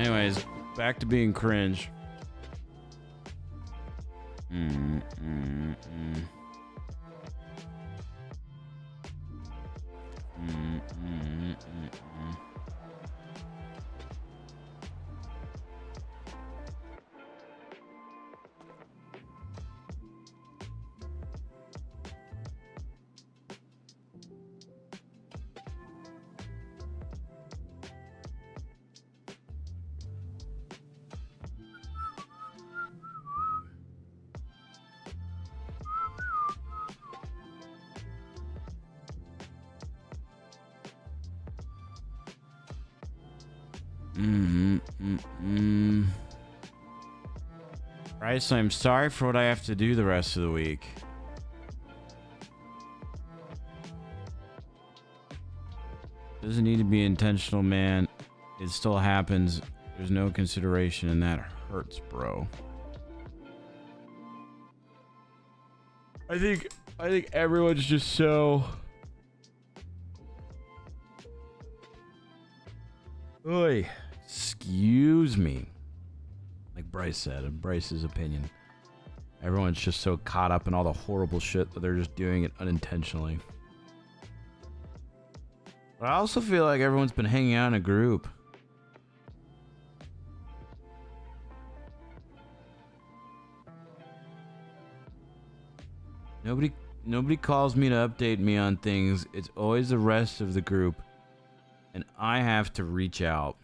Anyways, back to being cringe. Bryce, I'm sorry for what I have to do the rest of the week. Doesn't need to be intentional, man. It still happens. There's no consideration, and that hurts, bro. I think everyone's just so... Oy, excuse me. Like Bryce said, in Bryce's opinion. Everyone's just so caught up in all the horrible shit that they're just doing it unintentionally. But I also feel like everyone's been hanging out in a group. Nobody calls me to update me on things. It's always the rest of the group. And I have to reach out.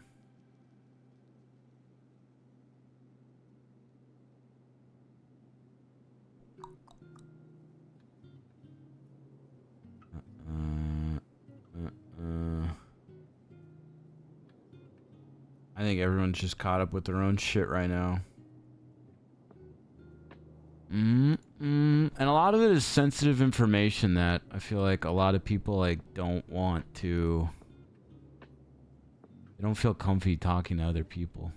I think everyone's just caught up with their own shit right now. And a lot of it is sensitive information that I feel like a lot of people like don't want to. They don't feel comfy talking to other people.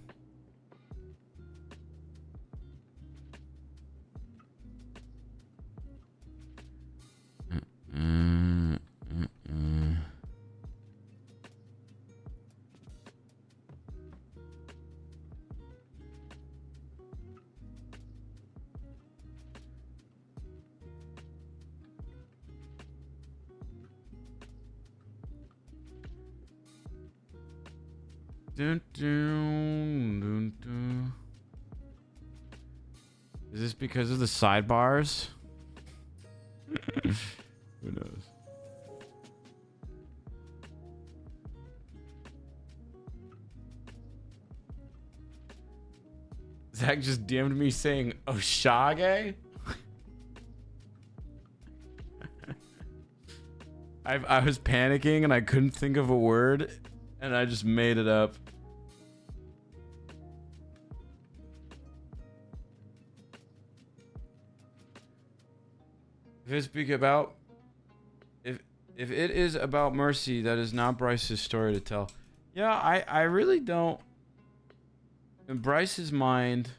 Dun, dun, dun, dun. Is this because of the sidebars? Who knows? Zach just DM'd me saying Oshage? I was panicking and I couldn't think of a word and I just made it up. If it is about mercy, that is not Bryce's story to tell. Yeah, I really don't. In Bryce's mind,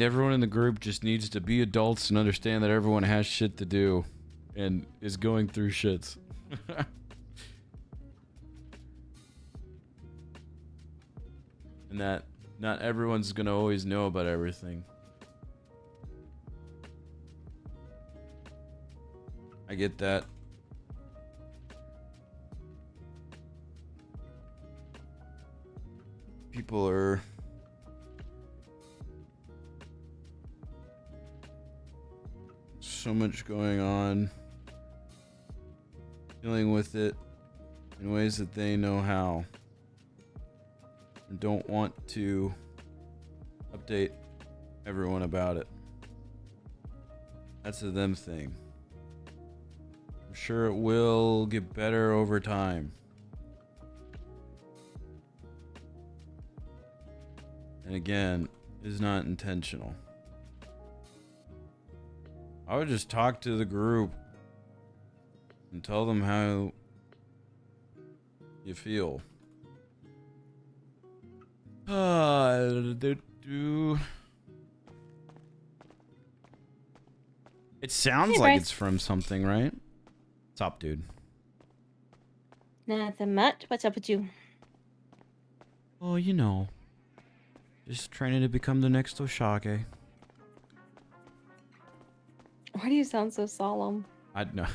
everyone in the group just needs to be adults and understand that everyone has shit to do and is going through shits. And that not everyone's gonna always know about everything. I get that. People are so much going on, dealing with it in ways that they know how. And don't want to update everyone about it. That's a them thing. I'm sure it will get better over time. And again, it is not intentional. I would just talk to the group and tell them how you feel. It sounds Hey, like Bryce. it's from something, right? What's up, dude? Nothing much. What's up with you? Oh, you know, just trying to become the next Oshage. Why do you sound so solemn? I know.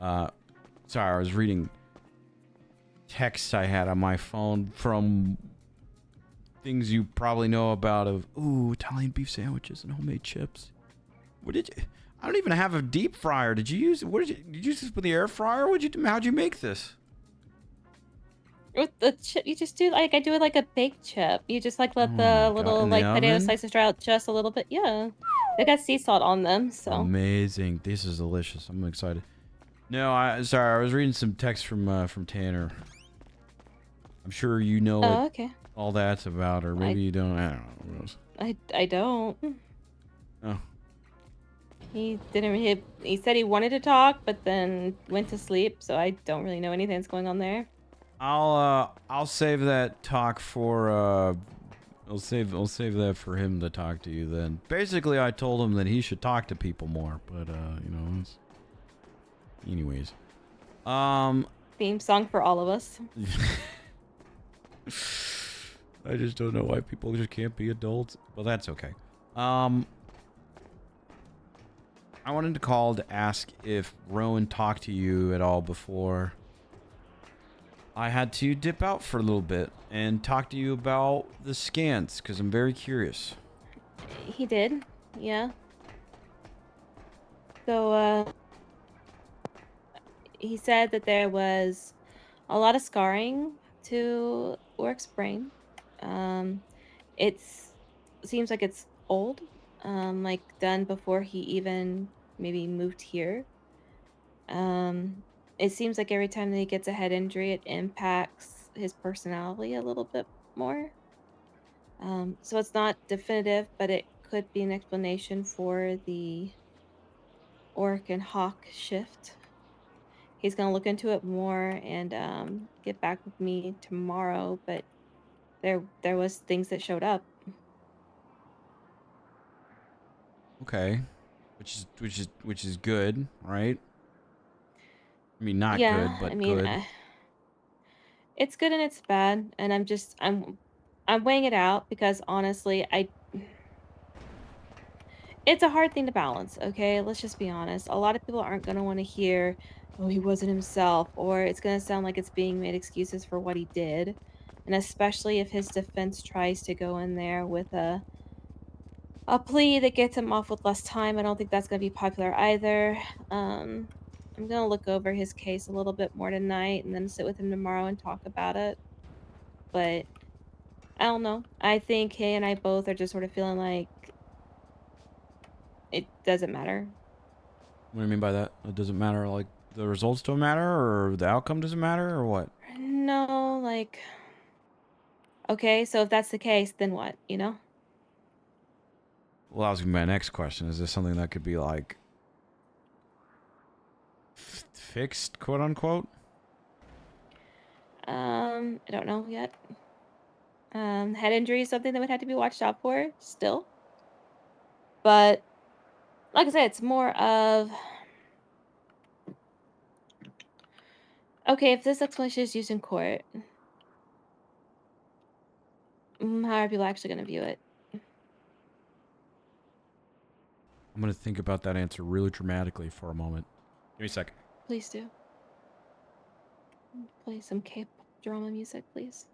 Uh, sorry, I was reading texts I had on my phone from things you probably know about of, ooh, Italian beef sandwiches and homemade chips. What did you... I don't even have a deep fryer. Did you use... What did you use this with the air fryer? How'd you make this? With the chip, you just do like I do it like a baked chip. You just like Oh let my the god. little In the like potato oven? slices dry out just a little bit. Yeah, they got sea salt on them, so. Amazing. This is delicious. I'm excited. No, sorry, I was reading some text from Tanner. I'm sure you know what Oh, okay. all that's about, or I maybe you don't. I don't know. Who knows? I don't. Oh. He didn't. He said he wanted to talk, but then went to sleep. So I don't really know anything that's going on there. I'll save that talk for I'll save that for him to talk to you then. Basically, I told him that he should talk to people more, but you know, anyways. Theme song for all of us. I just don't know why people just can't be adults, but that's okay. I wanted to call to ask if Rowan talked to you at all before I had to dip out for a little bit and talk to you about the scans, because I'm very curious. He did. Yeah. So he said that there was a lot of scarring to Oric's brain. Um, it's seems like it's old, like done before he even maybe moved here. Um, it seems like every time that he gets a head injury, it impacts his personality a little bit more. So it's not definitive, but it could be an explanation for the Oric and Hawk shift. He's gonna look into it more and get back with me tomorrow. But there was things that showed up. Okay, which is good, right? I mean, not good, Yeah, I but mean, good. it's good and it's bad, and I'm weighing it out because honestly, it's a hard thing to balance. Okay, let's just be honest. A lot of people aren't gonna want to hear, "Oh, he wasn't himself," or it's gonna sound like it's being made excuses for what he did, and especially if his defense tries to go in there with a plea that gets him off with less time. I don't think that's going to be popular either. Um, I'm going to look over his case a little bit more tonight and then sit with him tomorrow and talk about it. But I don't know. I think he and I both are just sort of feeling like it doesn't matter. What do you mean by that? It doesn't matter, like, the results don't matter, or the outcome doesn't matter, or what? No, like, okay, so if that's the case, then what, you know? Well, that was gonna be my next question. Is this something that could be, like, fixed, quote unquote? I don't know yet. Head injury is something that would have to be watched out for still. But like I said, it's more of okay, if this explanation is used in court, how are people actually going to view it? I'm gonna think about that answer really dramatically for a moment. Give me a sec. Please do. Play some K-pop drama music, please.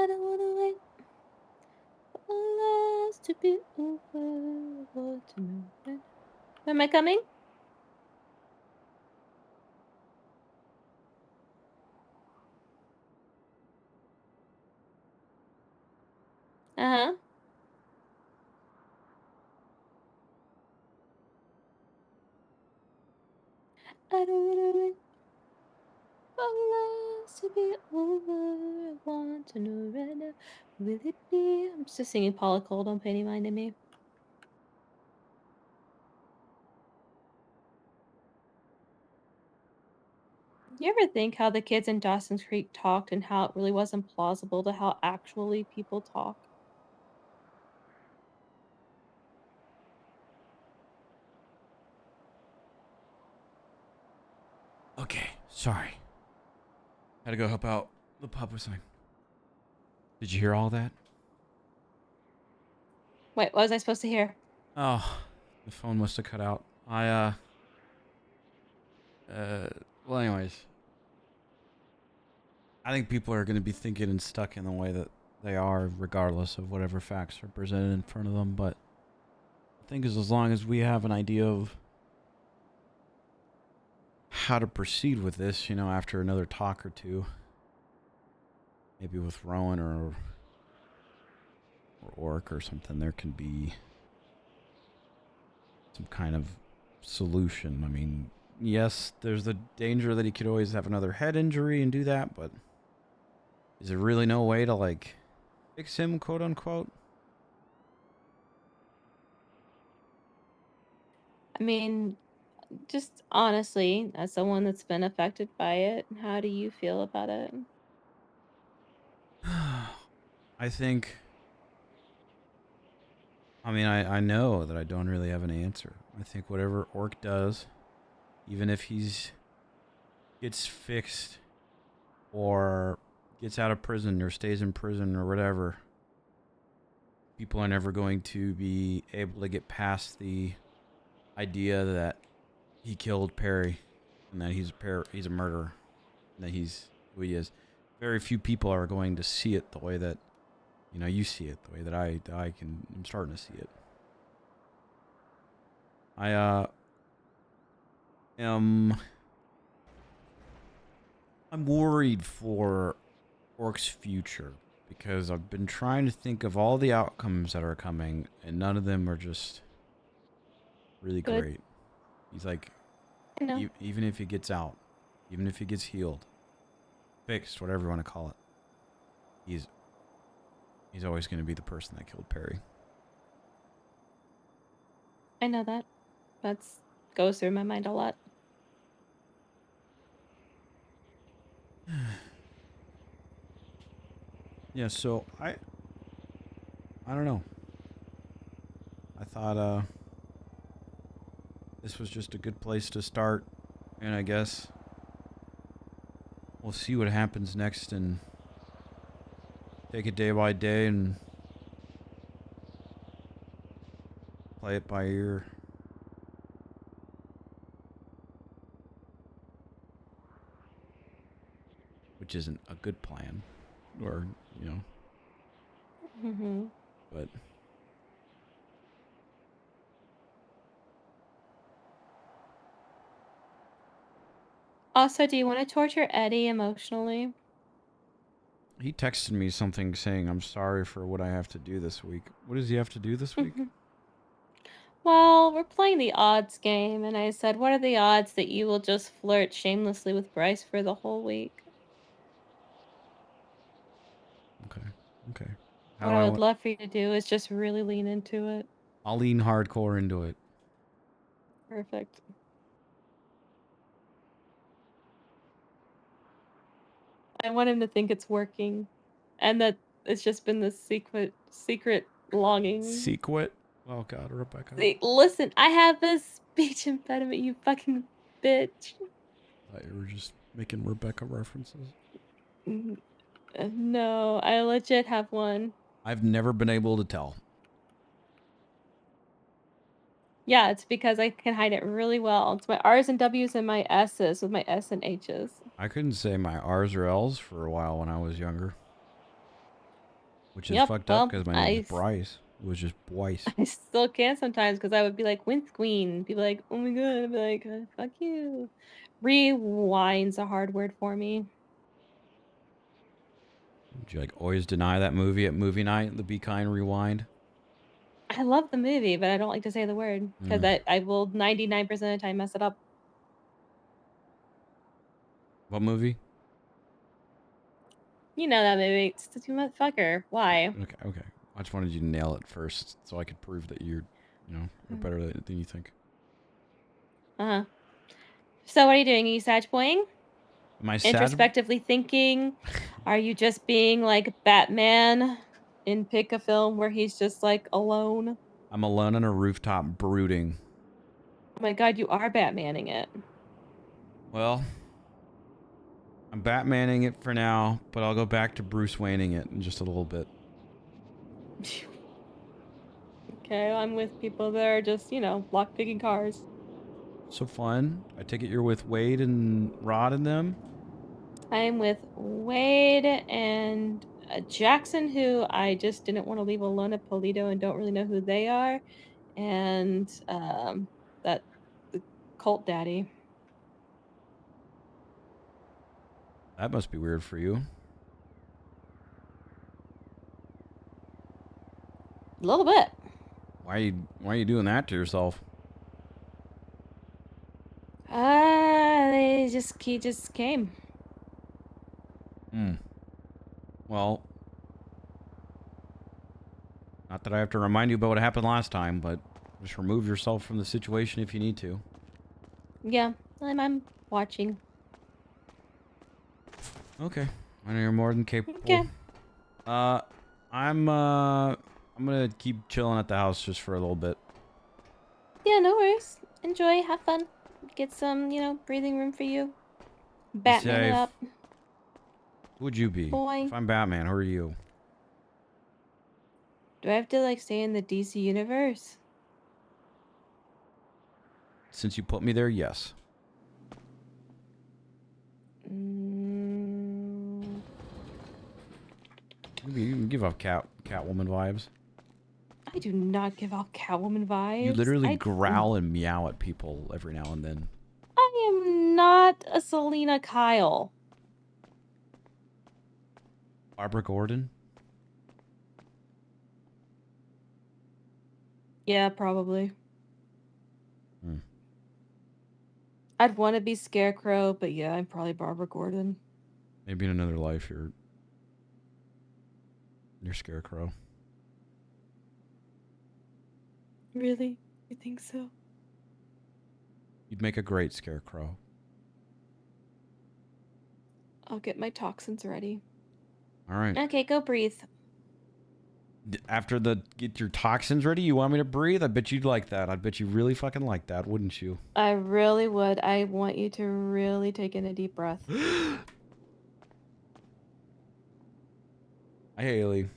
I don't wanna wait for love to be over. I want to know when. Am I coming? Uh-huh. I don't wanna wait for love to be over. I want to know right now. Will it be? I'm just singing Paula Cole, don't pay any mind to me. You ever think how the kids in Dawson's Creek talked and how it really wasn't plausible to how actually people talk? Okay, sorry. Had to go help out the pup with something. Did you hear all that? Wait, what was I supposed to hear? Oh, the phone must have cut out. Well, anyways. I think people are going to be thinking and stuck in the way that they are, regardless of whatever facts are presented in front of them. But I think as long as we have an idea of how to proceed with this, you know, after another talk or two, maybe with Rowan or Orc or something, there can be some kind of solution. I mean, yes, there's the danger that he could always have another head injury and do that, but is there really no way to, like, fix him, quote unquote? I mean, just honestly, as someone that's been affected by it, how do you feel about it? I think, I mean, I know that I don't really have an answer. I think whatever Orc does, even if he's gets fixed or gets out of prison or stays in prison or whatever, people are never going to be able to get past the idea that he killed Perry and that he's a murderer and that he's who he is. Very few people are going to see it the way that, you know, you see it, the way that I'm starting to see it. I am I'm worried for Orc's future because I've been trying to think of all the outcomes that are coming and none of them are just really Good. great. He's like, I know. even if he gets out, even if he gets healed, fixed, whatever you want to call it, he's always going to be the person that killed Perry. I know that. That's goes through my mind a lot. Yeah, so I don't know. I thought this was just a good place to start, and I guess we'll see what happens next and take it day by day and play it by ear. Which isn't a good plan, or, you know, Hmm. but Also, do you want to torture Eddie emotionally? he texted me something saying, I'm sorry for what I have to do this week. What does he have to do this week? Well, we're playing the odds game, and I said, what are the odds that you will just flirt shamelessly with Bryce for the whole week? Okay. Okay. How What do I I would want? love for you to do is just really lean into it. I'll lean hardcore into it. Perfect. I want him to think it's working, and that it's just been this secret longing. Sequit? Oh, God, Rebecca. See, listen, I have a speech impediment, you fucking bitch. I thought you were just making Rebecca references. Mm, No, I legit have one. I've never been able to tell. Yeah, it's because I can hide it really well. It's my R's and W's and my S's with my S and H's. I couldn't say my R's or L's for a while when I was younger. Which is Yep. fucked up Well, because my name is Bryce. It was just Bryce. I still can sometimes because I would be like windscreen. People like, oh my god. I'd be like, fuck you. Rewind's a hard word for me. Did you like always deny that movie at movie night? The Be Kind Rewind. I love the movie, but I don't like to say the word because I will 99% of the time mess it up. What movie? You know that movie. It's the too much fucker. Why? Okay, okay. I just wanted you to nail it first so I could prove that you're better than you think. Uh-huh. So what are you doing? Are you sag boying? Am I sad? Introspectively thinking? Are you just being like Batman in Pick a Film where he's just like alone? I'm alone on a rooftop brooding. Oh my god, you are Batmaning it. Well, I'm Batmaning it for now, but I'll go back to Bruce Wayneing it in just a little bit. Okay, I'm with people that are just, lockpicking cars. So fun. I take it you're with Wade and Rod and them? I'm with Wade and Jackson, who I just didn't want to leave alone at Polito and don't really know who they are. And that the cult daddy. That must be weird for you. A little bit. Why are you doing that to yourself? He just came. Well, not that I have to remind you about what happened last time, but just remove yourself from the situation if you need to. Yeah, I'm watching. Okay. I know you're more than capable. Okay. I'm gonna keep chilling at the house just for a little bit. Yeah, no worries. Enjoy, have fun. Get some, breathing room for you. Be Batman it safe. up. Who would you be? Boy. If I'm Batman, who are you? Do I have to stay in the DC universe? Since you put me there, yes. You can give off Catwoman vibes. I do not give off Catwoman vibes. You literally growl and meow at people every now and then. I am not a Selena Kyle. Barbara Gordon? Yeah, probably. I'd want to be Scarecrow, but yeah, I'm probably Barbara Gordon. Maybe in another life you're Scarecrow. Really? You think so? You'd make a great Scarecrow. I'll get my toxins ready. All right. Okay, go breathe. After get your toxins ready, you want me to breathe? I bet you'd like that. I bet you really fucking like that, wouldn't you? I really would. I want you to really take in a deep breath. Hi, Haley.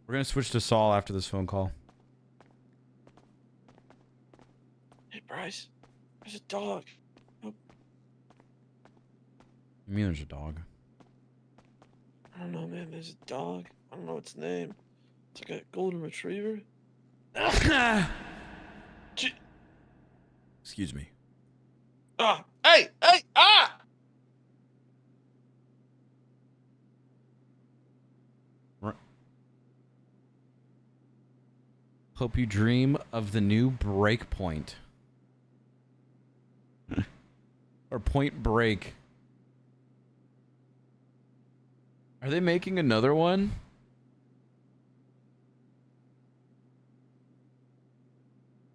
We're gonna switch to Saul after this phone call. Hey, Bryce. There's a dog. Oh. You mean there's a dog? I don't know, man. There's a dog. I don't know its name. It's like a golden retriever. Excuse me. Ah! Hey! Hey! Ah! Hope you dream of the new Breakpoint. Or Point Break. Are they making another one?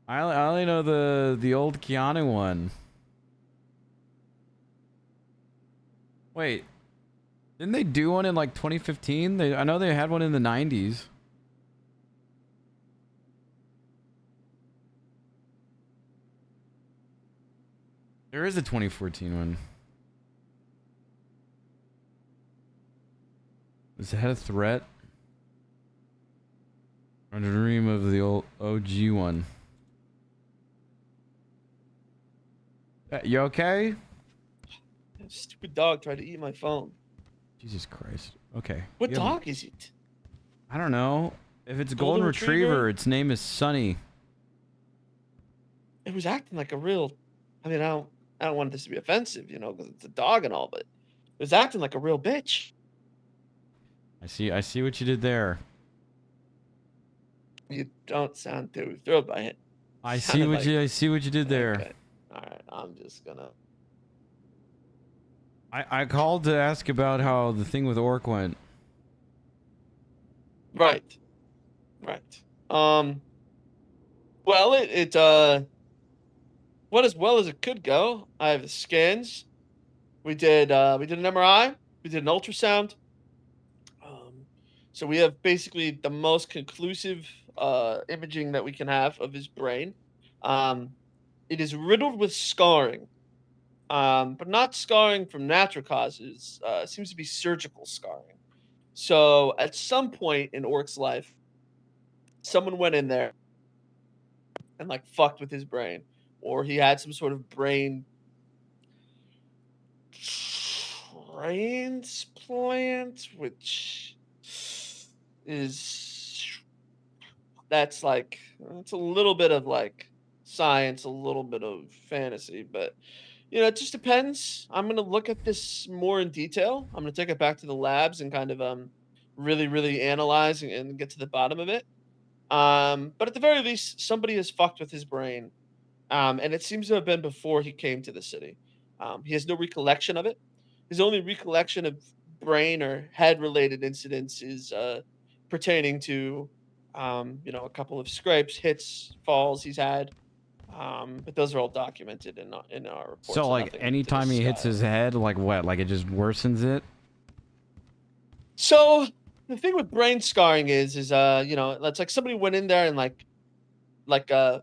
I only know the old Keanu one. Wait. Didn't they do one in like 2015? I know they had one in the 90s. There is a 2014 one. Is that a threat? Or a dream of the old OG one? You okay? Stupid dog tried to eat my phone. Jesus Christ. Okay. What You have a- dog is it? I don't know. If it's a Golden golden retriever? retriever, its name is Sunny. It was acting like a real. I mean, I don't want this to be offensive, you know, because it's a dog and all, but it was acting like a real bitch. I see what you did there. You don't sound too thrilled by it. I Sounded like, I see what you did there. Okay. All right. I'm just gonna. I called to ask about how the thing with Orc went. Right. Right. Well, it went as well as it could go. I have the scans. We did an MRI. We did an ultrasound. So we have basically the most conclusive imaging that we can have of his brain. It is riddled with scarring, but not scarring from natural causes. It seems to be surgical scarring. So at some point in Orc's life, someone went in there and like fucked with his brain, or he had some sort of brain transplant, which is that's like it's a little bit of like science, a little bit of fantasy, but you know, it just depends. I'm gonna look at this more in detail. I'm gonna take it back to the labs and kind of really analyze and get to the bottom of it. But at the very least, somebody has fucked with his brain. And it seems to have been before he came to the city. He has no recollection of it. His only recollection of brain or head related incidents is pertaining to, you know, a couple of scrapes, hits, falls he's had. But those are all documented in our reports. So And like nothing to anytime he hits discuss. his head, like what? Like it just worsens it? So the thing with brain scarring is you know, it's like somebody went in there and like uh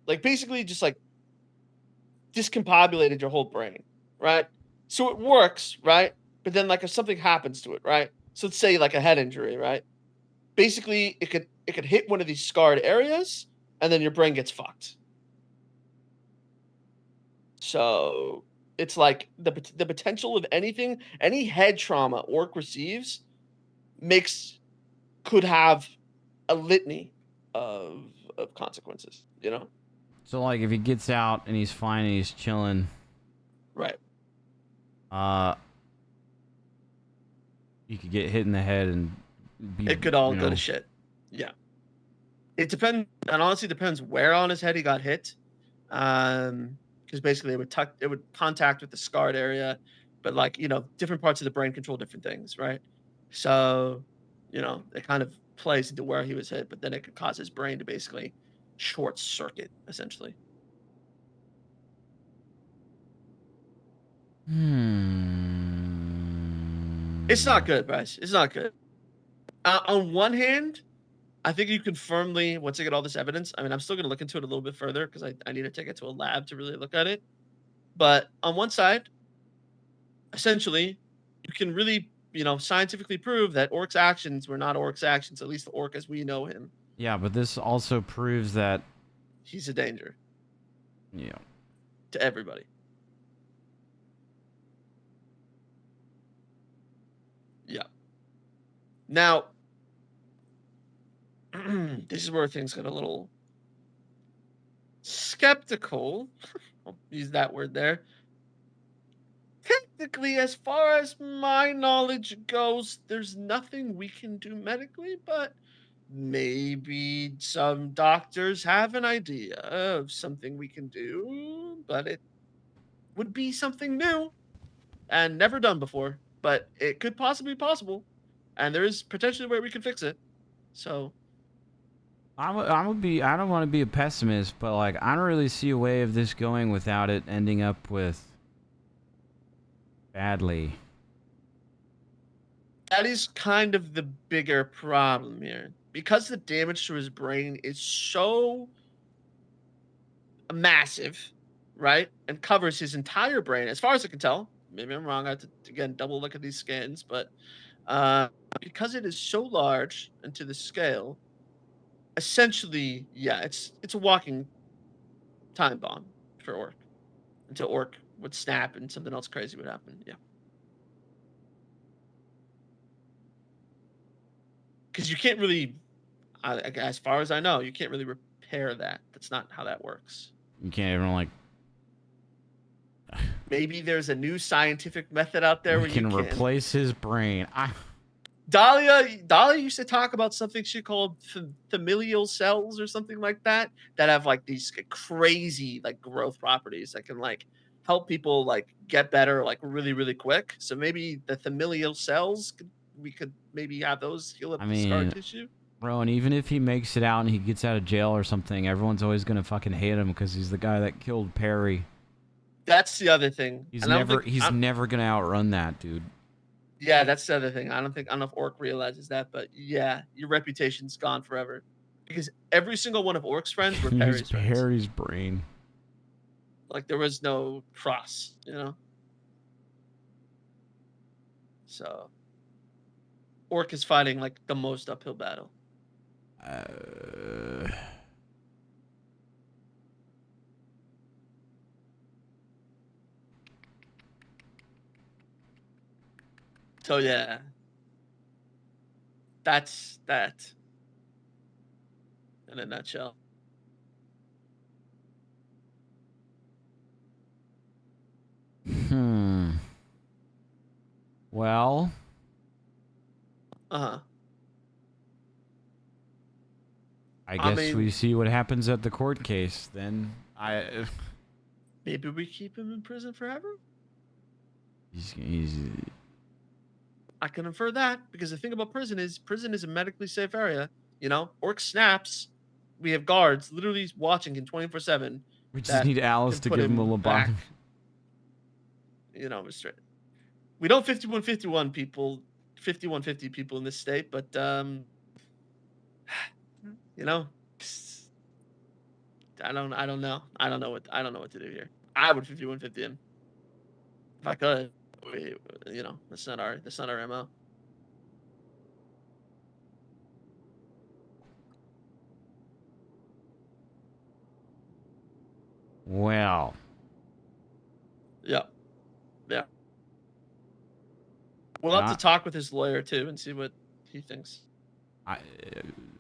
like basically just like discombobulated your whole brain, right? So it works, right? But then like if something happens to it, right? So let's say like a head injury, right? Basically it could hit one of these scarred areas and then your brain gets fucked. So it's like the potential of anything, any head trauma Orc receives makes could have a litany of consequences, you know? So like if he gets out and he's fine and he's chilling, Right. uh he could get hit in the head and be, It could all you go to know, shit. Yeah. It depends, and honestly depends where on his head he got hit. Because basically it would contact with the scarred area, but like you know, different parts of the brain control different things, right? So, you know, it kind of plays into where he was hit, but then it could cause his brain to basically short circuit, essentially. It's not good, Bryce. It's not good. On one hand, I think you can firmly, once I get all this evidence, I mean, I'm still going to look into it a little bit further because I need to take it to a lab to really look at it. But on one side, essentially, you can really, you know, scientifically prove that Orc's actions were not Orc's actions, at least the Orc as we know him. yeah, but this also proves that, He's a danger you know, to everybody. Yeah. Now, this is where things get a little skeptical. I'll use that word there. Technically, as far as my knowledge goes, there's nothing we can do medically, but maybe some doctors have an idea of something we can do, but it would be something new and never done before, but it could possibly be possible, and there is potentially a way we can fix it. So, I don't want to be a pessimist, but like I don't really see a way of this going without it ending up with badly. that is kind of the bigger problem here. Because the damage to his brain is so massive, right? And covers his entire brain, as far as I can tell. Maybe I'm wrong. I have to again double look at these scans, but because it is so large and to the scale, essentially, yeah, it's a walking time bomb for Orc. until Orc would snap and something else crazy would happen. Yeah. Because you can't really, as far as I know, you can't really repair that. That's not how that works. You can't even like. Maybe there's a new scientific method out there where We can you can replace his brain. Dahlia used to talk about something she called familial cells or something like that have like these crazy like growth properties that can like help people like get better like really really quick. So maybe the familial cells we could maybe have those heal up I the scar mean, tissue. bro, and even if he makes it out and he gets out of jail or something, everyone's always gonna fucking hate him because he's the guy that killed Perry. That's the other thing. He's And he's never gonna outrun that, dude. Yeah, that's the other thing. I don't know if Orc realizes that, but yeah, your reputation's gone forever. Because every single one of Orc's friends were Perry's friends. Perry's brain. Like there was no cross, you know? So Orc is fighting like the most uphill battle. So yeah. That's that. In a nutshell. Well. Uh-huh. I guess we see what happens at the court case. Then maybe we keep him in prison forever? He's I can infer that because the thing about prison is a medically safe area. You know, Orc snaps. We have guards literally watching him 24/7. We just need Alice to give him a lobotomy. You know, we don't 5151 people, 5150 people in this state, but you know, I don't know. I don't know what to do here. I would 5150 him if I could. You know, that's not our MO. Well. Yeah. Yeah. We'll have to talk with his lawyer too and see what he thinks. I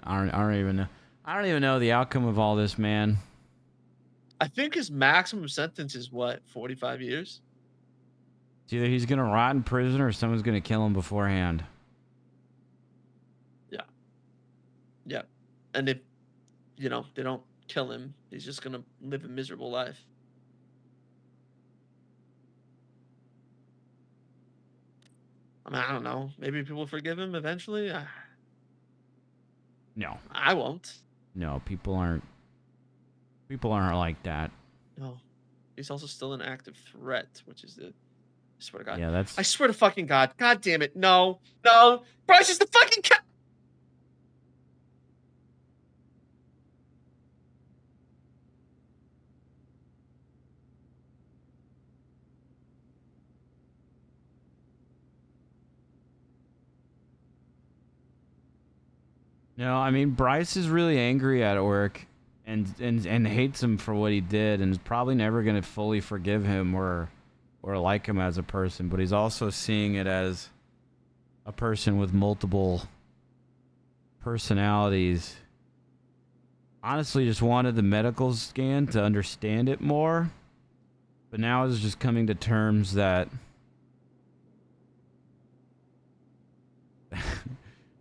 don't even know. I don't even know the outcome of all this, man. I think his maximum sentence is what, 45 years? It's either he's gonna rot in prison or someone's gonna kill him beforehand. Yeah. Yeah. And if, you know, they don't kill him, he's just gonna live a miserable life. I mean, I don't know. Maybe people forgive him eventually. No. I won't. No, people aren't like that. No. He's also still an active threat, which is the... I swear to God. Yeah, I swear to fucking God. God damn it. No. No. Bryce is the fucking cat. No, I mean Bryce is really angry at Orc and hates him for what he did and is probably never gonna fully forgive him or like him as a person, but he's also seeing it as a person with multiple personalities. Honestly, just wanted the medical scan to understand it more, but now is just coming to terms that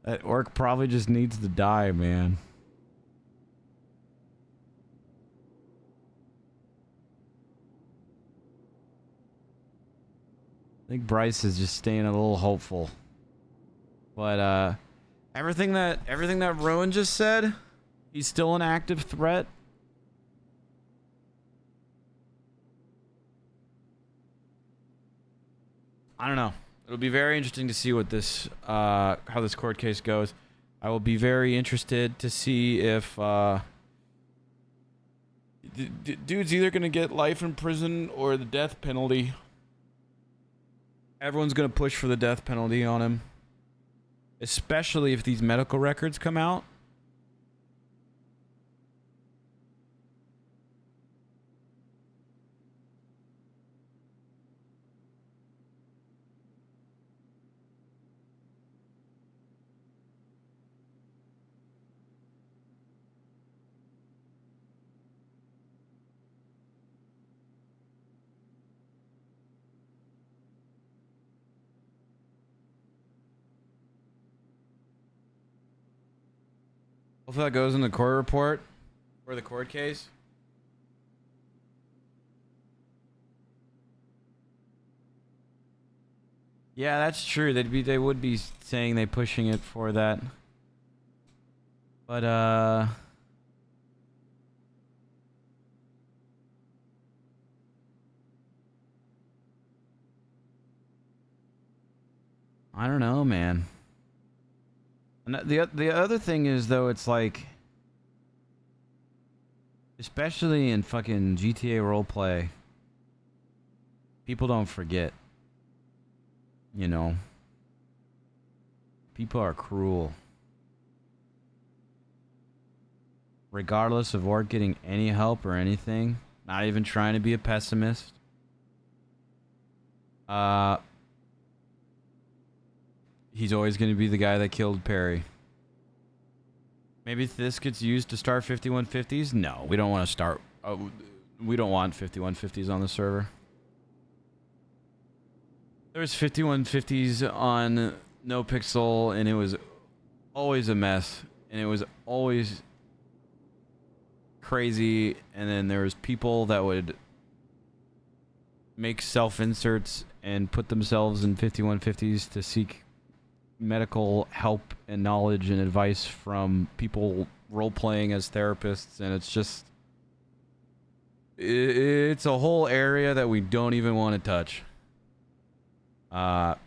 that Orc probably just needs to die, man. I think Bryce is just staying a little hopeful. But everything that Rowan just said, he's still an active threat. I don't know. It'll be very interesting to see what this how this court case goes. I will be very interested to see if dude's either gonna get life in prison or the death penalty. Everyone's gonna push for the death penalty on him, especially if these medical records come out. Hopefully that goes in the court report or the court case. Yeah, that's true. They would be saying they pushing it for that. But I don't know, man. And the other thing is though, it's like, especially in fucking GTA roleplay, people don't forget. You know, people are cruel. Regardless of Orc getting any help or anything, not even trying to be a pessimist. He's always going to be the guy that killed Perry. Maybe this gets used to start 5150s? No, we don't want to start. We don't want 5150s on the server. There was 5150s on NoPixel, and it was always a mess, and it was always crazy. And then there was people that would make self-inserts and put themselves in 5150s to seek medical help and knowledge and advice from people role-playing as therapists, and it's just... It's a whole area that we don't even want to touch. But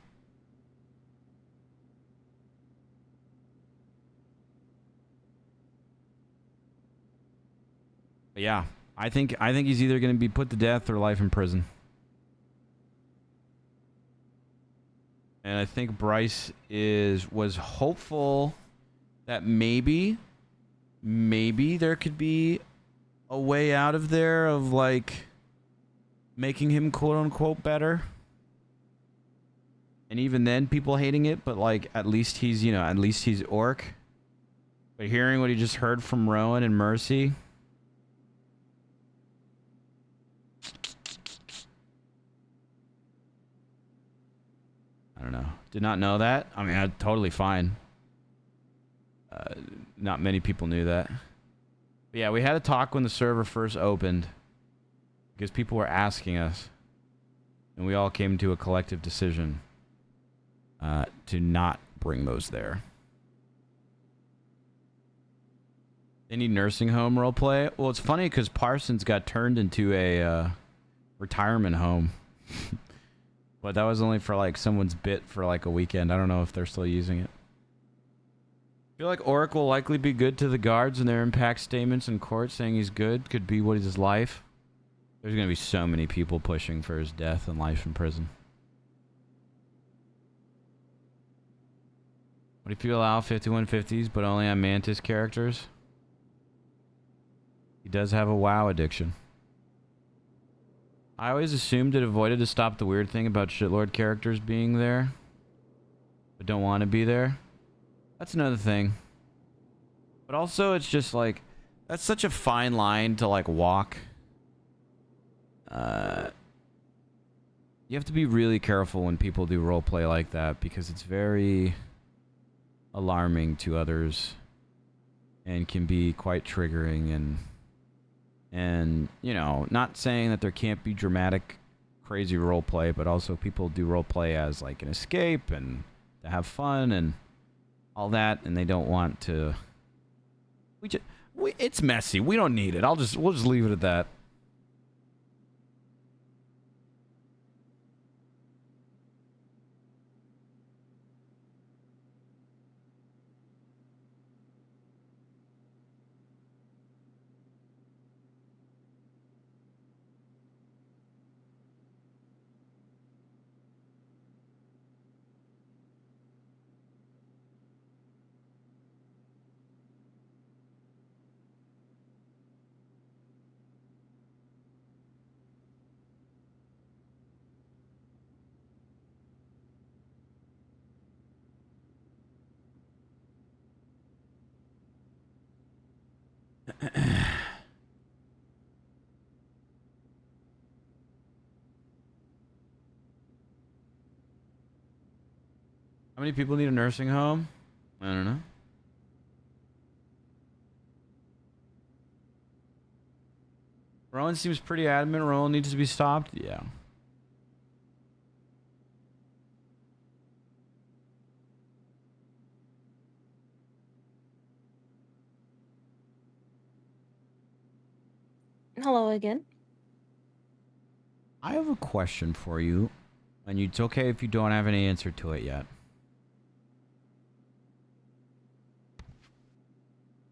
yeah, I think he's either going to be put to death or life in prison. And I think Bryce was hopeful that maybe there could be a way out of there of like making him quote unquote better. And even then, people hating it, but like at least he's, you know, at least he's Orc. But hearing what he just heard from Rowan and Mercy, I don't know. Did not know that. I mean, totally fine. Not many people knew that. But yeah, we had a talk when the server first opened because people were asking us, and we all came to a collective decision to not bring those there. They need nursing home roleplay. Well, it's funny because Parsons got turned into a retirement home. But that was only for like someone's bit for like a weekend. I don't know if they're still using it. I feel like Oric will likely be good to the guards and their impact statements in court saying he's good. Could be what is his life. There's going to be so many people pushing for his death and life in prison. What if you allow 5150s but only on Mantis characters? He does have a WoW addiction. I always assumed it avoided to stop the weird thing about shitlord characters being there, but don't want to be there. That's another thing. But also, it's just like, that's such a fine line to like walk. You have to be really careful when people do roleplay like that because it's very alarming to others and can be quite triggering and you know, not saying that there can't be dramatic crazy role play, but also people do role play as like an escape and to have fun and all that, and they don't want to. It's messy. We don't need it. We'll just leave it at that. How many people need a nursing home? I don't know. Rowan seems pretty adamant. Rowan needs to be stopped. Yeah. Hello again. I have a question for you, and it's okay if you don't have any answer to it yet.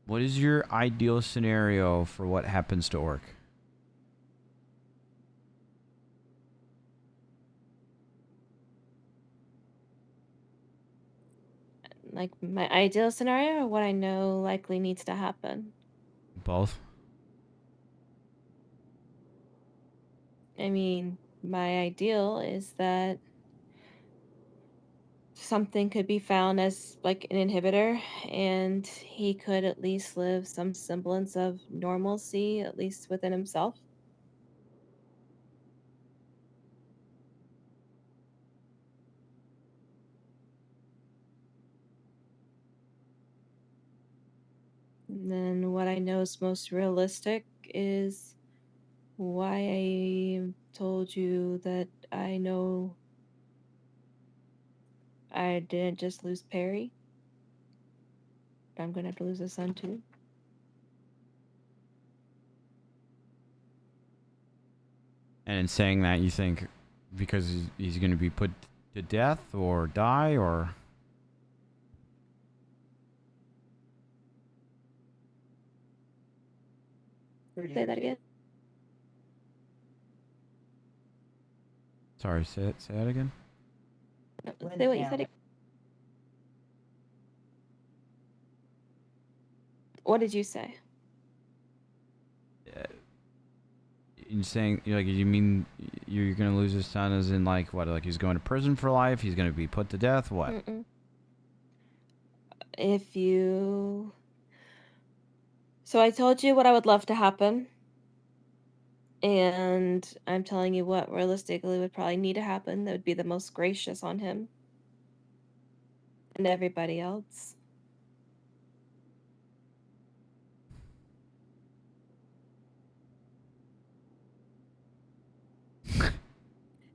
What is your ideal scenario for what happens to Orc? Like my ideal scenario or what I know likely needs to happen? Both. I mean, my ideal is that something could be found as like an inhibitor and he could at least live some semblance of normalcy, at least within himself. And then what I know is most realistic is why I told you that I know I didn't just lose Perry. I'm gonna have to lose a son too. And in saying that, you think because he's going to be put to death or die or... Say that again. Sorry, say that again? Say what you said. What did you say? You're saying, like, you mean you're going to lose his son as in, like, what? Like, he's going to prison for life? He's going to be put to death? What? Mm-mm. If you... So I told you what I would love to happen. And I'm telling you what realistically would probably need to happen that would be the most gracious on him and everybody else.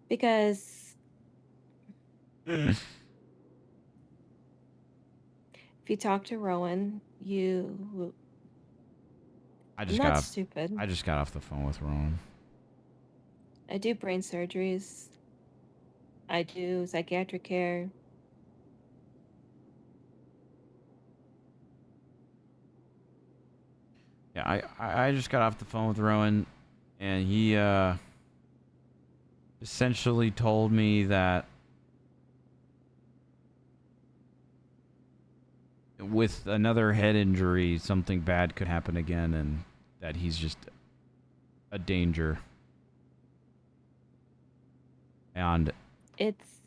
Because if you talk to Rowan, you... I I'm not stupid. just got off the phone with Rowan. I do brain surgeries. I do psychiatric care. Yeah, I just got off the phone with Rowan, and he essentially told me that with another head injury, something bad could happen again, and that he's just a danger. And It's...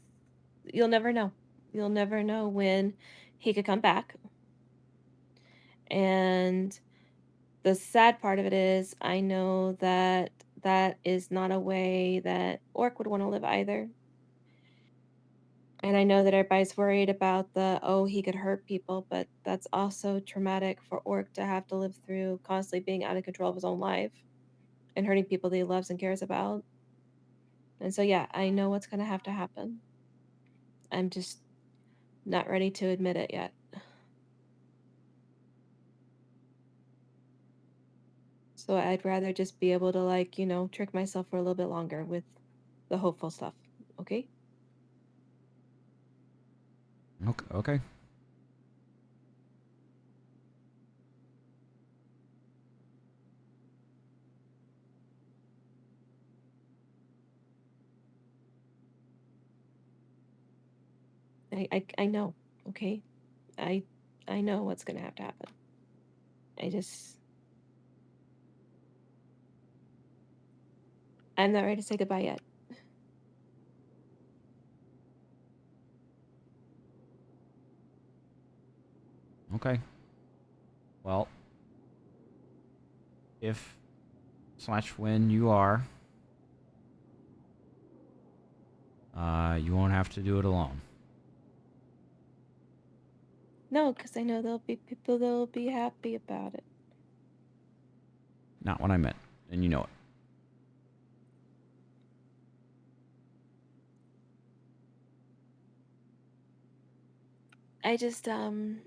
You'll never know. You'll never know when he could come back. And the sad part of it is I know that that is not a way that Orc would want to live either. And I know that everybody's worried about the, oh, he could hurt people, but that's also traumatic for Orc to have to live through constantly being out of control of his own life and hurting people that he loves and cares about. And so, yeah, I know what's going to have to happen. I'm just not ready to admit it yet. So I'd rather just be able to, like, you know, trick myself for a little bit longer with the hopeful stuff. Okay? okay. I know, okay? I I know what's gonna have to happen. I'm not ready to say goodbye yet. Okay. Well, if / when you are, you won't have to do it alone. No, because I know there'll be people that'll be happy about it. Not what I meant, and you know it. I just want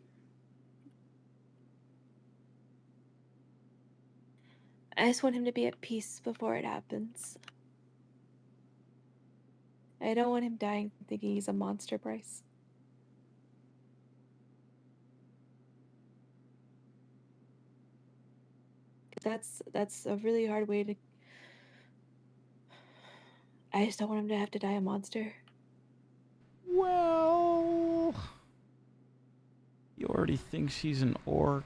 him to be at peace before it happens. I don't want him dying thinking he's a monster, Bryce. That's a really hard way to. I just don't want him to have to die a monster. Well, he already thinks he's an orc.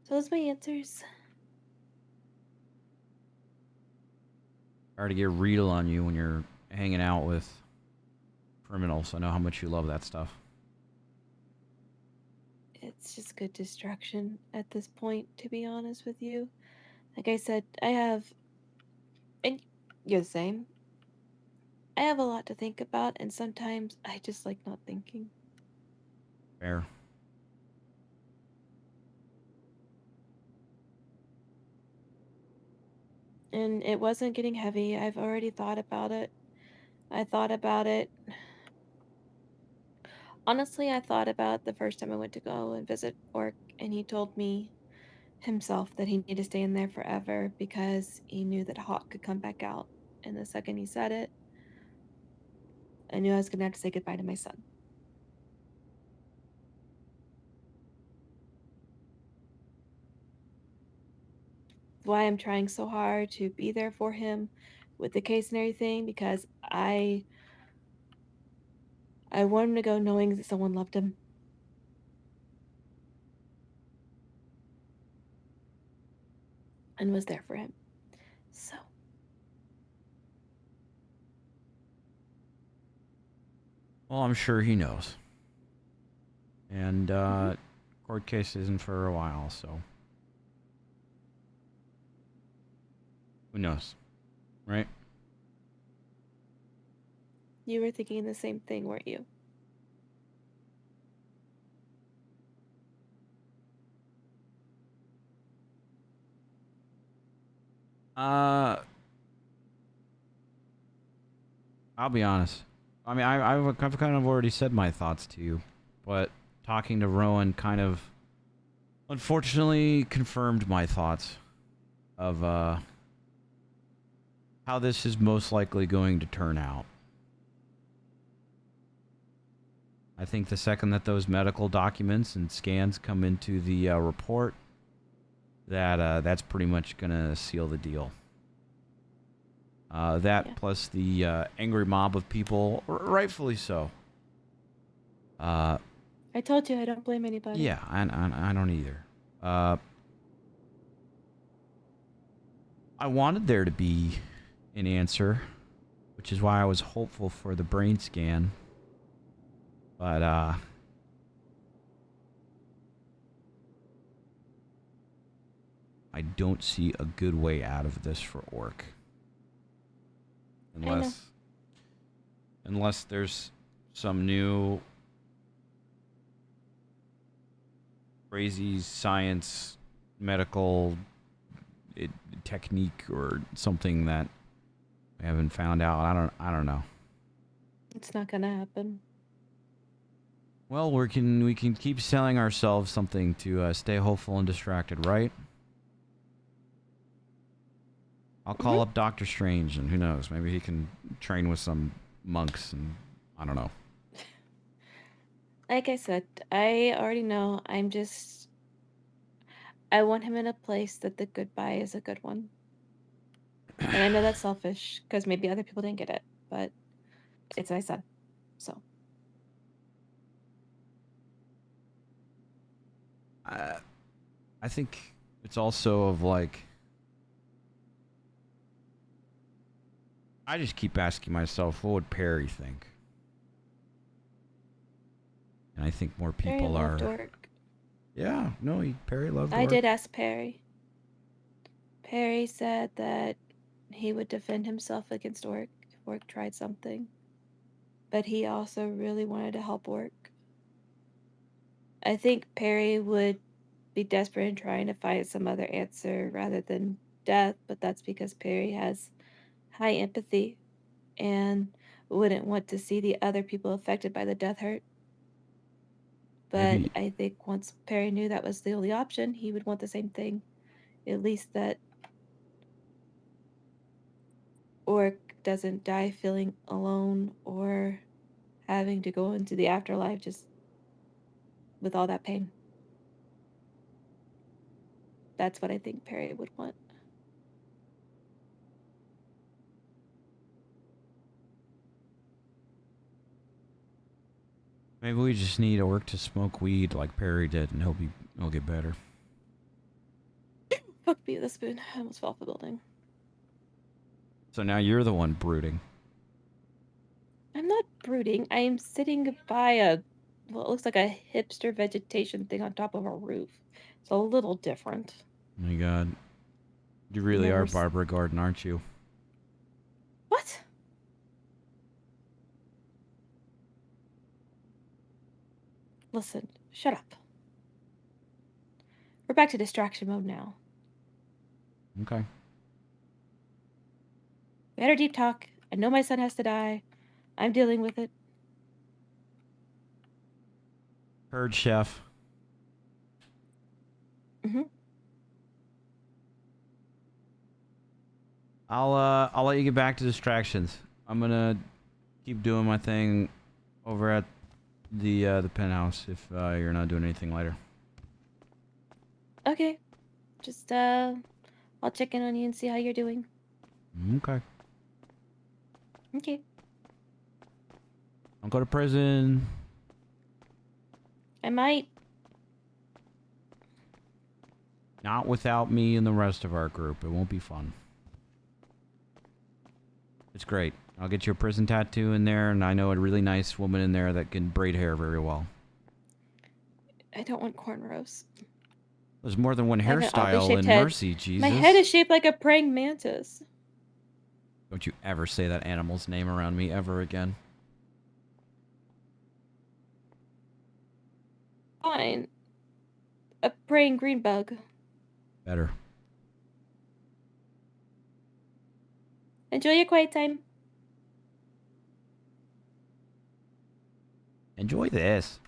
So those are my answers. Hard to get real on you when you're hanging out with criminals. I know how much you love that stuff. It's just good distraction at this point, to be honest with you. Like I said, I have, and you're the same. I have a lot to think about, and sometimes I just like not thinking. Fair. And it wasn't getting heavy. I've already thought about it. I thought about it. Honestly, I thought about the first time I went to go and visit Orc, and he told me himself that he needed to stay in there forever because he knew that Hawk could come back out. And the second he said it, I knew I was going to have to say goodbye to my son. That's why I'm trying so hard to be there for him with the case and everything, because I want him to go knowing that someone loved him. And was there for him. So. Well, I'm sure he knows. And court case isn't for a while, so who knows, right? You were thinking the same thing, weren't you? I'll be honest. I mean, I've kind of already said my thoughts to you, but talking to Rowan kind of, unfortunately, confirmed my thoughts of how this is most likely going to turn out. I think the second that those medical documents and scans come into the report, that's pretty much gonna seal the deal. Plus the angry mob of people, rightfully so. I told you I don't blame anybody. Yeah, I don't either. I wanted there to be an answer, which is why I was hopeful for the brain scan. But I don't see a good way out of this for Orc. Unless there's some new crazy science medical technique or something that we haven't found out. I don't know. It's not gonna happen. Well, we can keep selling ourselves something to stay hopeful and distracted, right? I'll call up Doctor Strange, and who knows, maybe he can train with some monks, and I don't know. Like I said, I already know. I want him in a place that the goodbye is a good one. And I know that's selfish, because maybe other people didn't get it, but it's my son, so. I think it's also of like, I just keep asking myself, what would Perry think? And I think more people Perry are. loved Orc. Yeah, no, Perry loved I Orc. did ask Perry. Perry said that he would defend himself against Orc if Orc tried something. But he also really wanted to help Orc. I think Perry would be desperate in trying to find some other answer rather than death, but that's because Perry has high empathy and wouldn't want to see the other people affected by the death hurt. But Maybe I think once Perry knew that was the only option, he would want the same thing. At least that Orc doesn't die feeling alone or having to go into the afterlife just with all that pain. That's what I think Perry would want. maybe we just need Orc to smoke weed like Perry did, and he'll get better. Fuck me with a spoon. I almost fell off the building. So now you're the one brooding. I'm not brooding. I am sitting by well, it looks like a hipster vegetation thing on top of a roof. It's a little different. Oh my God, you really Never are Barbara Gordon, aren't you? What? Listen, shut up. We're back to distraction mode now. Okay. We had our deep talk. I know my son has to die. I'm dealing with it. Heard, Chef. Mm-hmm. I'll let you get back to distractions. I'm gonna keep doing my thing over at the penthouse if you're not doing anything later. Okay. Just, I'll check in on you and see how you're doing. Okay. Okay. Don't go to prison. I might. Not without me and the rest of our group. It won't be fun. It's great. I'll get you a prison tattoo in there, and I know a really nice woman in there that can braid hair very well. I don't want cornrows. There's more than one I have an oddly hairstyle shaped in head. Mercy, Jesus. My head is shaped like a praying mantis. Don't you ever say that animal's name around me ever again. Fine. A praying green bug. Better. Enjoy your quiet time. Enjoy this.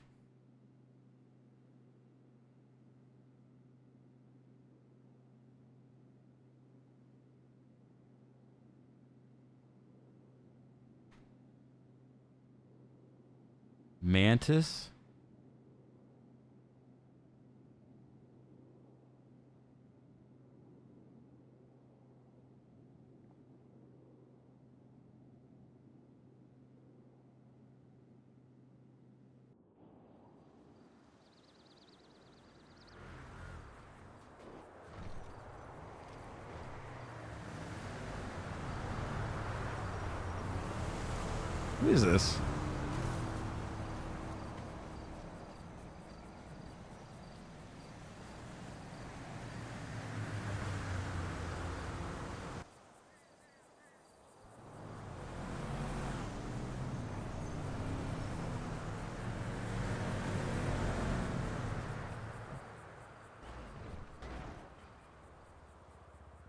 Mantis? Who is this?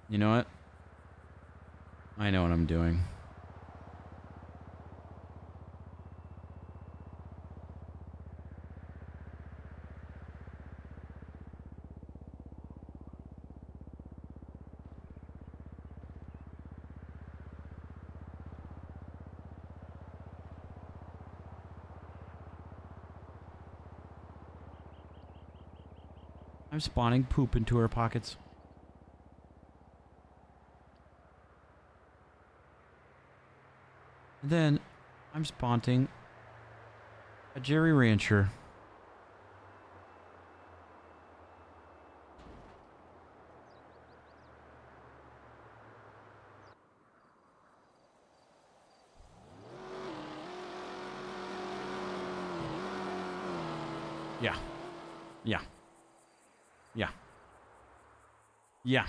You know what? I know what I'm doing. I'm spawning poop into her pockets. And then I'm spawning a Jerry Rancher. Yeah. Yeah. Yeah. Yeah.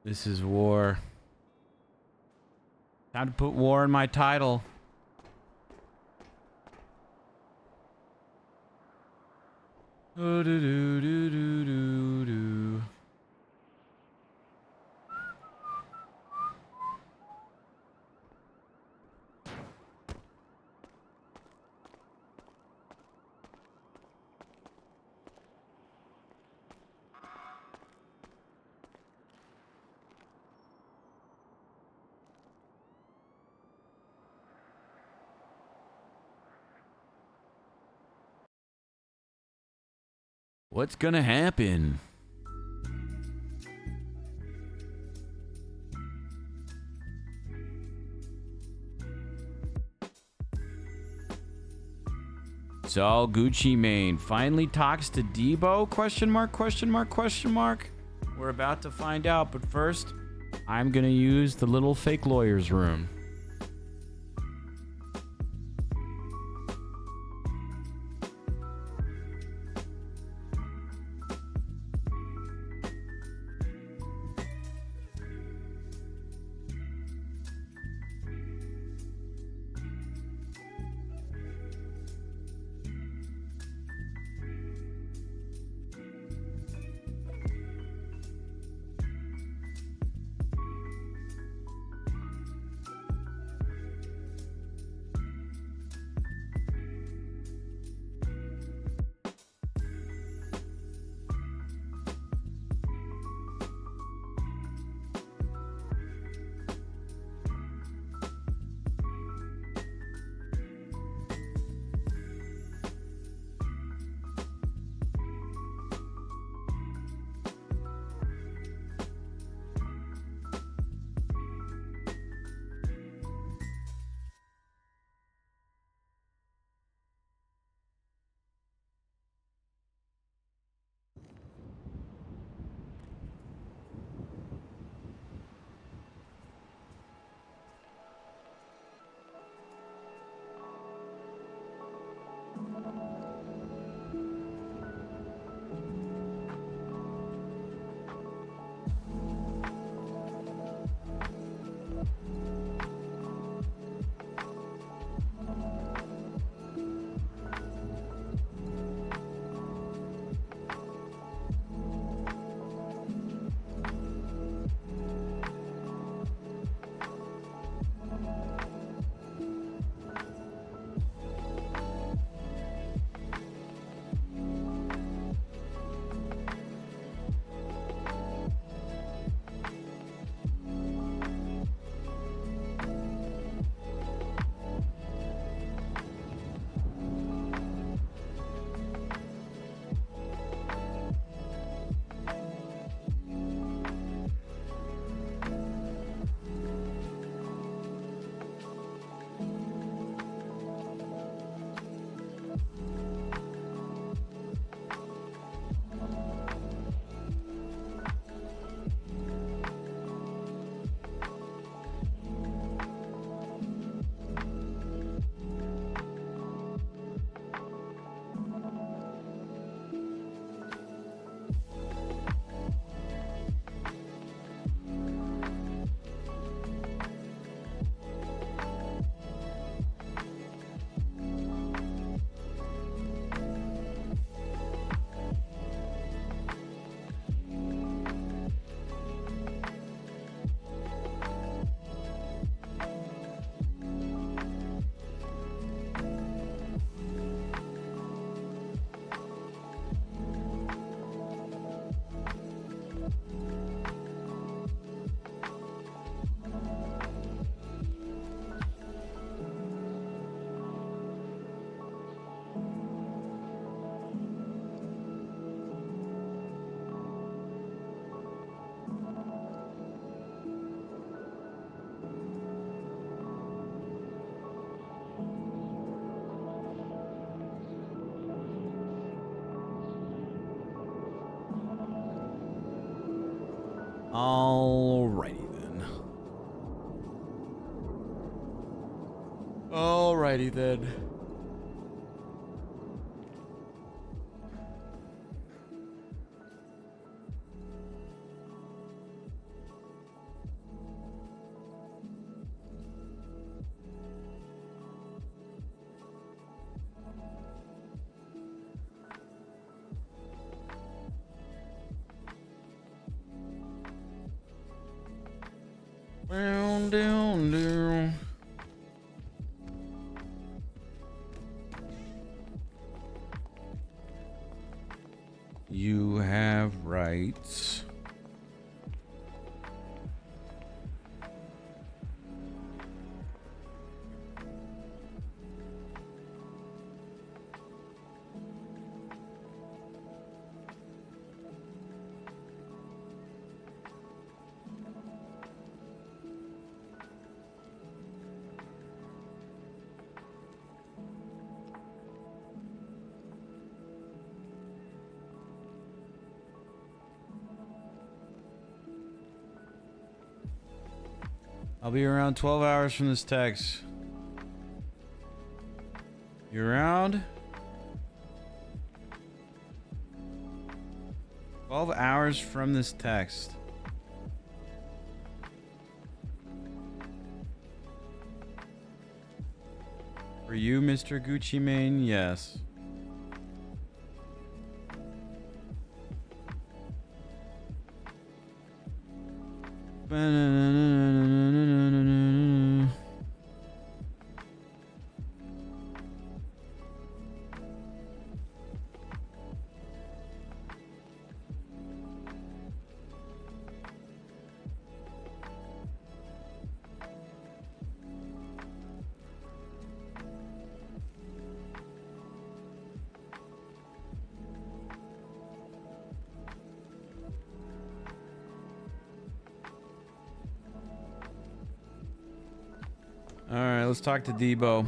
This is war. Time to put war in my title. Oh, do do do do do do. What's gonna happen? So Gucci Mane finally talks to Debo? Question mark, question mark, question mark. We're about to find out, but first, I'm gonna use the little fake lawyer's room. Alrighty then. Alrighty then. down, down. You have rights. I'll be around 12 hours from this text. You around? 12 hours from this text. For you, Mr. Gucci Mane, yes. All right, let's talk to Debo.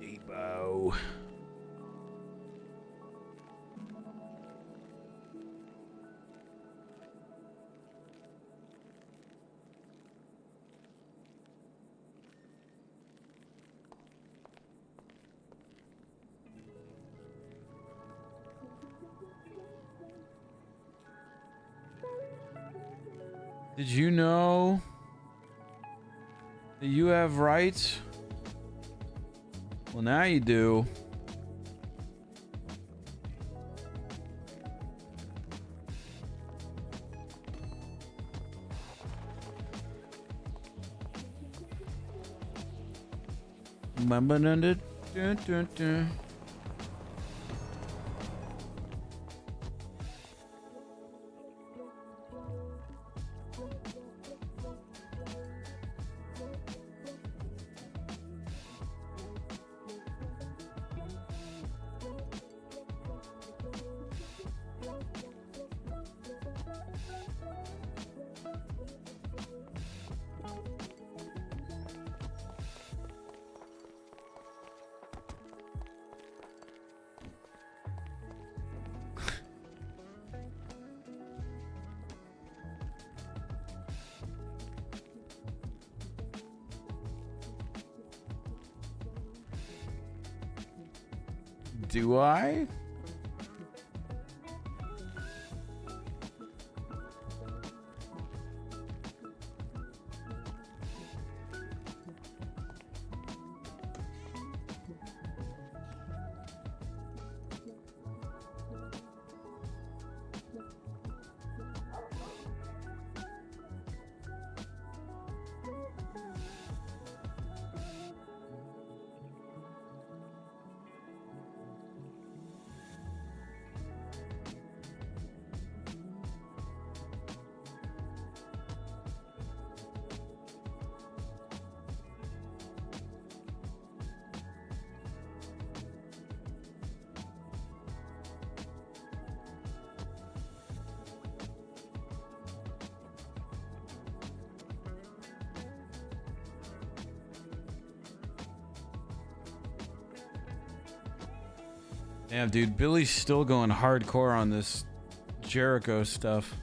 Debo. Did you know that you have rights? Well, now you do. Do I? Damn, dude, Billy's still going hardcore on this Jericho stuff.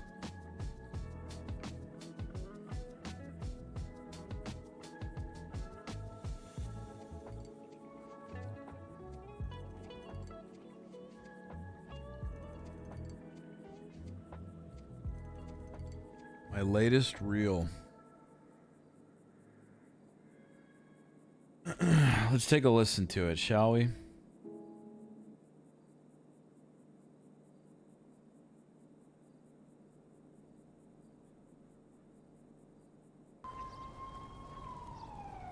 My latest reel. Let's take a listen to it, shall we?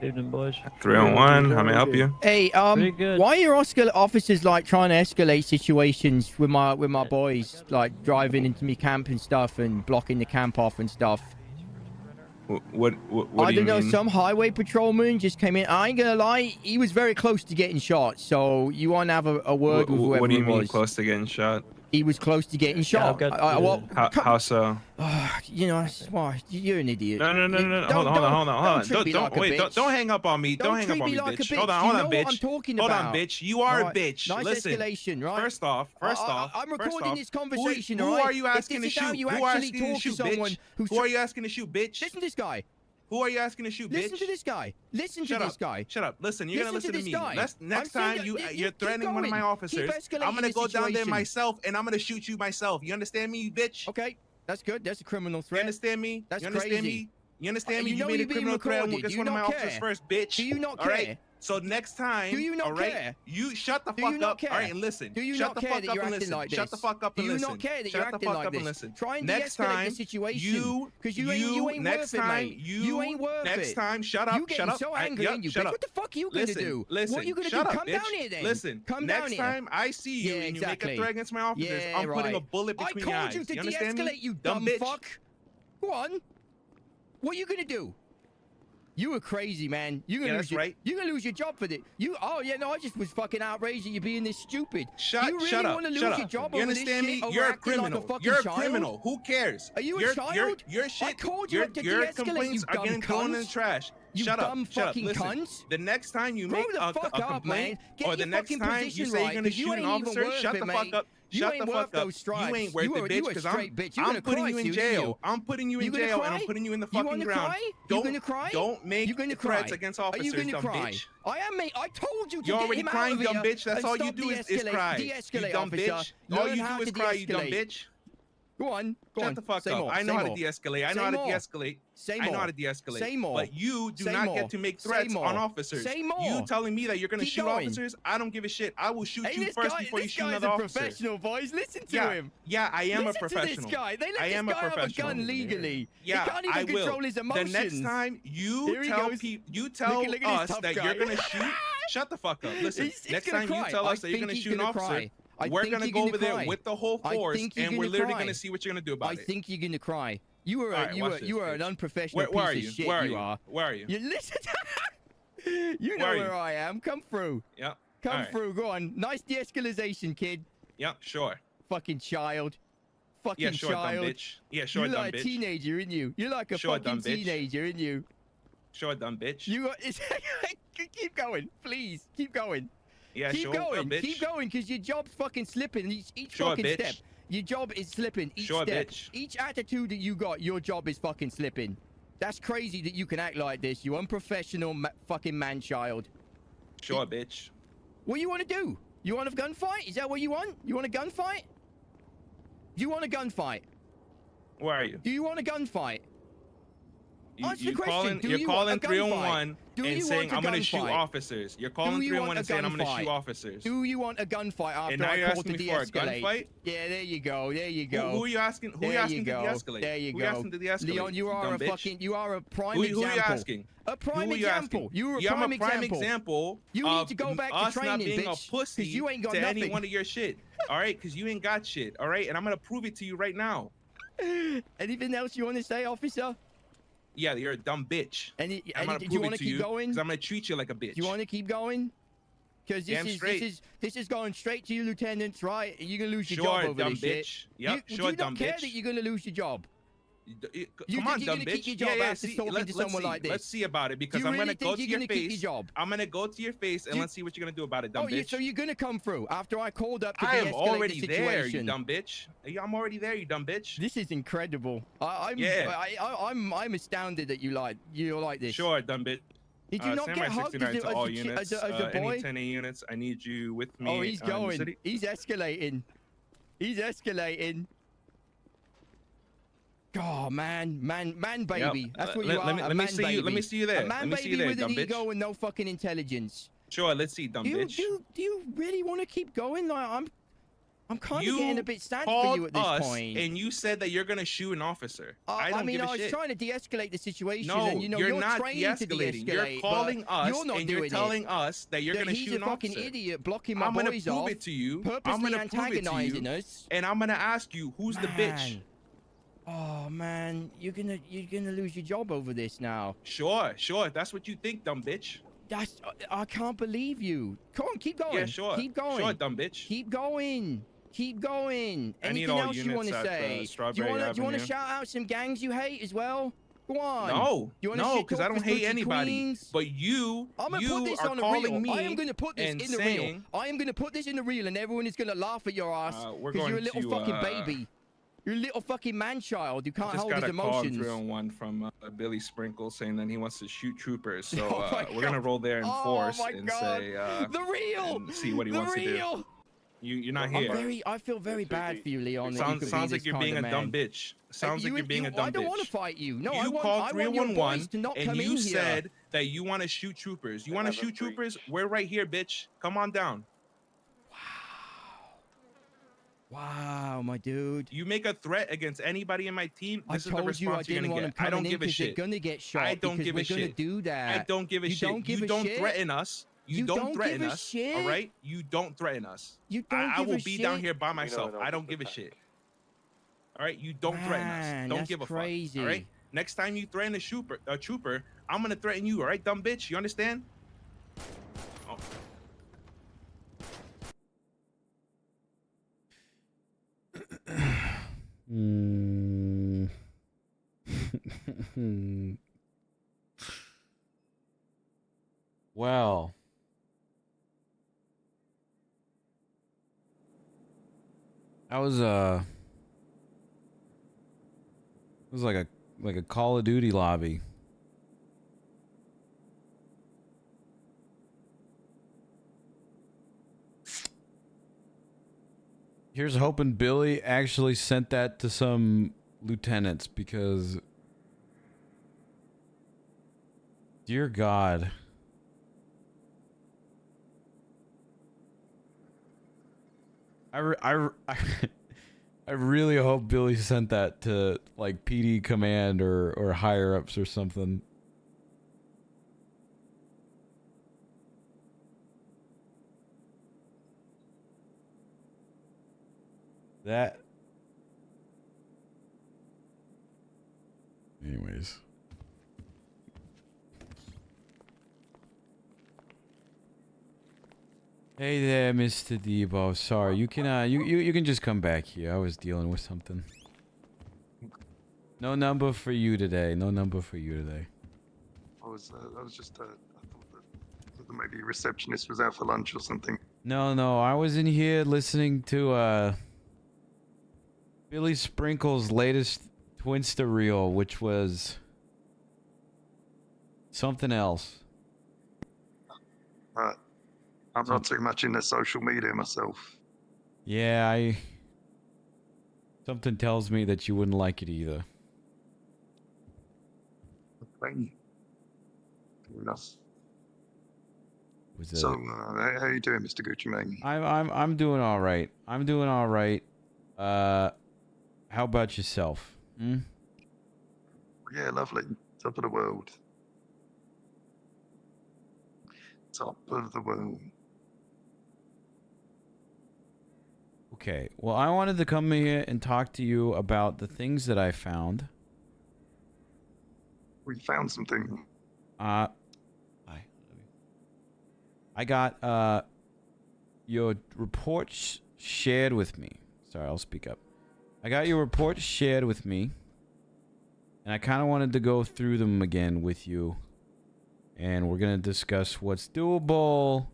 Evening, boys. 3-on-1. How may I help you? Hey, Pretty good. why are your officers like trying to escalate situations with my boys, like driving into me camp and stuff and blocking the camp off and stuff? What I do you don't know. mean? Some highway patrolman just came in. I ain't gonna lie, he was very close to getting shot. So you want to have a word with whoever What do you it mean was. close to getting shot? He was close to getting shot. Well, How so? you know, why, you're an idiot. No. Hold on. Don't hang up on me. Don't hang up on me, like bitch. bitch. Hold on, You know bitch. what I'm talking Hold about. on, bitch. You are a Right. bitch. Nice Listen. escalation, right? First off. I'm recording this conversation, Who all right? are you asking to If this is how shoot? you Who are actually asking to talk to shoot, someone bitch? who's Who are you asking to shoot, bitch? Listen to this guy. Who are you asking to shoot, bitch? Listen to this guy. Listen to this guy. Shut up. Listen, you're gonna listen to this me. guy. Next saying time that you're threatening one of my officers, I'm gonna go down there myself and I'm gonna shoot you myself. You understand me, you bitch? Okay, that's good. That's a criminal You threat. understand me? That's you understand crazy. me? You understand me? You know made you're a being criminal threat recorded. against Do you one of my not officers care? first, bitch. Do you not All right? care? So next time, Do you not all right, care? you shut the Do you fuck not up. care? All right, and listen. Do you shut not the care fuck that up you're and acting listen. like Shut the this? fuck up and Do you listen. not care that Shut you're the acting fuck like up and this? listen. Try and Next de-escalate time, the situation. Because you ain't next worth time, it, mate. You ain't worth next it. time, shut up, You getting shut up. so angry, ain't you, shut bitch? up. What the fuck are you gonna do? Listen, What are you gonna do? shut up, Come bitch. down here then. Listen, Come down next here. time I see you Yeah, and you make exactly. a threat against my officers, Yeah, I'm putting a right. bullet between your I eyes. told you to understand de-escalate, me? you dumb bitch. fuck. Go on. What are you gonna do? You were crazy, man. You're gonna lose your, right. You're gonna lose your job for this. Oh yeah, no, I just was fucking outraged at you being this stupid. Shut you really shut up. want to lose Shut your up. job You over understand this me? shit? Over You're a acting criminal. Like a fucking You're a child? criminal. Who cares? Are you a child? Your shit. I told you to your de-escalate, complaints you are dumb getting thrown in the cunt. trash. You Shut dumb up. Shut up. fucking Listen. cunts. The next time you Grow make the a fuck up, complaint, man. Get or your the next fucking time you position say right, you're gonna 'cause you shoot an ain't even officer, worth shut it, the mate. fuck up. You Shut ain't the worth fuck up. those stripes. You ain't worth You it, a bitch. Because straight bitch. You I'm gonna putting cry you in soon, ain't jail. you? I'm putting you in You gonna jail, and cry? I'm putting you in the You fucking wanna ground. cry? You Don't gonna cry? Don't make You gonna threats cry? against Are officers, you gonna dumb cry? bitch. I am, mate. I told you to You're get already him out crying, of dumb here bitch. That's and all you stop do is de-escalate. cry. You De-escalate, dumb officer. bitch. All Learn you how do is to cry, you dumb de-escalate. bitch. Go on. Go Shut on. the fuck Say up. more. I know Say how to more. de-escalate. I know Say how to more. de-escalate. Say I know how more. to de-escalate. Say more. But you do Say not more. get to make Say threats more. on officers. Say more. You telling me that you're gonna Keep shoot going. officers? I don't give a shit. I will shoot Hey, you this first guy, before you this shoot guy's another a officer. professional, boys. Listen to Yeah, him. yeah, I am Listen a professional. to this guy. They let I this am guy a have a professional. gun legally. Yeah, he can't even I will. control his emotions. The next time you Here he tell goes. people, you tell Look at this us tough that guy. you're gonna shoot. Shut the fuck up. Listen, He's next gonna time you cry. tell I us that you're think gonna he's shoot an gonna officer, cry. I we're think gonna you're go gonna over there cry. with the whole I force, think you're and we're gonna literally cry. gonna see what you're gonna do about I it. think you're gonna cry. You are All right, watch you are this, an bitch. unprofessional Where are piece you? of shit. Where are you you? are. Where are you? You listen. You know Where are where you? I am. Come through. Yep. Come All right. through. Go on. Nice de-escalation, kid. Yep. Sure. Fucking child. Fucking Yeah. Sure, child. dumb bitch. Yeah. Sure, You're dumb like a bitch. teenager, ain't you? You're like a Sure, fucking dumb bitch. teenager, ain't you? Sure, dumb bitch. You got. Keep going, please. Keep going. Yeah. Keep sure, going. dumb bitch. Keep going, because your job's fucking slipping each Sure, fucking bitch. step. Your job is slipping each Sure, step. bitch. Each attitude that you got, your job is fucking slipping. That's crazy that you can act like this, you unprofessional fucking man-child. Sure, bitch. What do you want to do? You want a gunfight? Is that what you want? You want a gunfight? Do you want a gunfight? Where are you? Do you want a gunfight? Answer the You question. calling, Do you're you calling want a 301 Do and you saying want a I'm gonna shoot gunfight? officers. You're calling you 301 want a and saying I'm gonna shoot gunfight? officers. Do you want a gunfight after And now I you're called to asking me for a de-escalate? gunfight? Yeah, there you go. There you go. Who are you asking? Who are you There asking to go. de-escalate? There you Who go. are you asking to de-escalate? Leon, you are dumb a bitch? fucking, you are a prime Who example. are you asking? A prime Who are you example. asking? You're a Yeah, prime I'm a prime example. example. You need of to go back to us not training, being bitch, a pussy 'cause you ain't got to any nothing. one of your shit. All right, because you ain't got shit. All right, and I'm gonna prove it to you right now. Anything else you want to say, officer? Yeah, you're a dumb bitch. I'm I'm gonna gonna do you prove want it to to keep you going? because I'm gonna treat you like a bitch. Do you want to keep going? Because Damn straight. this is going straight to you, lieutenants, right? You're gonna lose your Sure, job over dumb this shit. bitch. Yep, you, sure, you dumb don't care bitch. that you're gonna lose your job. You You come think on, you're dumb gonna bitch. keep your job after see, talking to someone see. like this? Let's see about it because You I'm really gonna go think to you're your gonna keep face. your job? I'm gonna go to your face and You- let's see what you're gonna do about it, dumb bitch. So you're gonna come through after I called up to I am de-escalate already the there, you situation? dumb bitch. Yeah, I'm already there, you dumb bitch. This is incredible. Yeah. I'm astounded that you're like this. Sure, dumb bitch. Did you not Samurai get hugged 69 as to all a units. boy? Any 10A units, I need you with me. Oh, he's in the going. city. He's escalating. He's escalating. Oh man, baby. Yep. That's what Let- you are. let me- a let me man see you- baby. let me see you there. A man Let me see baby you there, with an dumb bitch. ego and no fucking intelligence. Sure, let's see, dumb bitch. Do you really want to keep going? Like I'm kind of getting a bit sad for called you at this us point. and you said that you're gonna shoot an officer. I don't mean, give a I was shit. trying to de-escalate the situation, No, and you're not trained to de-escalating. de-escalate. You're calling us you're not and doing you're telling us that you're that gonna he's shoot a an fucking officer. idiot blocking my I'm gonna boys prove off, it to you. I'm purposely gonna prove it to antagonizing you, us. and I'm gonna ask you, who's the bitch? Man. Oh man, you're gonna lose your job over this now. Sure. That's what you think, dumb bitch. I can't believe you. Come on, keep going. Yeah, sure. Keep going. Sure, dumb bitch. Keep going. Keep going. I need Anything all else you want units to at, say? Do Strawberry you want to Avenue. shout out some gangs you hate as well? Go on. No, You wanna no, shit because I talk don't hate Gucci anybody. Queens? But you I'm gonna put this are on the calling reel. me I am gonna put this and in the saying, reel. I am gonna put this in the reel, and everyone is gonna laugh at your ass we're because you're a going little to, fucking baby. You're a little fucking man-child who can't just hold got his a call emotions. 301 from Billy Sprinkle saying that he wants to shoot troopers. So Oh my we're gonna God. roll there in force my and God. say The real. and see what he The wants to do. real. You're not I'm here. I feel very bad for you, Leon. that you could Sounds be like this you're being kind a of dumb man. bitch. Sounds like you're being a dumb bitch. I don't want to fight you. No, You I called want your 311 boys to not and come you in said here. that you want to shoot troopers. You want to shoot troopers? We're right here, bitch. Come on down. Wow, my dude. You make a threat against anybody in my team, I this is the told you I response you're didn't gonna want them get. I coming don't in give a because they're shit. gonna get shot. I don't because give a we're gonna shit. do that. I don't give a You shit. don't give You a don't shit? threaten us. You don't threaten give a us. shit? All right? You don't threaten us. You don't I give will a be shit? down here by myself. I don't give a shit. All right? You don't threaten Man, us. Don't that's give a crazy. fuck. All right? Next time you threaten a trooper, I'm gonna threaten you. All right, dumb bitch? You understand? Oh. Well, that was it was like a Call of Duty lobby. Here's hoping Billy actually sent that to some lieutenants, because dear God. I really hope Billy sent that to like PD command or higher ups or something. That. Anyways. Hey there, Mr. Debo. Sorry, you can you can just come back here. I was dealing with something. No number for you today. No number for you today. I was just I thought that maybe a receptionist was out for lunch or something. No, I was in here listening to Billy Sprinkle's latest Twinsta reel, which was something else. I'm not too much into social media myself. Yeah, something tells me that you wouldn't like it either. Okay. Fair enough. Was it? So, how you doing, Mr. Gucci Mane? I'm doing all right. I'm doing all right. How about yourself? Hmm? Yeah, lovely. Top of the world. Top of the world. Okay. Well, I wanted to come here and talk to you about the things that I found. We found something. Hi. I got your reports shared with me. Sorry, I'll speak up. I got your reports shared with me, and I kind of wanted to go through them again with you, and we're gonna discuss what's doable,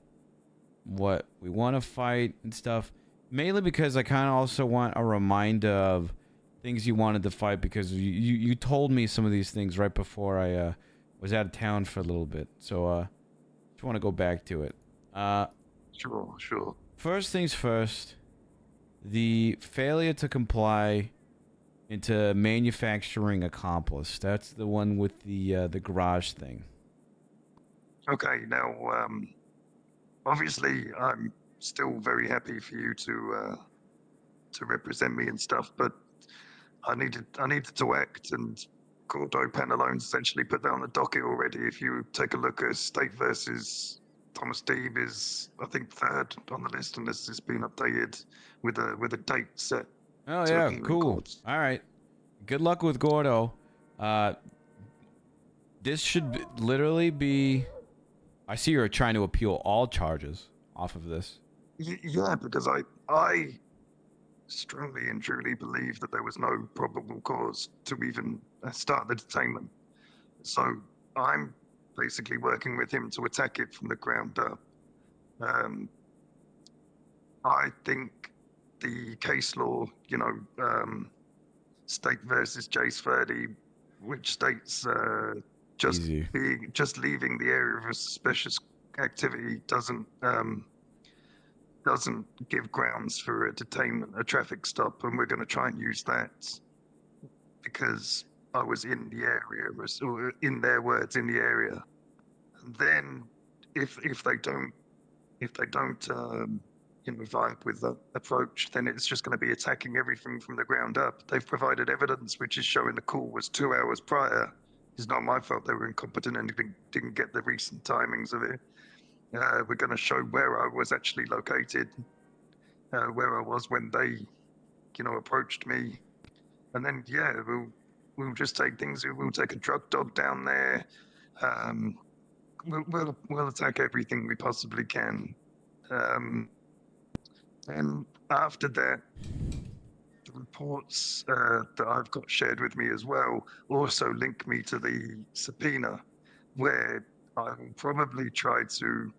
what we want to fight and stuff. Mainly because I kind of also want a reminder of things you wanted to fight, because you told me some of these things right before I was out of town for a little bit. So just want to go back to it. Sure. First things first, the failure to comply into manufacturing accomplice. That's the one with the garage thing. Okay, now, obviously, I'm still very happy for you to to represent me and stuff, but I needed to act, and Gordo Panalone's essentially put that on the docket already. If you take a look at State versus Thomas Deeb is, I think, third on the list, unless it's been updated with a date set. Oh to yeah, appear in cool. courts. All right. Good luck with Gordo. This should literally be. I see you're trying to appeal all charges off of this. Yeah, because I strongly and truly believe that there was no probable cause to even start the detainment. So I'm basically working with him to attack it from the ground up. I think the case law, State versus Jace 30, which states just Easy. leaving the area of a suspicious activity doesn't give grounds for a detainment, a traffic stop, and we're going to try and use that because I was in the area, or in their words, in the area. And then, if they don't vibe with that approach, then it's just going to be attacking everything from the ground up. They've provided evidence which is showing the call was 2 hours prior. It's not my fault they were incompetent and didn't get the recent timings of it. We're going to show where I was actually located, where I was when they, approached me, and then we'll just take things. We'll take a drug dog down there. We'll attack everything we possibly can, and after that, the reports that I've got shared with me as well also link me to the subpoena, where I will probably try to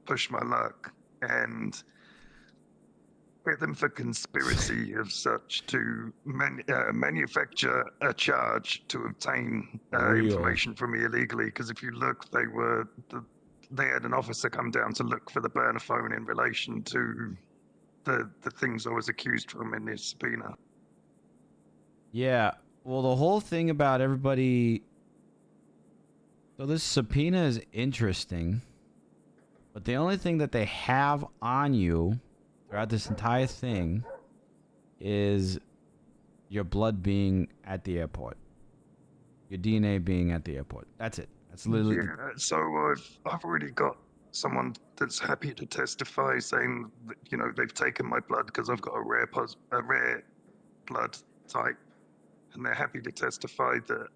push my luck and get them for conspiracy of such to manufacture a charge to obtain information from me illegally. Because if you look, they had an officer come down to look for the burner phone in relation to the things I was accused from in this subpoena. Yeah. Well, the whole thing about everybody. So this subpoena is interesting. But the only thing that they have on you throughout this entire thing is your blood being at the airport. Your DNA being at the airport. That's it. That's literally... Yeah, so I've already got someone that's happy to testify saying that, they've taken my blood because I've got a rare blood type. And they're happy to testify that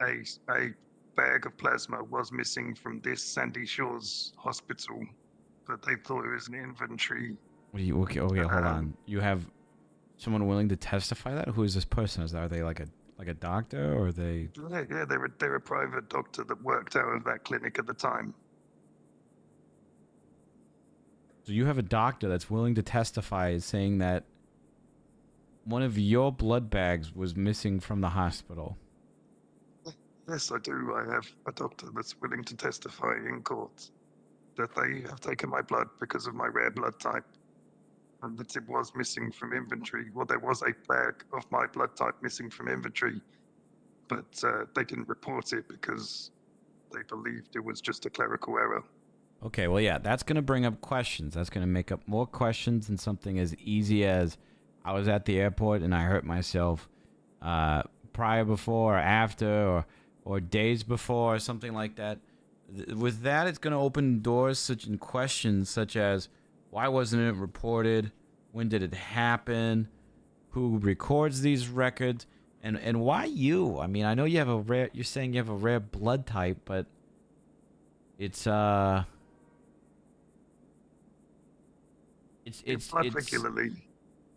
a bag of plasma was missing from this Sandy Shores hospital. But they thought it was an inventory. What do you? Okay, hold on. You have someone willing to testify that? Who is this person? Are they like a doctor, or are they? Yeah, they're a private doctor that worked out of that clinic at the time. So you have a doctor that's willing to testify, saying that one of your blood bags was missing from the hospital. Yes, I do. I have a doctor that's willing to testify in court that they have taken my blood because of my rare blood type, and that it was missing from inventory. Well, there was a bag of my blood type missing from inventory, but they didn't report it because they believed it was just a clerical error. Okay, well, yeah, that's going to bring up questions. That's going to make up more questions than something as easy as I was at the airport and I hurt myself prior, before, or after, or days before, or something like that. With that, it's going to open doors in questions such as, why wasn't it reported? When did it happen? Who records these records? And why you? I mean, I know you have you're saying you have a rare blood type, but it's blood regularly.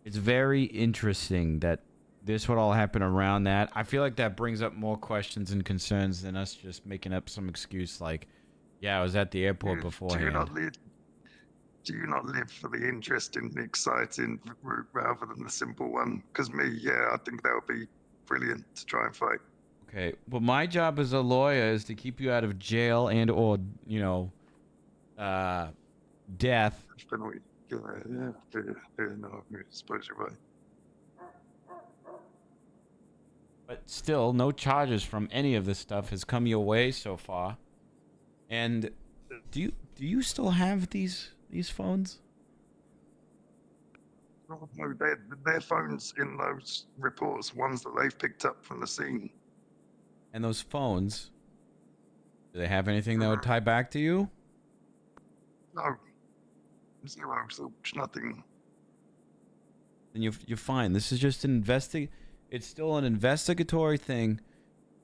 It's very interesting that this would all happen around that. I feel like that brings up more questions and concerns than us just making up some excuse like, yeah, I was at the airport beforehand. Do you not live for the interesting, the exciting route rather than the simple one? Because I think that would be brilliant to try and fight. Okay, but my job as a lawyer is to keep you out of jail and or, death. No, I suppose you're right. But still, no charges from any of this stuff has come your way so far. And do you still have these phones? Oh, no, their phones in those reports, ones that they've picked up from the scene. And those phones, do they have anything that would tie back to you? No, zero, so nothing. Then you're fine. This is just an It's still an investigatory thing.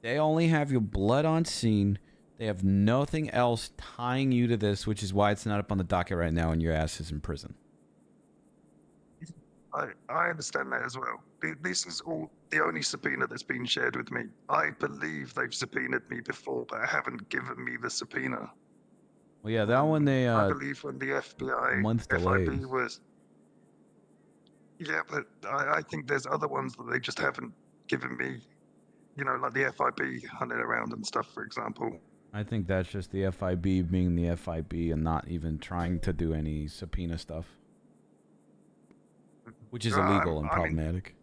They only have your blood on scene. They have nothing else tying you to this, which is why it's not up on the docket right now and your ass is in prison. I understand that as well. This is all the only subpoena that's been shared with me. I believe they've subpoenaed me before, but haven't given me the subpoena. Well, yeah, that one they I believe when the FBI, month delayed. FIB was. Yeah, but I think there's other ones that they just haven't given me. You know, like the FIB hunting around and stuff, for example. I think that's just the FIB being the FIB and not even trying to do any subpoena stuff. Which is illegal and problematic.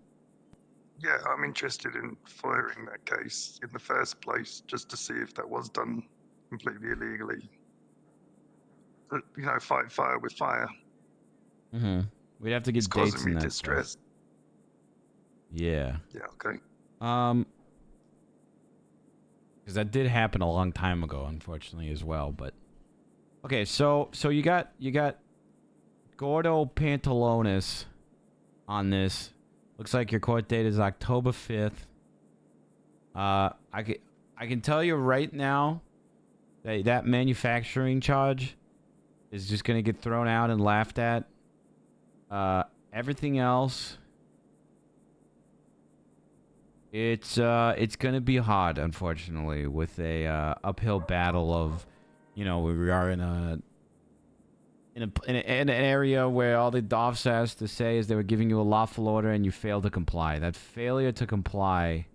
Yeah, I'm interested in firing that case in the first place, just to see if that was done completely illegally. But, you know, fight fire with fire. Mm-hmm. We'd have to get It's dates causing in me that distress. stuff. Yeah. Yeah, okay. Because that did happen a long time ago, unfortunately, as well. But okay, so you got Gordo Pantalones on this. Looks like your court date is October 5th. I can tell you right now that that manufacturing charge is just gonna get thrown out and laughed at. Everything else, it's gonna be hard, unfortunately, with a uphill battle of, you know, we are in an area where all the officer has to say is they were giving you a lawful order and you failed to comply. That failure to comply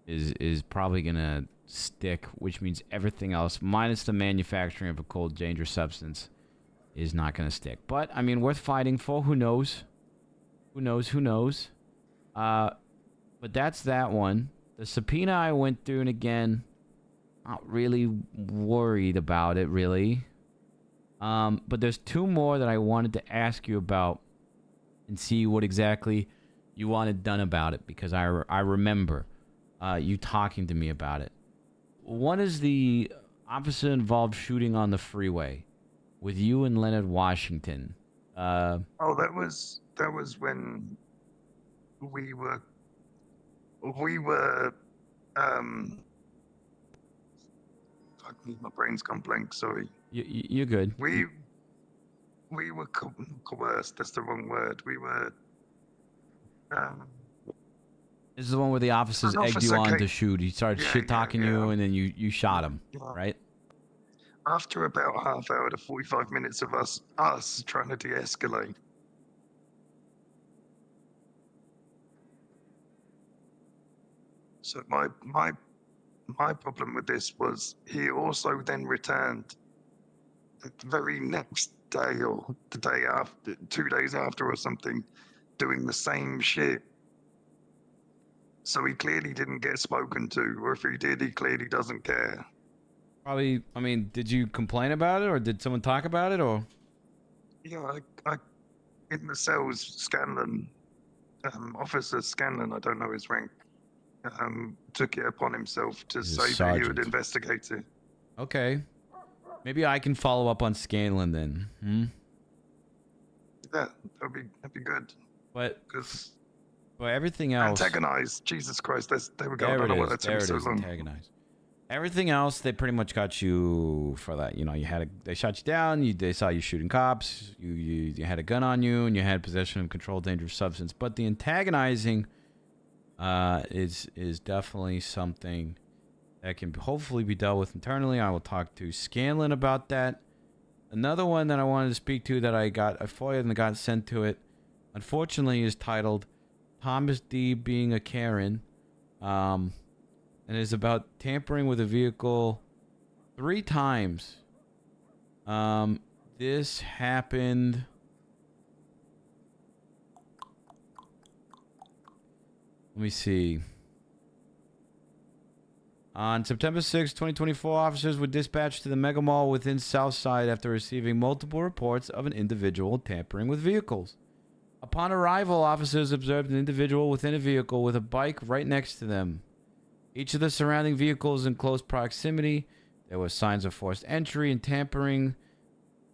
is probably gonna stick, which means everything else, minus the manufacturing of a cold dangerous substance, is not gonna stick. But I mean, worth fighting for. Who knows? Who knows? Who knows? But that's that one. The subpoena I went through, and again, not really worried about it, really. But there's two more that I wanted to ask you about and see what exactly you wanted done about it, because I remember you talking to me about it. One is the officer-involved shooting on the freeway with you and Leonard Washington. Oh, that was when we were fuck me, my brain's gone blank, sorry. You're good. We were coerced, that's the wrong word. We were This is the one where the officers An egged you officer on to came- shoot. He started Yeah, shit-talking yeah, you, yeah. and then you shot him, Yeah. right? After about half hour to 45 minutes of us trying to de-escalate. So my problem with this was he also then returned the very next day or the day after, 2 days after or something, doing the same shit. So he clearly didn't get spoken to, or if he did, he clearly doesn't care. Probably, I mean, did you complain about it, or did someone talk about it, or? Yeah, I in the cells, Scanlon, Officer Scanlon, I don't know his rank, took it upon himself to He's a say that he sergeant. would investigate it. Okay. Maybe I can follow up on Scanlon then. Yeah, that'd be good. But Because everything else... antagonize, Jesus Christ, there we go. I There don't know why it is. that took There me it so is. long. Antagonize. Everything else, they pretty much got you for that. You know, they shot you down. They saw you shooting cops. You had a gun on you, and you had possession of controlled dangerous substance. But the antagonizing is definitely something that can hopefully be dealt with internally. I will talk to Scanlon about that. Another one that I wanted to speak to that I got a FOIA and got sent to it, unfortunately, is titled Thomas D. Being a Karen. And is about tampering with a vehicle 3 times. This happened... Let me see. On September 6, 2024, officers were dispatched to the mega mall within Southside after receiving multiple reports of an individual tampering with vehicles. Upon arrival, officers observed an individual within a vehicle with a bike right next to them. Each of the surrounding vehicles in close proximity. There were signs of forced entry and tampering.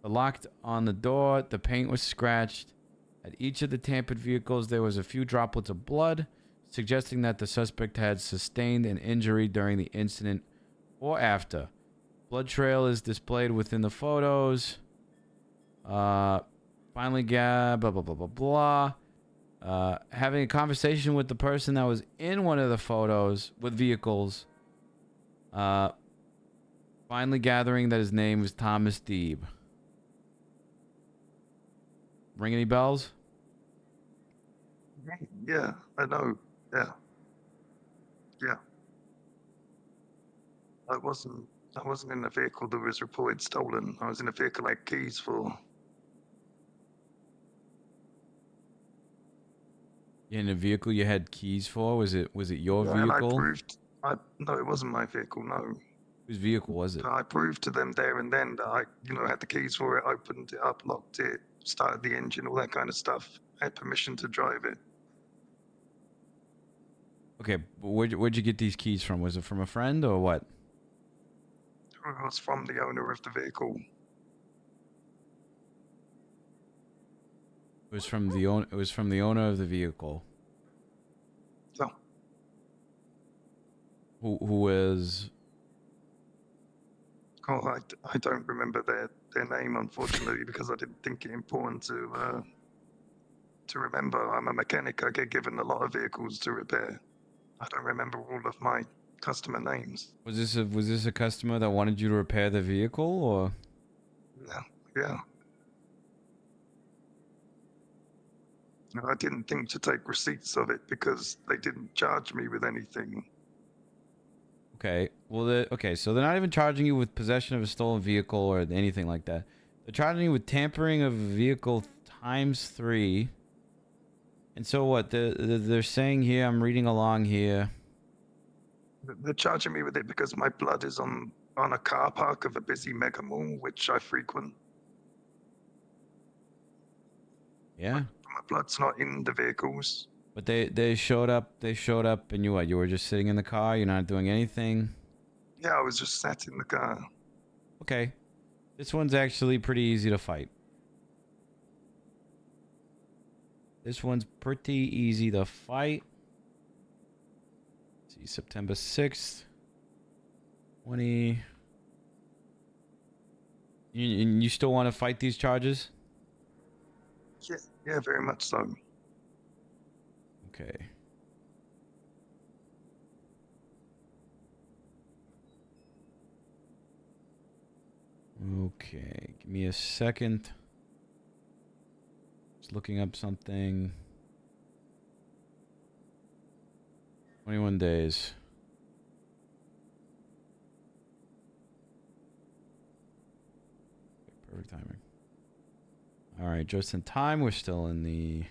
Locked on the door, the paint was scratched. At each of the tampered vehicles, there was a few droplets of blood, suggesting that the suspect had sustained an injury during the incident or after. Blood trail is displayed within the photos. Finally, blah, blah, blah, blah, blah. Having a conversation with the person that was in one of the photos with vehicles. Finally gathering that his name was Thomas Deeb. Ring any bells? Yeah, I know. Yeah. Yeah. I wasn't in the vehicle that was reported stolen. I was in a vehicle I had keys for. In a vehicle you had keys for? Was it your And I vehicle? proved no, it wasn't my vehicle, no. Whose vehicle was it? I proved to them there and then that I, had the keys for it, opened it up, locked it, started the engine, all that kind of stuff. I had permission to drive it. Okay, but where'd you get these keys from? Was it from a friend or what? It was from the owner of the vehicle. It was from the owner of the vehicle. So, Who was? I don't remember their name, unfortunately, because I didn't think it important to remember. I'm a mechanic. I get given a lot of vehicles to repair. I don't remember all of my customer names. Was this a customer that wanted you to repair the vehicle or? Yeah. And I didn't think to take receipts of it because they didn't charge me with anything. Okay. Well, so they're not even charging you with possession of a stolen vehicle or anything like that. They're charging you with tampering of a vehicle ×3. And so what? They're saying here, I'm reading along here. They're charging me with it because my blood is on a car park of a busy mega mall, which I frequent. Yeah. My blood's not in the vehicles. But they showed up and you were just sitting in the car, you're not doing anything. Yeah, I was just sat in the car. Okay. This one's actually pretty easy to fight. This one's pretty easy to fight. Let's see, September 6th. 20. You still want to fight these charges? Yeah, very much so. Okay. Okay, give me a second. Just looking up something. 21 days. Okay, perfect timing. All right, just in time. We're still in the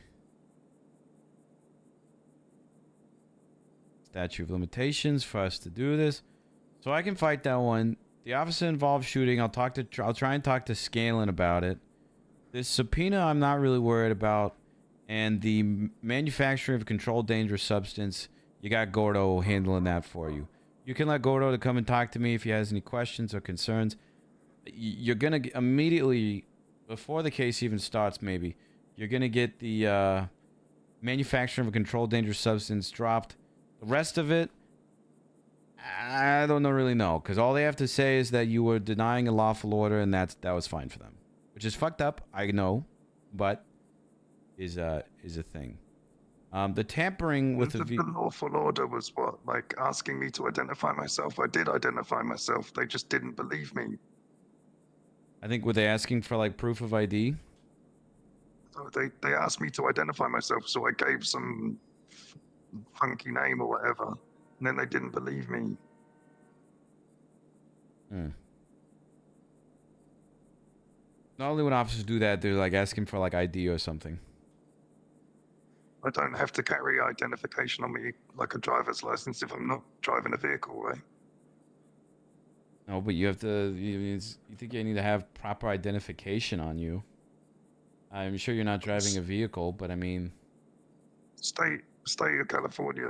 statute of limitations for us to do this, so I can fight that one. The officer involved shooting. I'll try and talk to Scanlon about it. This subpoena, I'm not really worried about, and the manufacturing of a controlled dangerous substance, you got Gordo handling that for you. You can let Gordo to come and talk to me if he has any questions or concerns. You're gonna immediately, before the case even starts, maybe you're gonna get the manufacturing of a controlled dangerous substance dropped. The rest of it, I don't really know, because all they have to say is that you were denying a lawful order, and that was fine for them, which is fucked up. I know, but is a thing. The tampering with the lawful order was what, like asking me to identify myself. I did identify myself. They just didn't believe me. I think were they asking for like proof of ID? So they asked me to identify myself, so I gave some funky name or whatever, and then they didn't believe me. Normally when officers do that, they're like asking for like ID or something. I don't have to carry identification on me like a driver's license if I'm not driving a vehicle, right? No, but you have to. You think you need to have proper identification on you. I'm sure you're not driving a vehicle, but I mean, State of California,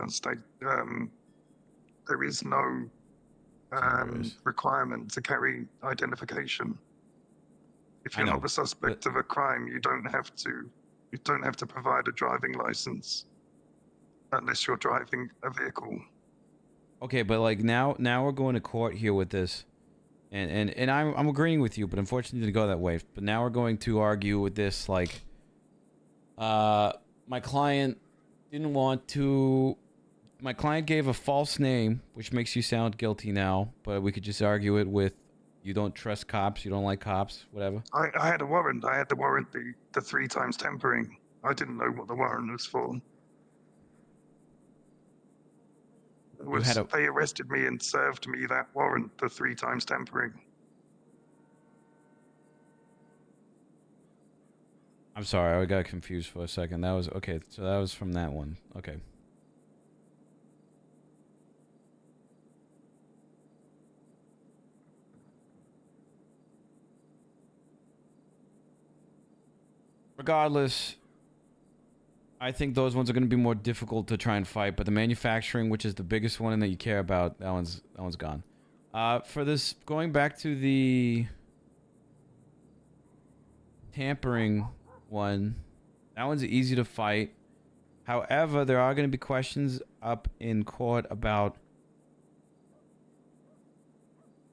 there is no there is. requirement to carry identification. If I you're not know, the suspect but of a crime, you don't have to provide a driving license unless you're driving a vehicle. okay, but like now we're going to court here with this, and I'm agreeing with you, but unfortunately it didn't go that way. But now we're going to argue with this like, my client didn't want to. My client gave a false name, which makes you sound guilty now, but we could just argue it with you don't trust cops, you don't like cops, whatever. I had a warrant. I had the warrant, the 3 times tampering. I didn't know what the warrant was for. They arrested me and served me that warrant, the 3 times tampering. I'm sorry, I got confused for a second. That was okay, so that was from that one. Okay. Regardless, I think those ones are going to be more difficult to try and fight, but the manufacturing, which is the biggest one and that you care about, that one's gone. For this, going back to the tampering one, that one's easy to fight. However, there are going to be questions up in court about.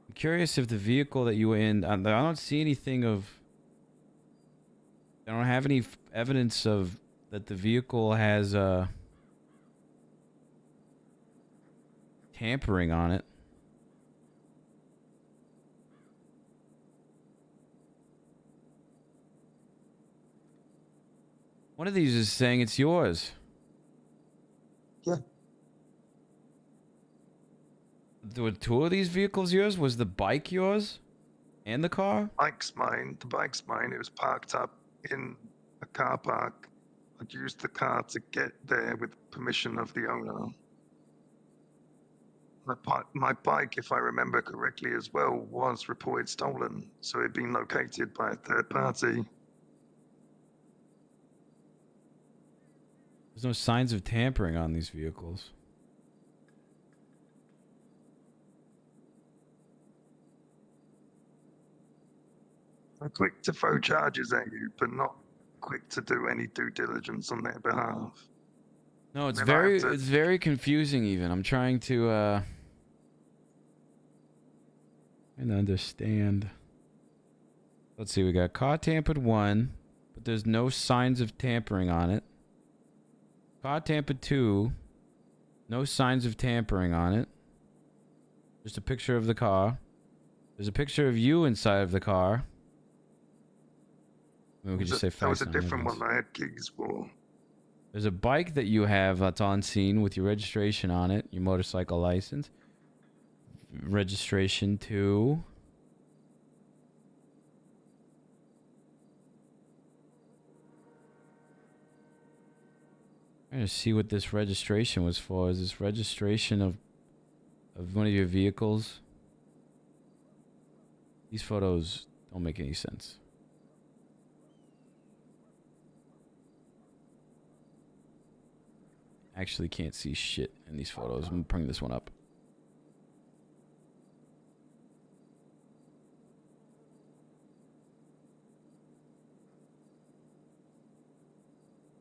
I'm curious if the vehicle that you were in, I don't see anything of. I don't have any evidence of that the vehicle has tampering on it. One of these is saying it's yours. Yeah. Were 2 of these vehicles yours? Was the bike yours? And the car? Bike's mine. The bike's mine. It was parked up in a car park. I'd used the car to get there with permission of the owner. My bike, if I remember correctly as well, was reported stolen, so it had been located by a third party. There's no signs of tampering on these vehicles. I'm quick to throw charges at you, but not quick to do any due diligence on their behalf. No, it's Then I have to- it's very confusing even. I'm trying to understand. Let's see, we got car tampered 1, but there's no signs of tampering on it. Car tampered 2, no signs of tampering on it. Just a picture of the car. There's a picture of you inside of the car. Maybe we could just say that was a facts on different evidence. one I had keys for. There's a bike that you have that's on scene with your registration on it, your motorcycle license. Registration to. I'm trying to see what this registration was for. Is this registration of one of your vehicles? These photos don't make any sense. Actually can't see shit in these photos. I'm gonna bring this one up.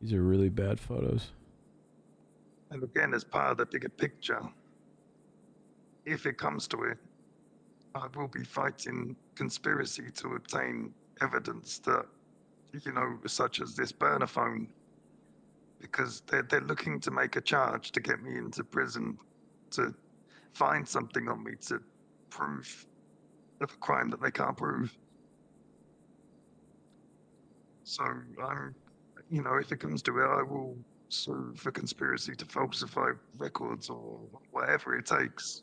These are really bad photos. And again, as part of the bigger picture, if it comes to it, I will be fighting conspiracy to obtain evidence that, such as this burner phone, because they're looking to make a charge to get me into prison, to find something on me to prove of a crime that they can't prove. So if it comes to it, I will sue for conspiracy to falsify records or whatever it takes.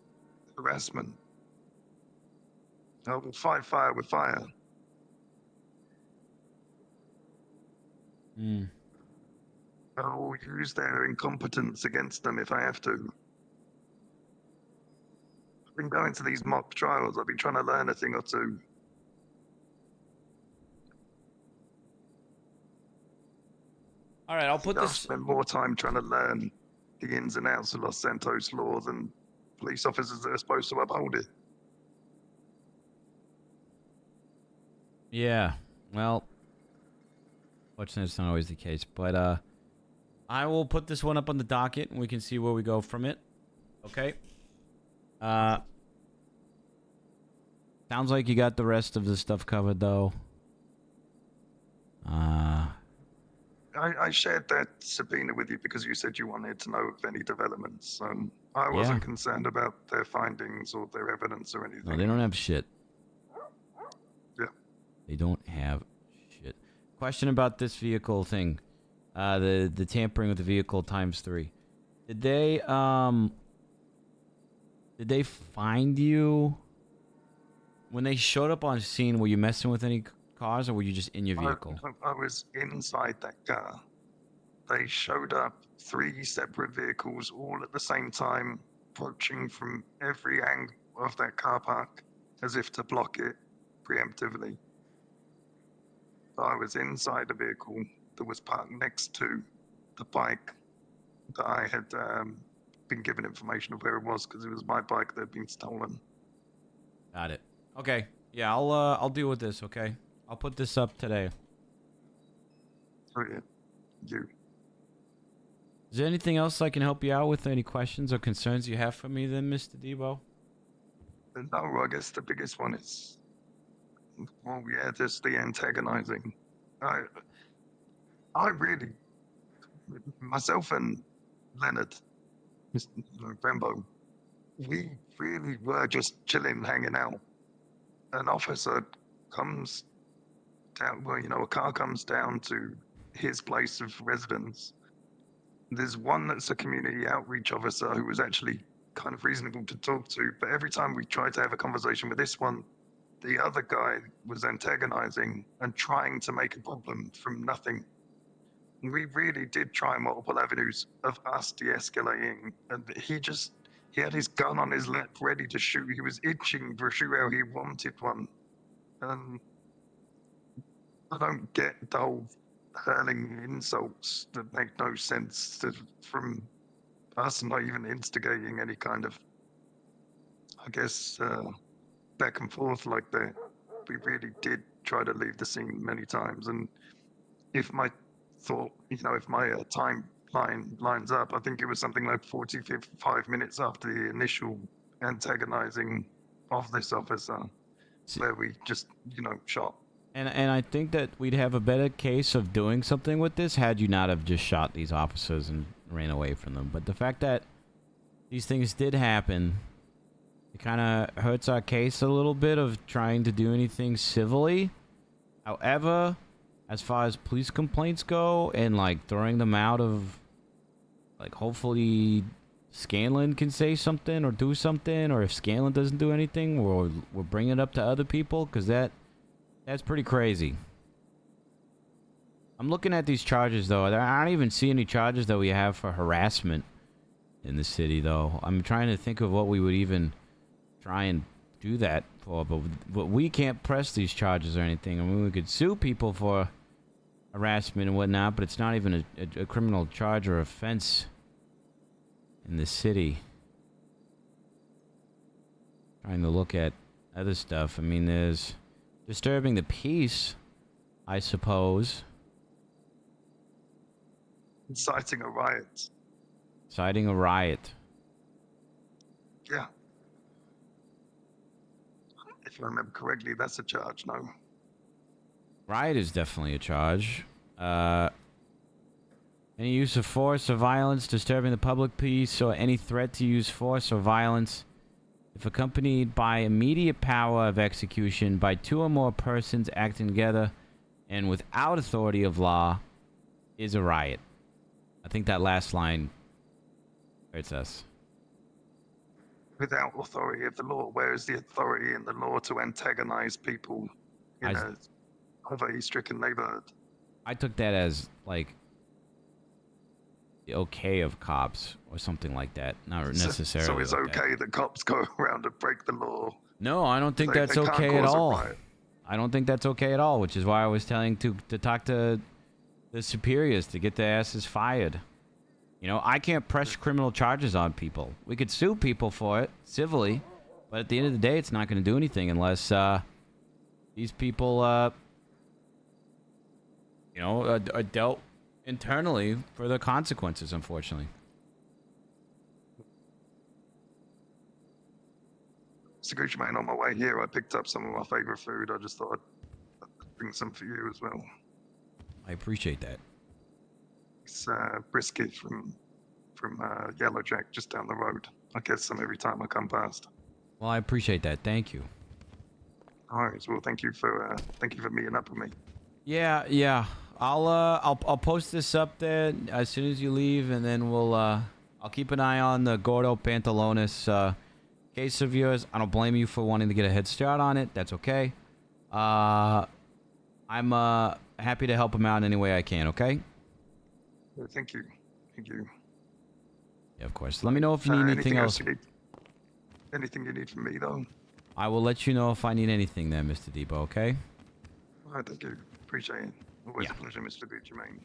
Harassment. I will fight fire with fire. I will use their incompetence against them if I have to. been going to these mock trials. I've been trying to learn a thing or two. All right, I'll put I've this. spent more time trying to learn the ins and outs of Los Santos law than police officers that are supposed to uphold it. Yeah, well, fortunately, it's not always the case. But I will put this one up on the docket, and we can see where we go from it. Okay. Sounds like you got the rest of the stuff covered, though. I shared that subpoena with you because you said you wanted to know of any developments. I Yeah. wasn't concerned about their findings or their evidence or anything. No, they don't have shit. Yeah. They don't have shit. Question about this vehicle thing. The tampering with the vehicle ×3. Did they find you when they showed up on scene? Were you messing with any cars, or were you just in your vehicle? I was inside that car. They showed up 3 separate vehicles all at the same time, approaching from every angle of that car park as if to block it preemptively. I was inside a vehicle that was parked next to the bike that I had been given information of where it was because it was my bike that had been stolen. Got it. Okay. Yeah, I'll deal with this. Okay. I'll put this up today. Oh yeah, you. Is there anything else I can help you out with? Any questions or concerns you have for me, then, Mr. Debo? No, I guess the biggest one is, well, yeah, just the antagonizing. I really, myself and Leonard, Mr. Rambo, we really were just chilling, hanging out. An officer comes down, well, a car comes down to his place of residence. There's one that's a community outreach officer who was actually kind of reasonable to talk to, but every time we tried to have a conversation with this one, the other guy was antagonizing and trying to make a problem from nothing. We really did try multiple avenues of us de-escalating, and he had his gun on his lap ready to shoot. He was itching for a shootout. He wanted one. And I don't get the whole hurling insults that make no sense from us not even instigating any kind of, I guess, back and forth like that. We really did try to leave the scene many times. And if my thought, if my timeline lines up, I think it was something like 45 minutes after the initial antagonizing of this officer, where we just, shot. And I think that we'd have a better case of doing something with this had you not have just shot these officers and ran away from them. But the fact that these things did happen, it kind of hurts our case a little bit of trying to do anything civilly. However, as far as police complaints go and like throwing them out of, like, hopefully Scanlon can say something or do something, or if Scanlon doesn't do anything, we'll bring it up to other people, because that's pretty crazy. I'm looking at these charges, though. I don't even see any charges that we have for harassment in the city, though. I'm trying to think of what we would even try and do that for, but we can't press these charges or anything. I mean, we could sue people for harassment and whatnot, but it's not even a criminal charge or offense in the city. Trying to look at other stuff. I mean, there's disturbing the peace, I suppose. Inciting a riot. Inciting a riot. Yeah. If I remember correctly, that's a charge, no? Riot is definitely a charge. Any use of force or violence disturbing the public peace, or any threat to use force or violence, if accompanied by immediate power of execution by 2 or more persons acting together and without authority of law, is a riot. I think that last line hurts us. Without authority of the law, where is the authority in the law to antagonize people in a poverty-stricken neighborhood? I took that as, like, the okay of cops or something like that. Not necessarily. So it's like that. okay that cops go around and break the law. No, I don't think They that's can't okay at cause a all. riot. I don't think that's okay at all, which is why I was telling to talk to the superiors to get their asses fired. You know, I can't press criminal charges on people. We could sue people for it civilly, but at the end of the day, it's not going to do anything unless these people, you know, are dealt internally for the consequences, unfortunately. So Gucci Mane, on my way here, I picked up some of my favorite food. I just thought I'd bring some for you as well. I appreciate that. It's brisket from Yellow Jack, just down the road. I get some every time I come past. Well, I appreciate that. Thank you. All right. Well, thank you for meeting up with me. Yeah. I'll post this up there as soon as you leave, and then I'll keep an eye on the Gordo Pantalones case of yours. I don't blame you for wanting to get a head start on it. That's okay. I'm happy to help him out in any way I can. Okay. Well, thank you. Thank you. Yeah, of course. Let me know if you need anything else. Anything you need from me, though? I will let you know if I need anything then, Mr. Debo, okay? All right, thank you. Appreciate it. Always Yeah. a pleasure, Mr. Gucci Mane.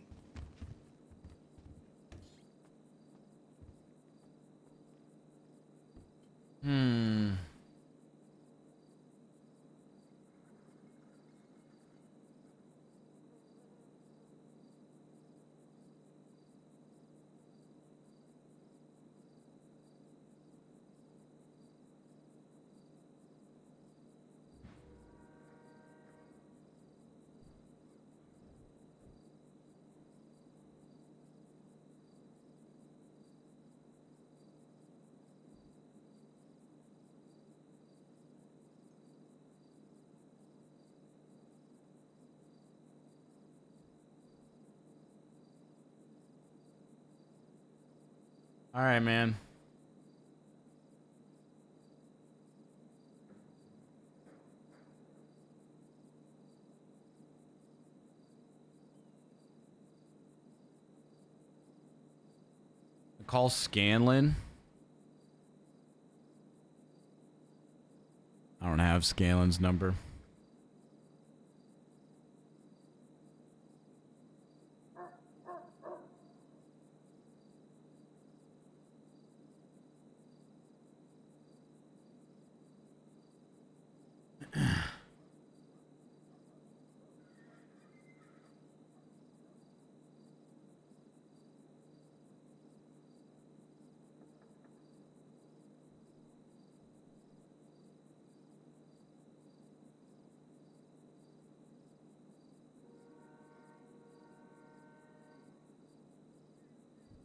All right, man. Call Scanlon. I don't have Scanlon's number.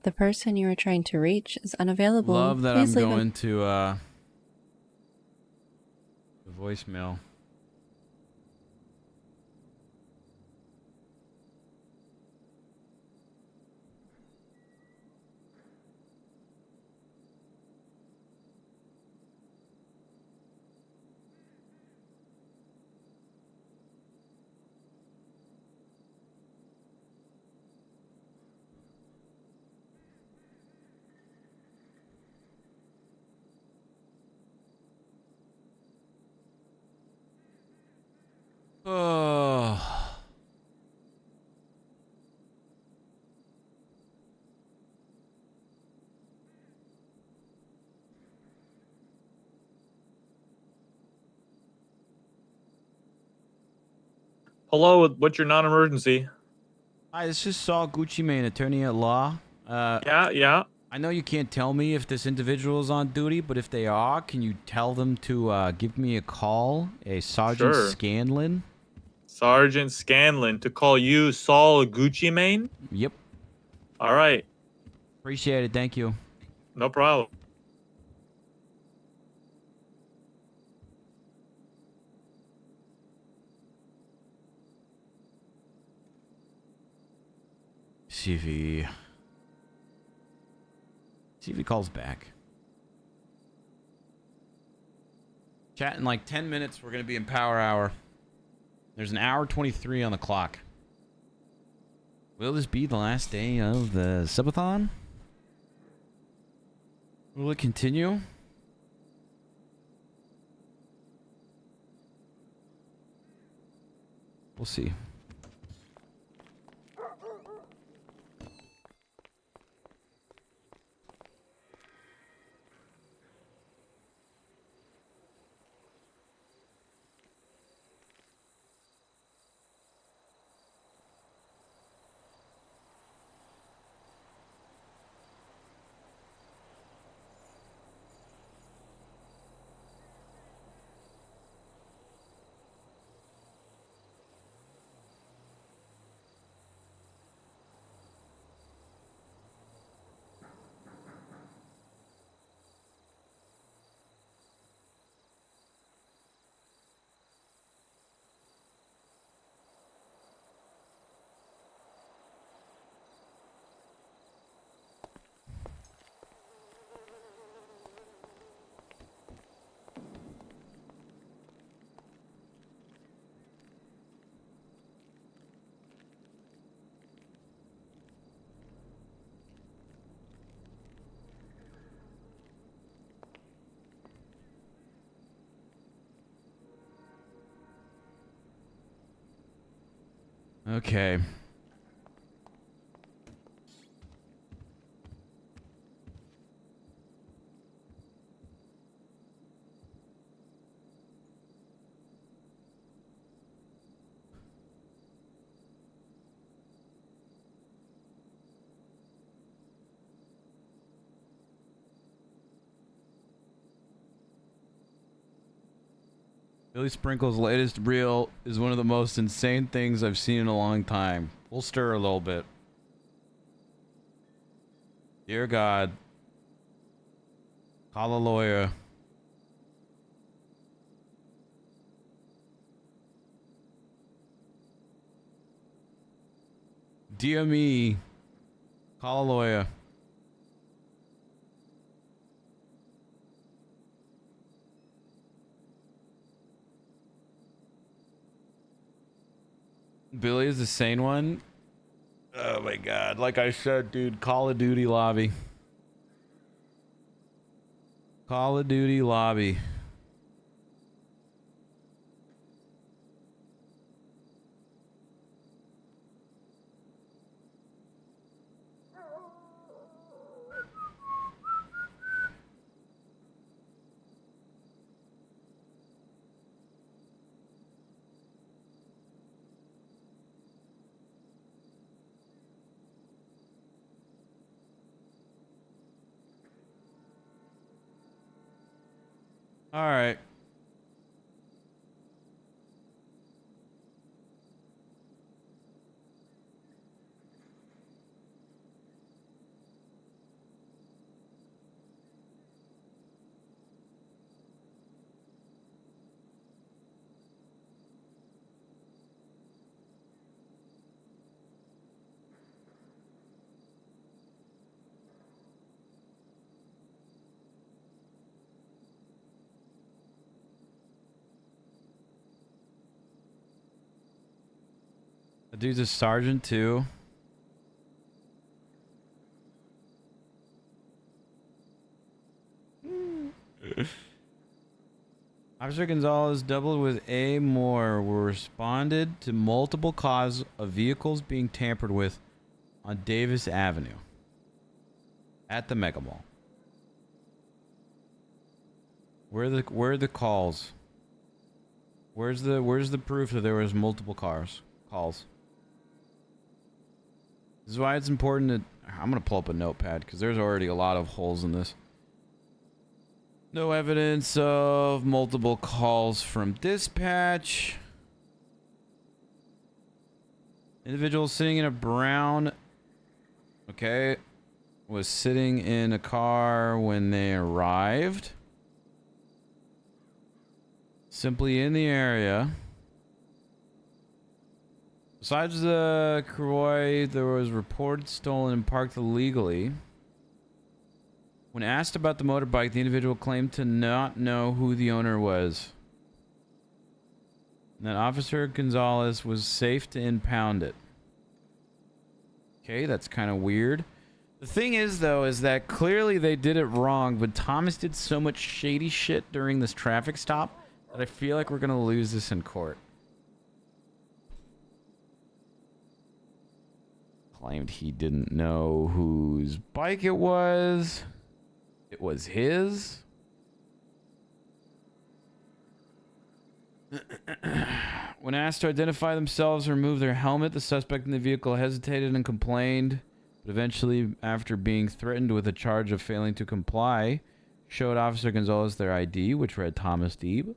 The person you are trying to reach is unavailable. Love that Please I'm leave going to the voicemail. Oh. Hello, what's your non-emergency? Hi, this is Saul Gucci Mane, attorney at law. Yeah. I know you can't tell me if this individual is on duty, but if they are, can you tell them to give me a call? A Sergeant Sure. Scanlon? Sergeant Scanlon to call you Saul Gucci Mane? Yep. All right, Appreciate it. Thank you. no problem. See if he calls back. Chat in like 10 minutes. We're going to be in Power Hour. There's an hour 23 on the clock. Will this be the last day of the Subathon? Will it continue? We'll see. Okay. Billy Sprinkle's latest reel is one of the most insane things I've seen in a long time. We'll stir a little bit. Dear God. Call a lawyer. Dear me. Call a lawyer. Billy is the sane one. Oh my God. Like I said, dude, Call of Duty lobby. Call of Duty lobby. All right. The dude's a sergeant too. Officer Gonzalez doubled with A. Moore were responded to multiple cause of vehicles being tampered with on Davis Avenue at the Mega Mall. Where are the calls? Where's the proof that there was multiple calls? This is why it's important that I'm gonna pull up a notepad because there's already a lot of holes in this. No evidence of multiple calls from dispatch. Individual sitting in a brown, okay, was sitting in a car when they arrived. Simply in the area. Besides the Croy, there was reported stolen and parked illegally. When asked about the motorbike, the individual claimed to not know who the owner was. And that Officer Gonzalez was safe to impound it. Okay, that's kind of weird. The thing is, though, is that clearly they did it wrong, but Thomas did so much shady shit during this traffic stop that I feel like we're gonna lose this in court. Claimed he didn't know whose bike it was. It was his. When asked to identify themselves or remove their helmet, the suspect in the vehicle hesitated and complained, but eventually, after being threatened with a charge of failing to comply, showed Officer Gonzalez their ID, which read Thomas Deeb.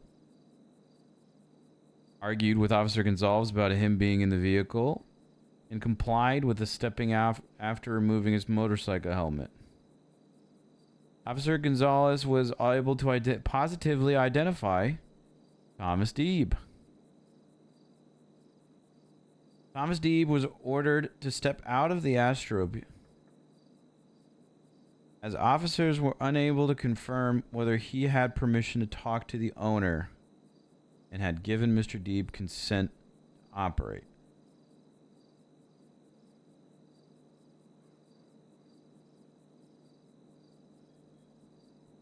Argued with Officer Gonzalez about him being in the vehicle, and complied with the stepping out after removing his motorcycle helmet. Officer Gonzalez was able to positively identify Thomas Deeb. Thomas Deeb was ordered to step out of the Astro as officers were unable to confirm whether he had permission to talk to the owner and had given Mr. Deeb consent to operate.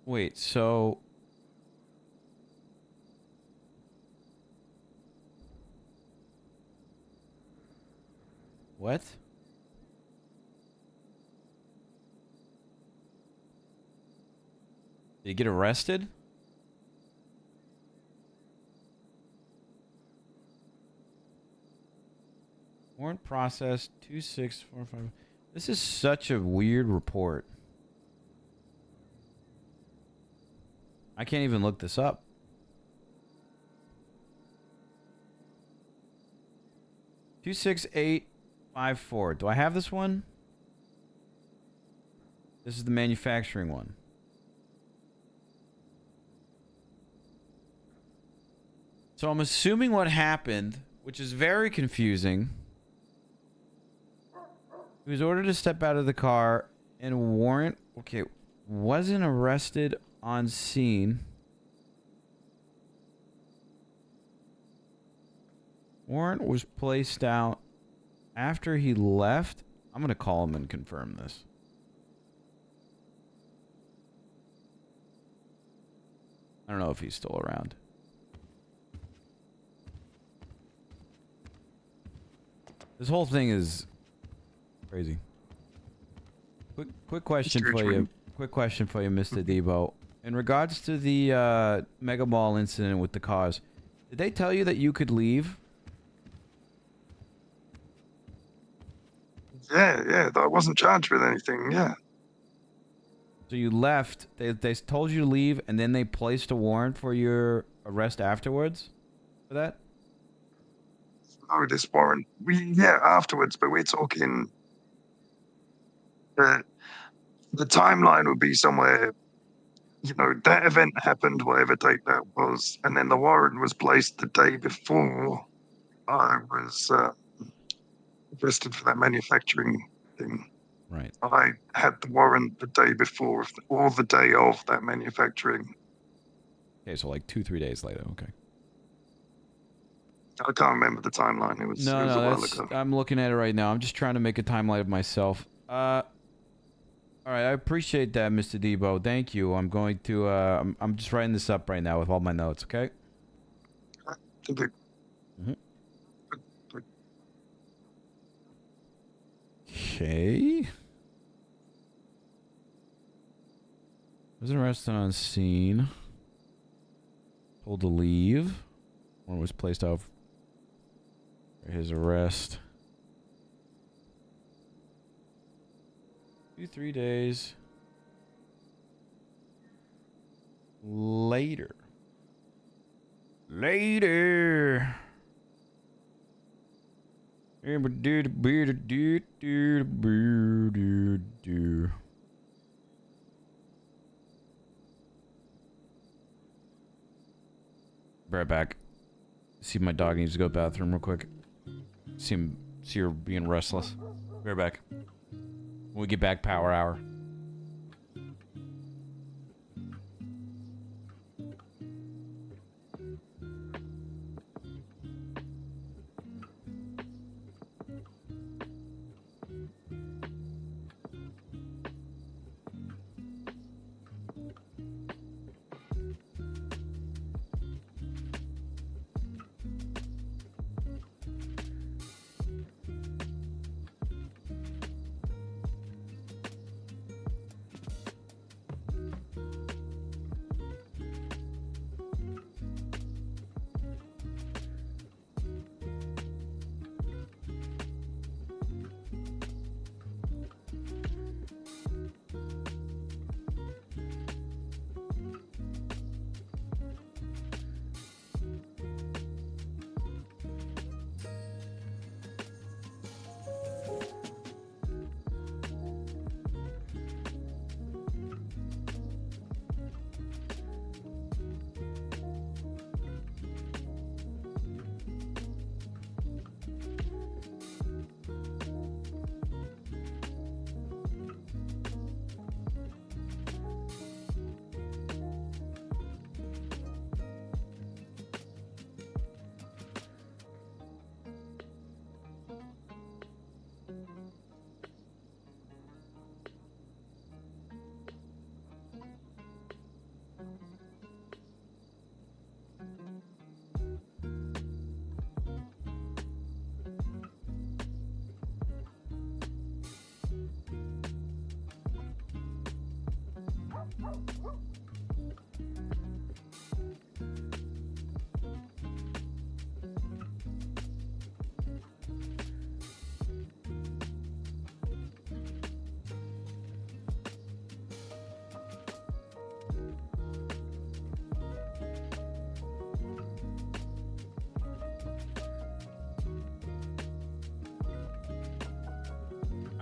Wait, so... What? Did he get arrested? Warrant process 2645. This is such a weird report. I can't even look this up. 26854. Do I have this one? This is the manufacturing one. So I'm assuming what happened, which is very confusing. He was ordered to step out of the car and warrant, okay, wasn't arrested on scene. Warrant was placed out after he left. I'm going to call him and confirm this. I don't know if he's still around. This whole thing is crazy. Quick question for you. Quick question for you, Mr. Debo. In regards to the Mega Mall incident with the cars, did they tell you that you could leave? Yeah, I wasn't charged with anything, yeah. So you left, they told you to leave, and then they placed a warrant for your arrest afterwards? For that? No, this warrant, afterwards, but we're talking, the timeline would be somewhere, that event happened, whatever date that was, and then the warrant was placed the day before I was arrested for that manufacturing thing. Right. I had the warrant the day before, or the day of that manufacturing. Okay, so like 2-3 days later, okay. I can't remember the timeline. It was a while ago. I'm looking at it right now. I'm just trying to make a timeline of myself. All right, I appreciate that, Mr. Debo. Thank you. I'm going to, I'm just writing this up right now with all my notes, okay? Thank you. Okay. Was arrested on scene. Told to leave. Warrant was placed out for his arrest. 2-3 days later. Be right back. See, my dog needs to go to the bathroom real quick. See her being restless. Be right back. When we get back, power hour.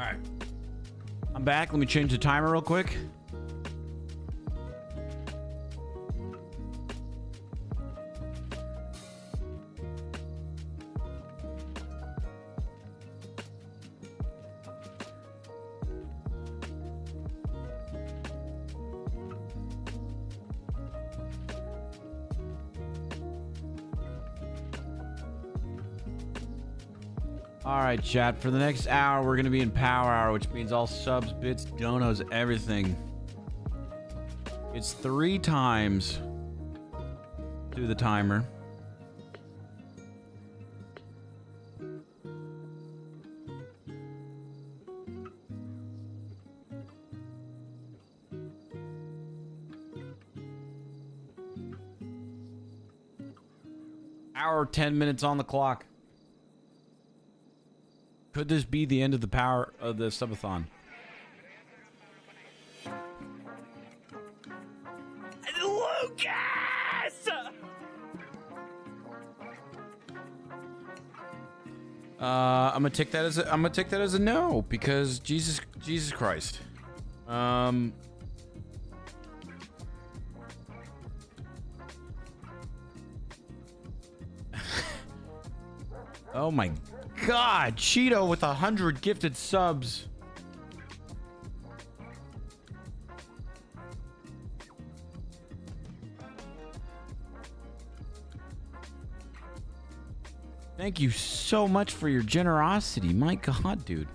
right. I'm back. Let me change the timer real quick. All right, chat. For the next hour, we're going to be in Power Hour, which means all subs, bits, donos, everything. It's 3 times through the timer. Hour, 10 minutes on the clock. Could this be the end of the power of the subathon? Lucas! I'm gonna take that as a no, because Jesus Christ. Oh my God, Cheeto with 100 gifted subs. Thank you so much for your generosity. My God, dude.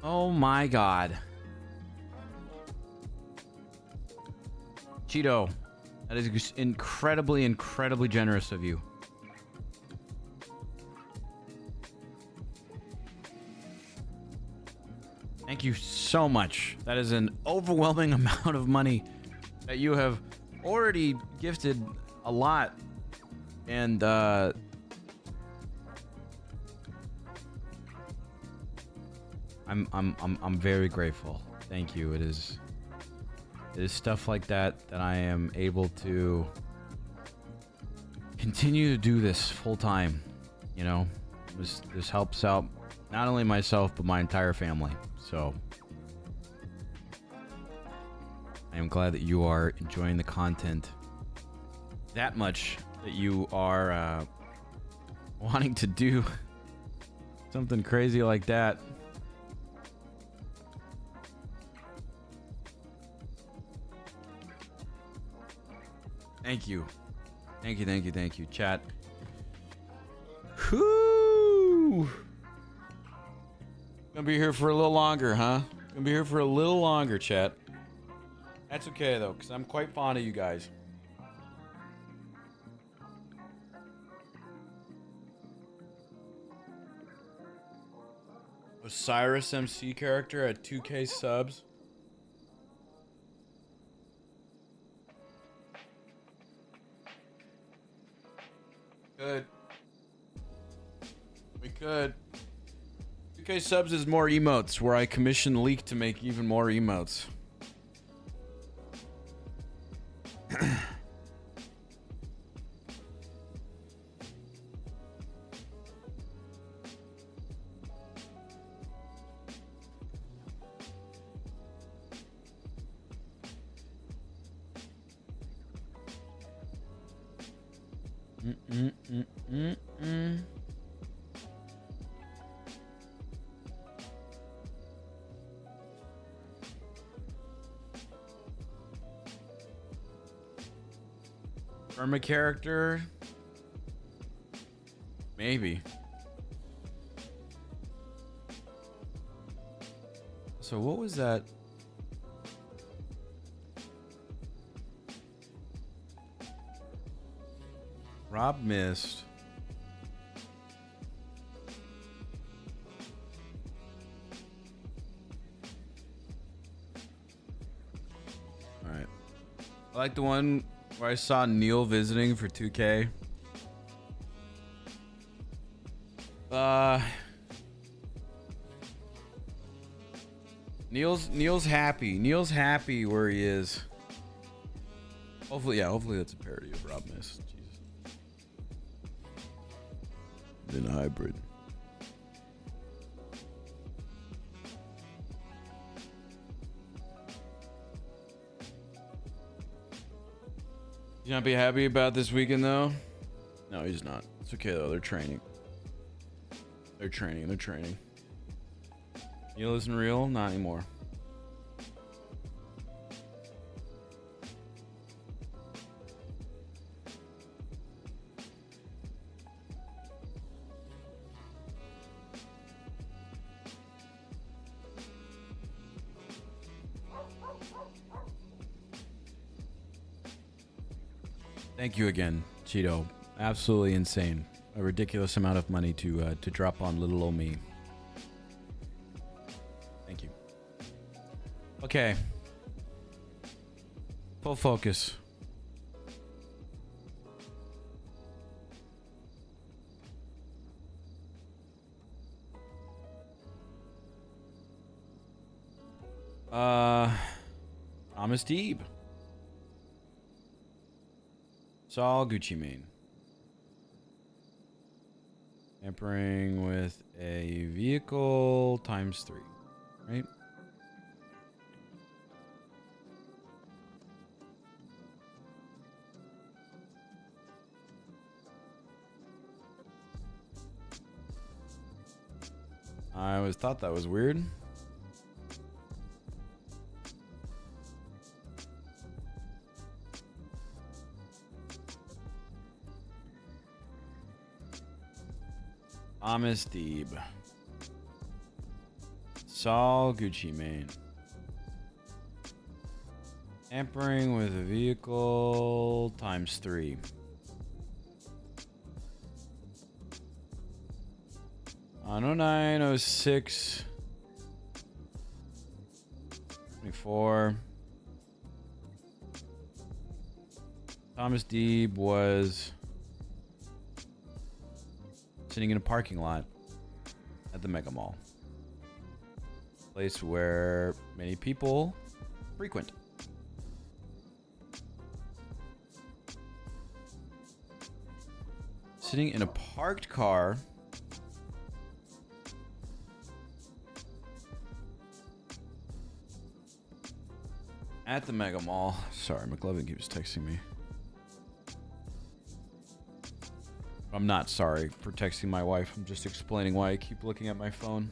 Oh my God. Cheeto, that is incredibly, incredibly generous of you. Thank you so much. That is an overwhelming amount of money that you have already gifted a lot. And I'm very grateful. Thank you. It is stuff like that I am able to continue to do this full time. You know, this helps out not only myself but my entire family. So I am glad that you are enjoying the content that much that you are wanting to do something crazy like that. Thank you. Thank you, chat. Whoo! Gonna be here for a little longer, huh? Gonna be here for a little longer, chat. That's okay, though, because I'm quite fond of you guys. Osiris MC character at 2K subs. Good. We could. 2K subs is more emotes, where I commission Leak to make even more emotes. From a character? Maybe. So what was that? Rob missed. All right. I like the one where I saw Neil visiting for 2K. Neil's happy. Neil's happy where he is. Hopefully, hopefully that's a parody of Rob Miss. Jesus. Then hybrid. You not be happy about this weekend though? No, he's not. It's okay though. They're training. They're training. Neil isn't real? Not anymore. Thank you again, Cheeto. Absolutely insane. A ridiculous amount of money to drop on little old me. Thank you. Okay. Full focus. Thomas Deeb. Saul Gucci Mane. Tampering with a vehicle ×3, right? I always thought that was weird. Thomas Deeb. Saul Gucci Mane. Tampering with a vehicle ×3. On 09, 06, 24. Thomas Deeb was sitting in a parking lot at the Mega Mall. Place where many people frequent. Sitting in a parked car at the Mega Mall. Sorry, McLovin keeps texting me. I'm not sorry for texting my wife. I'm just explaining why I keep looking at my phone.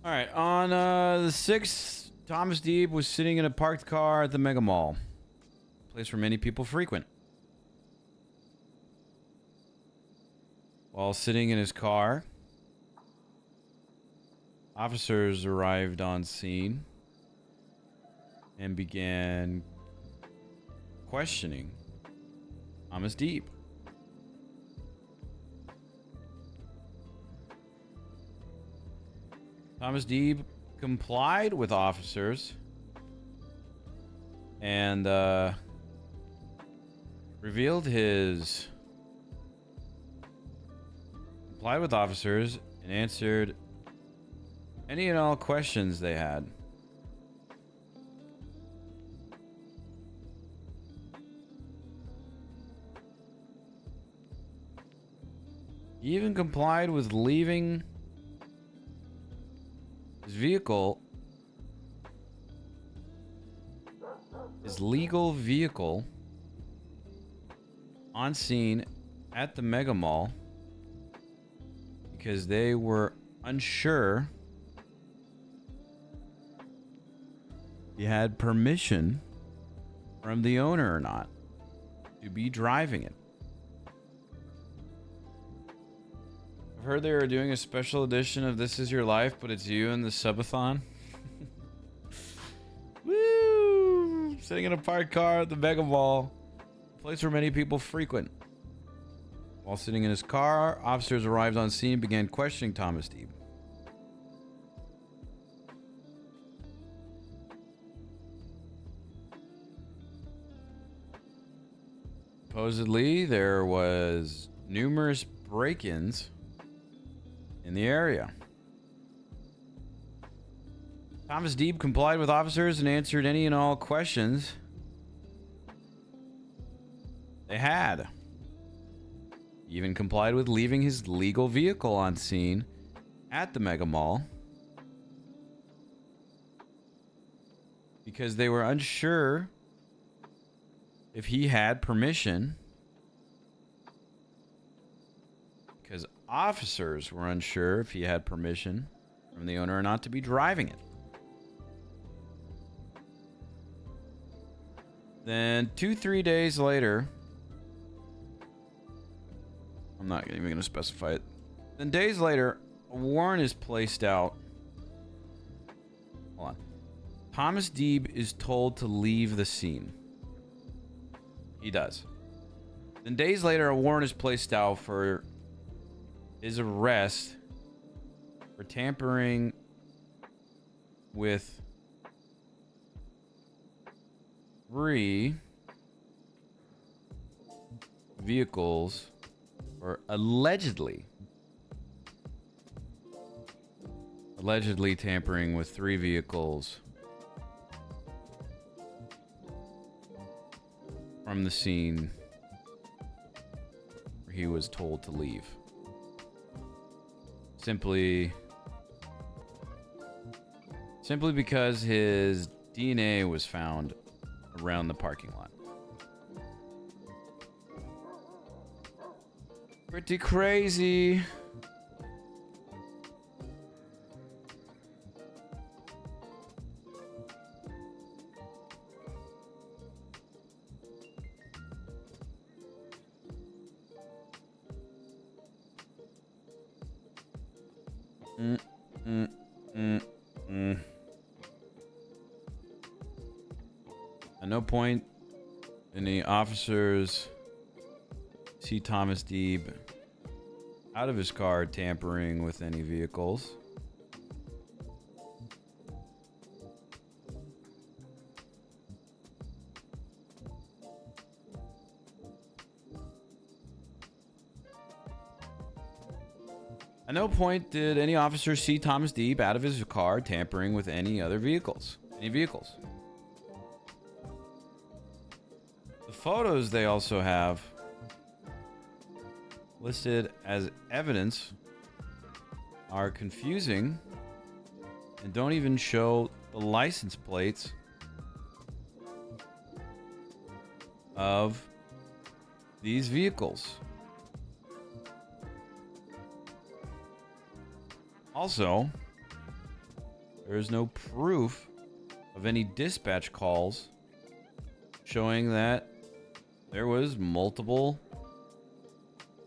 All right, on the 6th, Thomas Deeb was sitting in a parked car at the Mega Mall, a place where many people frequent. While sitting in his car, officers arrived on scene and began questioning Thomas Deeb. Thomas Deeb complied with officers and complied with officers and answered any and all questions they had. He even complied with leaving his vehicle his legal vehicle on scene at the Mega Mall because they were unsure he had permission from the owner or not to be driving it. I've heard they were doing a special edition of This Is Your Life, but it's you in the Subathon. Woo! Sitting in a parked car at the Mega Mall, a place where many people frequent. While sitting in his car, officers arrived on scene and began questioning Thomas Deeb. Supposedly, there was numerous break-ins in the area. Thomas Deeb complied with officers and answered any and all questions they had. He even complied with leaving his legal vehicle on scene at the Mega Mall because they were unsure if he had permission, because officers were unsure if he had permission from the owner or not to be driving it. Then 2-3 days later, I'm not even going to specify it. Then days later, a warrant is placed out. Hold on. Thomas Deeb is told to leave the scene. He does. Then days later, a warrant is placed out for his arrest for tampering with 3 vehicles, or allegedly tampering with 3 vehicles from the scene where he was told to leave. Simply because his DNA was found around the parking lot. Pretty crazy. At no point any officers see Thomas Deeb out of his car tampering with any vehicles. At no point did any officers see Thomas Deeb out of his car tampering with any other vehicles. The photos they also have listed as evidence are confusing and don't even show the license plates of these vehicles. Also, there is no proof of any dispatch calls showing that there was multiple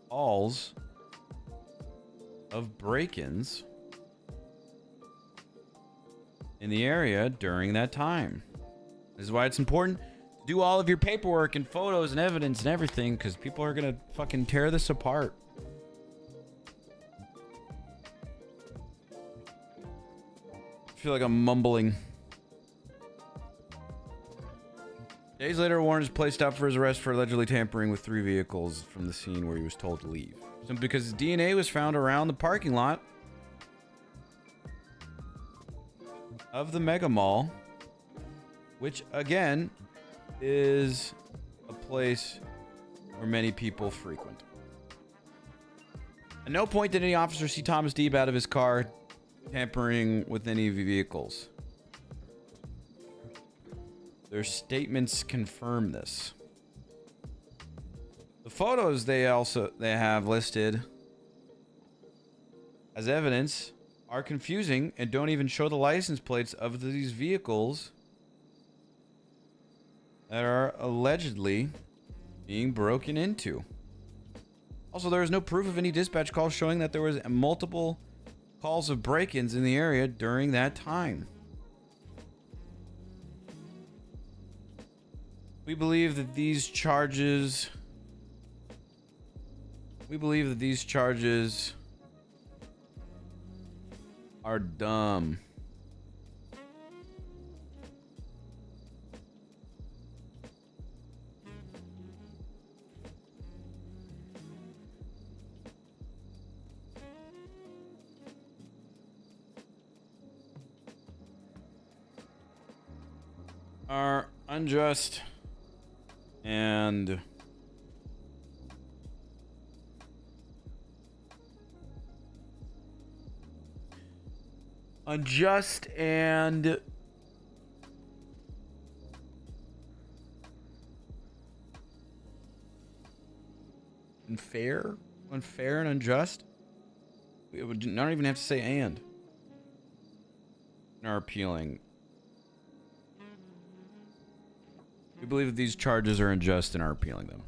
calls of break-ins in the area during that time. This is why it's important to do all of your paperwork and photos and evidence and everything, because people are gonna fucking tear this apart. I feel like I'm mumbling. Days later, a warrant is placed out for his arrest for allegedly tampering with 3 vehicles from the scene where he was told to leave. Simply because his DNA was found around the parking lot of the Mega Mall, which again is a place where many people frequent. At no point did any officer see Thomas Deeb out of his car tampering with any vehicles. Their statements confirm this. The photos they have listed as evidence are confusing and don't even show the license plates of these vehicles that are allegedly being broken into. Also, there is no proof of any dispatch calls showing that there was multiple calls of break-ins in the area during that time. We believe that these charges are dumb. Are unjust and unfair and unjust. We would not even have to say and in our appealing. We believe that these charges are unjust and are appealing them.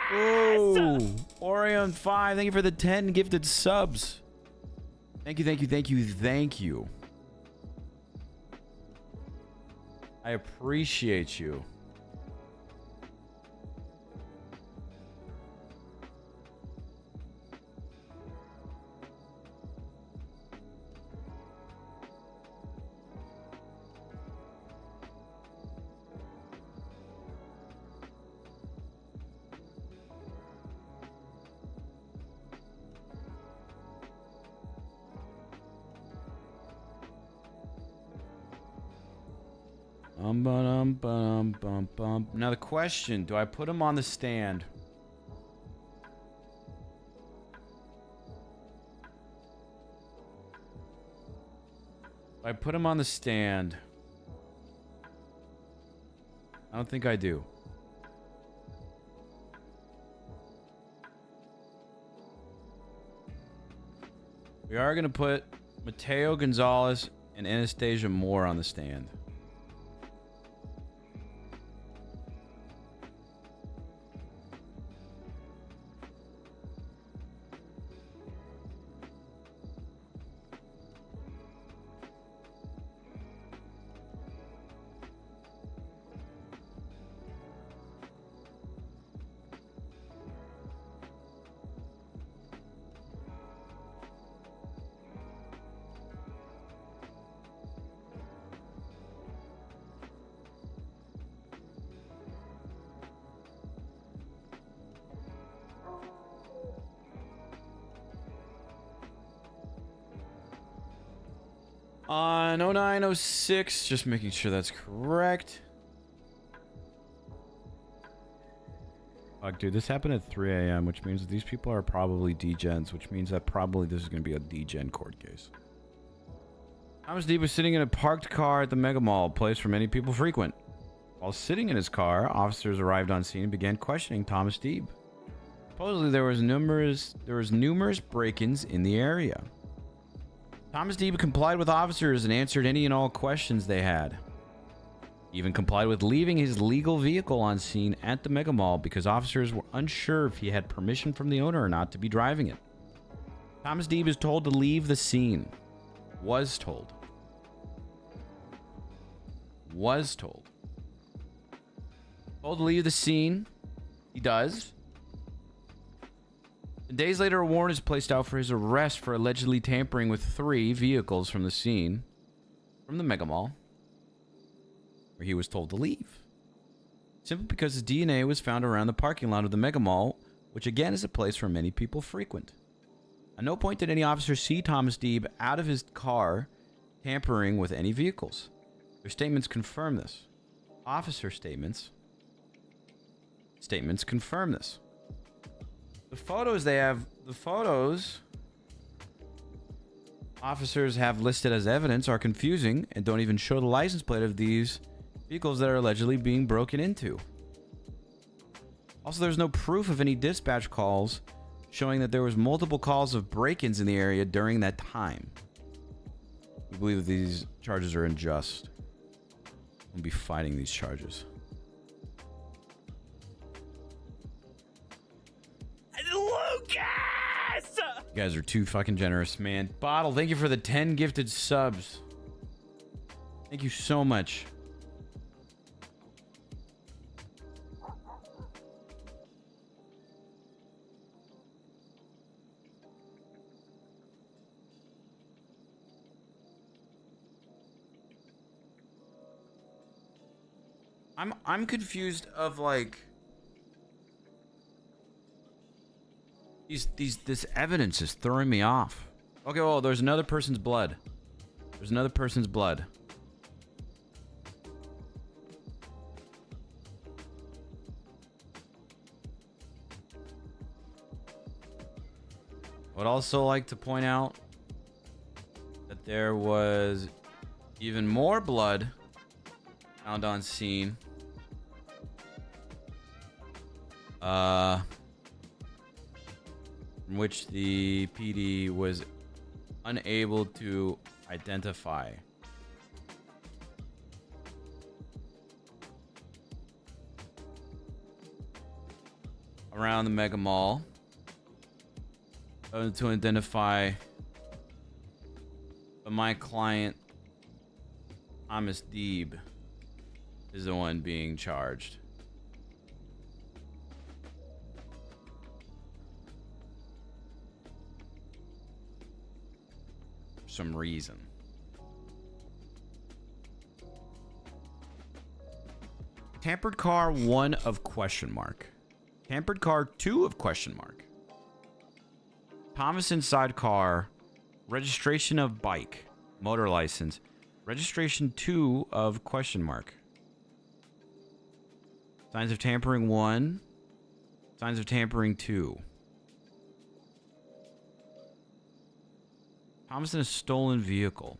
Oh, Orion 5, thank you for the 10 gifted subs. Thank you. I appreciate you. Now the question, do I put him on the stand? I put him on the stand. I don't think I do. We are going to put Mateo Gonzalez and Anastasia Moore on the stand. On 0906, just making sure that's correct. Fuck, dude, this happened at 3 a.m., which means that these people are probably degens, which means that probably this is going to be a degen court case. Thomas Deeb was sitting in a parked car at the Mega Mall, a place where many people frequent. While sitting in his car, officers arrived on scene and began questioning Thomas Deeb. Supposedly, there was numerous break-ins in the area. Thomas Deeb complied with officers and answered any and all questions they had. He even complied with leaving his legal vehicle on scene at the Mega Mall because officers were unsure if he had permission from the owner or not to be driving it. Thomas Deeb is told to leave the scene. Was told. Told to leave the scene. He does. Days later, a warrant is placed out for his arrest for allegedly tampering with 3 vehicles from the scene from the Mega Mall, where he was told to leave. Simply because his DNA was found around the parking lot of the Mega Mall, which again is a place where many people frequent. At no point did any officer see Thomas Deeb out of his car tampering with any vehicles. Their statements confirm this. Officer statements confirm this. The photos officers have listed as evidence are confusing and don't even show the license plate of these vehicles that are allegedly being broken into. Also, there's no proof of any dispatch calls showing that there was multiple calls of break-ins in the area during that time. We believe that these charges are unjust. We'll be fighting these charges. Lucas! You guys are too fucking generous, man. Bottle, thank you for the 10 gifted subs. Thank you so much. I'm confused of like this evidence is throwing me off. Okay, well, there's another person's blood. There's another person's blood. I would also like to point out that there was even more blood found on scene. From which the PD was unable to identify. Around the Mega Mall. To identify. But my client, Thomas Deeb, is the one being charged. Some reason. Tampered car 1 of question mark. Tampered car 2 of question mark. Thomas inside car. Registration of bike. Motor license. Registration 2 of question mark. Signs of tampering 1. Signs of tampering 2. Thomas in a stolen vehicle.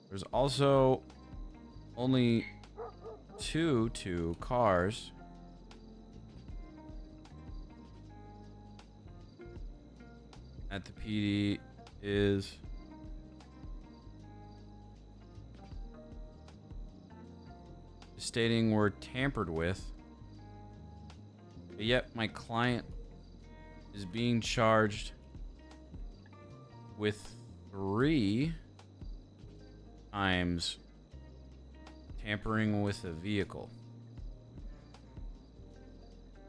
There's also only two cars. At the PD is stating were tampered with, but yet my client is being charged with 3 times tampering with a vehicle.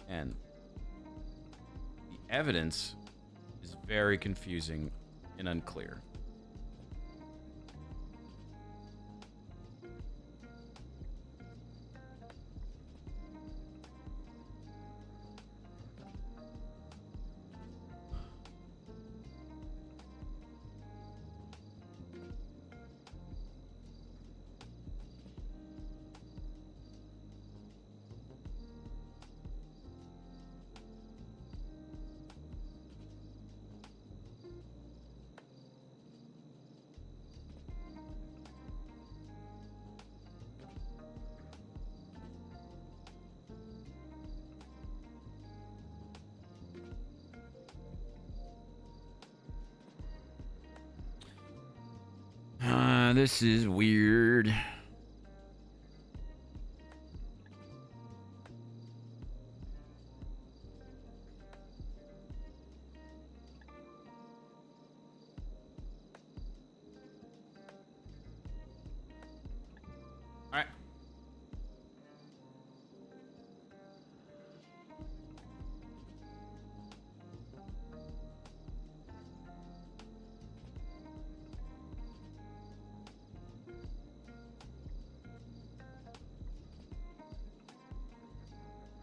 And the evidence is very confusing and unclear. This is weird. All right.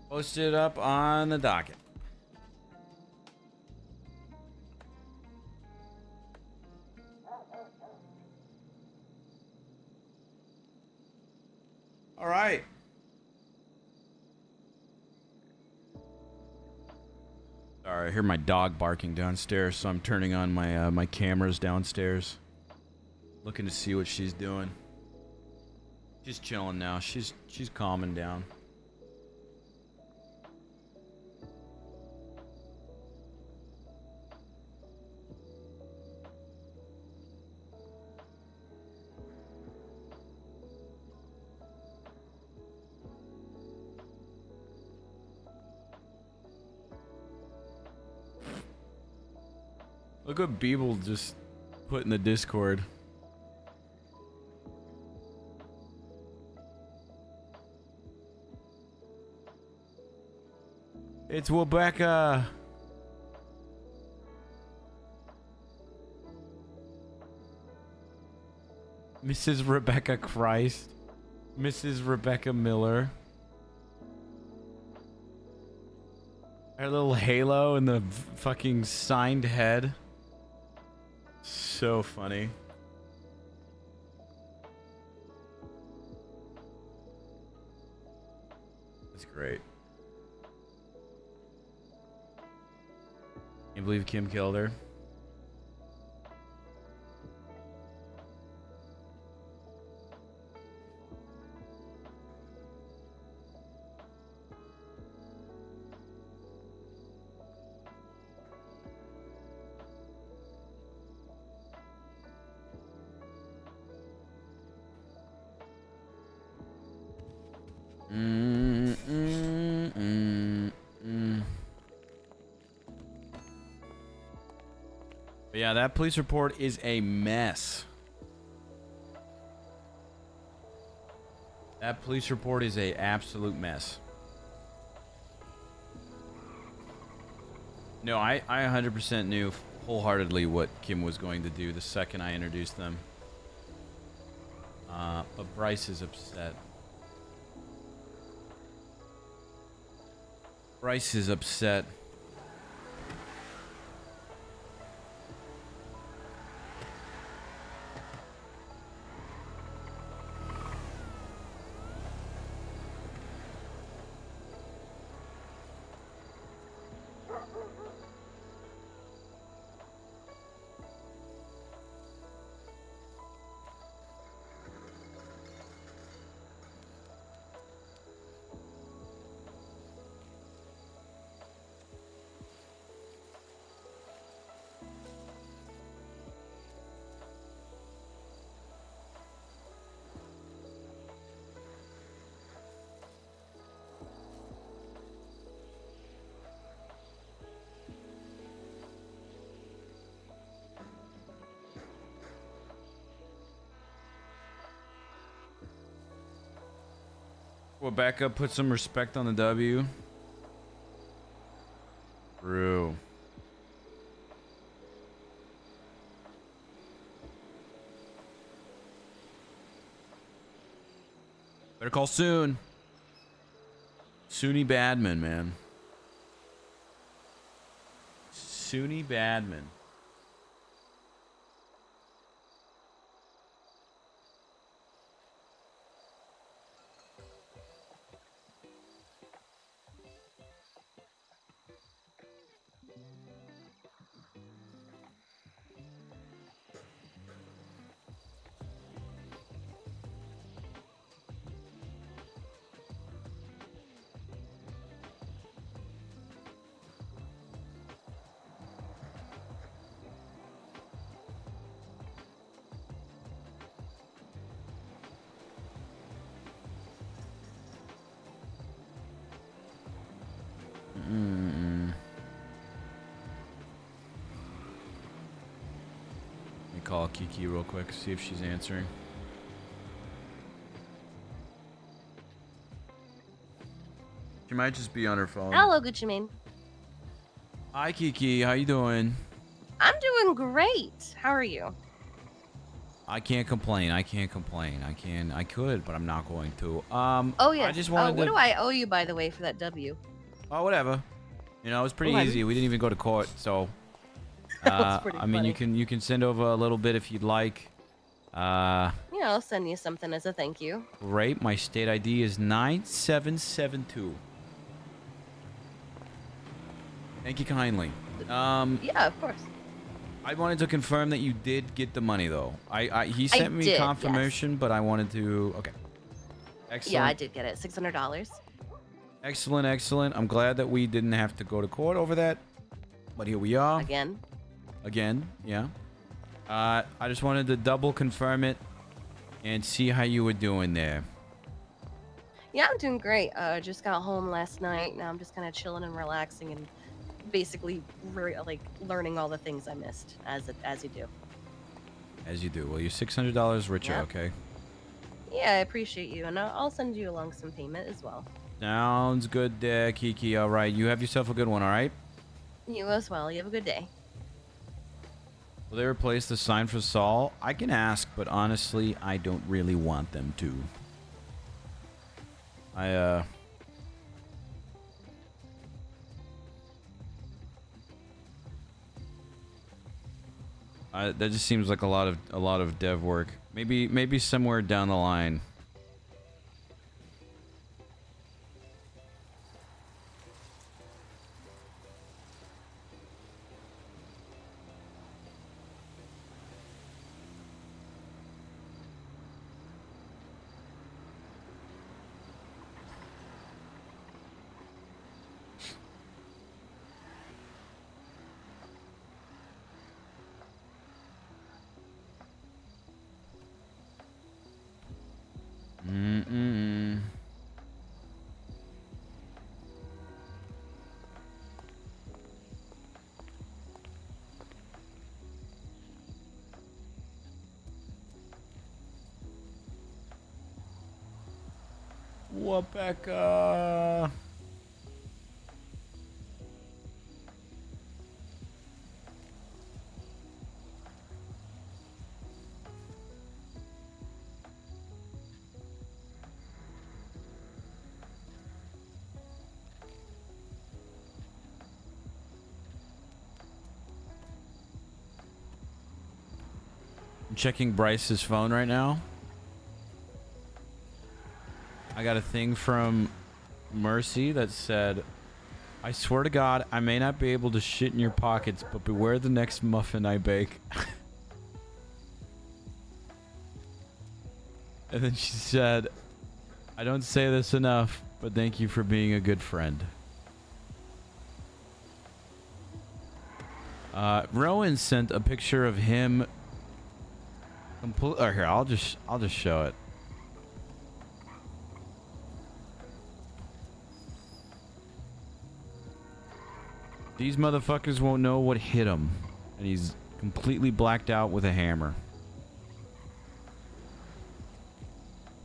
Post it up on the docket. All right. Sorry, I hear my dog barking downstairs, so I'm turning on my my cameras downstairs, looking to see what she's doing. She's chilling now. She's calming down. Look what Beeble just put in the Discord. It's Rebecca. Mrs. Rebecca Christ. Mrs. Rebecca Miller. Her little halo and the fucking signed head. So funny. That's great. Can't believe Kim killed her. But yeah, that police report is a mess. That police report is a absolute mess. No, I 100% knew wholeheartedly what Kim was going to do the second I introduced them. But Bryce is upset. Bryce is upset. Rebecca, put some respect on the W. True. Better call soon. Soonie Badman, man. Soonie Badman. call Kiki real quick, see if she's answering. She might just be on her phone. Hello, Gucci Mane. Hi, Kiki. How you doing? I'm doing great. How are you? I can't complain. I can't complain. I could, but I'm not going to. Oh yeah. I just wanted what to. do I owe you, by the way, for that W? Oh, whatever. You know, it was pretty What? easy. We didn't even go to court, so. That was pretty I mean, funny. you can send over a little bit if you'd like. Yeah, I'll send you something as a thank you. Great. My state ID is 9772. Thank you kindly. Yeah, of course. I wanted to confirm that you did get the money, though. He sent me did, confirmation, but I wanted to. Okay. Excellent. Yeah, I did get it. $600. Excellent, excellent. I'm glad that we didn't have to go to court over that, but here we are. Again, yeah. I just wanted to double confirm it and see how you were doing there. Yeah, I'm doing great. Just got home last night. Now I'm just kind of chilling and relaxing and basically like learning all the things I missed, as you do. As you do. Well, you're $600 richer, Yeah. okay? Yeah, I appreciate you, and I'll send you along some payment as well. Sounds good there, Kiki. All right. You have yourself a good one, all right? You as well. You have a good day. Will they replace the sign for Saul? I can ask, but honestly, I don't really want them to. That just seems like a lot of dev work. Maybe somewhere down the line. Mm-mm. Wapeka. I'm checking Bryce's phone right now. I got a thing from Mercy that said, I swear to God, I may not be able to shit in your pockets, but beware the next muffin I bake. And then she said, I don't say this enough, but thank you for being a good friend. Rowan sent a picture of him. Here, I'll just show it. These motherfuckers won't know what hit him, and he's completely blacked out with a hammer.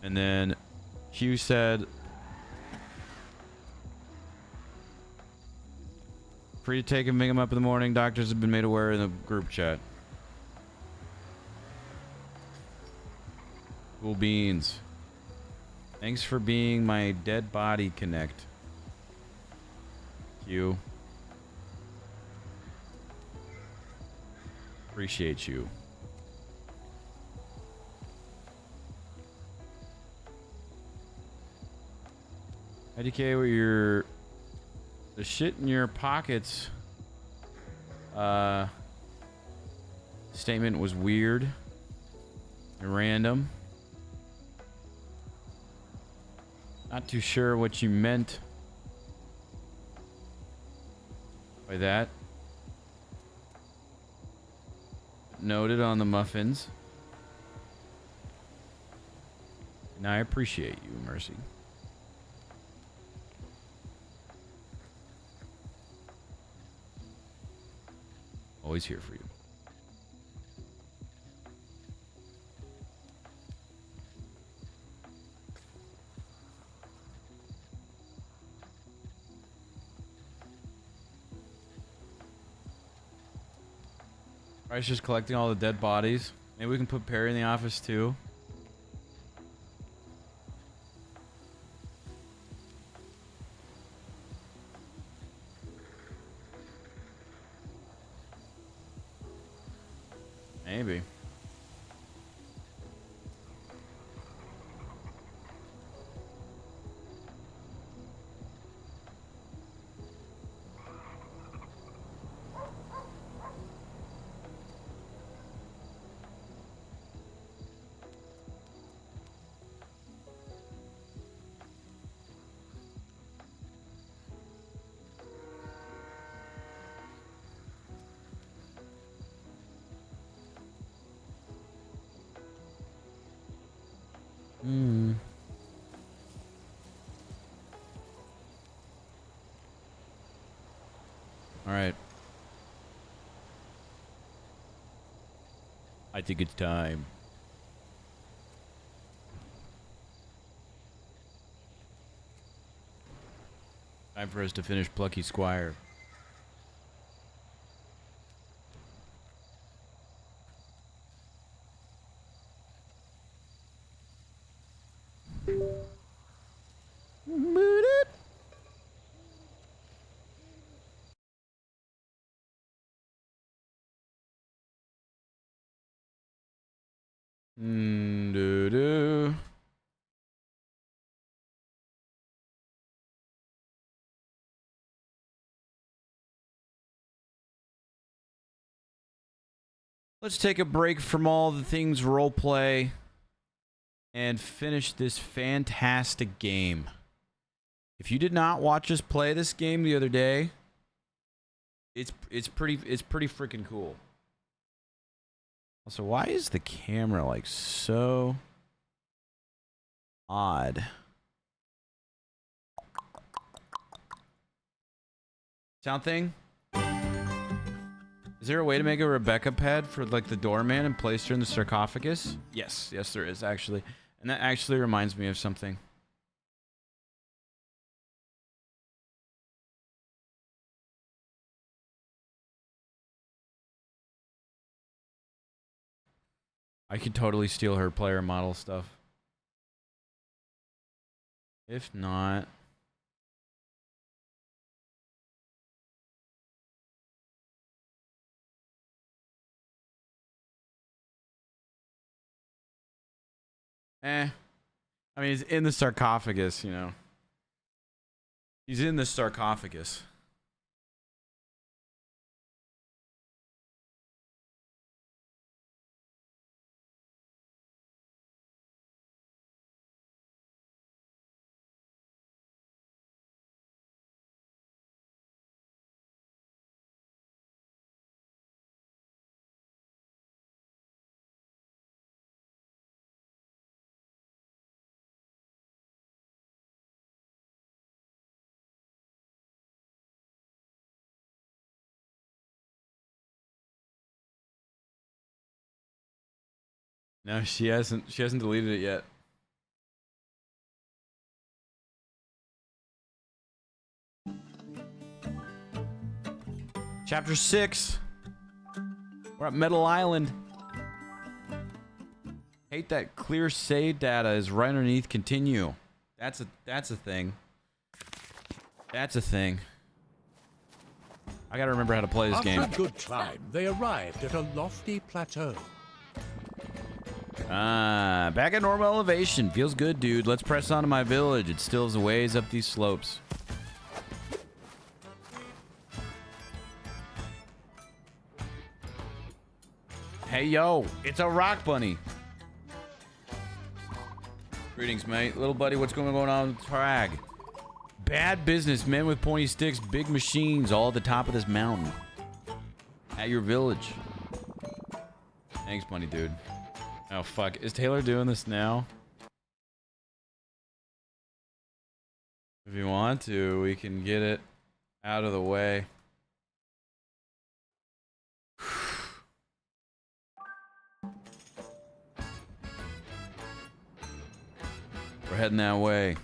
And then Hugh said, free to take and pick him up in the morning. Doctors have been made aware in the group chat. Cool beans. Thanks for being my dead body connect. You. Appreciate you. IDK, where the shit in your pockets statement was weird and random. Not too sure what you meant by that. Noted on the muffins. And I appreciate you, Mercy. Always here for you. I was just collecting all the dead bodies. Maybe we can put Perry in the office too. Maybe. Hmm. All right. I think it's time. Time for us to finish Plucky Squire. Doo-doo. Let's take a break from all the things roleplay and finish this fantastic game. If you did not watch us play this game the other day, it's pretty freaking cool. Also, why is the camera like so odd? Sound thing? Is there a way to make a Rebecca pad for like the doorman and place her in the sarcophagus? Yes, there is actually. And that actually reminds me of something. I could totally steal her player model stuff. If not... I mean, he's in the sarcophagus, you know. He's in the sarcophagus. No, she hasn't deleted it yet. Chapter 6. We're at Metal Island. Hate that clear save data is right underneath continue. That's a thing. That's a thing. I gotta remember how to play this game. After a good climb, they arrived at a lofty plateau. Back at normal elevation. Feels good, dude. Let's press on to my village. It still is a ways up these slopes. Hey, yo. It's a rock bunny. Greetings, mate. Little buddy, what's going on with Trag? Bad business, men with pointy sticks, big machines, all at the top of this mountain. At your village. Thanks, bunny, dude. Oh, fuck. Is Taylor doing this now? If you want to, we can get it out of the way. We're heading that way.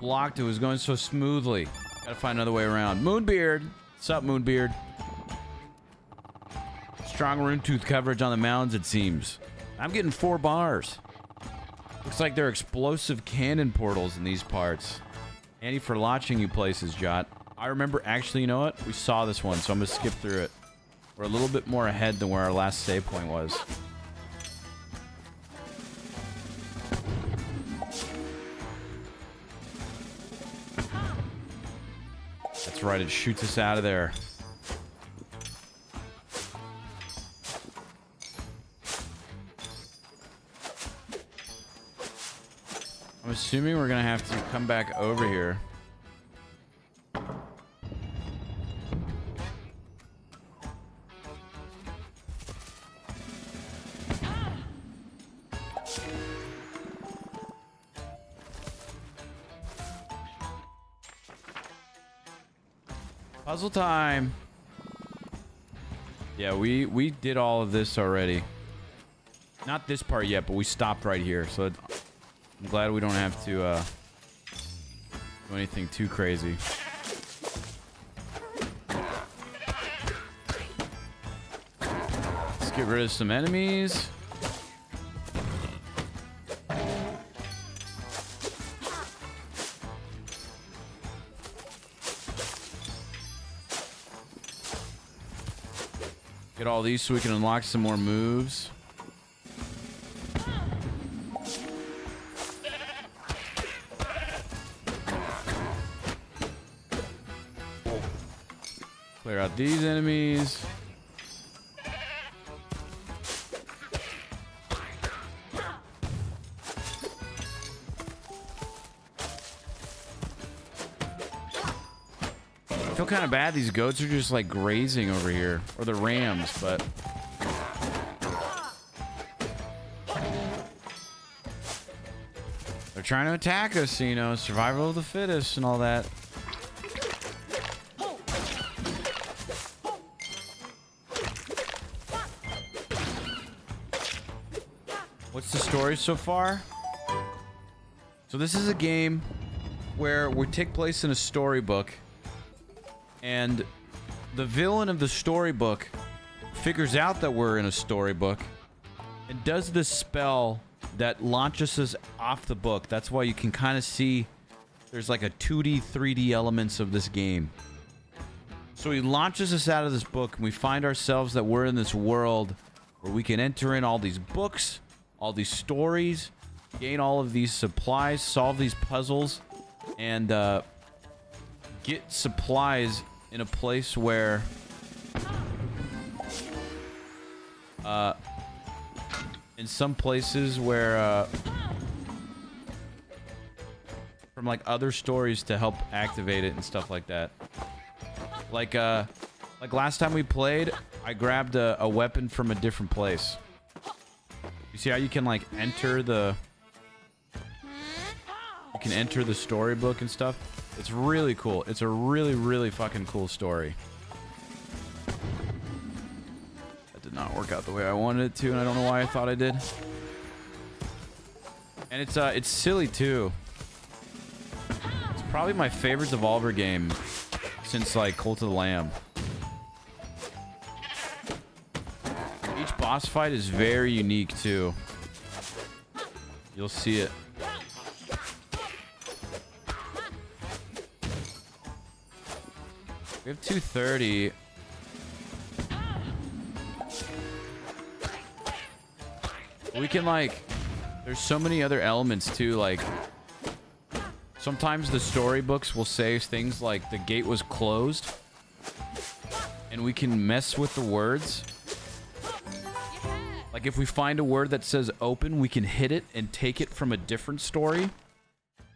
blocked. It was going so smoothly. Gotta find another way around. Moonbeard. What's up, Moonbeard? Strong rune tooth coverage on the mounds, it seems. I'm getting 4 bars. Looks like they're explosive cannon portals in these parts. Handy for launching you places, Jot. I remember, actually, you know what? We saw this one, so I'm gonna skip through it. We're a little bit more ahead than where our last save point was. That's right, it shoots us out of there. I'm assuming we're gonna have to come back over here. Puzzle time. Yeah, we did all of this already. Not this part yet, but we stopped right here, so I'm glad we don't have to do anything too crazy. Let's get rid of some enemies. Get all these so we can unlock some more moves. Clear out these enemies. I feel kind of bad. These goats are just like grazing over here. Or the rams, but... they're trying to attack us, you know, survival of the fittest and all that. What's the story so far? So this is a game where we take place in a storybook, and the villain of the storybook figures out that we're in a storybook and does this spell that launches us off the book. That's why you can kind of see there's like a 2D, 3D elements of this game. So he launches us out of this book, and we find ourselves that we're in this world where we can enter in all these books, all these stories, gain all of these supplies, solve these puzzles, and get supplies in a place where in some places where from like other stories to help activate it and stuff like that. Like last time we played, I grabbed a weapon from a different place. You see how you can like enter the storybook and stuff? It's really cool. It's a really, really fucking cool story. That did not work out the way I wanted it to, and I don't know why I thought I did. And it's silly too. It's probably my favorite Devolver game since like Cult of the Lamb. Each boss fight is very unique too. You'll see it. We have 230. We can like... there's so many other elements too, like... sometimes the storybooks will say things like the gate was closed. And we can mess with the words. Like if we find a word that says open, we can hit it and take it from a different story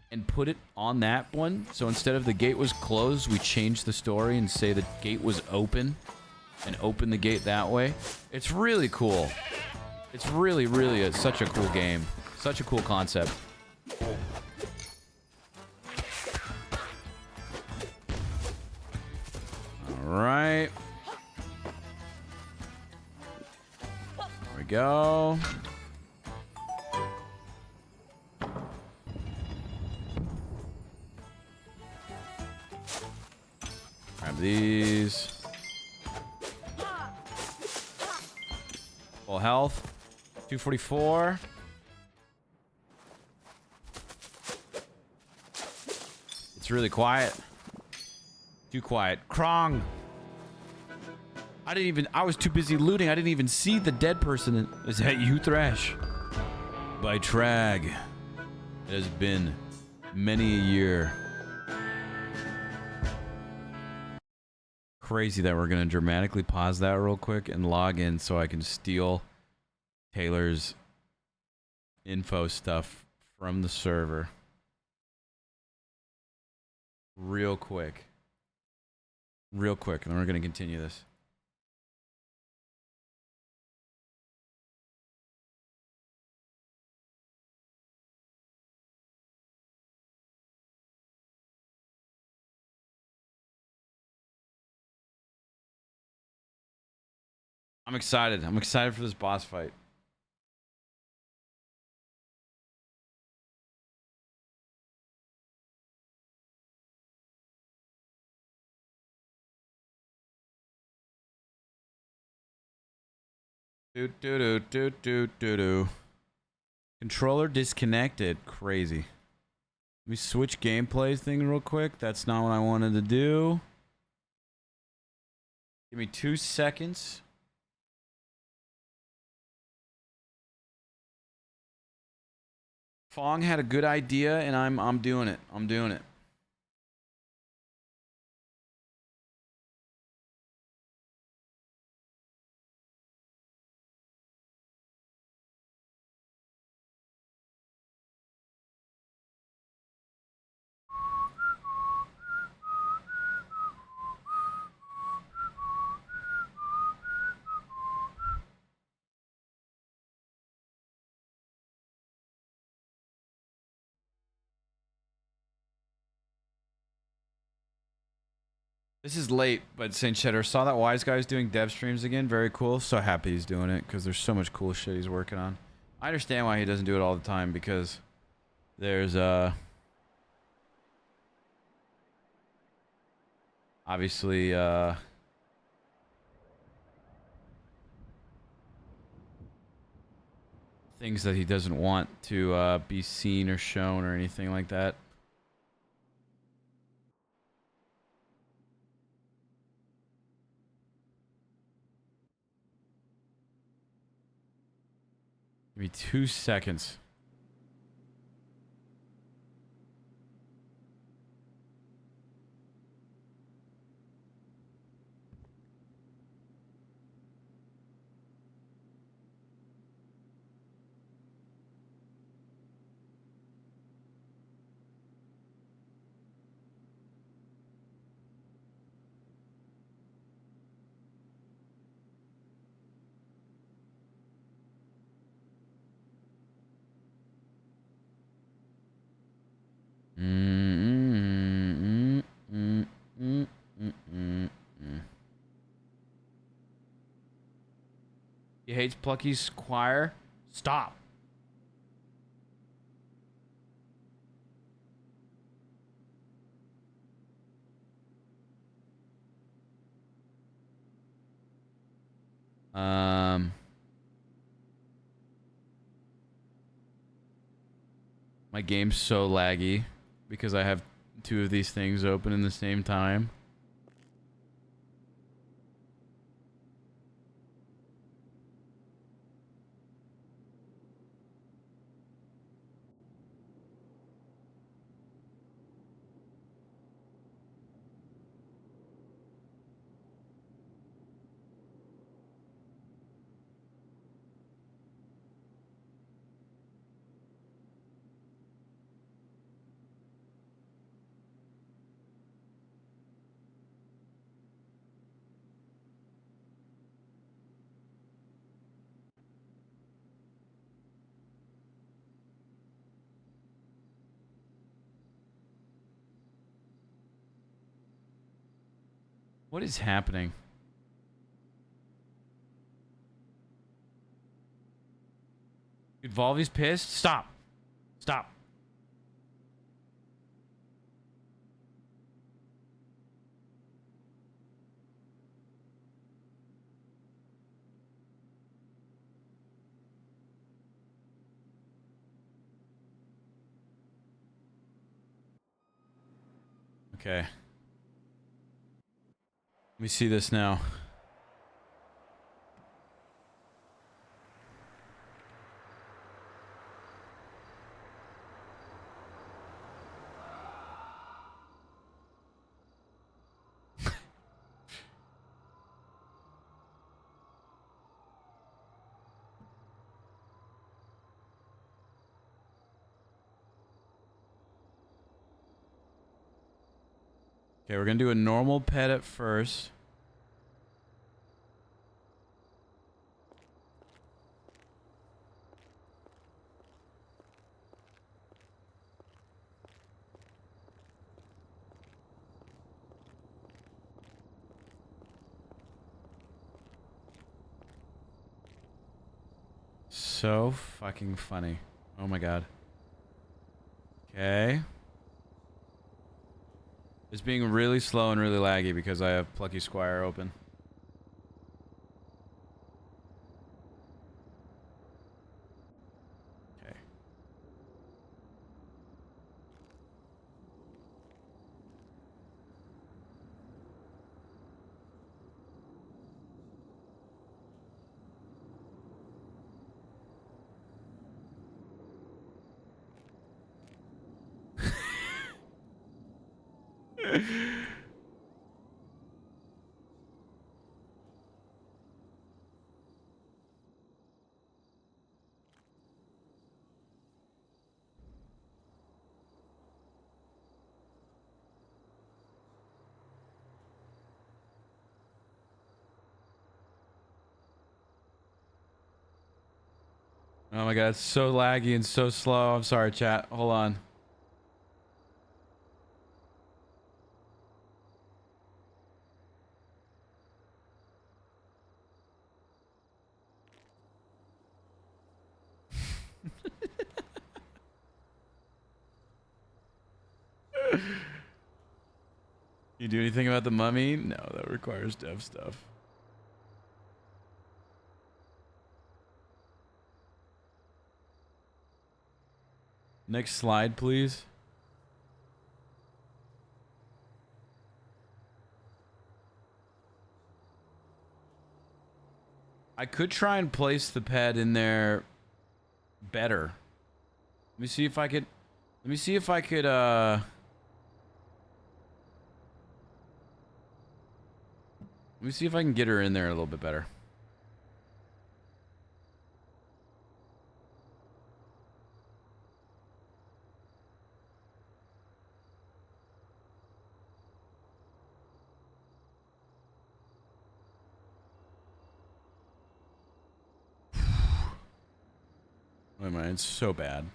and put it on that one. So instead of the gate was closed, we change the story and say the gate was open and open the gate that way. It's really cool. It's really such a cool game. Such a cool concept. All right. There we go. Grab these. Full health. 244. It's really quiet. Too quiet. Krong! I was too busy looting. I didn't even see the dead person. Is that you, Thrash? By Trag. It has been many a year. Crazy that we're gonna dramatically pause that real quick and log in so I can steal Taylor's info stuff from the server. Real quick. Real quick, and then we're gonna continue this. I'm excited. I'm excited for this boss fight. Do. Controller disconnected. Crazy. Let me switch gameplay thing real quick. That's not what I wanted to do. Give me 2 seconds. Fong had a good idea, and I'm doing it. I'm doing it. This is late, but Saint Cheddar saw that Wise Guy's doing dev streams again. Very cool. So happy he's doing it because there's so much cool shit he's working on. I understand why he doesn't do it all the time because there's obviously things that he doesn't want to be seen or shown or anything like that. Give me 2 seconds. He hates Plucky's choir. Stop. My game's so laggy because I have 2 of these things open in the same time. What is happening? Dude, Volvy's pissed? Stop. Stop. Okay. Let me see this now. Okay, we're gonna do a normal pet at first. So fucking funny. Oh my god. Okay. It's being really slow and really laggy because I have Plucky Squire open. Okay. Oh my god, it's so laggy and so slow. I'm sorry, chat. Hold on. You do anything about the mummy? No, that requires dev stuff. Next slide, please. I could try and place the pet in there better. Let me see if I could. Let me see if I could. Let me see if I can get her in there a little bit better. Oh my, it's so bad.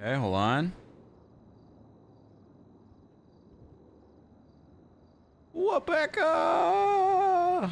Okay, hold on. Wabeka!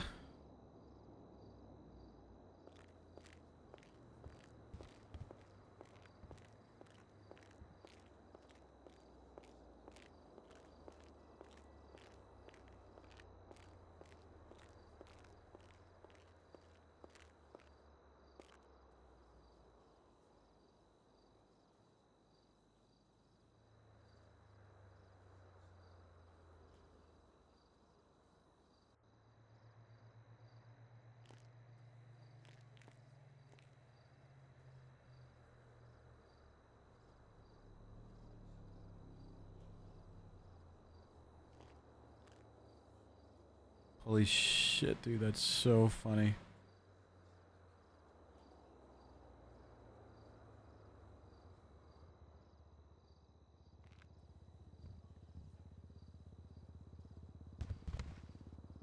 Holy shit, dude, that's so funny.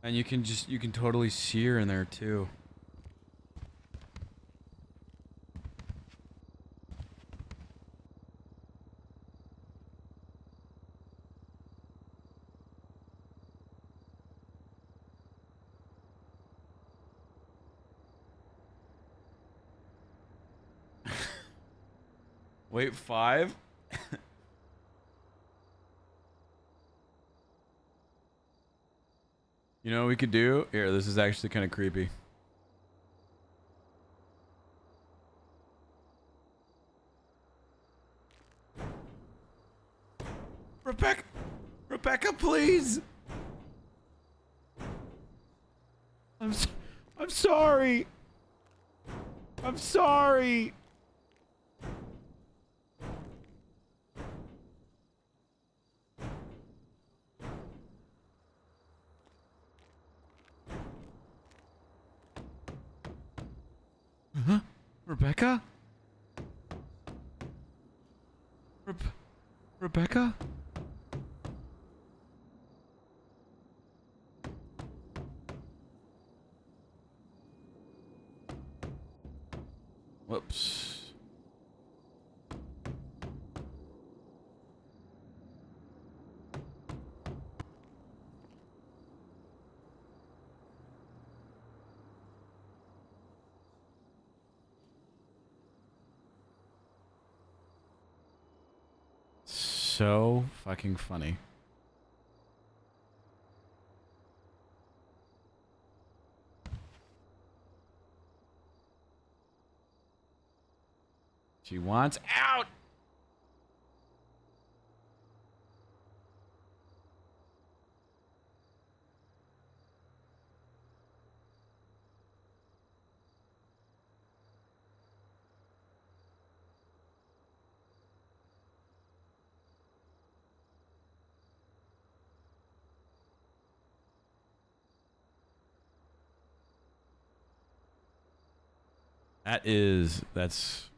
And you can totally see her in there too. Wait, 5? You know what we could do? Here, this is actually kind of creepy. Rebecca, please. I'm sorry. I'm sorry. Huh? Rebecca? Rebecca? Whoops. So fucking funny. She wants out.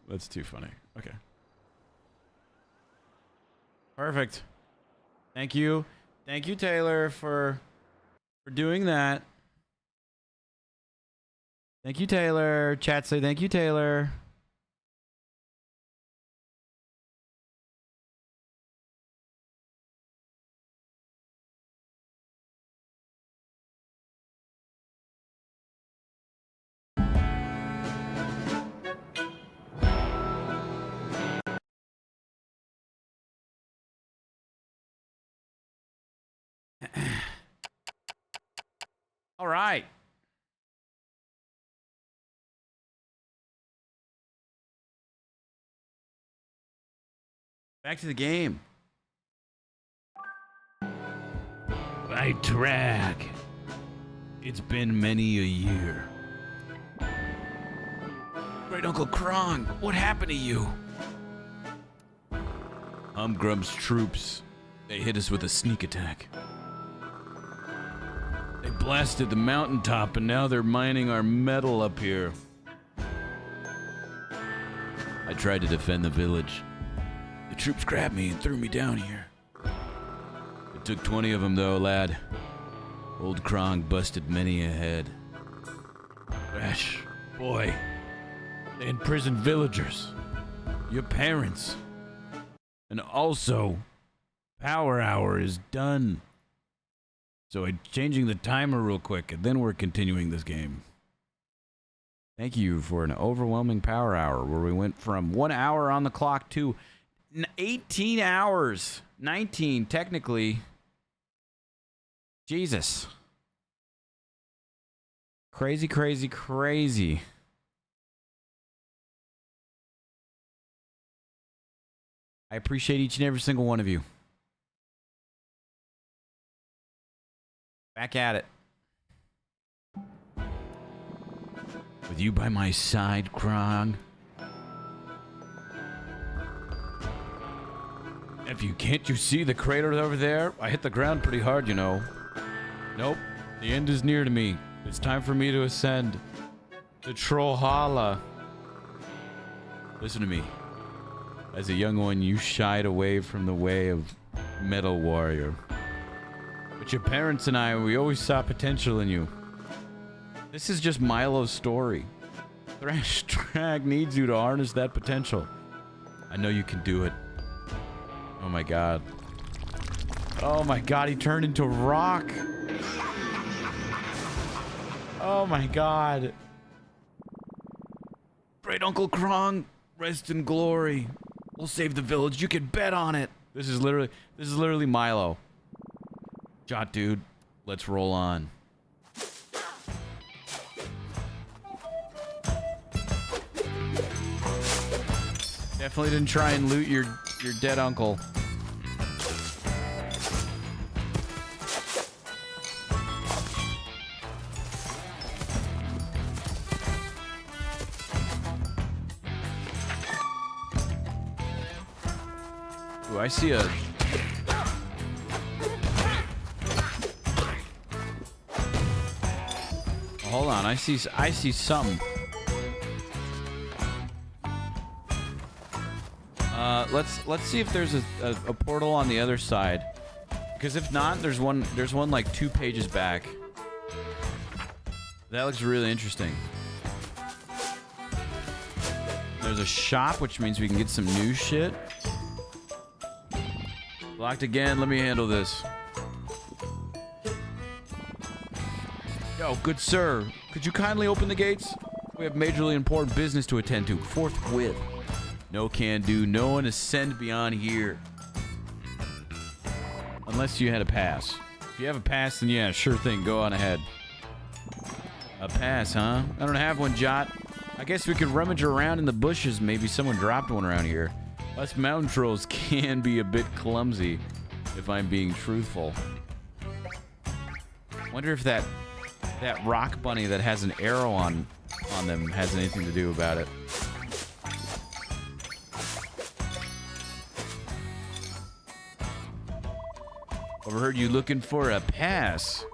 That's too funny. Okay. Perfect. Thank you. Thank you, Taylor, for doing that. Thank you, Taylor. Chat say thank you, Taylor. All right. Back to the game. I track. It's been many a year. Great Uncle Krong, what happened to you? Humgrub's troops, they hit us with a sneak attack. They blasted the mountaintop and now they're mining our metal up here. I tried to defend the village. The troops grabbed me and threw me down here. It took 20 of them though, lad. Old Krong busted many a head. Crash, boy. They imprisoned villagers. Your parents. And also, Power Hour is done. So I'm changing the timer real quick, and then we're continuing this game. Thank you for an overwhelming Power Hour, where we went from 1 hour on the clock to 18 hours. 19, technically. Jesus. Crazy, crazy, crazy. I appreciate each and every single one of you. Back at it. With you by my side, Krong. Can't you see the crater over there? I hit the ground pretty hard, you know. Nope. The end is near to me. It's time for me to ascend to Trollhalla. Listen to me. As a young one, you shied away from the way of Metal Warrior. But your parents and I, we always saw potential in you. This is just Milo's story. Thrash Drag needs you to harness that potential. I know you can do it. Oh my god. Oh my god, he turned into rock. Oh my god. Great Uncle Krong, rest in glory. We'll save the village. You can bet on it. This is literally Milo. Jot, dude. Let's roll on. Definitely didn't try and loot your dead uncle. Ooh, I see a... Hold on, I see something. Let's see if there's a portal on the other side. Because if not, there's one like 2 pages back. That looks really interesting. There's a shop, which means we can get some new shit. Locked again. Let me handle this. Yo, good sir. Could you kindly open the gates? We have majorly important business to attend to. Forthwith. No can do. No one ascend beyond here. Unless you had a pass. If you have a pass, then yeah, sure thing. Go on ahead. A pass, huh? I don't have one, Jot. I guess we could rummage around in the bushes. Maybe someone dropped one around here. Us mountain trolls can be a bit clumsy, if I'm being truthful. Wonder if that rock bunny that has an arrow on them has anything to do about it. Overheard you looking for a pass.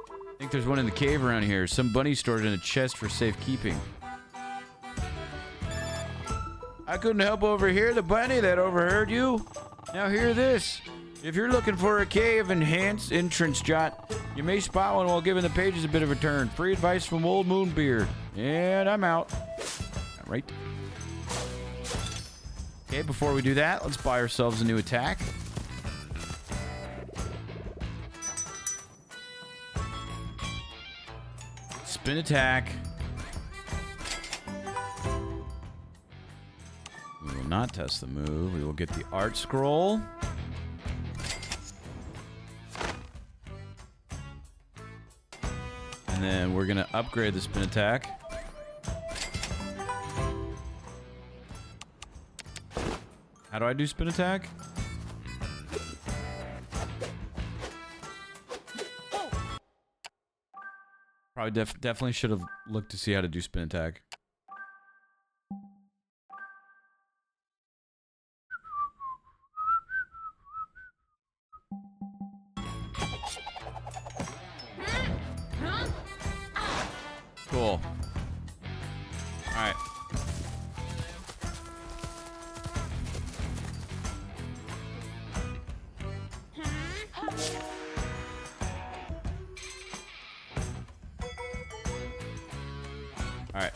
I think there's one in the cave around here. Some bunny stored in a chest for safekeeping. I couldn't help overhear the bunny that overheard you. Now hear this. If you're looking for a cave enhanced entrance, Jot, you may spot one while giving the pages a bit of a turn. Free advice from Old Moonbeard. And I'm out. All right. Okay, before we do that, let's buy ourselves a new attack. Spin attack. We will not test the move. We will get the art scroll. And then we're going to upgrade the spin attack. How do I do spin attack? Probably definitely should have looked to see how to do spin attack. Cool. All right. All right.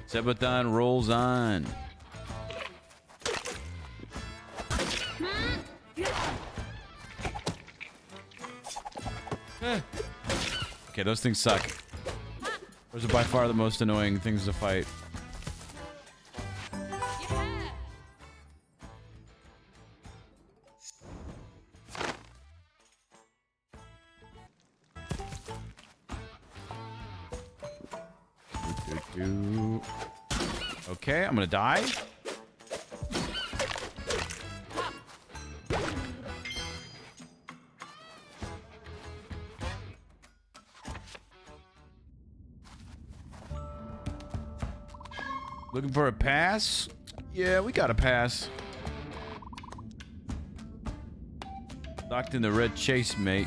Subathon rolls on. Okay, those things suck. Those are by far the most annoying things to fight. Okay, I'm gonna die. Looking for a pass? Yeah, we got a pass. Locked in the red chase, mate.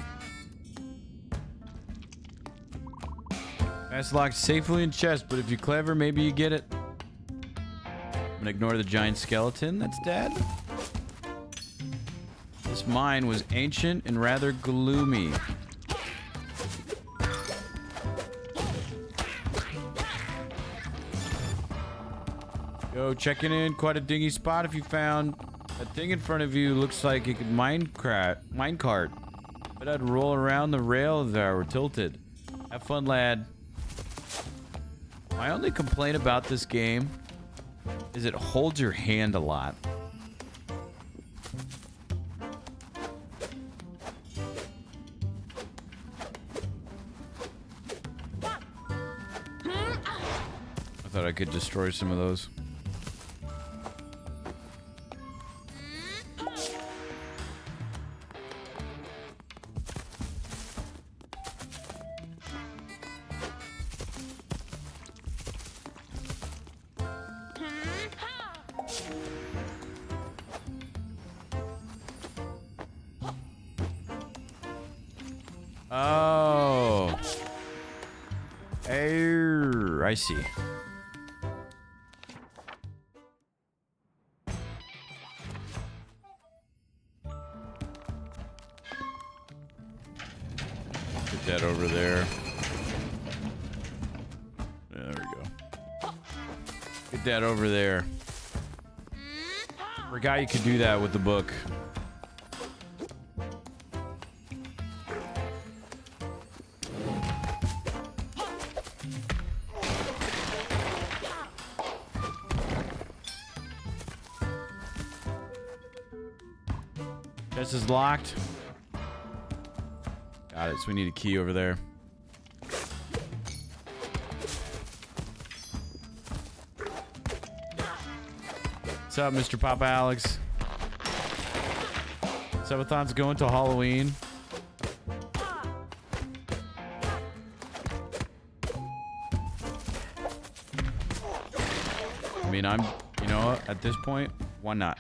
Pass locked safely in chest, but if you're clever, maybe you get it. I'm gonna ignore the giant skeleton that's dead. This mine was ancient and rather gloomy. Yo, checking in. Quite a dingy spot if you found. That thing in front of you looks like it could minecart. But I'd roll around the rail there. We're tilted. Have fun, lad. My only complaint about this game is it holds your hand a lot. I thought I could destroy some of those. Oh. I see. Get that over there. There we go. Get that over there. Forgot you could do that with the book. This is locked. Got it. So we need a key over there. What's up, Mr. Papa Alex? Subathon's going till Halloween. I mean, you know what? At this point, why not?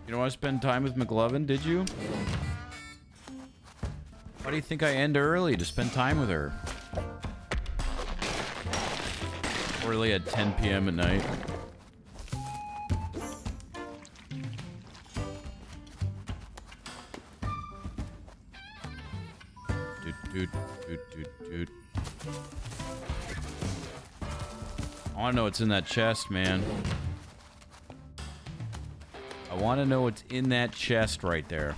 You don't want to spend time with McLovin, did you? Why do you think I end early to spend time with her? Early at 10 p.m. at night. Dude. I want to know what's in that chest, man. I want to know what's in that chest right there.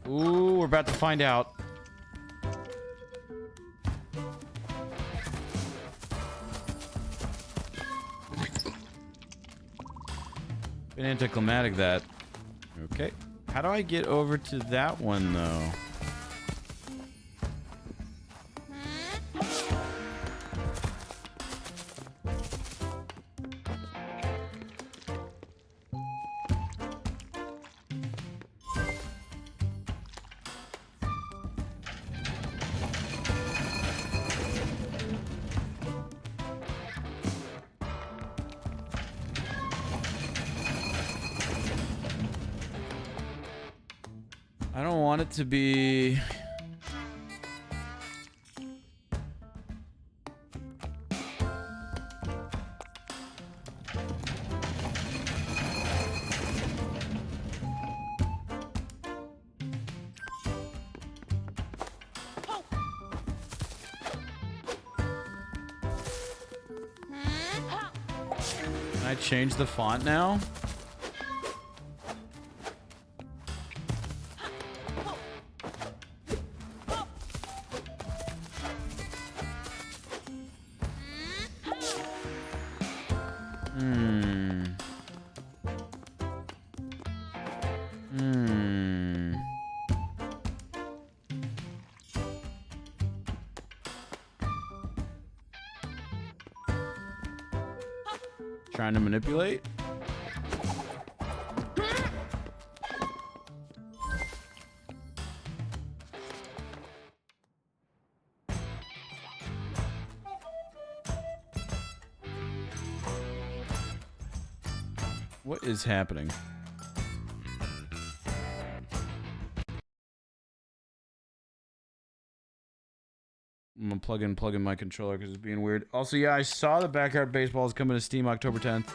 Ooh, we're about to find out. Been anticlimactic, that. Okay. How do I get over to that one, though? I don't want it to be... Can I change the font now? Trying to manipulate. What is happening? I'm gonna plug in my controller because it's being weird. Also, yeah, I saw the Backyard Baseball is coming to Steam October 10th.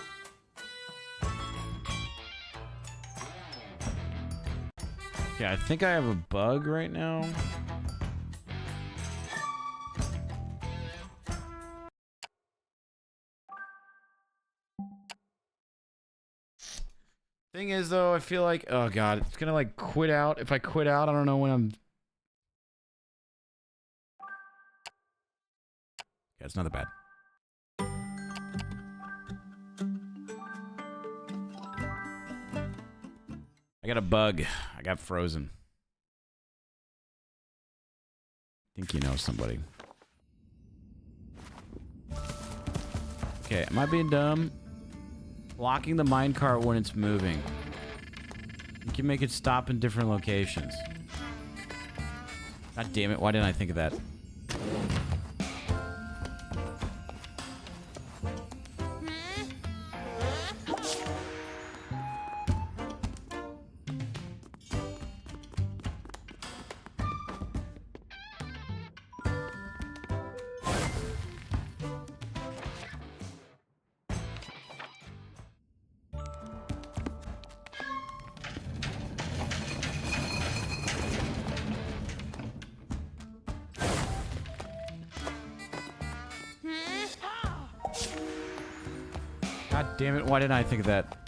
Yeah, I think I have a bug right now. Thing is, though, I feel like, oh god, it's gonna like quit out. If I quit out, I don't know when I'm. Yeah, it's not that bad. I got a bug. I got frozen. Think you know somebody. Okay, am I being dumb? Blocking the minecart when it's moving. You can make it stop in different locations. God damn it, why didn't I think of that? God damn it, why didn't I think of that?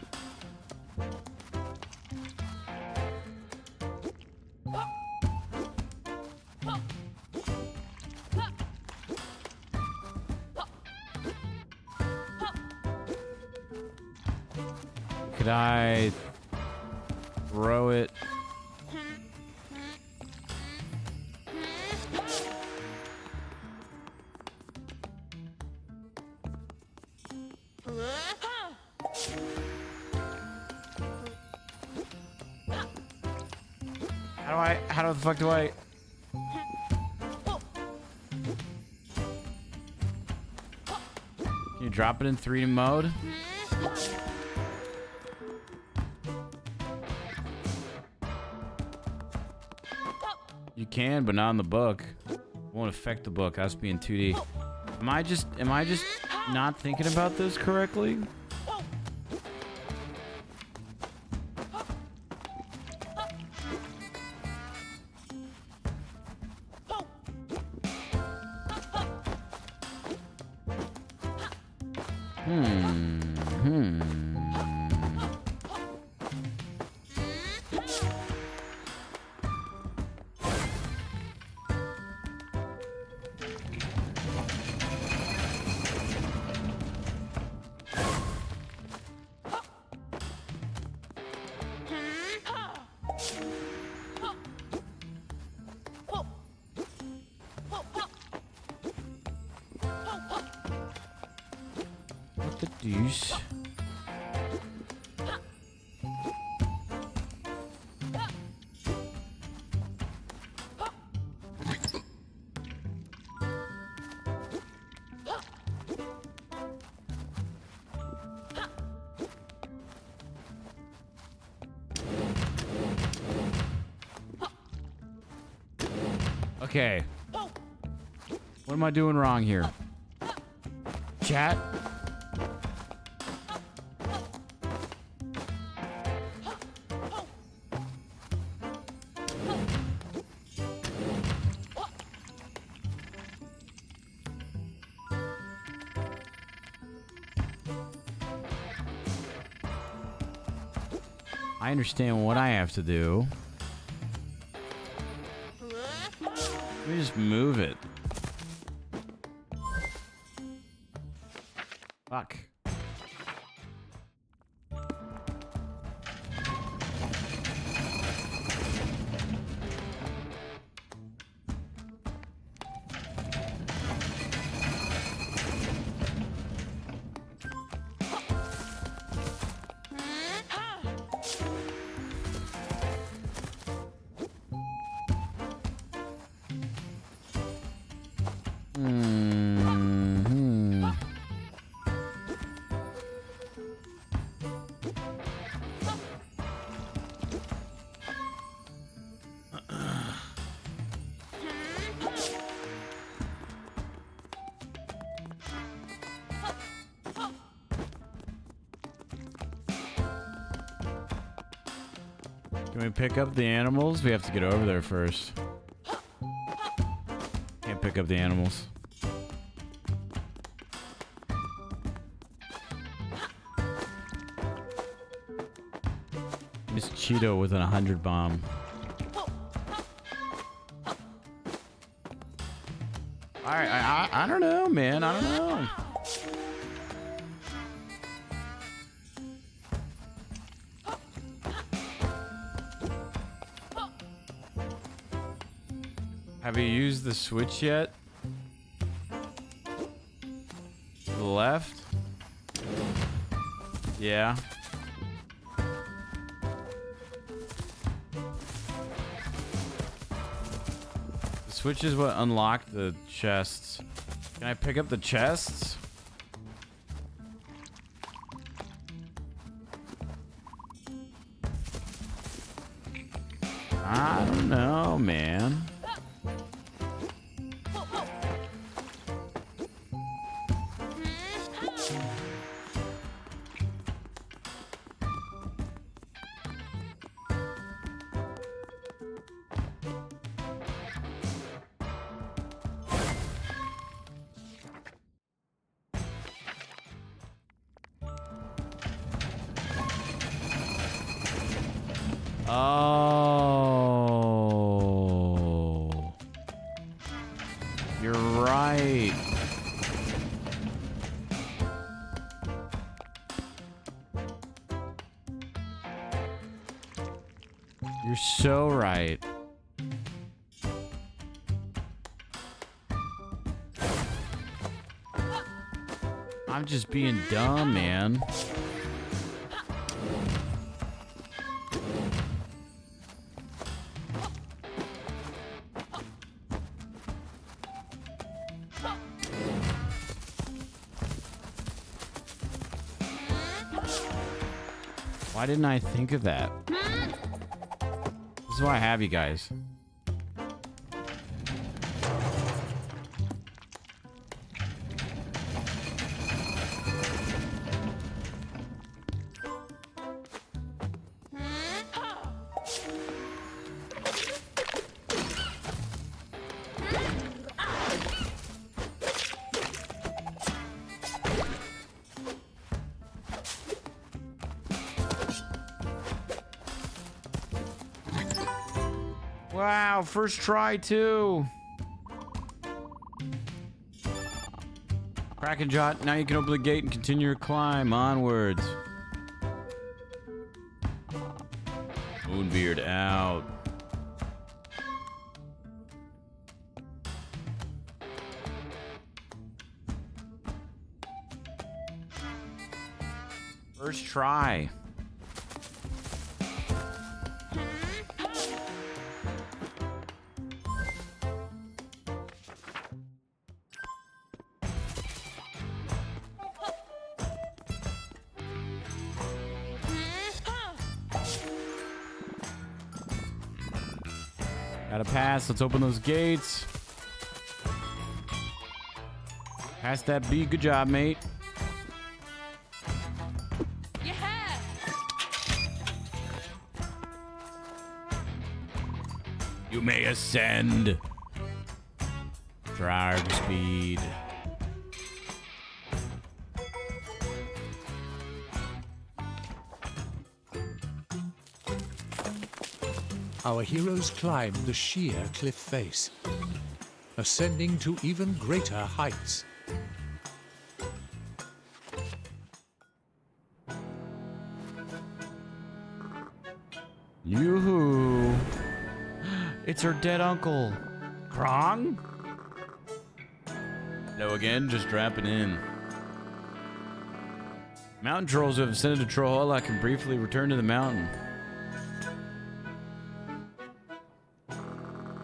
Could I throw it? How the fuck do I? Can you drop it in 3D mode? You can, but not in the book. It won't affect the book. It has to be in 2D. Am I just not thinking about this correctly? What the deuce? Okay. What am I doing wrong here? Chat? I understand what I have to do. Let me just move it. Fuck. Can we pick up the animals? We have to get over there first. Can't pick up the animals. Miss Cheeto with an 100 bomb. I don't know, man. I don't know. Have you used the switch yet? To the left? Yeah. The switch is what unlocked the chests. Can I pick up the chests? I don't know, man. Oh, you're right. You're so right. I'm just being dumb, man. Why didn't I think of that? This is why I have you guys. Wow, first try too. Kraken Jot, now you can open the gate and continue your climb onwards. Moonbeard out. First try. Gotta pass. Let's open those gates. Pass that B. Good job, mate. Yeah. You may ascend. Drive speed. Our heroes climb the sheer cliff face, ascending to even greater heights. Yoo-hoo. It's her dead uncle. Krong? Hello again, just dropping in. Mountain trolls who have ascended to Trollhalla can briefly return to the mountain.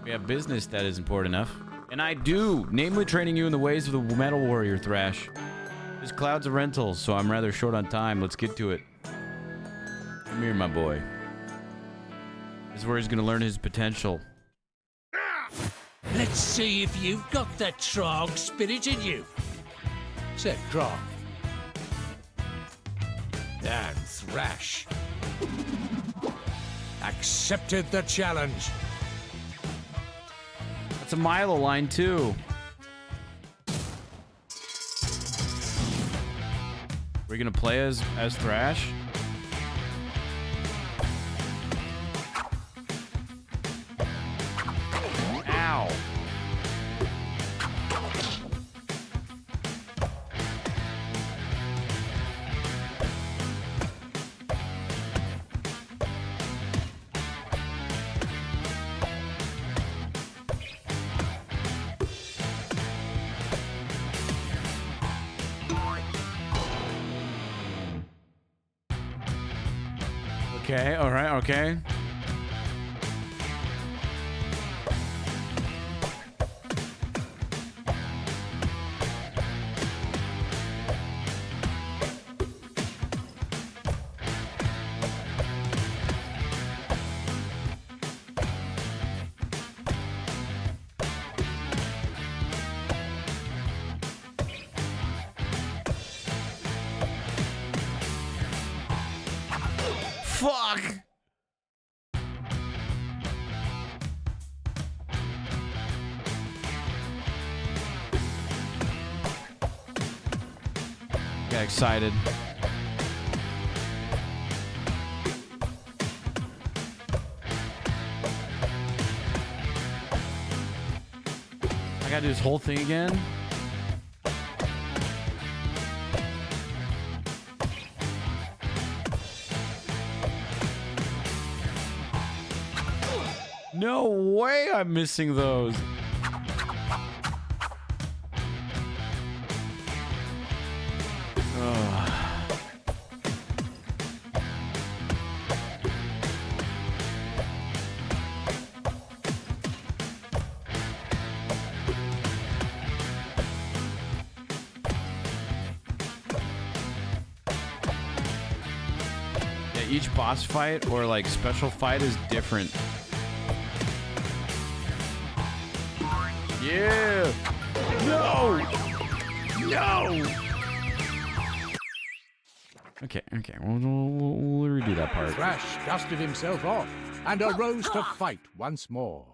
We have business that is important enough. And I do, namely training you in the ways of the Metal Warrior, Thrash. This cloud's a rental, so I'm rather short on time. Let's get to it. Come here, my boy. This is where he's gonna learn his potential. Let's see if you've got the Trog spirit in you, said Grog. And Thrash. accepted the challenge. That's a Milo line too. We're gonna play as Thrash. Ow. Okay, all right, okay. Fuck! Got excited. I gotta do this whole thing again? No way I'm missing those. Ugh. Yeah, each boss fight or like special fight is different. Yeah. No. No. Okay. We'll redo that part. Thrash dusted himself off and arose to fight once more.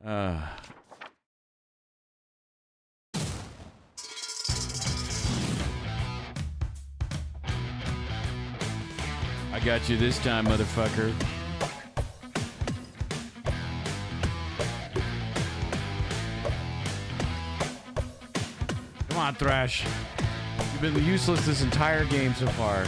I got you this time, motherfucker. Come on, Thrash. You've been useless this entire game so far.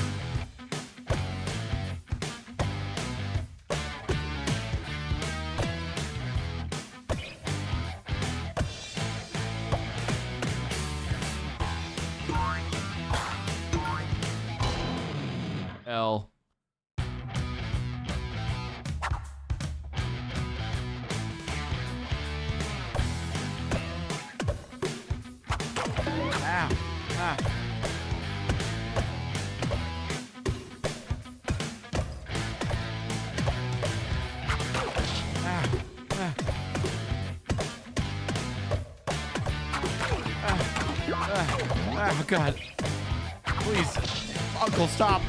L. Oh God. Please. Uncle, stop.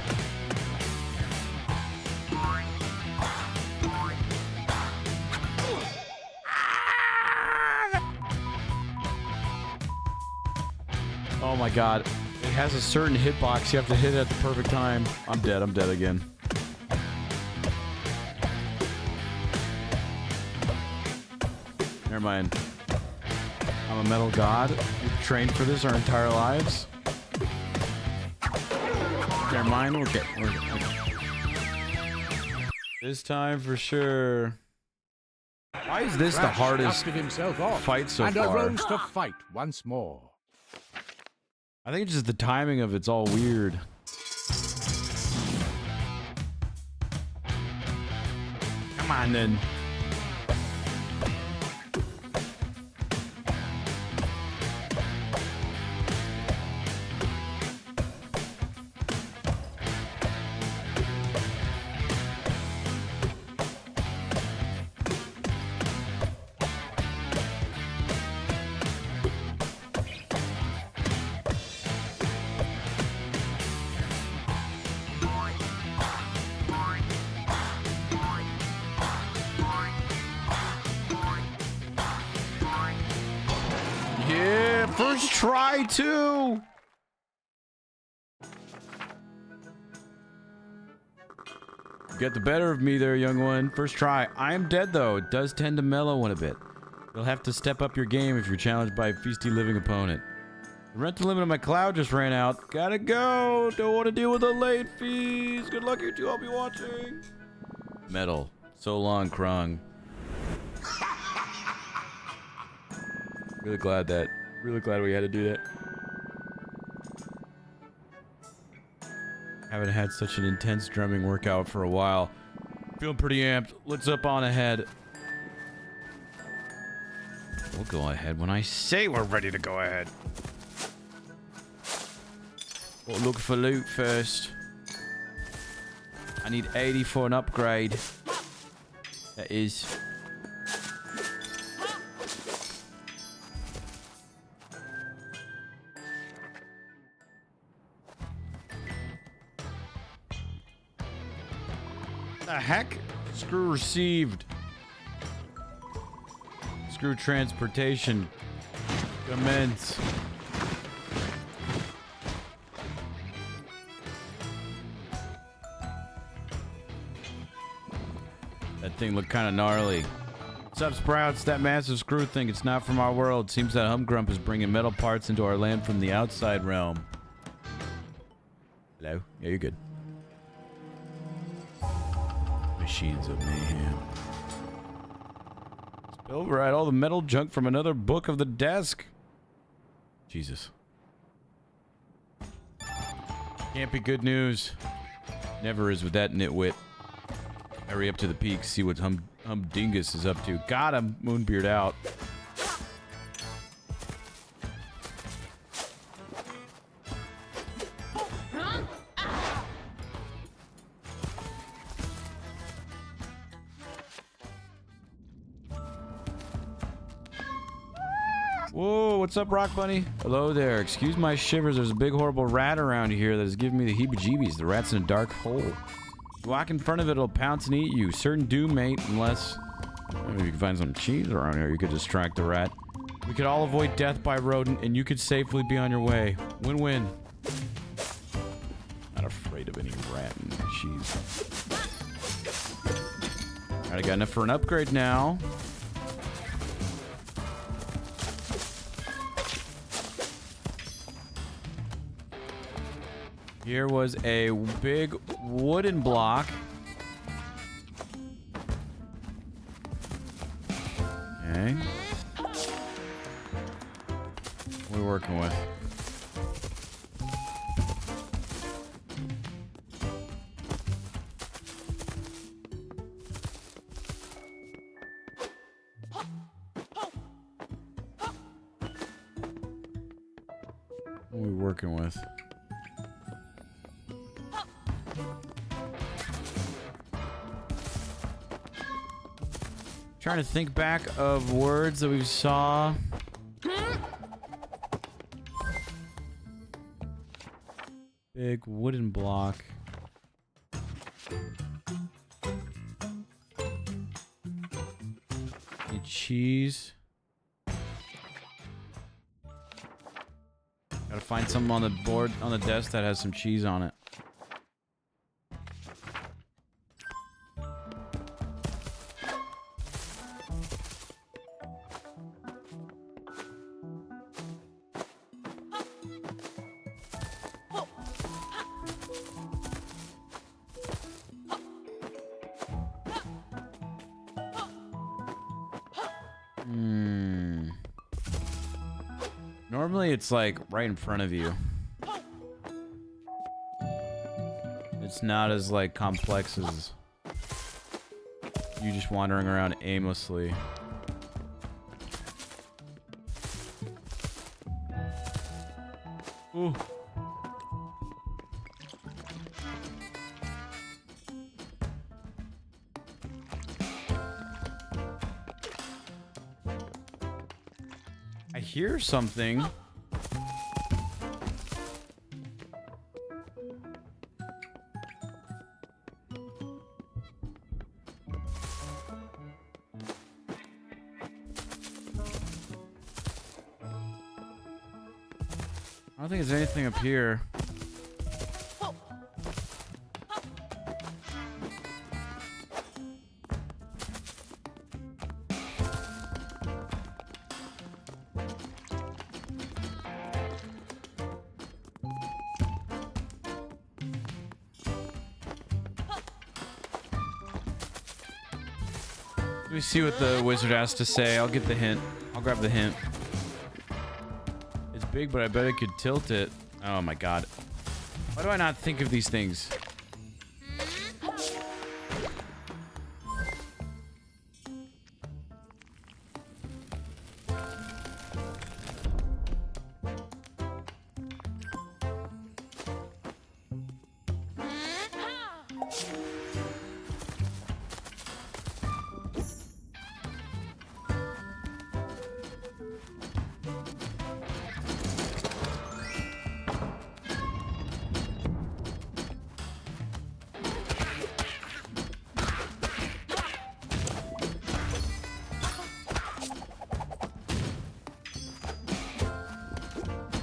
Oh my God. It has a certain hitbox. You have to hit it at the perfect time. I'm dead again. Never mind. I'm a metal god. We've trained for this our entire lives. Never mind. Okay. This time for sure. Why is this the hardest fight so and far? arose to fight once more. I think it's just the timing of it's all weird. Come on then. try too. Get the better of me there, young one. First try. I am dead, though. It does tend to mellow in a bit. You'll have to step up your game if you're challenged by a feisty living opponent. The rental limit on my cloud just ran out. Gotta go. Don't want to deal with the late fees. Good luck, you two. I'll be watching. Metal. So long, Krung. Really glad we had to do that. Haven't had such an intense drumming workout for a while. Feeling pretty amped. Let's up on ahead. We'll go ahead when I say we're ready to go ahead. We'll look for loot first. I need 80 for an upgrade. That is. The heck? Screw received. Screw transportation. Commence. That thing looked kind of gnarly. What's up, Sprouts? That massive screw thing, it's not from our world. Seems that Humgrump is bringing metal parts into our land from the outside realm. Hello? Yeah, you're good. Machines of mayhem. Override all the metal junk from another book of the desk. Jesus. Can't be good news. Never is with that nitwit. Hurry up to the peak, see what Humdingus is up to. Got him. Moonbeard out. Whoa, what's up, Rock Bunny? Hello there. Excuse my shivers. There's a big, horrible rat around here that is giving me the heebie-jeebies. The rat's in a dark hole. You walk in front of it, it'll pounce and eat you. Certain doom, mate, unless... Maybe you can find some cheese around here. You could distract the rat. We could all avoid death by rodent, and you could safely be on your way. Win-win. Not afraid of any rat and cheese. Alright, I got enough for an upgrade now. Here was a big wooden block. Okay. What are we working with? What are we working with? Trying to think back of words that we saw. Big wooden block. Need cheese. Gotta find something on the board, on the desk that has some cheese on it. Normally it's like right in front of you. It's not as like complex as you just wandering around aimlessly. Ooh. I hear something. I don't think there's anything up here. Let me see what the wizard has to say. I'll get the hint. I'll grab the hint. It's big, but I bet I could tilt it. Oh my god. Why do I not think of these things?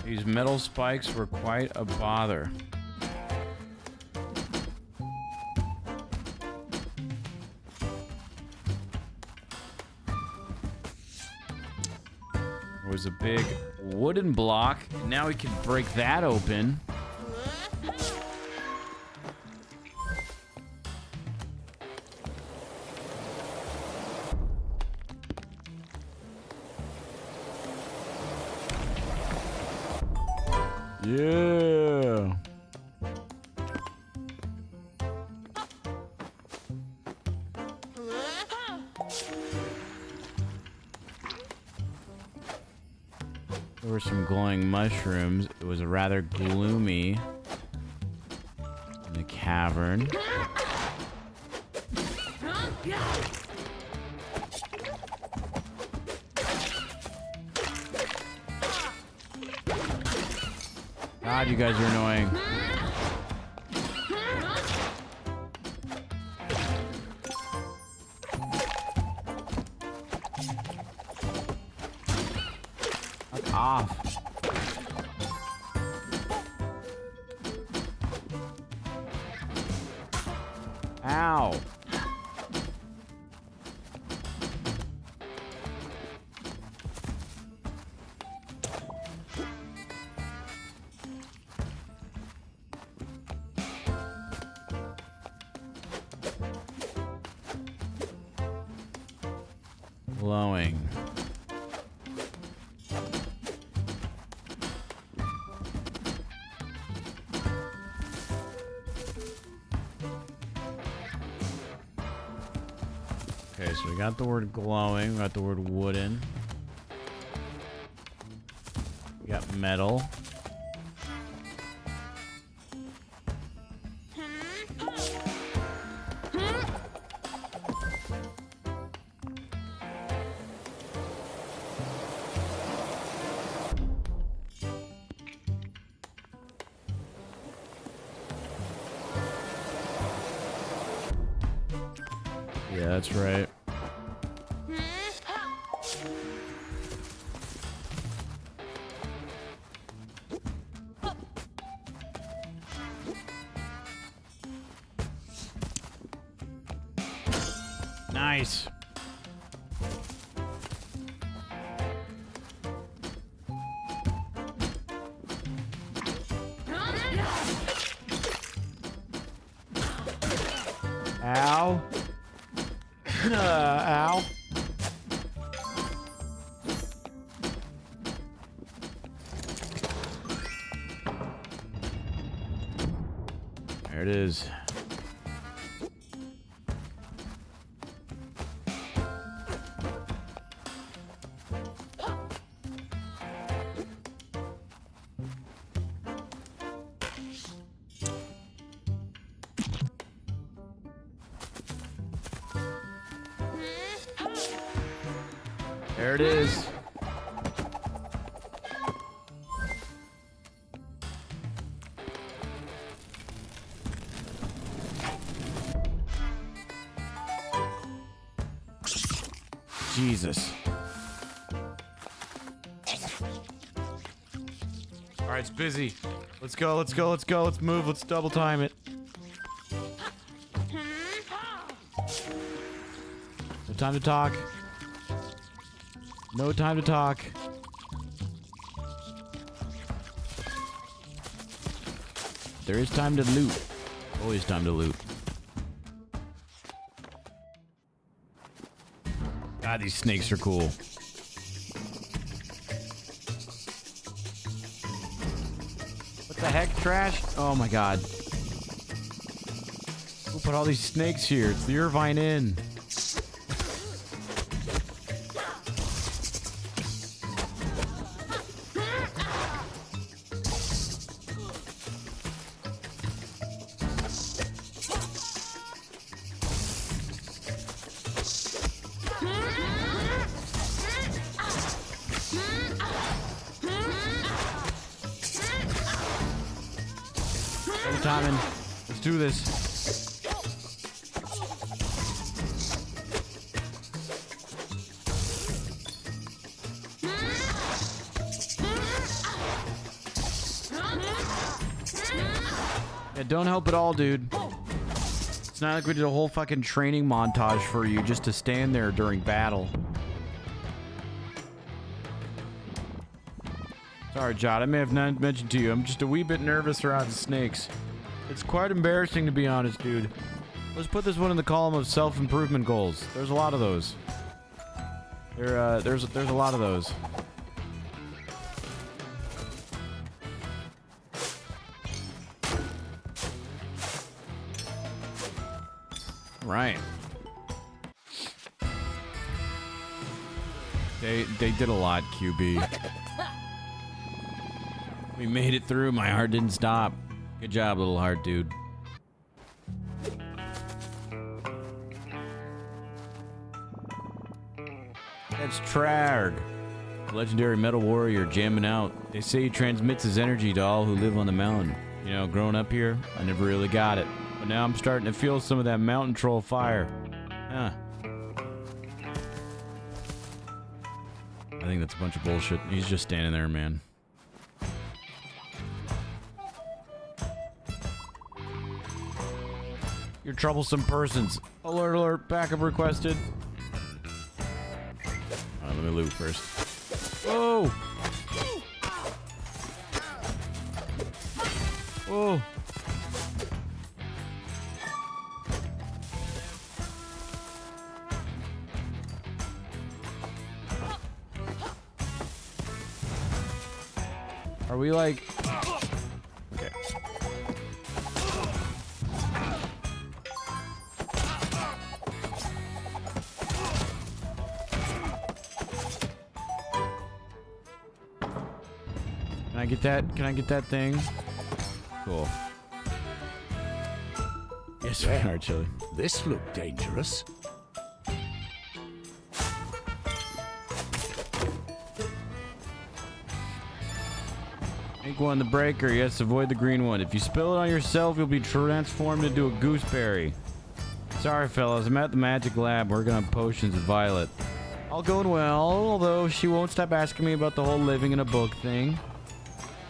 These metal spikes were quite a bother. There was a big wooden block. Now we can break that open. Yeah. There were some glowing mushrooms. It was rather gloomy in the cavern. God, you guys are annoying. Fuck off. Ow. Glowing. Okay, so we got the word glowing, we got the word wooden. We got metal. Yeah, that's right. Nice. Ow. Ow. There it is. There it is. Jesus. All right, it's busy. Let's go, let's go, let's go. Let's move. Let's double time it. No time to talk. No time to talk. There is time to loot. Always time to loot. God, these snakes are cool. What the heck, trash? Oh my god. Who put all these snakes here? It's the Irvine Inn. Timing. Let's do this. Yeah, don't help at all, dude. It's not like we did a whole fucking training montage for you just to stand there during battle. Sorry, Jod, I may have not mentioned to you, I'm just a wee bit nervous around snakes. It's quite embarrassing, to be honest, dude. Let's put this one in the column of self-improvement goals. There's a lot of those. There's a lot of those. Right. They did a lot, QB. We made it through. My heart didn't stop. Good job, little heart dude. That's Trarg, legendary metal warrior jamming out. They say he transmits his energy to all who live on the mountain. You know, growing up here, I never really got it. But now I'm starting to feel some of that mountain troll fire. Huh. I think that's a bunch of bullshit. He's just standing there, man. You're troublesome persons. Alert, alert, backup requested. Alright, let me loot first. Whoa! Whoa! Are we like... Okay. Can I get that? Can I get that thing? Cool. Yes, we are, Chili. This looked dangerous. Pink one, the breaker. Yes, avoid the green one. If you spill it on yourself, you'll be transformed into a gooseberry. Sorry, fellas. I'm at the magic lab working on potions with Violet. All going well, although she won't stop asking me about the whole living in a book thing.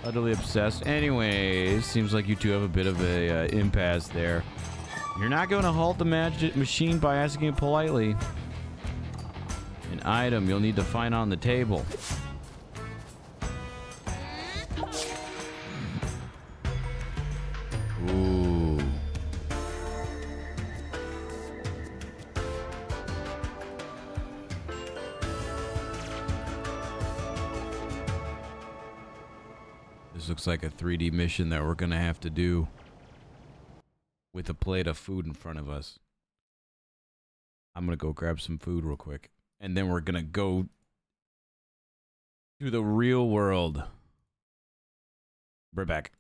Utterly obsessed. Anyways, seems like you two have a bit of a impasse there. You're not going to halt the magic machine by asking it politely. An item you'll need to find on the table. Ooh. This looks like a 3D mission that we're gonna have to do with a plate of food in front of us. I'm gonna go grab some food real quick, and then we're gonna go to the real world. We're back.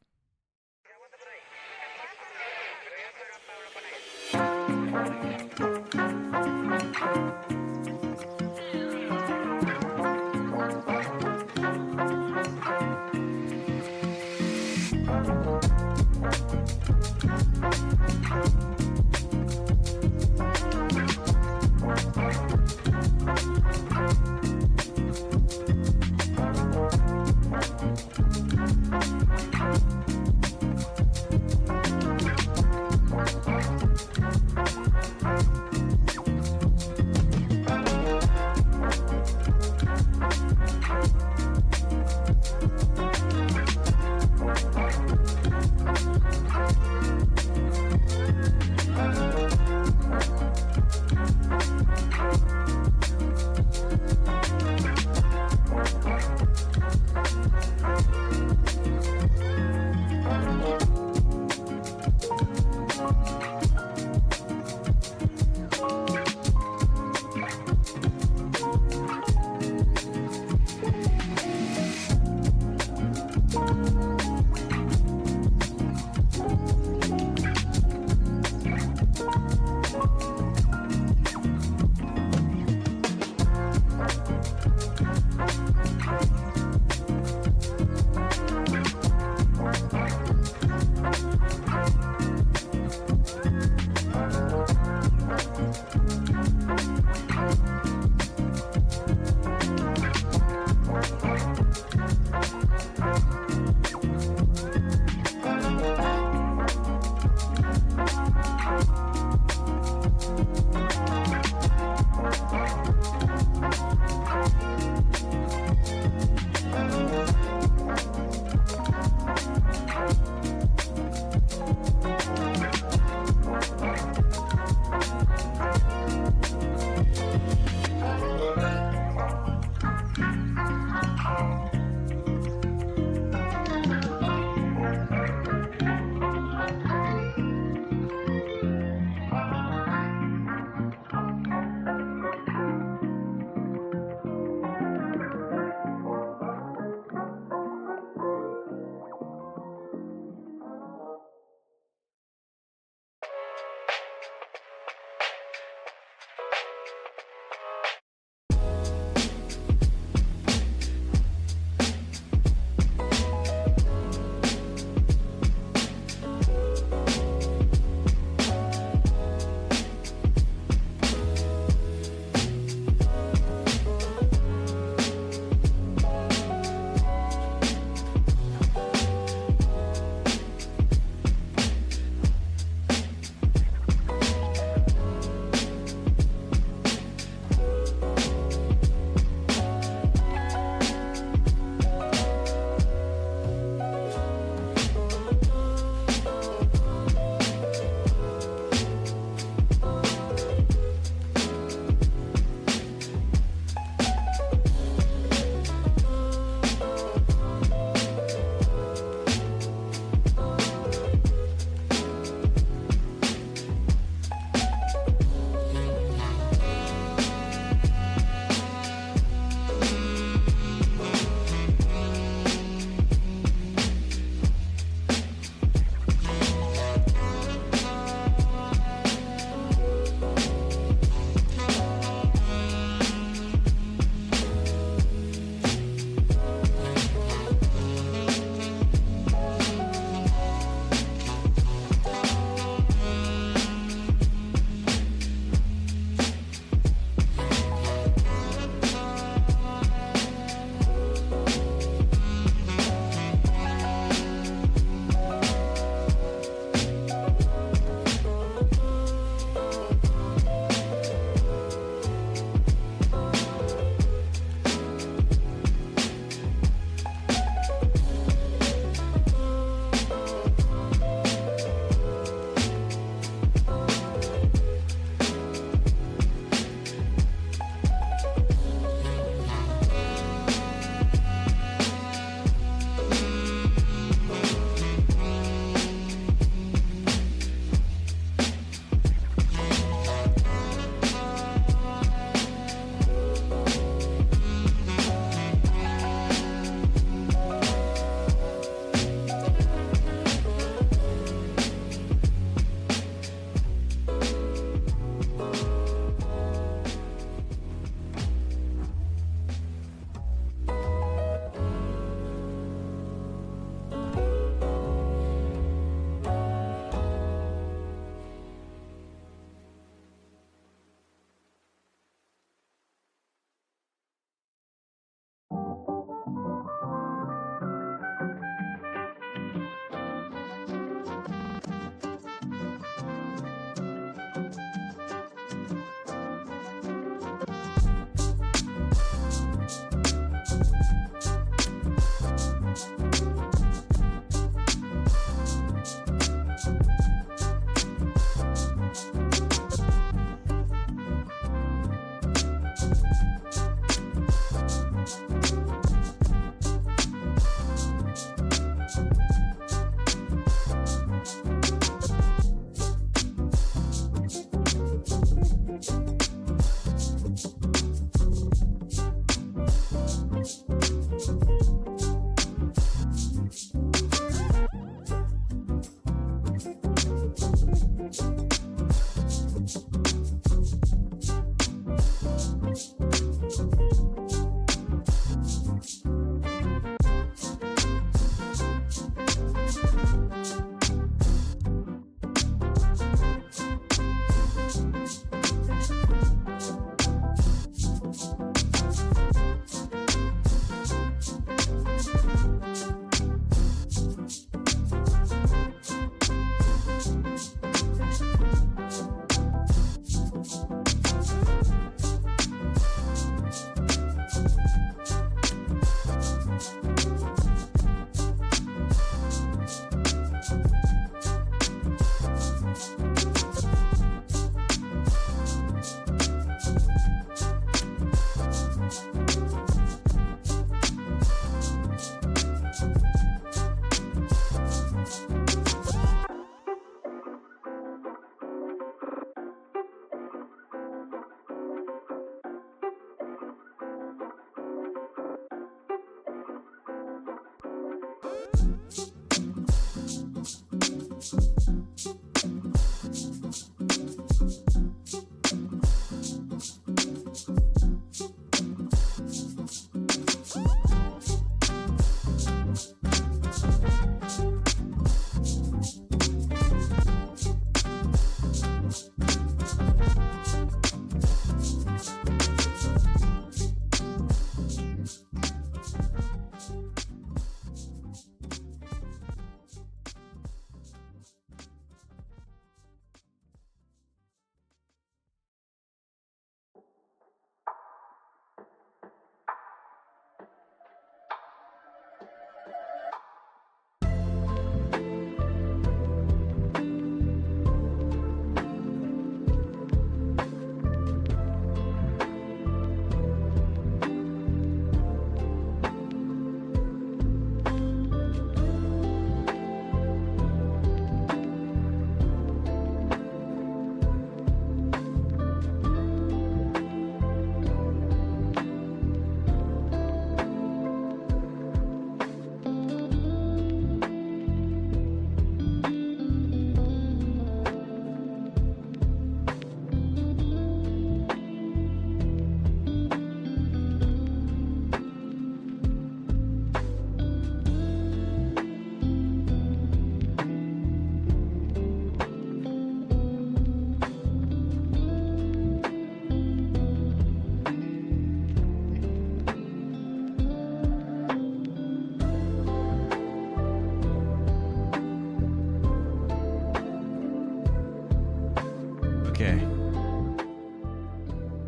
Okay.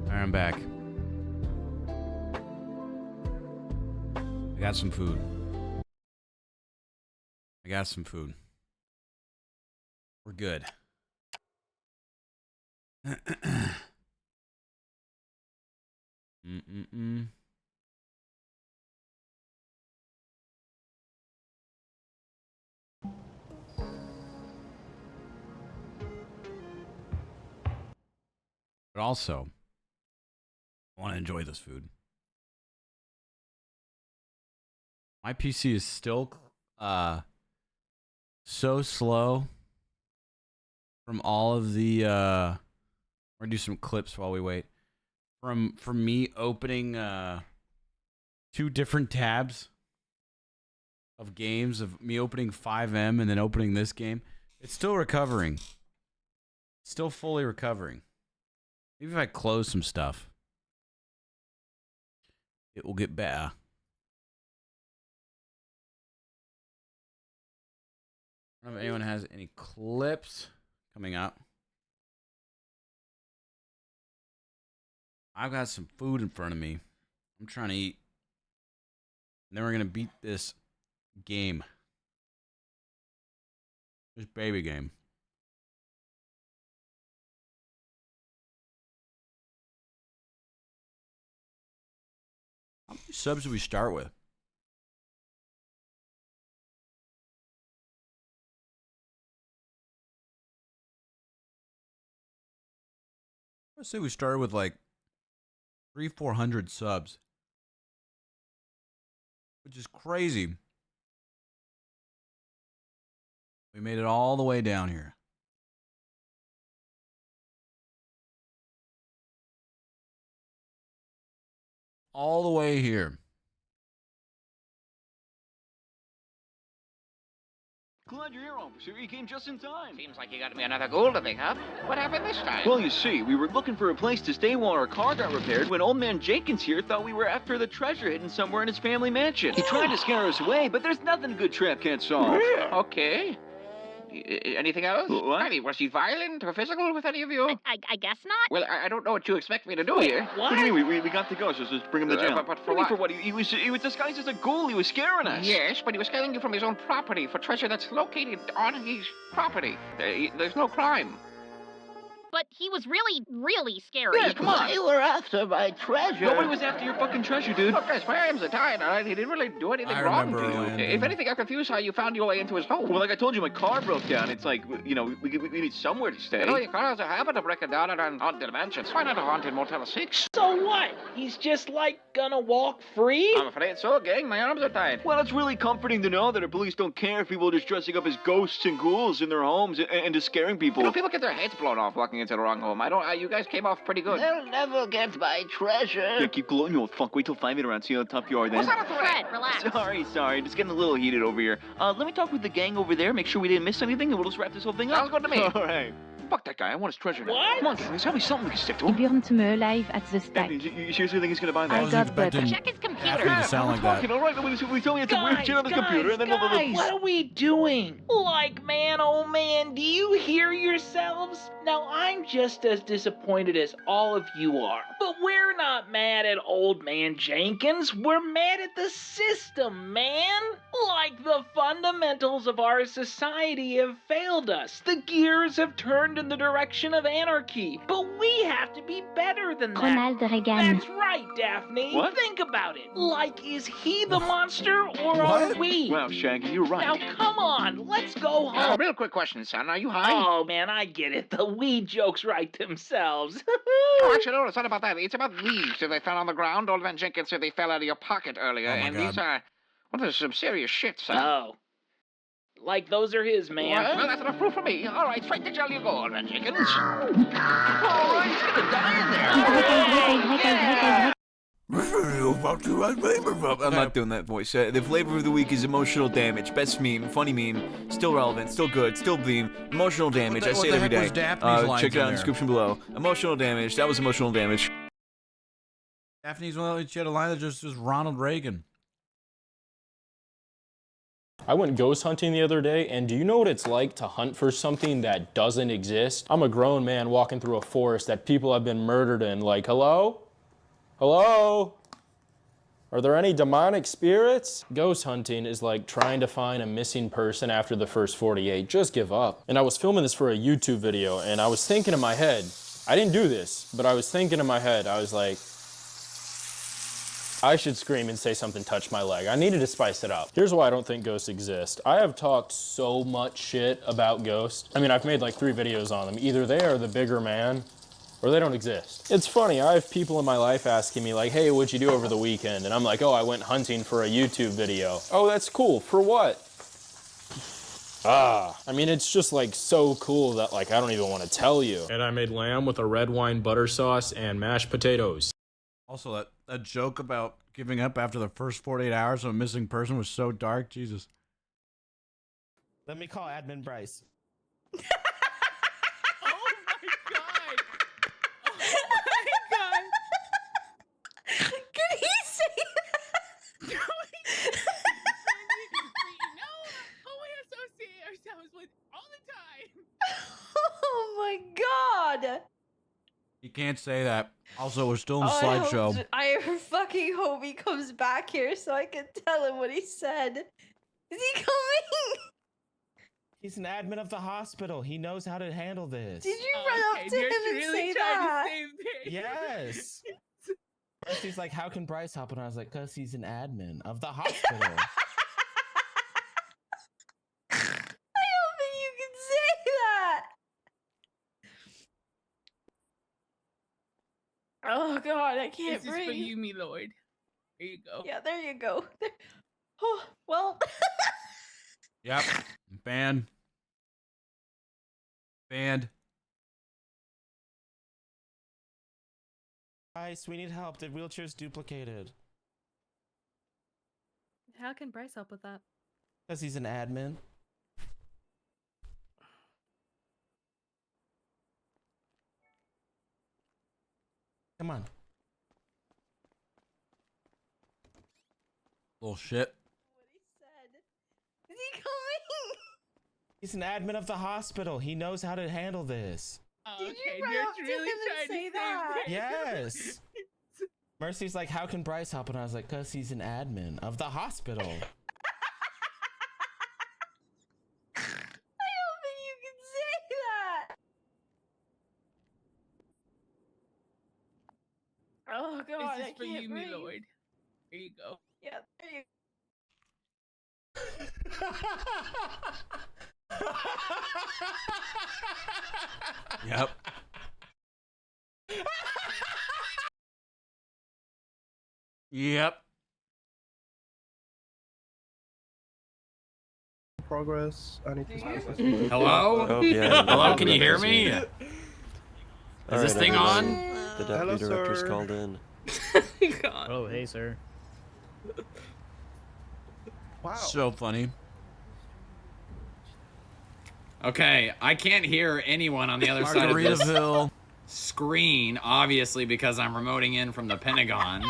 Alright, I'm back. I got some food. We're good. But also, I want to enjoy this food. My PC is still so slow from all of the we're gonna do some clips while we wait. From me opening 2 different tabs of games, of me opening 5M and then opening this game. It's still recovering. Still fully recovering. Maybe if I close some stuff, it will get better. I don't know if anyone has any clips coming up. I've got some food in front of me. I'm trying to eat. And then we're going to beat this game. This baby game. How many subs do we start with? Let's say we started with like 300-400 subs, which is crazy. We made it all the way down here. All the way here. Glad you're here, officer. You came just in time. Seems like you got me another goal to pick up. What happened this time? Well, you see, we were looking for a place to stay while our car got repaired when old man Jenkins here thought we were after the treasure hidden somewhere in his family mansion. He tried to scare us away, but there's nothing a good trap can't solve. Okay. Anything else? What? I mean, was he violent or physical with any of you? I guess not. Well, I don't know what you expect me to do here. What do you mean? We got to go, so just bring him to jail. But for what? For what? He was disguised as a ghoul. He was scaring us. Yes, but he was scaring you from his own property for treasure that's located on his property. There's no crime. But he was really, really scary. Yes, come on. You were after my treasure. Nobody was after your fucking treasure, dude. Look, I swear I'm so tired, all right? He didn't really do anything I wrong remember to you. Orlando. If anything, I'm confused how you found your way into his home. Well, like I told you, my car broke down. It's like, you know, we need somewhere to stay. You know, your car has a habit of breaking down in haunted mansions. Why not a haunted Motel 6? So what? He's just like gonna walk free? I'm afraid so, gang. My arms are tied. Well, it's really comforting to know that our police don't care if people are just dressing up as ghosts and ghouls in their homes and just scaring people. You know, people get their heads blown off walking into the wrong home. You guys came off pretty good. They'll never get my treasure. Yeah, keep gloating, you old fuck. Wait till 5 minutes around. See how tough you are then. What's that a threat? Fred, relax. Sorry. Just getting a little heated over here. Let me talk with the gang over there, make sure we didn't miss anything, and we'll just wrap this whole thing up. Sounds good to me. All right. Fuck that guy. I want his treasure now. What? Come on, gang. There's gotta be something we can stick to him. Bjorn tomorrow live at the stack. You seriously think he's gonna buy that? I got that. Check his computer. Daphne to sound like that. All right, we told me it's a weird shit on the computer, and then What are we doing? Like, man, oh man, do you hear yourselves? Now, I'm just as disappointed as all of you are. But we're not mad at old man Jenkins. We're mad at the system, man. Like, the fundamentals of our society have failed us. The gears have turned in the direction of anarchy. But we have to be better than that. Ronald Reagan. That's right, Daphne. What? Think about it. Like, is he the monster or are we? Wow, Shaggy, you're right. Now, come on. Let's go home. Real quick question, son. Are you high? Oh, man, I get it. The weed jokes write themselves. Oh, actually, no, it's not about that. It's about these that they found on the ground. Old man Jenkins said they fell out of your pocket earlier, Oh, my and God. these are... Well, there's some serious shit, son. Oh. Like, those are his, man. Well, that's enough proof for me. All right, straight to jail you go, old man Jenkins. All right, he's gonna die in there. I'm not doing that voice. The flavor of the week is emotional damage. Best meme, funny meme, still relevant, still good, still beam. Emotional damage. I say it every day. Check it out in the description below. Emotional damage. That was emotional damage. Daphne's one. She had a line that just Ronald Reagan. I went ghost hunting the other day, and do you know what it's like to hunt for something that doesn't exist? I'm a grown man walking through a forest that people have been murdered in. Like, hello? Hello? Are there any demonic spirits? Ghost hunting is like trying to find a missing person after the first 48. Just give up. And I was filming this for a YouTube video, and I was thinking in my head, I didn't do this, but I was thinking in my head, I was like, I should scream and say something touched my leg. I needed to spice it up. Here's why I don't think ghosts exist. I have talked so much shit about ghosts. I mean, I've made like 3 videos on them. Either they are the bigger man, or they don't exist. It's funny, I have people in my life asking me like, hey, what'd you do over the weekend? And I'm like, oh, I went hunting for a YouTube video. Oh, that's cool, for what? I mean, it's just like so cool that like, I don't even want to tell you. And I made lamb with a red wine butter sauce and mashed potatoes. Also, that joke about giving up after the first 48 hours of a missing person was so dark. Jesus. Let me call Admin Bryce. Can he say that? No, we associate ourselves with all the time. Oh my god! You can't say that. Also, we're still in Oh, slideshow. I fucking hope he comes back here so I can tell him what he said. Is he coming? He's an admin of the hospital. He knows how to handle this. Did you run up to him and say that? Yes. First he's like, how can Bryce hop? And I was like, because he's an admin of the hospital. I don't think you can say that. Oh god, I can't This breathe. is for you, me lord. There you go. Yeah, there you go. Oh, well. Yep. Banned. Bryce, we need help. The wheelchair's duplicated. How can Bryce help with that? Because he's an admin. Come on. Little shit. Is he coming? He's an admin of the hospital. He knows how to handle this. Did you run up to him and say that? Yes. Mercy's like, how can Bryce help? And I was like, because he's an admin of the hospital. I don't think you can say that. Oh god, This I is for can't you, breathe. me lord. There you go. Yeah, there you Yep. Yep. Progress. I need to Hello? Oh, yeah. Hello, can you hear me? Is All this right, thing everyone. on? The deputy director's called in. Oh, hey, sir. Wow. So funny. Okay, I can't hear anyone on the other side of this Margaritaville. screen, obviously, because I'm remoting in from the Pentagon.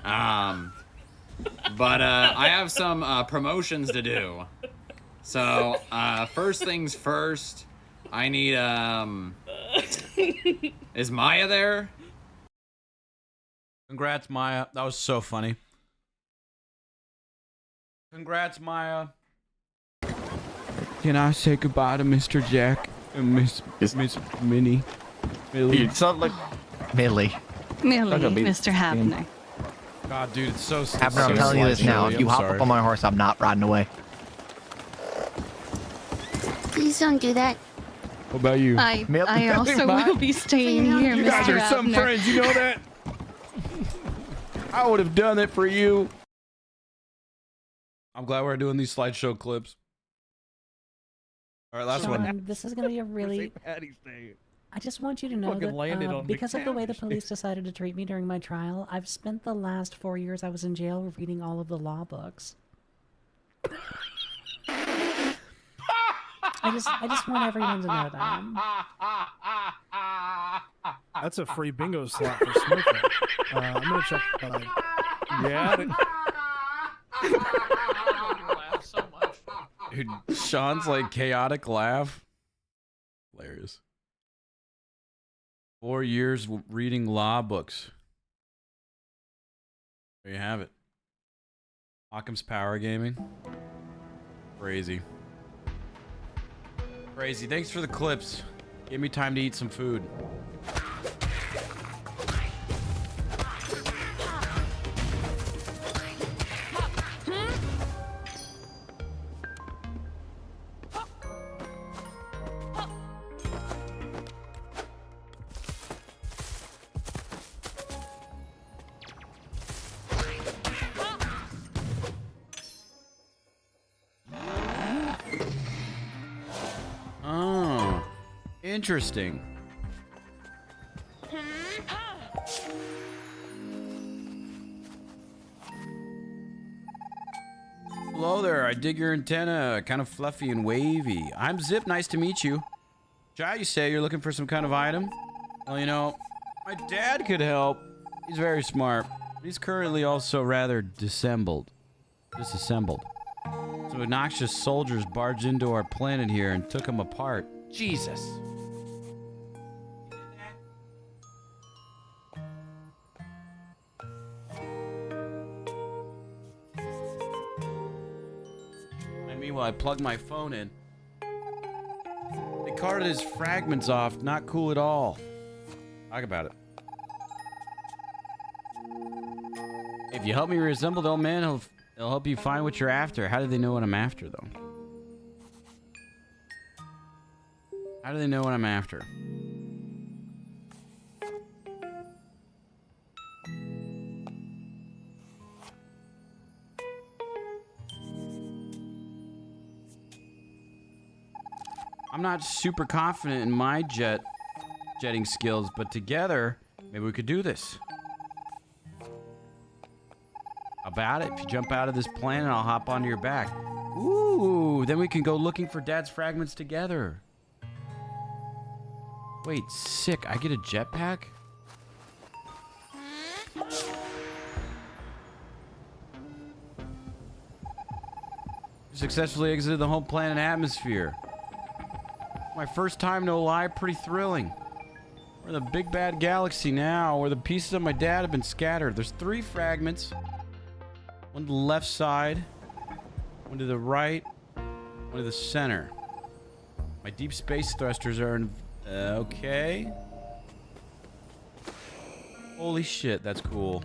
But I have some promotions to do. So, first things first, I need, is Maya there? Congrats, Maya. That was so funny. Congrats, Maya. Can I say goodbye to Mr. Jack and Miss Minnie? Millie. You sound like Millie. Millie, Mr. Hapner. God, dude, it's so. Abner, I'm telling you this now. If you hop up on my horse, I'm not riding away. Please don't do that. What about you? I also will be staying here, You Mr. guys are some Abner. friends, you know that? I would have done it for you. I'm glad we're doing these slideshow clips. All right, last Sean, one. this is going to be a really... Patty's Day. I just want you to know Fucking landed that on because of the way the McTavish. police decided to treat me during my trial, I've spent the last 4 years I was in jail reading all of the law books. I just want everyone to know that. That's a free bingo slot for smoking. I'm gonna check. Yeah. laugh so much. Dude, Sean's like chaotic laugh. Hilarious. 4 years reading law books. There you have it. Occam's Power Gaming. Crazy. Crazy. Thanks for the clips. Give me time to eat some food. Oh, interesting. Hello there, I dig your antenna, kind of fluffy and wavy. I'm Zip, nice to meet you. Jai, you say you're looking for some kind of item? Well, you know, my dad could help. He's very smart. He's currently also rather disassembled. Some obnoxious soldiers barged into our planet here and took him apart. Jesus. Meanwhile, I plugged my phone in. They carted his fragments off. Not cool at all. Talk about it. If you help me reassemble the old man, he'll help you find what you're after. How do they know what I'm after, though? How do they know what I'm after? I'm not super confident in my jetting skills, but together, maybe we could do this. How about it? If you jump out of this planet, I'll hop onto your back. Ooh, then we can go looking for Dad's fragments together. Wait, sick. I get a jetpack? You successfully exited the home planet atmosphere. My first time, no lie, pretty thrilling. We're in the big bad galaxy now, where the pieces of my dad have been scattered. There's 3 fragments. One to the left side, one to the right, one to the center. My deep space thrusters are in... okay. Holy shit, that's cool.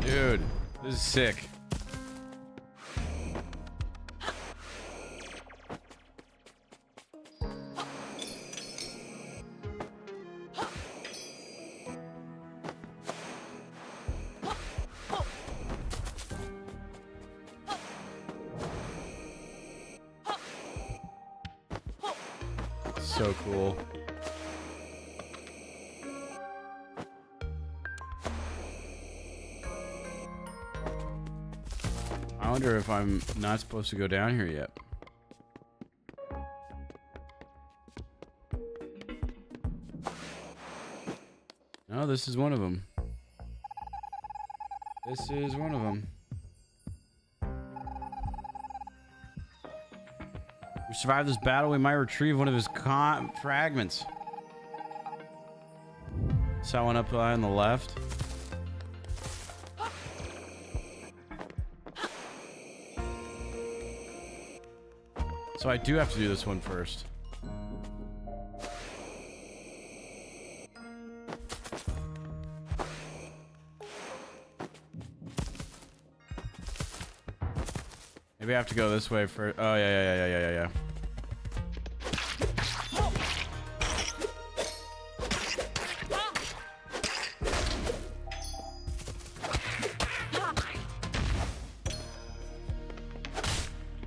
Dude, this is sick. So cool. I wonder if I'm not supposed to go down here yet. No, this is one of them. This is one of them. We survived this battle, we might retrieve one of his fragments. Saw one up on the left. So I do have to do this one first. Maybe I have to go this way for... oh, yeah.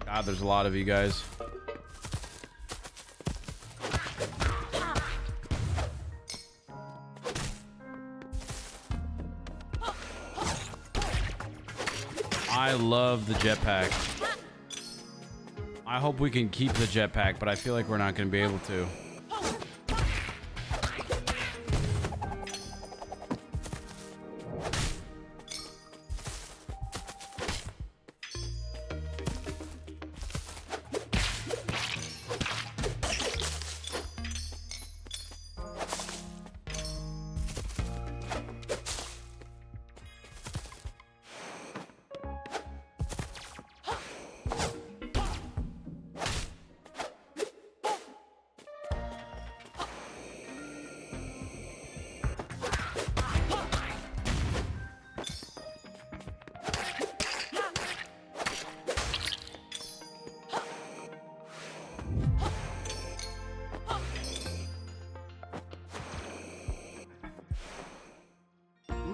God, there's a lot of you guys. I love the jetpack. I hope we can keep the jetpack, but I feel like we're not going to be able to.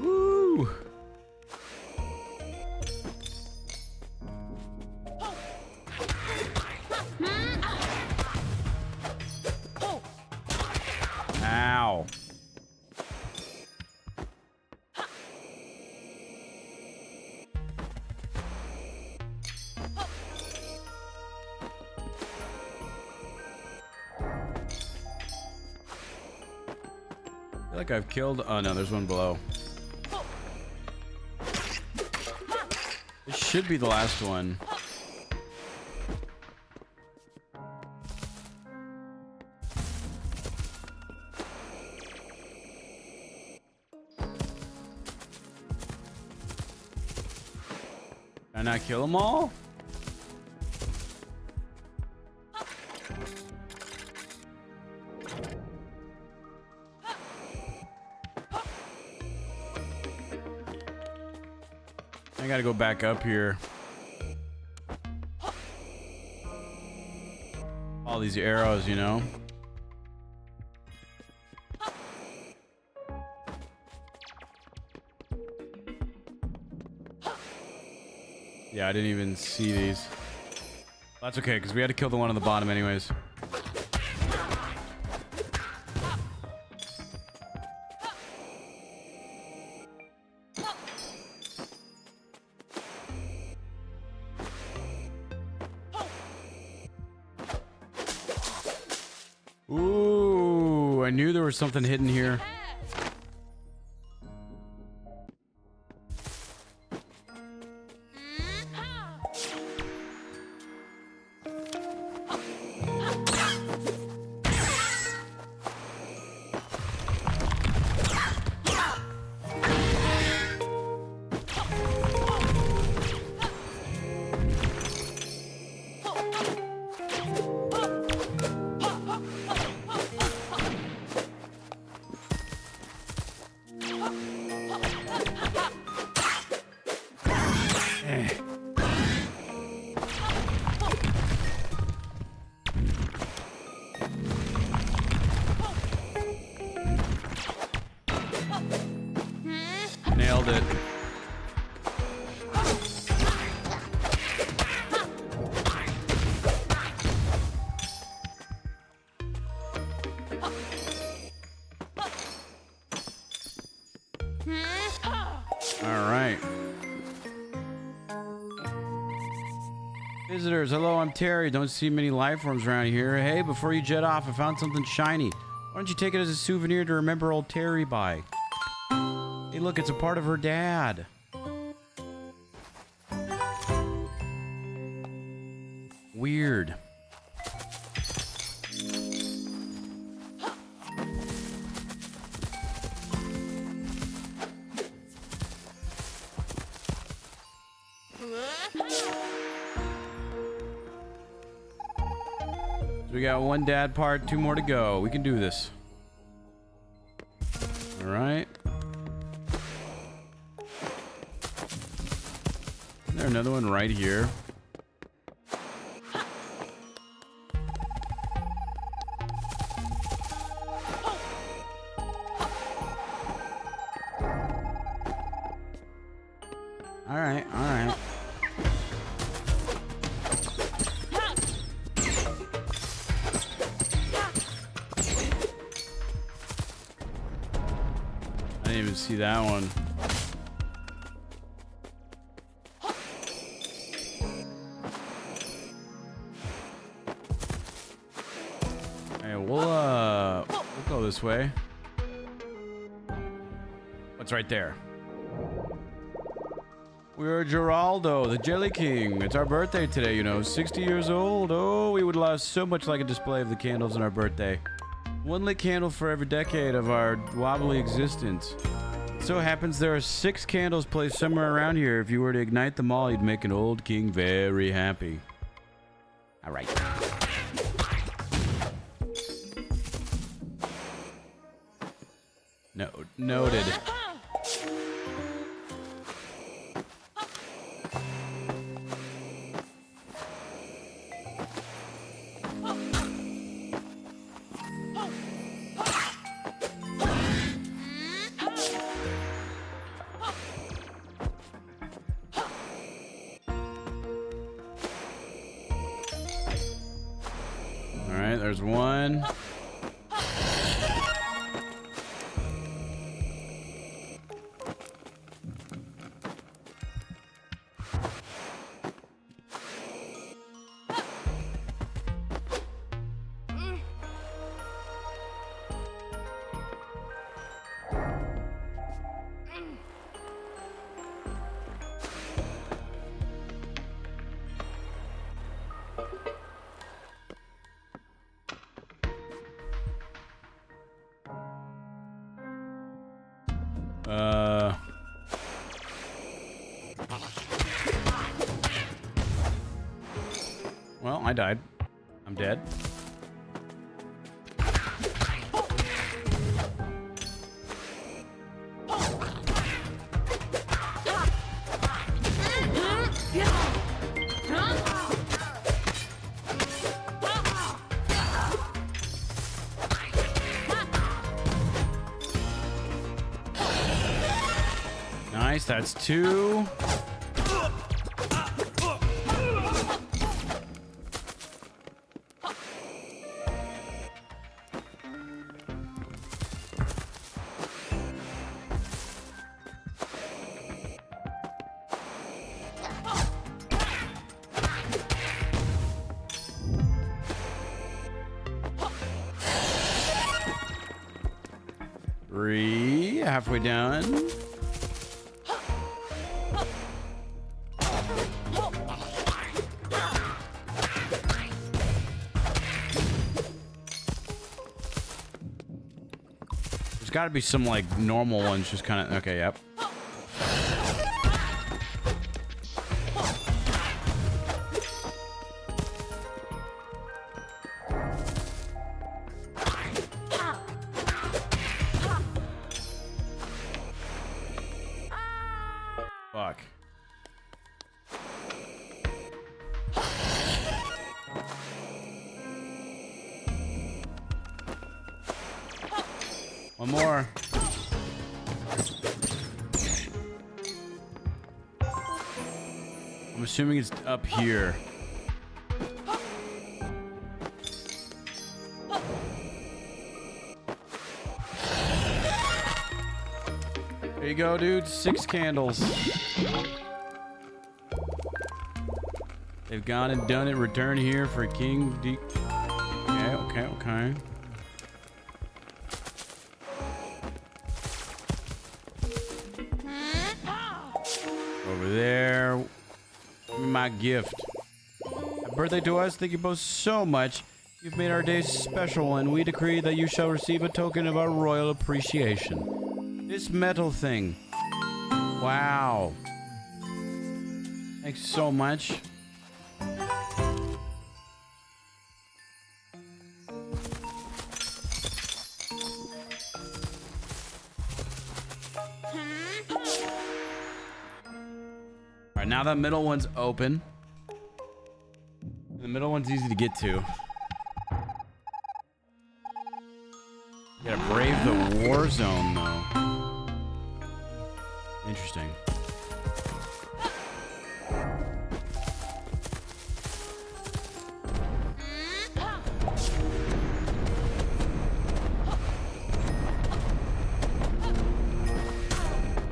Woo! Ow. I feel like I've killed. Oh no, there's one below. This should be the last one. Did I not kill them all? I gotta go back up here. All these arrows, you know? Yeah, I didn't even see these. That's okay, because we had to kill the one on the bottom anyways. Ooh, I knew there was something hidden here. Nailed it. All right. Visitors, hello, I'm Terry. Don't see many life forms around here. Hey, before you jet off, I found something shiny. Why don't you take it as a souvenir to remember old Terry by? Hey, look, it's a part of her dad. Weird. We got one dad part, 2 more to go. We can do this. All right. Is there another one right here? All right, all right. I didn't even see that one. way. What's right there? We're Geraldo, the Jelly King. It's our birthday today, you know, 60 years old. Oh, we would love so much like a display of the candles on our birthday. One lit candle for every decade of our wobbly existence. So happens there are 6 candles placed somewhere around here. If you were to ignite them all, you'd make an old king very happy. All right. No, noted. All right, there's one. Well, I died. I'm dead. Nice, that's 2. Halfway done. There's got to be some like normal ones, just kind of okay. Yep. Fuck. One more. I'm assuming it's up here. There you go, dude. 6 candles. They've gone and done it. Return here for King D. Okay. Over there. Give me my gift. Happy birthday to us. Thank you both so much. You've made our days special, and we decree that you shall receive a token of our royal appreciation. This metal thing. Wow. Thanks so much. Alright, now that middle one's open. The middle one's easy to get to. You gotta brave the war zone, though. Interesting.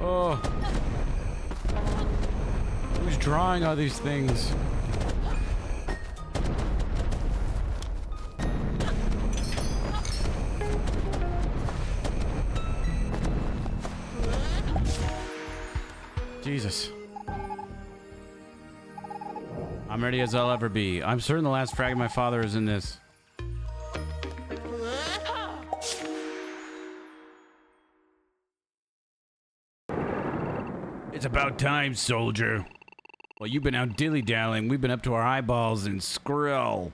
Oh. Who's drawing all these things? Jesus. I'm ready as I'll ever be. I'm certain the last frag of my father is in this. It's about time, soldier. Well, you've been out dilly-dallying. We've been up to our eyeballs in Skrill.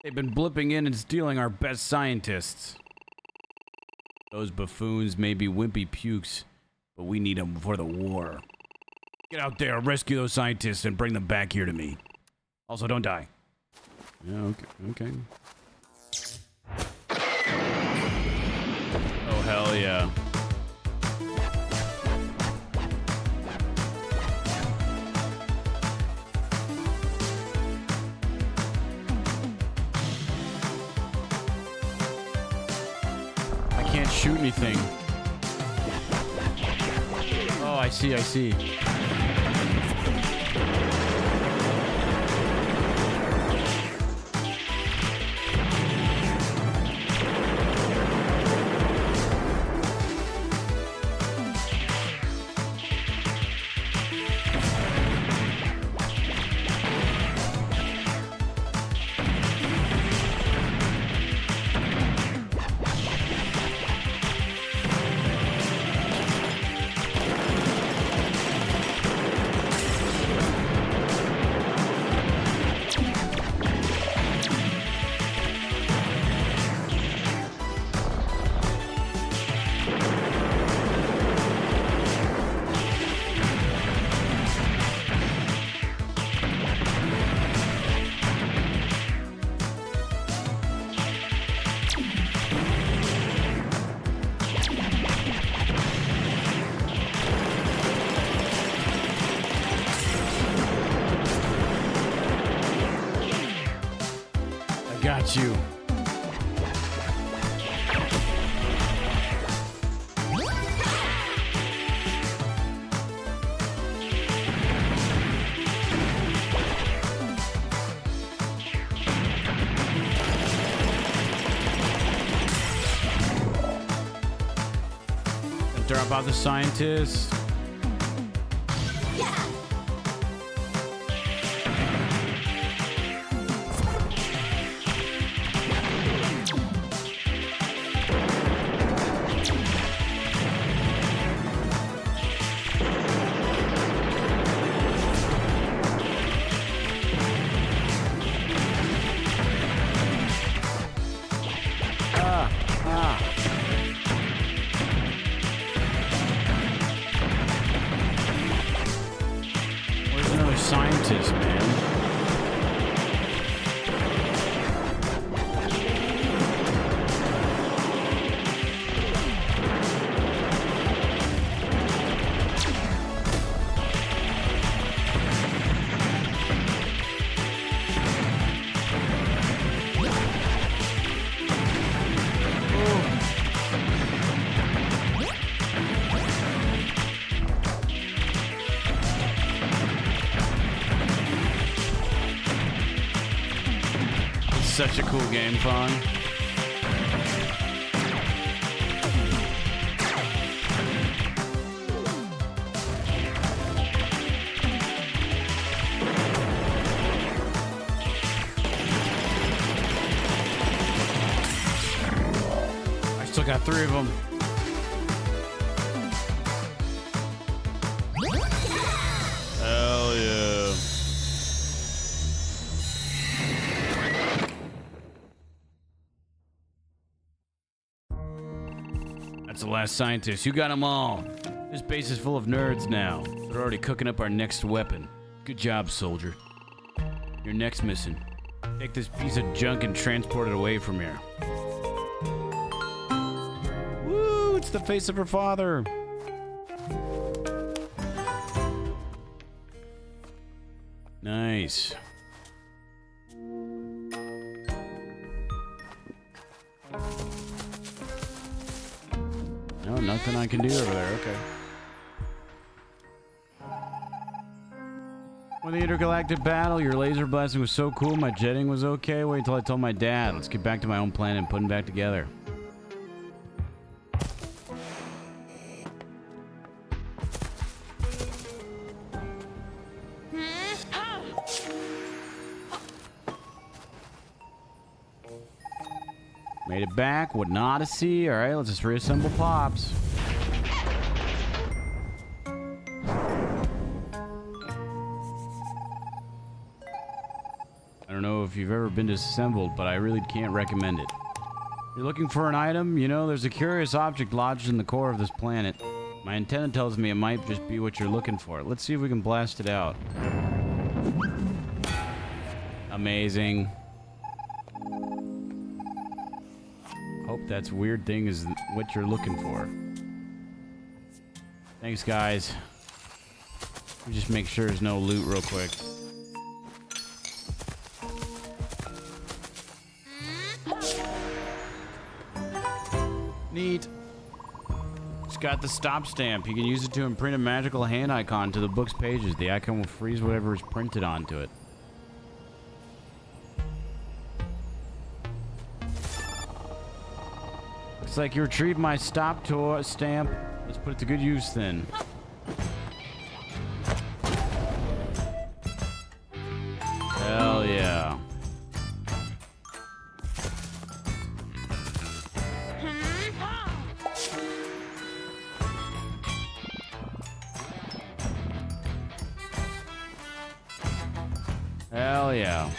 They've been blipping in and stealing our best scientists. Those buffoons may be wimpy pukes, but we need them for the war. Get out there, rescue those scientists, and bring them back here to me. Also, don't die. Yeah, okay. Oh, hell yeah. I can't shoot anything. Oh, I see. Got you. Drop out the scientist. Scientist, man. Such a cool game, Fawn. I still got 3 of them. Hell yeah. That's the last scientist. You got them all. This base is full of nerds now. They're already cooking up our next weapon. Good job, soldier. Your next mission. Take this piece of junk and transport it away from here. Woo! It's the face of her father. Nice. No, nothing I can do over there. Okay. When the intergalactic battle, your laser blasting was so cool, my jetting was okay. Wait until I told my dad. Let's get back to my own planet and put him back together. Made it back. What an odyssey. All right, let's just reassemble Pops. I don't know if you've ever been disassembled, but I really can't recommend it. You're looking for an item? You know, there's a curious object lodged in the core of this planet. My antenna tells me it might just be what you're looking for. Let's see if we can blast it out. Amazing. Hope that's weird thing is what you're looking for. Thanks, guys. Let me just make sure there's no loot real quick. Neat. It's got the stop stamp. You can use it to imprint a magical hand icon to the book's pages. The icon will freeze whatever is printed onto it. Looks like you retrieved my stop stamp. Let's put it to good use then. Hell yeah. Hell yeah.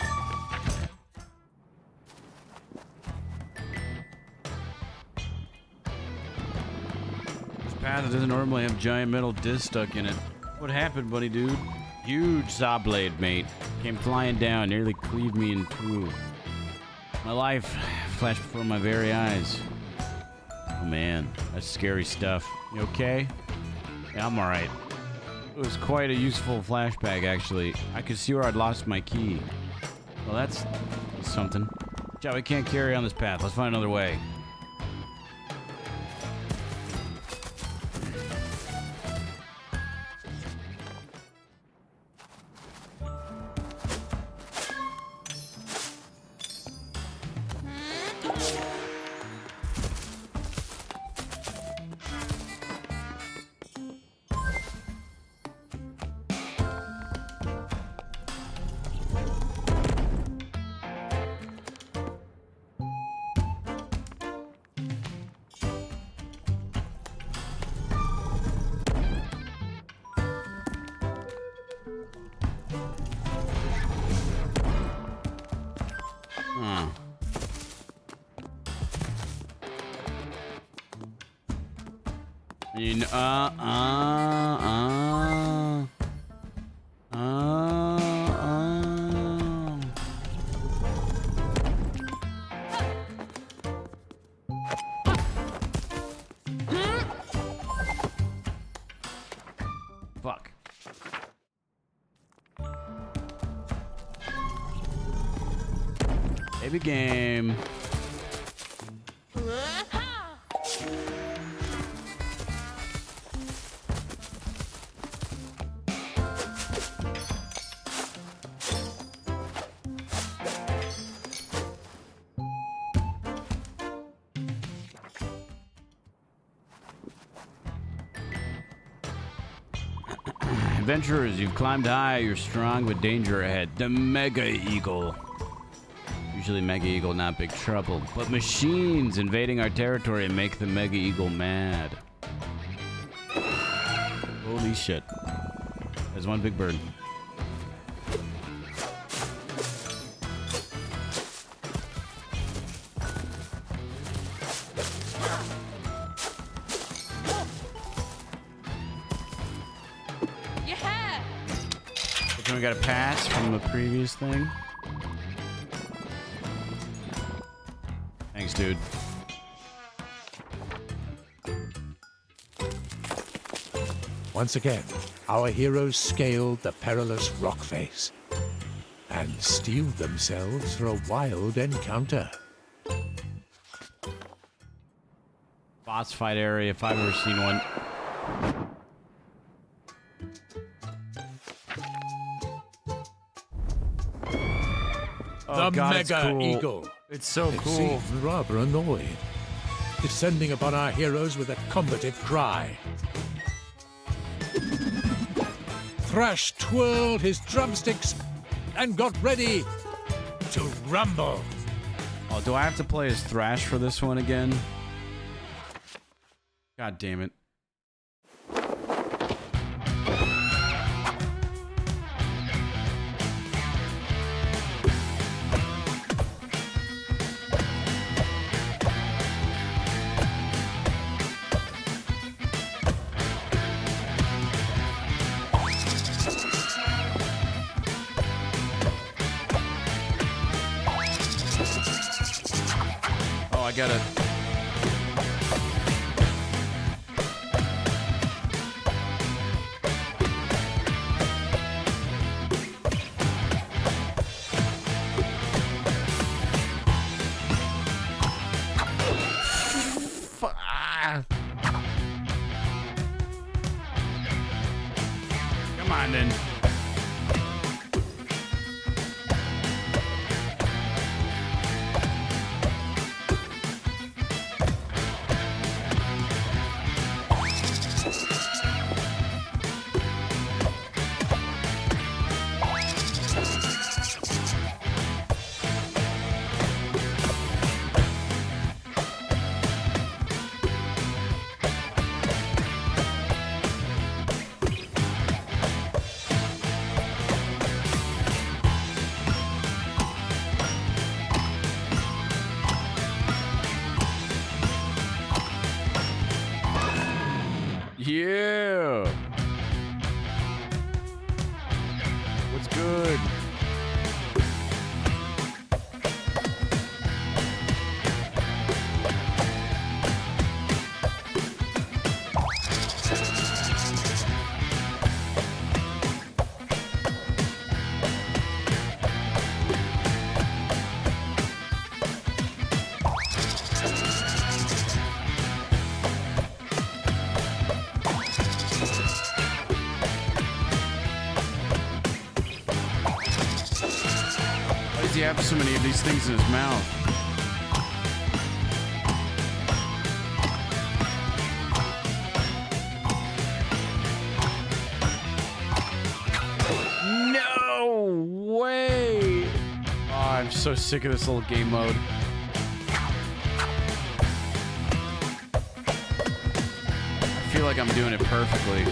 This path doesn't normally have giant metal discs stuck in it. What happened, buddy dude? Huge saw blade, mate. Came flying down, nearly cleaved me in two. My life flashed before my very eyes. Oh man, that's scary stuff. You okay? Yeah, I'm alright. It was quite a useful flashback, actually. I could see where I'd lost my key. Well, that's something. Yeah, we can't carry on this path. Let's find another way. Huh. You Fuck. Baby game. Adventurers, you've climbed high, you're strong, but danger ahead. The Mega Eagle. Usually Mega Eagle not big trouble, but machines invading our territory and make the Mega Eagle mad. Holy shit. There's one big bird. We got a pass from the previous thing. Thanks, dude. Once again, our heroes scaled the perilous rock face and steeled themselves for a wild encounter. Boss fight area, if I've ever seen one. The God, Mega cool. Eagle. It's so It cool. seemed rather annoyed, descending upon our heroes with a combative cry. Thrash twirled his drumsticks and got ready to rumble. Oh, do I have to play as Thrash for this one again? God damn it. Oh, I got it. Come on, then. Yeah. What's good? Why does he have so many of these things in his mouth? No way! Oh, I'm so sick of this little game mode. I feel like I'm doing it perfectly.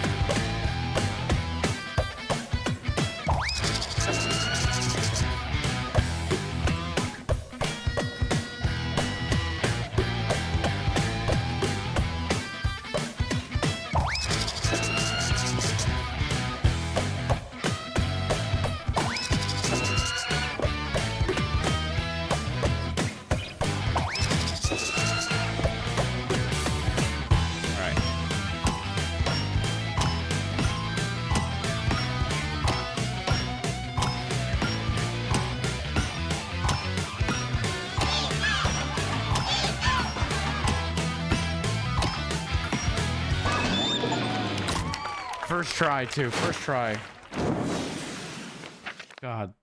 First try, too. First try. God.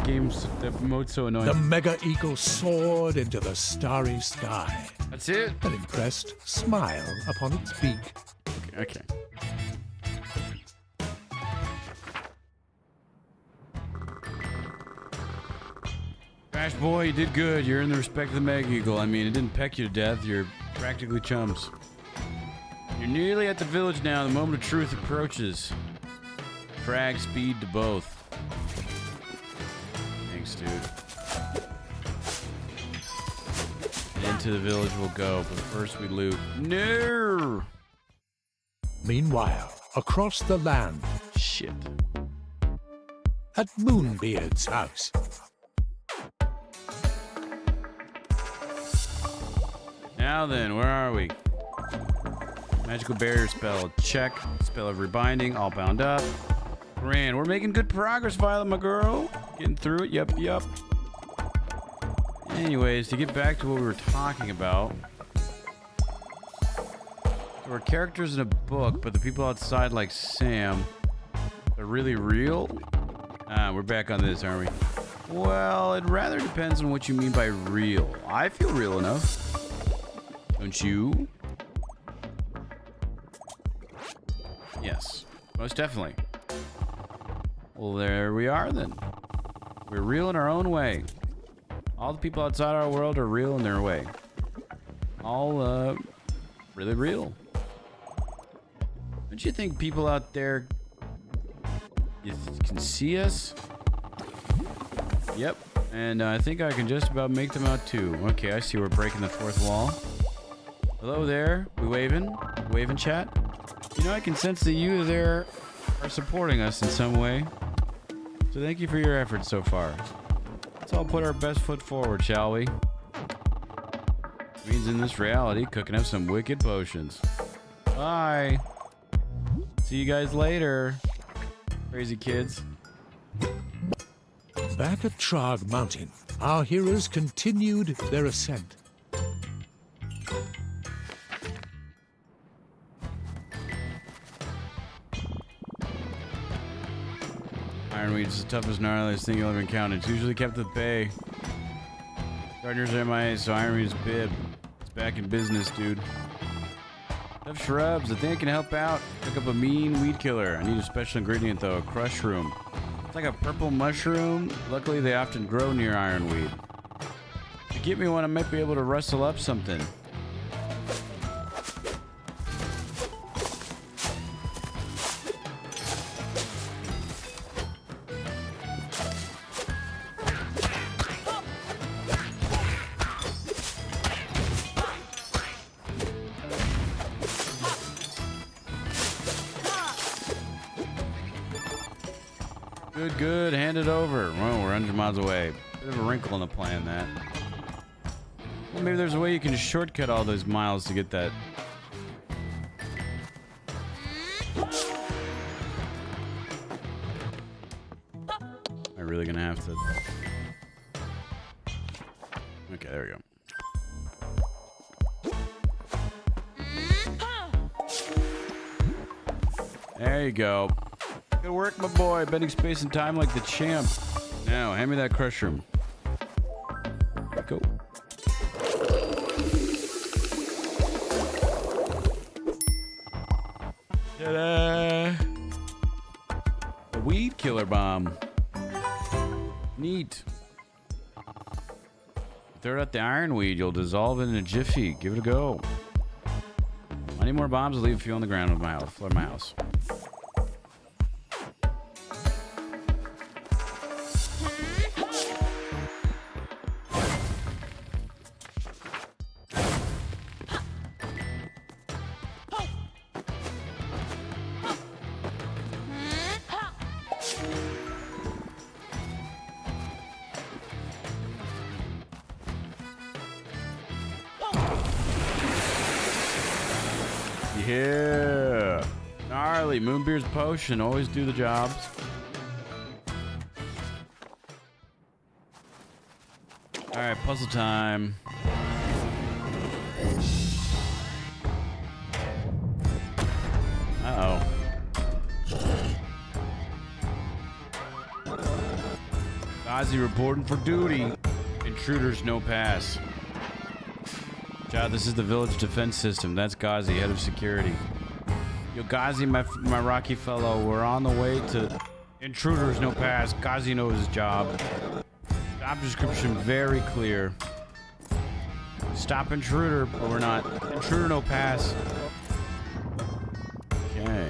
The mode's so annoying. The Mega Eagle soared into the starry sky. That's it? An impressed smile upon its beak. Okay. Crash boy, you did good. You're in the respect of the Mega Eagle. I mean, it didn't peck you to death. You're practically chums. You're nearly at the village now. The moment of truth approaches. Frag speed to both. Thanks, dude. Into the village we'll go, but first we loot. No! Meanwhile, across the land. Shit. At Moonbeard's house. Now then, where are we? Magical barrier spell. Check. Spell of rebinding. All bound up. Grand. We're making good progress, Violet, my girl. Getting through it. Yup. Anyways, to get back to what we were talking about. There were characters in a book, but the people outside, like Sam, are really real? We're back on this, aren't we? Well, it rather depends on what you mean by real. I feel real enough. Don't you? Yes, most definitely. Well, there we are then. We're real in our own way. All the people outside our world are real in their way. All, really real. Don't you think people out there can see us? Yep. And I think I can just about make them out too. Okay, I see we're breaking the fourth wall. Hello there. We waving? Waving chat? You know, I can sense that you there are supporting us in some way. So thank you for your efforts so far. Let's all put our best foot forward, shall we? Means in this reality, cooking up some wicked potions. Bye. See you guys later, crazy kids. Back at Trog Mountain, our heroes continued their ascent. Ironweed is the toughest, gnarliest thing you'll ever encounter. It's usually kept at bay. Gardeners are MIA, so Ironweed is bib. It's back in business, dude. Tough shrubs. I think I can help out. Pick up a mean weed killer. I need a special ingredient, though. A crush room. It's like a purple mushroom. Luckily, they often grow near ironweed. If you get me one, I might be able to rustle up something. Good. Hand it over. Well, we're 100 miles away. Bit of a wrinkle in the plan, that. Well, maybe there's a way you can shortcut all those miles to get that. Am I really gonna have to? Okay, there we go. There you go. Good work, my boy. Bending space and time like the champ. Now, hand me that crush room. Go. Ta-da! The weed killer bomb. Neat. Throw out the ironweed. You'll dissolve it in a jiffy. Give it a go. I need more bombs to leave a few on the ground with my house. Floor my house. Yeah. Gnarly. Moonbeard's potion. Always do the jobs. Alright, puzzle time. Uh-oh. Ozzy reporting for duty. Intruders no pass. Chad, this is the village defense system. That's Ghazi, head of security. Yo, Ghazi, my rocky fellow, we're on the way to intruders no pass. Ghazi knows his job. Job description very clear. Stop intruder, but we're not. Intruder no pass. Okay.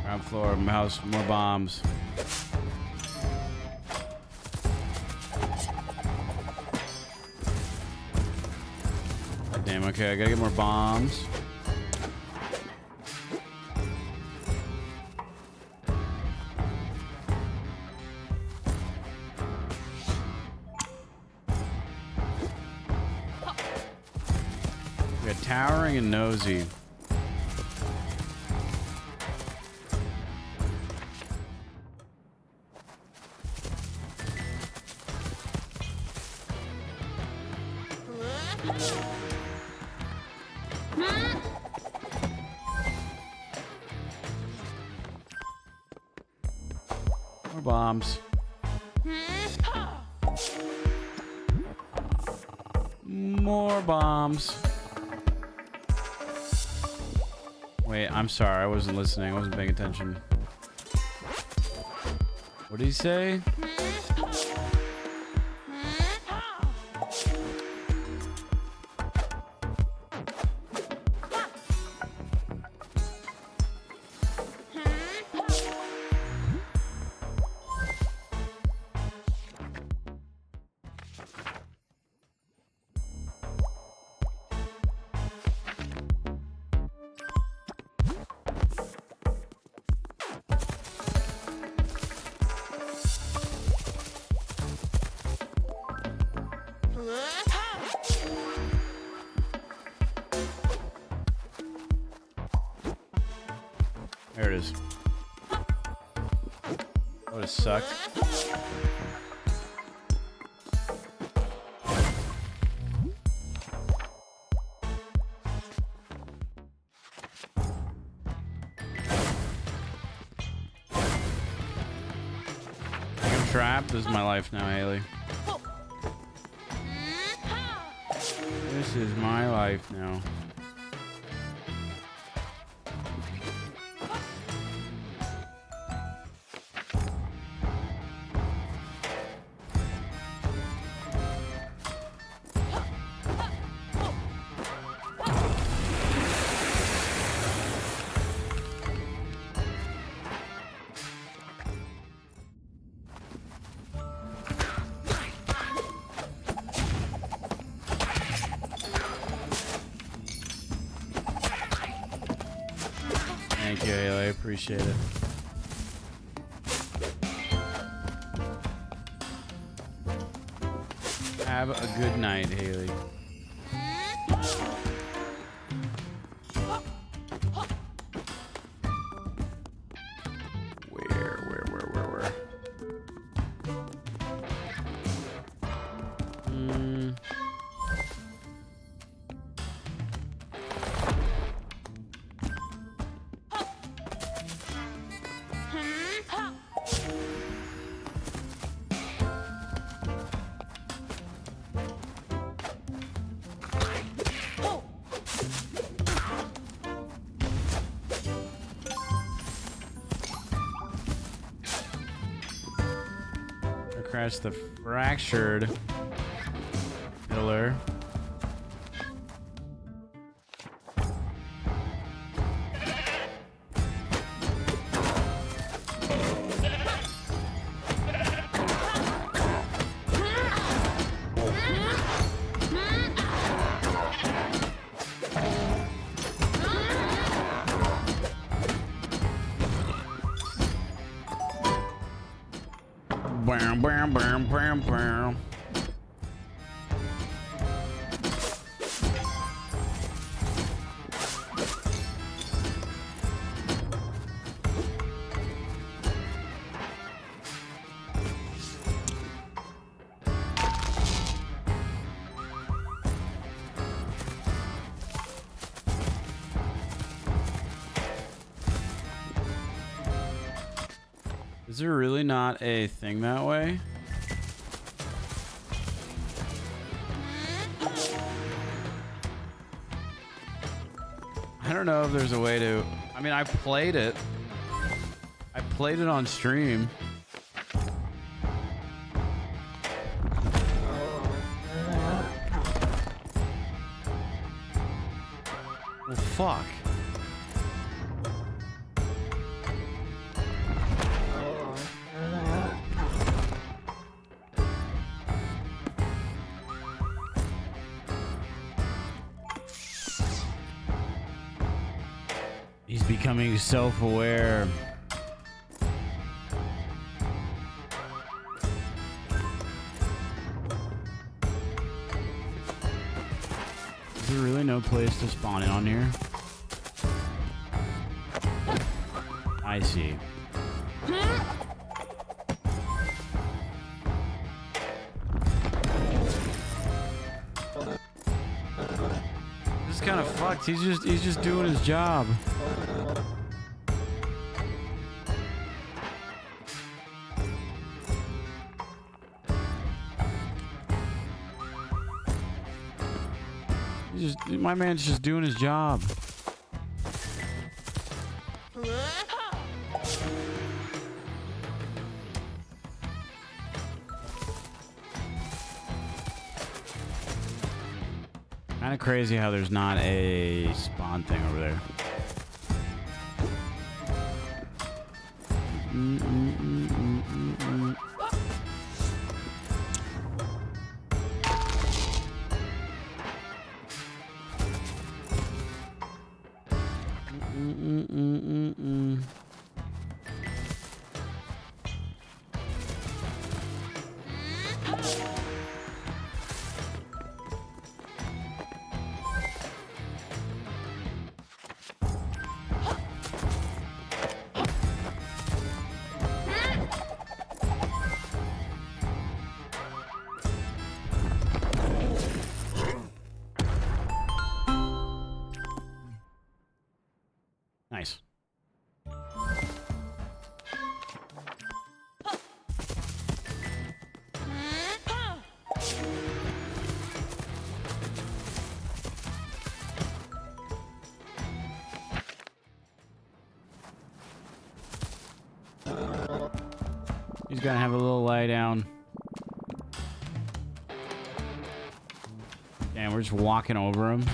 Ground floor, house, more bombs. Damn, okay, I gotta get more bombs. We got towering and nosy. More bombs. More bombs. Wait, I'm sorry. I wasn't listening. I wasn't paying attention. What did he say? There it is. That would have sucked. I'm trapped. This is my life now, Haley. This is my life now. Thank you, Haley. I appreciate it. Have a good night, Haley. Where? Crash the fractured pillar. Bam, bam, bam, bam, bam. Is there really not a thing that way? I don't know if there's a way to... I mean, I played it. I played it on stream. Well, fuck. He's becoming self-aware. Is there really no place to spawn in on here? I see. He's kind of fucked. He's just doing his job. My man's just doing his job. Kind of crazy how there's not a spawn thing over there. Nice. He's gonna have a little lie down. And we're just walking over him.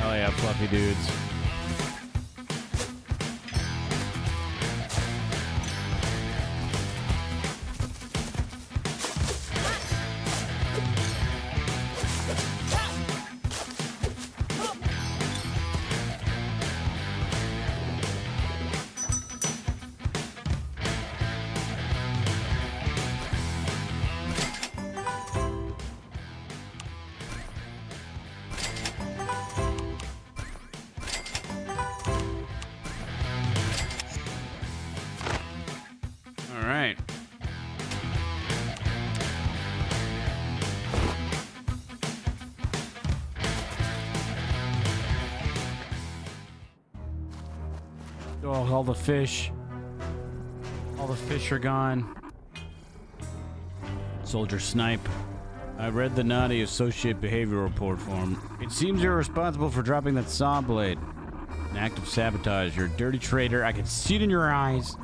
Oh yeah, fluffy dudes. All right. Oh, all the fish. All the fish are gone. Soldier snipe. I read the naughty associate behavior report form. It seems you're responsible for dropping that saw blade. An act of sabotage. You're a dirty traitor. I can see it in your eyes.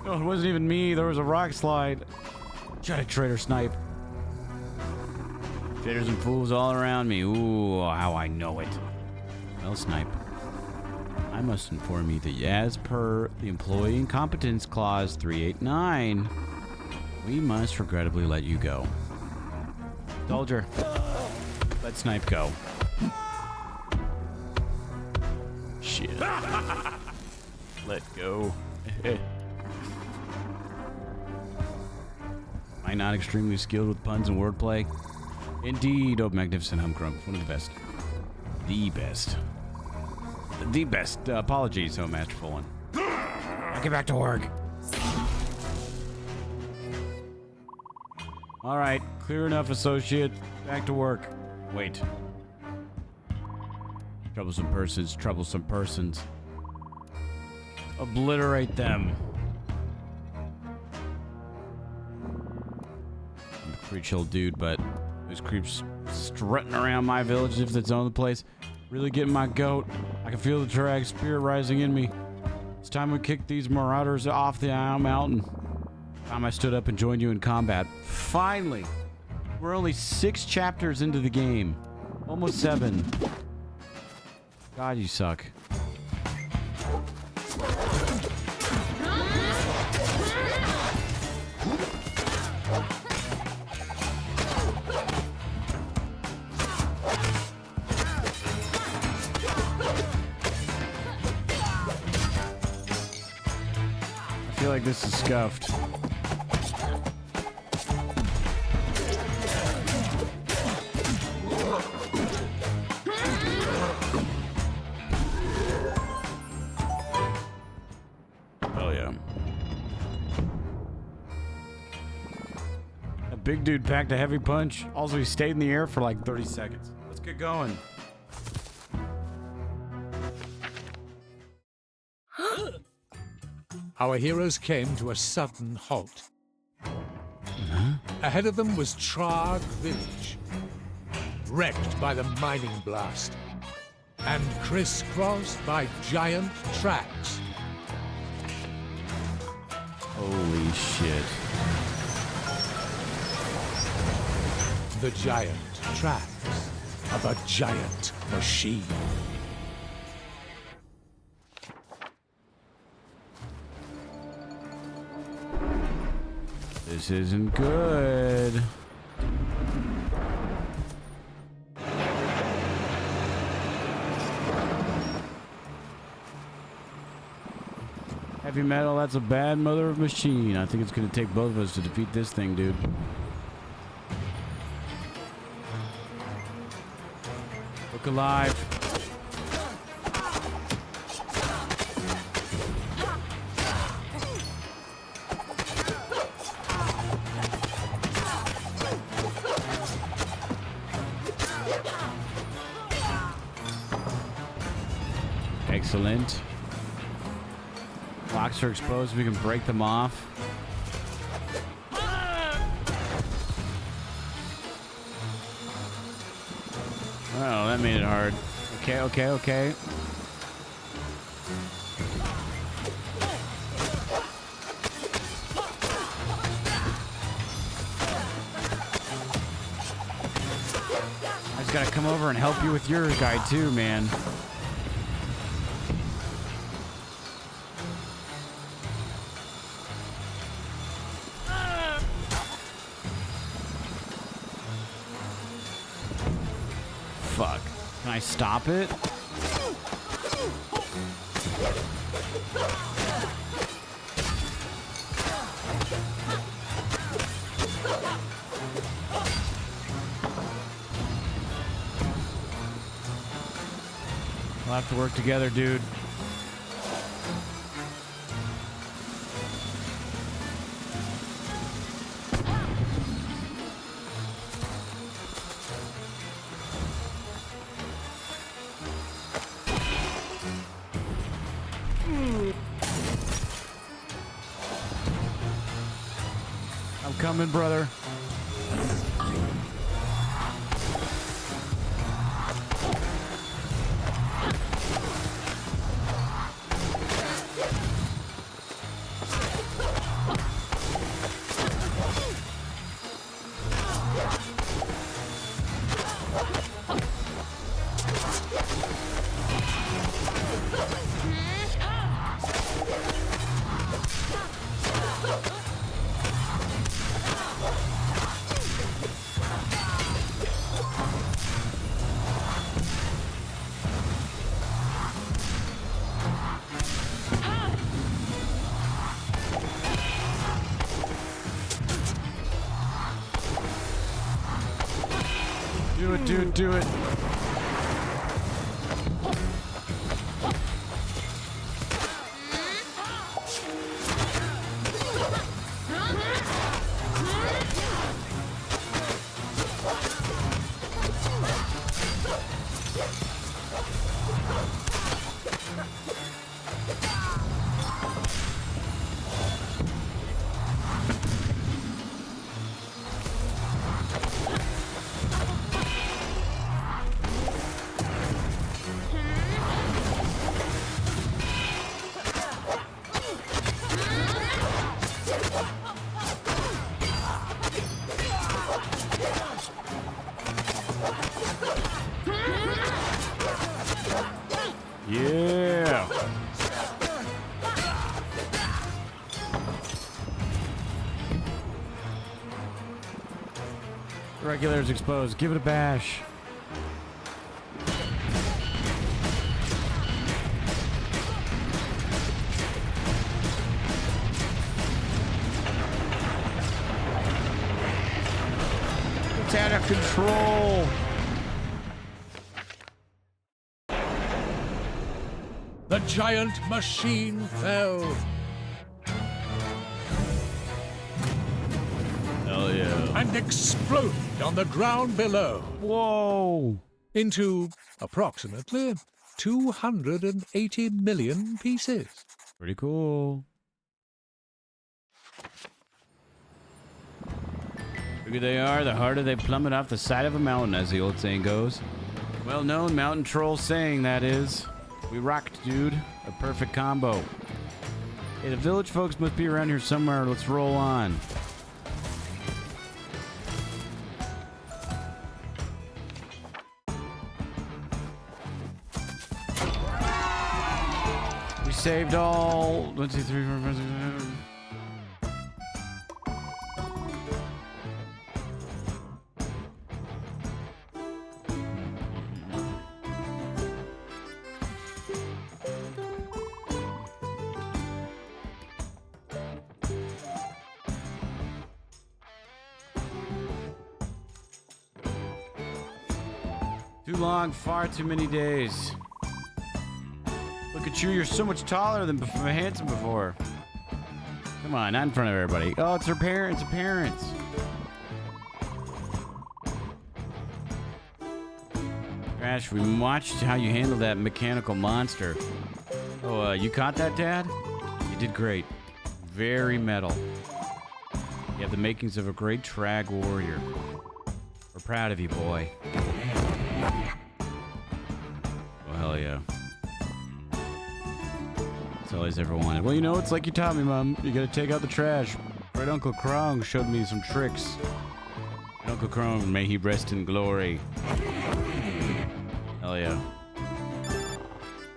Oh, it wasn't even me. There was a rock slide. Shut it, traitor snipe. Traitors and fools all around me. Ooh, how I know it. Well, snipe. I must inform you that as per the Employee Incompetence Clause 389, we must regrettably let you go. Soldier, let snipe go. Shit. Let go. Am I not extremely skilled with puns and wordplay? Indeed, oh magnificent Humcrump, one of the best. The best. The best. Apologies, oh masterful one. I'll get back to work. Alright, clear enough, associate. Back to work. Wait. Troublesome persons, troublesome persons. Obliterate them. I'm a creepy old dude, but those creeps strutting around my village as if it's own the place. Really getting my goat. I can feel the drag spirit rising in me. It's time we kick these marauders off the Isle Mountain. Time I stood up and joined you in combat. Finally! We're only 6 chapters into the game. Almost 7. God, you suck. I feel like this is scuffed. Big dude packed a heavy punch. Also, he stayed in the air for like 30 seconds. Let's get going. Our heroes came to a sudden halt. Ahead of them was Trog Village, wrecked by the mining blast, and crisscrossed by giant tracks. Holy shit. The giant tracks of a giant machine. This isn't good. Heavy metal, that's a bad mother of machine. I think it's gonna take both of us to defeat this thing, dude. Look alive. Excellent. Locks are exposed. We can break them off. Oh, that made it hard. Okay, okay, okay. I just gotta come over and help you with your guy too, man. Fuck. Can I stop it? We'll have to work together, dude. I'm coming, brother. Do it, dude, do it. Yeah. Regular's exposed. Give it a bash. It's out of control. The giant machine fell. Hell yeah. and exploded on the ground below. Whoa! Into approximately 280 million pieces. Pretty cool. The bigger they are, the harder they plummet off the side of a mountain, as the old saying goes. Well-known mountain troll saying, that is. We rocked, dude. A perfect combo. Hey, the village folks must be around here somewhere. Let's roll on. We saved all... 1, 2, 3, 4, 5, 6, 7. Too long, far too many days. Look at you, you're so much taller than handsome before. Come on, not in front of everybody. Oh, it's her parents, Crash, we watched how you handled that mechanical monster. Oh, you caught that, Dad? You did great. Very metal. You have the makings of a great trag warrior. We're proud of you, boy. Oh, hell yeah. That's all he's ever wanted. Well, you know, it's like you taught me, Mom. You gotta take out the trash. Great Uncle Krong showed me some tricks. Great Uncle Krong, may he rest in glory. Hell yeah.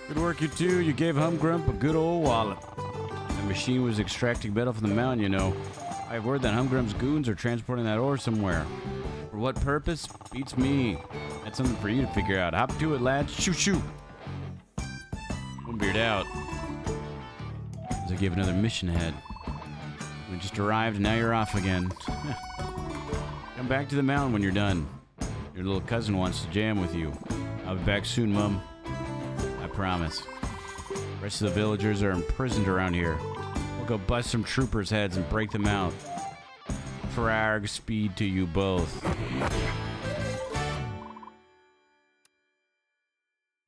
Good work, you two. You gave Humgrump a good old wallop. That machine was extracting metal from the mountain, you know. I have word that Humgrump's goons are transporting that ore somewhere. For what purpose? Beats me. That's something for you to figure out. Hop to it, lads. Shoo, shoo. One beard out. As I gave another mission ahead. We just arrived and now you're off again. Come back to the mountain when you're done. Your little cousin wants to jam with you. I'll be back soon, Mum. I promise. The rest of the villagers are imprisoned around here. We'll go bust some troopers' heads and break them out. Frag speed to you both.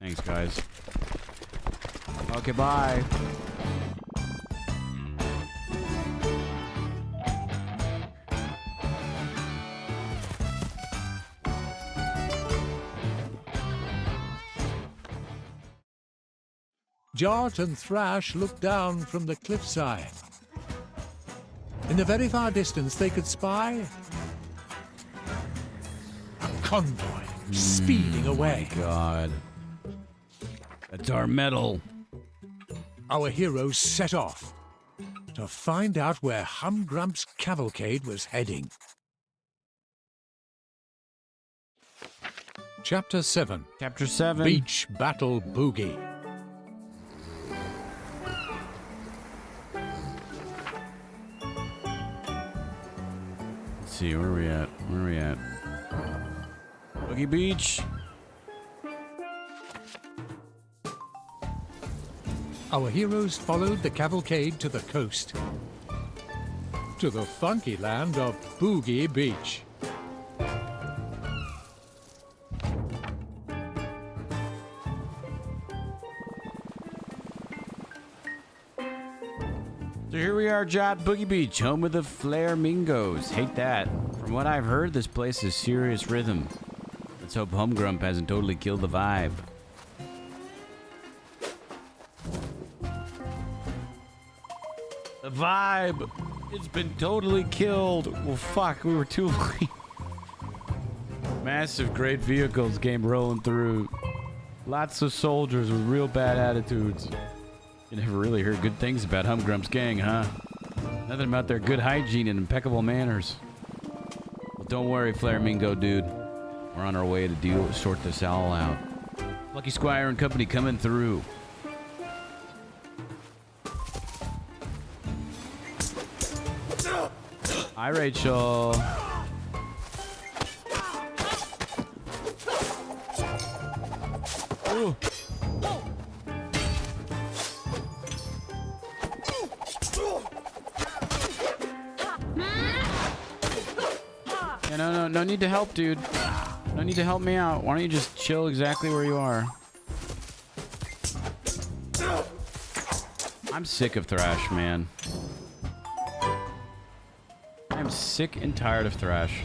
Thanks, guys. Okay, bye. Jart and Thrash looked down from the cliffside. In the very far distance, they could spy a convoy speeding away. Oh my God. That's our medal. Our heroes set off to find out where Humgrump's cavalcade was heading. Chapter 7. Chapter 7. Beach Battle Boogie. Let's see, where are we at? Boogie Beach. Our heroes followed the cavalcade to the coast, to the funky land of Boogie Beach. So here we are, Jot, Boogie Beach, home of the Flamingos. Hate that. From what I've heard, this place is serious rhythm. Let's hope Humgrump hasn't totally killed the vibe. The vibe! It's been totally killed. Well, fuck, we were too late. Massive, great vehicles came rolling through. Lots of soldiers with real bad attitudes. You never really heard good things about Humgrump's gang, huh? Nothing about their good hygiene and impeccable manners. Well, don't worry, Flamingo dude. We're on our way to sort this all out. Lucky Squire and company coming through. Hi, Rachel. Ooh. Yeah, no need to help, dude. No need to help me out. Why don't you just chill exactly where you are? I'm sick of Thrash, man. I'm sick and tired of Thrash.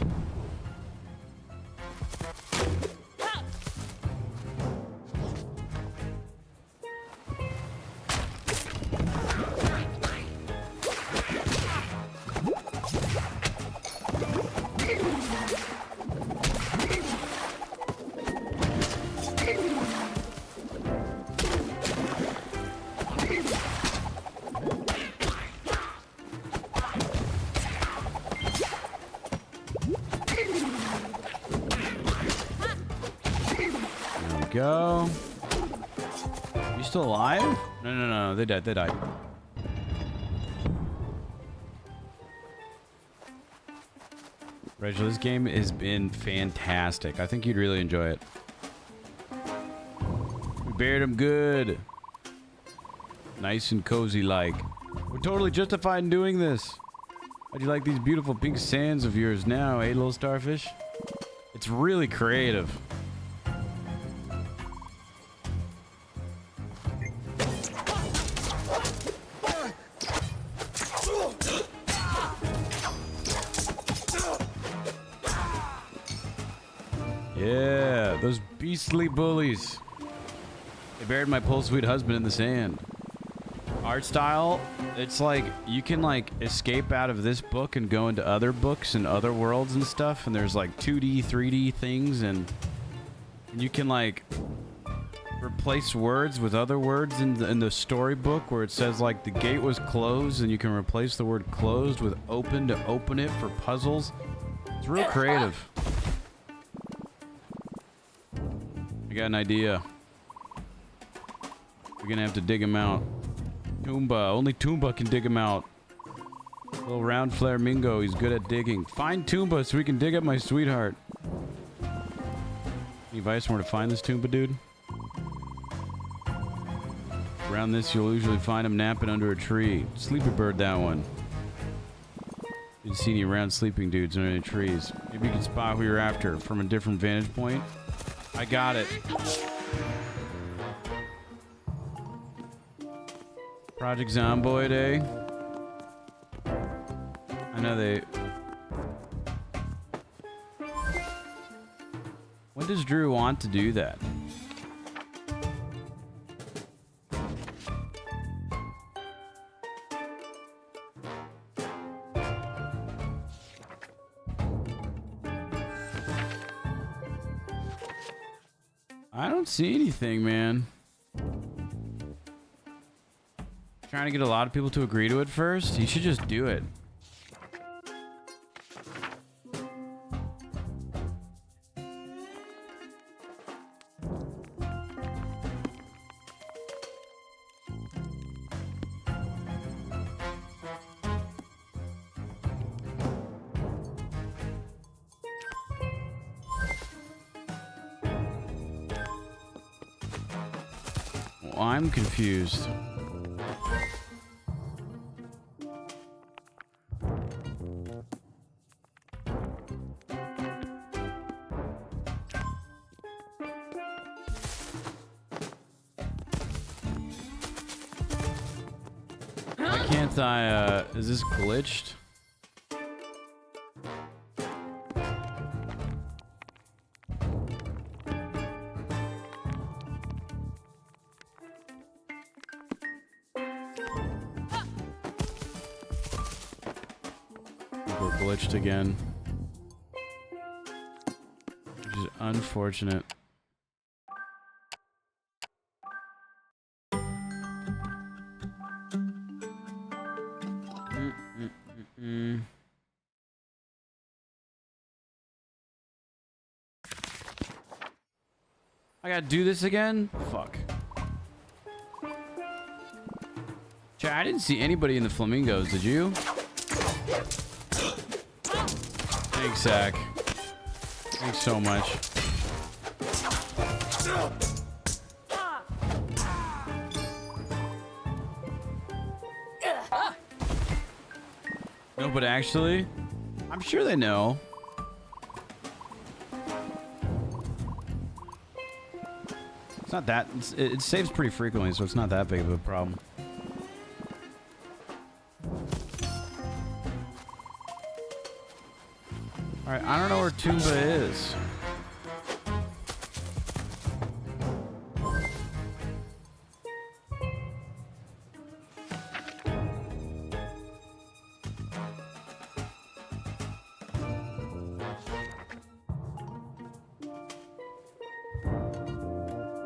Go. You still alive? No. They died. Rachel, this game has been fantastic. I think you'd really enjoy it. We buried him good. Nice and cozy like. We're totally justified in doing this. How'd you like these beautiful pink sands of yours now, eh, little starfish? It's really creative. Yeah, those beastly bullies. They buried my pole sweet husband in the sand. Art style, it's like you can like escape out of this book and go into other books and other worlds and stuff, and there's like 2D, 3D things, and you can like replace words with other words in the storybook where it says like the gate was closed, and you can replace the word closed with open to open it for puzzles. It's real creative. I got an idea. We're gonna have to dig him out. Toomba. Only Toomba can dig him out. Little round flamingo. He's good at digging. Find Toomba so we can dig up my sweetheart. Any advice on where to find this Toomba, dude? Around this, you'll usually find him napping under a tree. Sleepy bird, that one. Didn't see any round sleeping dudes under any trees. Maybe you can spot who you're after from a different vantage point. I got it. Project Zomboid, eh? I know they... When does Drew want to do that? I don't see anything, man. Trying to get a lot of people to agree to it first. You should just do it. Well, I'm confused. Why can't I, is this glitched? We're glitched again. Which is unfortunate. I gotta do this again? Fuck. Chat, I didn't see anybody in the flamingos, did you? Thanks, Zach. Thanks so much. No, but actually, I'm sure they know. It's not that. It saves pretty frequently, so it's not that big of a problem. Alright, I don't know where Toomba is.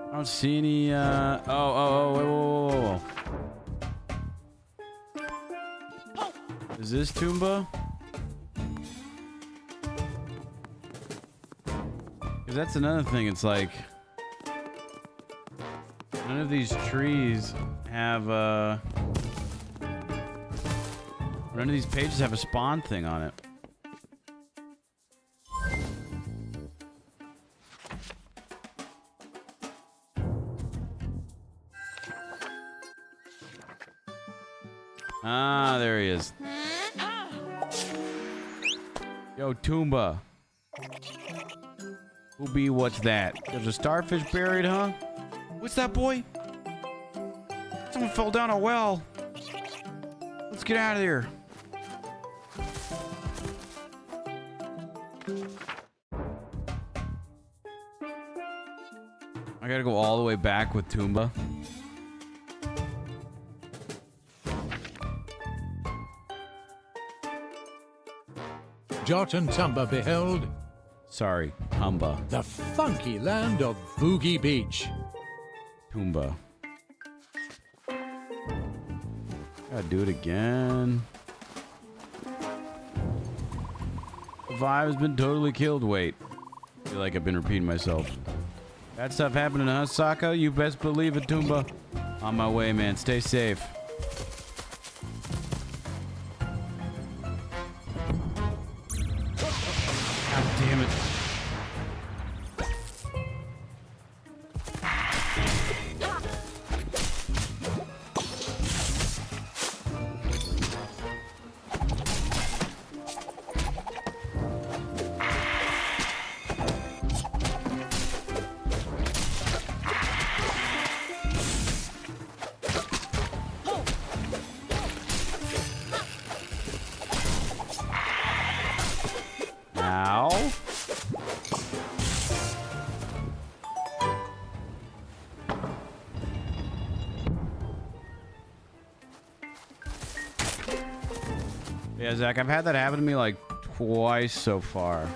I don't see any, whoa. Is this Toomba? Because that's another thing, it's like... none of these trees have, none of these pages have a spawn thing on it. Ah, there he is. Yo, Toomba. Who be what's that? There's a starfish buried, huh? What's that, boy? Someone fell down a well. Let's get out of here. I gotta go all the way back with Toomba. Jot and Tumba beheld. Sorry, Tumba. The funky land of Boogie Beach. Toomba. Gotta do it again. The vibe has been totally killed. Wait. I feel like I've been repeating myself. Bad stuff happening, huh, Sokka? You best believe it, Toomba. On my way, man. Stay safe. God damn it. Ow. Yeah, Zach, I've had that happen to me like twice so far.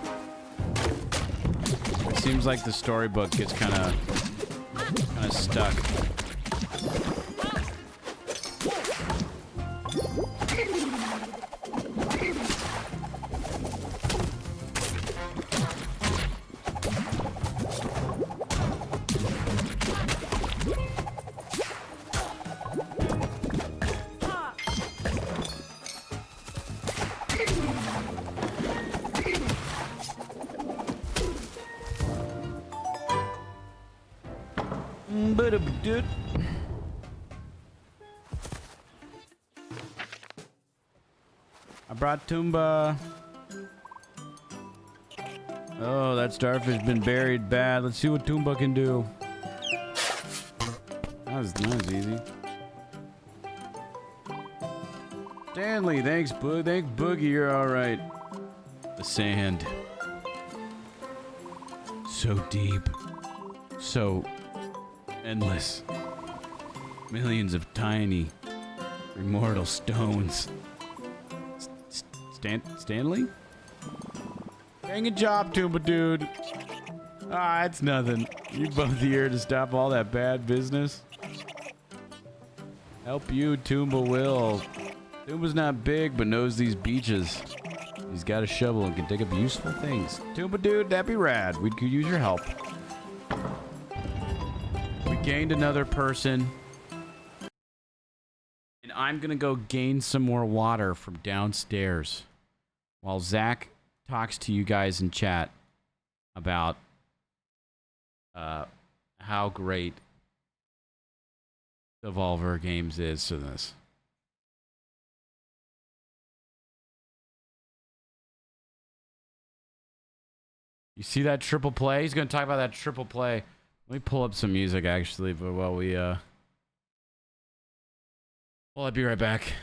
It seems like the storybook gets kind of stuck. Dude. I brought Toomba. Oh, that starfish been buried bad. Let's see what Toomba can do. That was easy. Stanley, thanks, thanks, Boogie. You're all right. The sand. So deep. So endless. Millions of tiny, immortal stones. Stanley? Dang a job, Toomba dude. Ah, it's nothing. You both here to stop all that bad business? Help you, Toomba will. Toomba's not big, but knows these beaches. He's got a shovel and can dig up useful things. Toomba dude, that'd be rad. We could use your help. We gained another person. And I'm gonna go gain some more water from downstairs. While Zach talks to you guys in chat about how great Devolver Games is to this. You see that triple play? He's going to talk about that triple play. Let me pull up some music actually, but while we well, I'll be right back.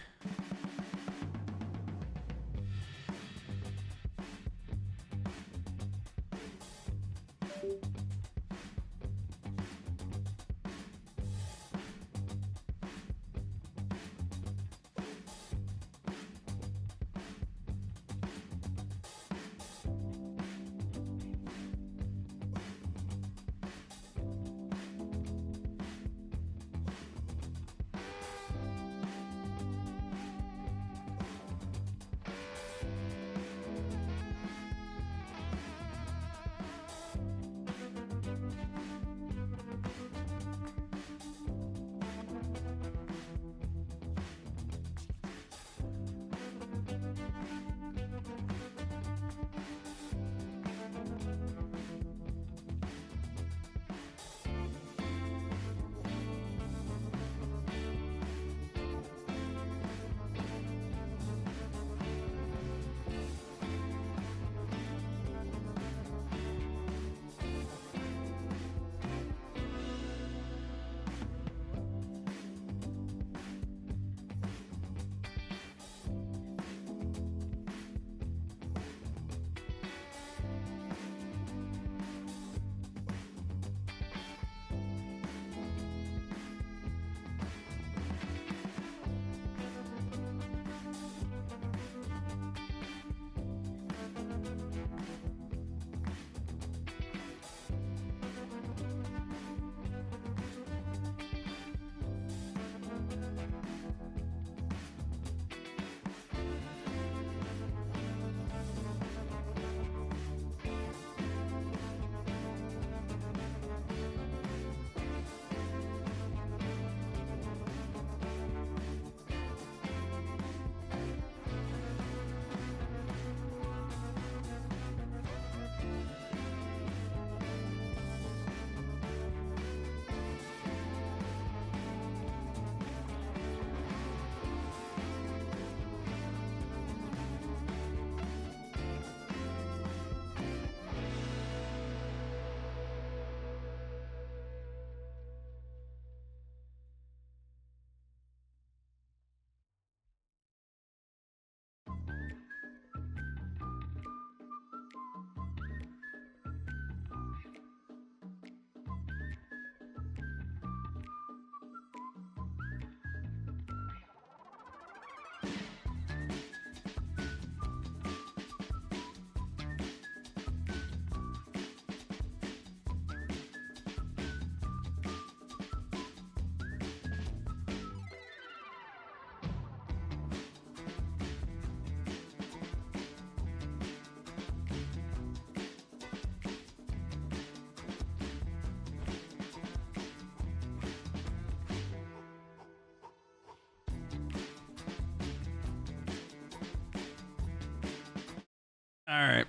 All right.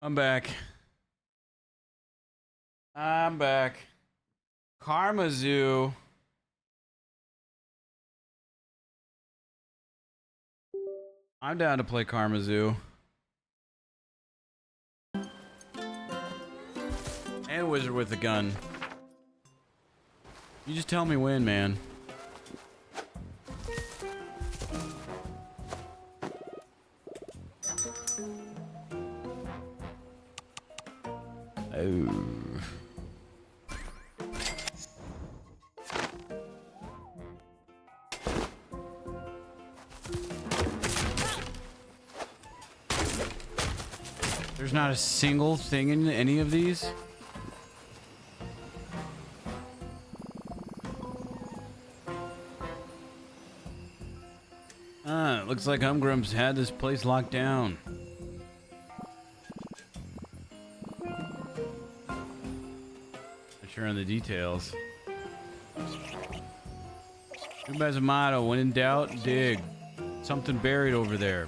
I'm back. I'm back. Karma Zoo. I'm down to play Karma Zoo. And Wizard with a Gun. You just tell me when, man. Oh. There's not a single thing in any of these? Ah, it looks like Umgrum's had this place locked down. Sure on the details. Tuba has a motto: when in doubt, dig. Something buried over there.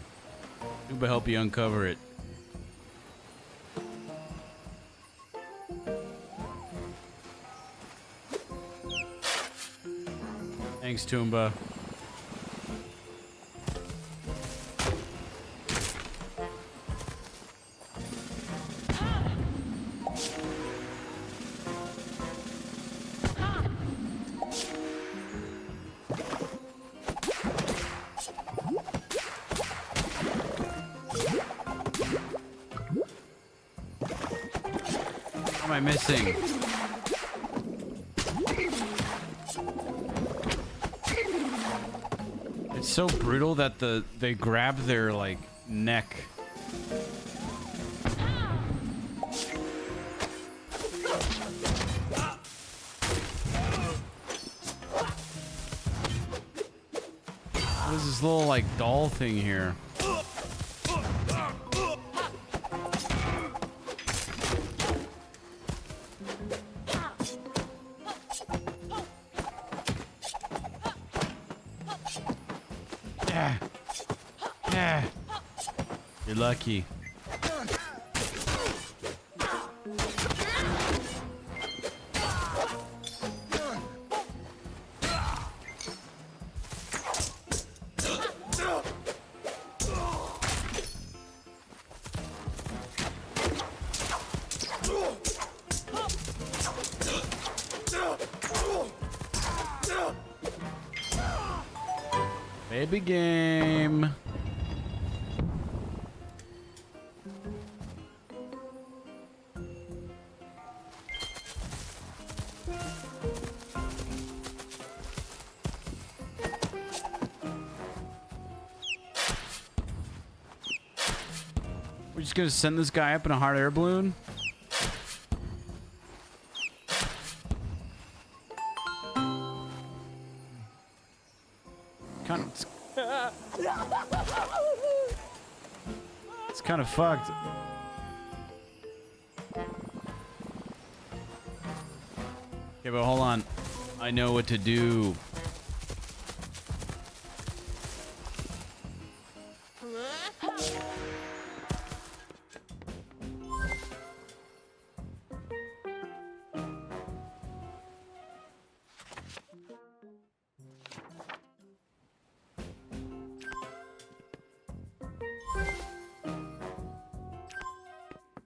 Tuba help you uncover it. Thanks, Toomba. I missing? It's so brutal that they grab their like neck. What is this little like doll thing here? Yeah. Yeah. You're lucky. Baby game. We're just gonna send this guy up in a hot air balloon. It's kind of fucked. Okay, but hold on. I know what to do.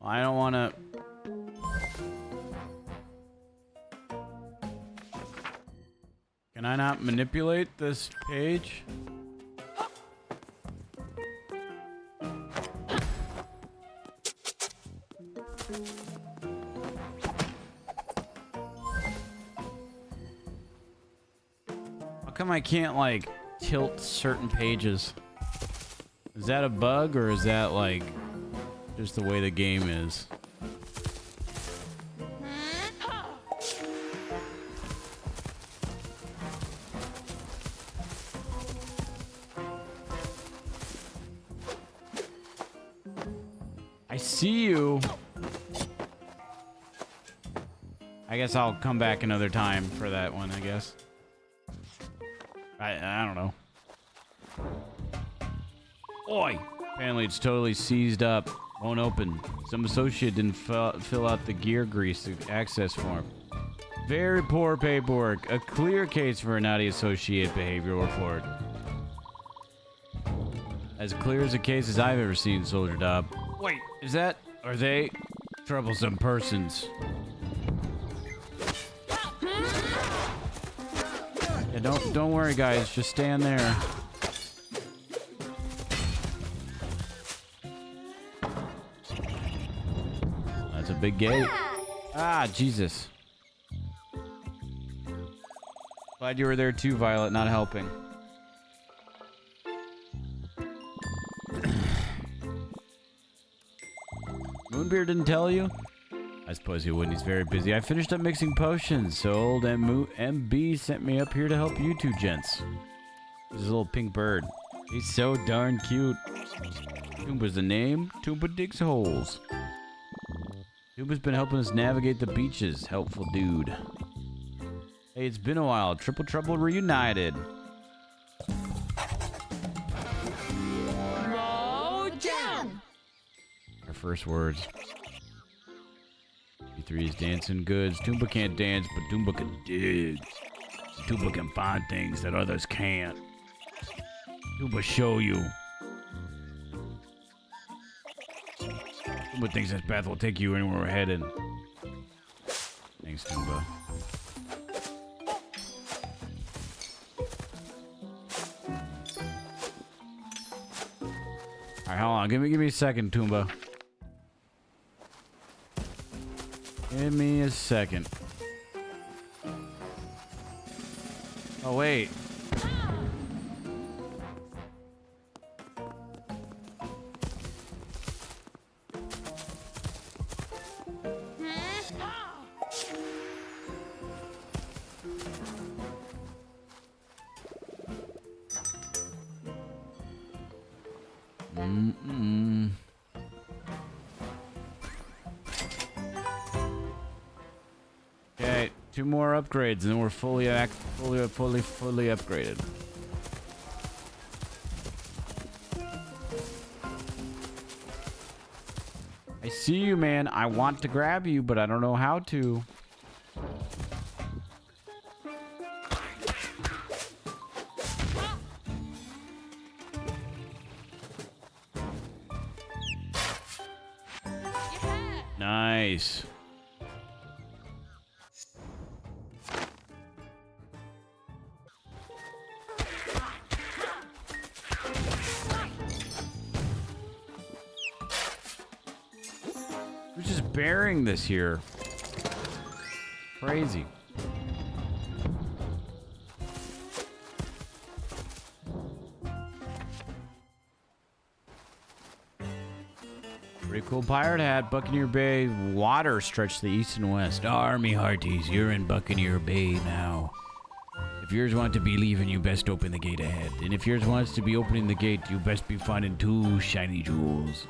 I don't want to. Can I not manipulate this page? How come I can't like tilt certain pages? Is that a bug or is that like just the way the game is? I see you. I guess I'll come back another time for that one, I guess. I don't know. Oi! Apparently it's totally seized up. Won't open. Some associate didn't fill out the gear grease access form. Very poor paperwork. A clear case for a naughty associate behavioral report. As clear as a case as I've ever seen, Soldier Dob. Wait, are they troublesome persons? Yeah, don't worry, guys. Just stand there. That's a big gate. Ah, Jesus. Glad you were there too, Violet. Not helping. Moonbeard didn't tell you? I suppose he wouldn't. He's very busy. I finished up mixing potions, so old MB sent me up here to help you two gents. This is a little pink bird. He's so darn cute. Toomba's the name. Toomba digs holes. Toomba's been helping us navigate the beaches. Helpful dude. Hey, it's been a while. Triple Trouble reunited. Our first words. B3 is dancing goods. Toomba can't dance, but Toomba can dig. Toomba can find things that others can't. Toomba show you. Toomba thinks this path will take you anywhere we're headed. Thanks, Toomba. Alright, hold on. Give me a second, Toomba. Give me a second. Oh, wait. Okay, 2 more upgrades, and then we're fully upgraded. I see you, man. I want to grab you, but I don't know how to. Nice. Who's just bearing this here? Crazy. Pretty cool pirate hat. Buccaneer Bay water stretch to the east and west. Army hearties, you're in Buccaneer Bay now. If yours want to be leaving, you best open the gate ahead. And if yours wants to be opening the gate, you best be finding 2 shiny jewels.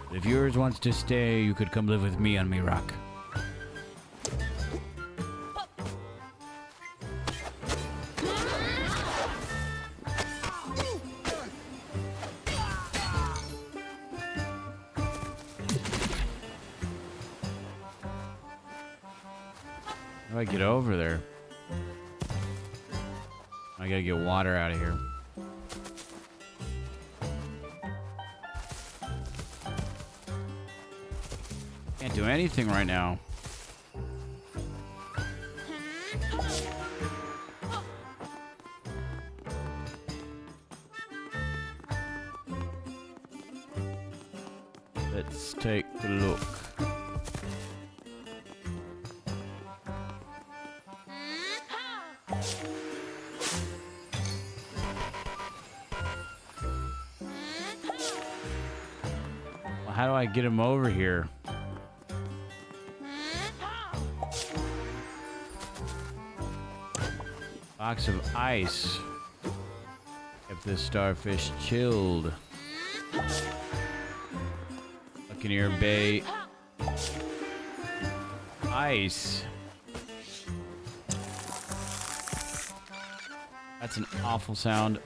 But if yours wants to stay, you could come live with me on me rock. How do I get over there? I gotta get water out of here. Can't do anything right now. Let's take a look. Well, how do I get him over here? Box of ice. Kept this starfish chilled. Buccaneer Bay. Ice. That's an awful sound.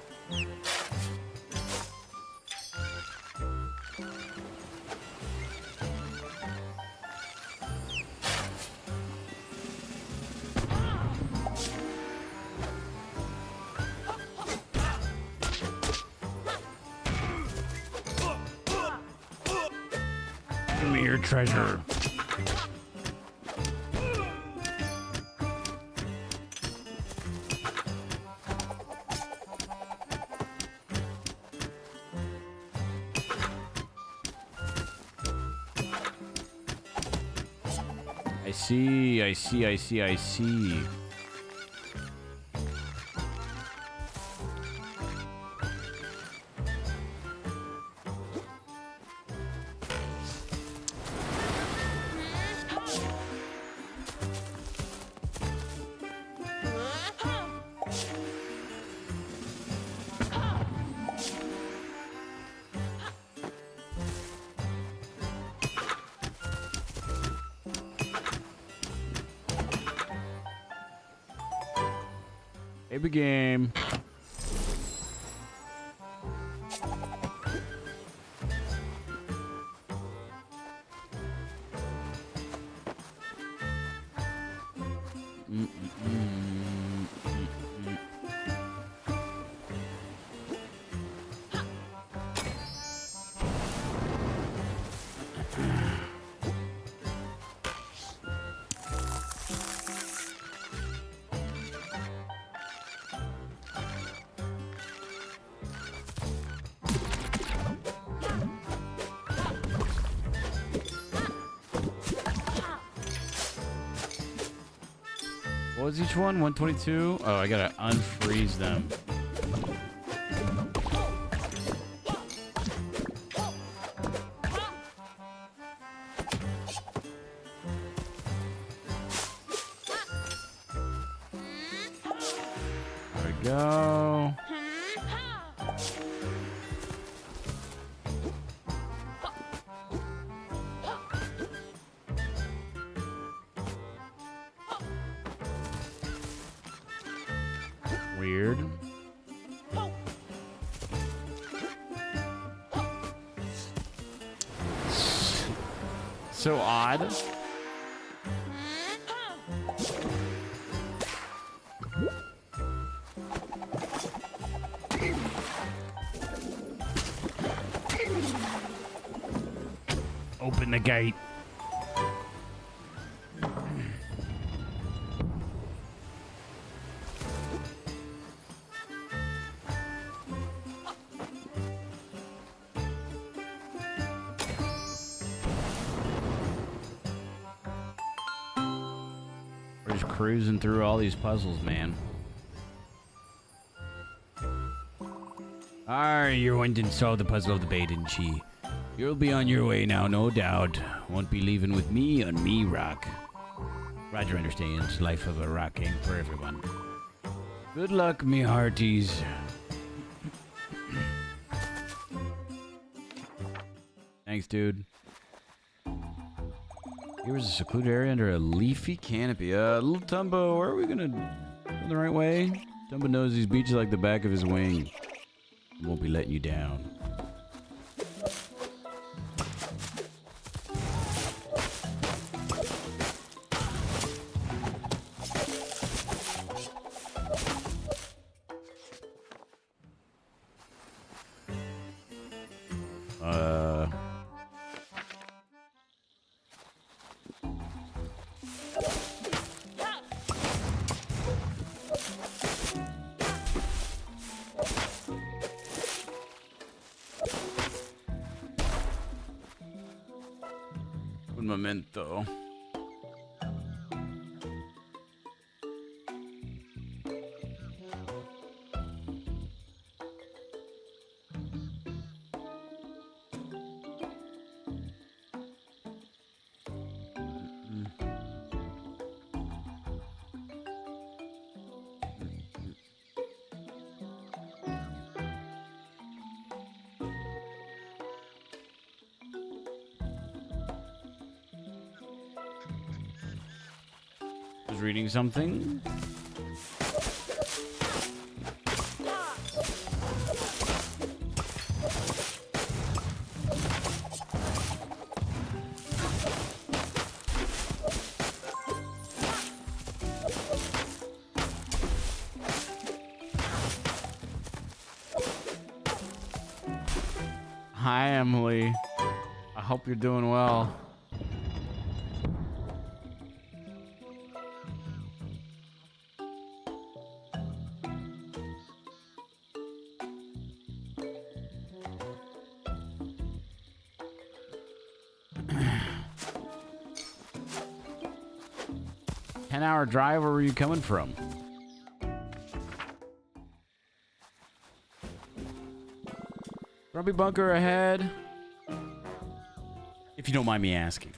Give me your treasure. I see. Baby game. What was each one? 122? Oh, I gotta unfreeze them. There we go. Weird. So odd. Open the gate. We're just cruising through all these puzzles, man. You went and solved the puzzle of the bay, didn't she? You'll be on your way now, no doubt. Won't be leaving with me on me rock. Roger understands. Life of a rock ain't for everyone. Good luck, me hearties. Thanks, dude. Here was a secluded area under a leafy canopy. Little Tumbo, where are we gonna go the right way? Tumbo knows these beaches like the back of his wing. Won't be letting you down. Un momento. Was reading something. Hi, Emily. I hope you're doing well. Hour drive. Where were you coming from? Grumpy bunker ahead. If you don't mind me asking.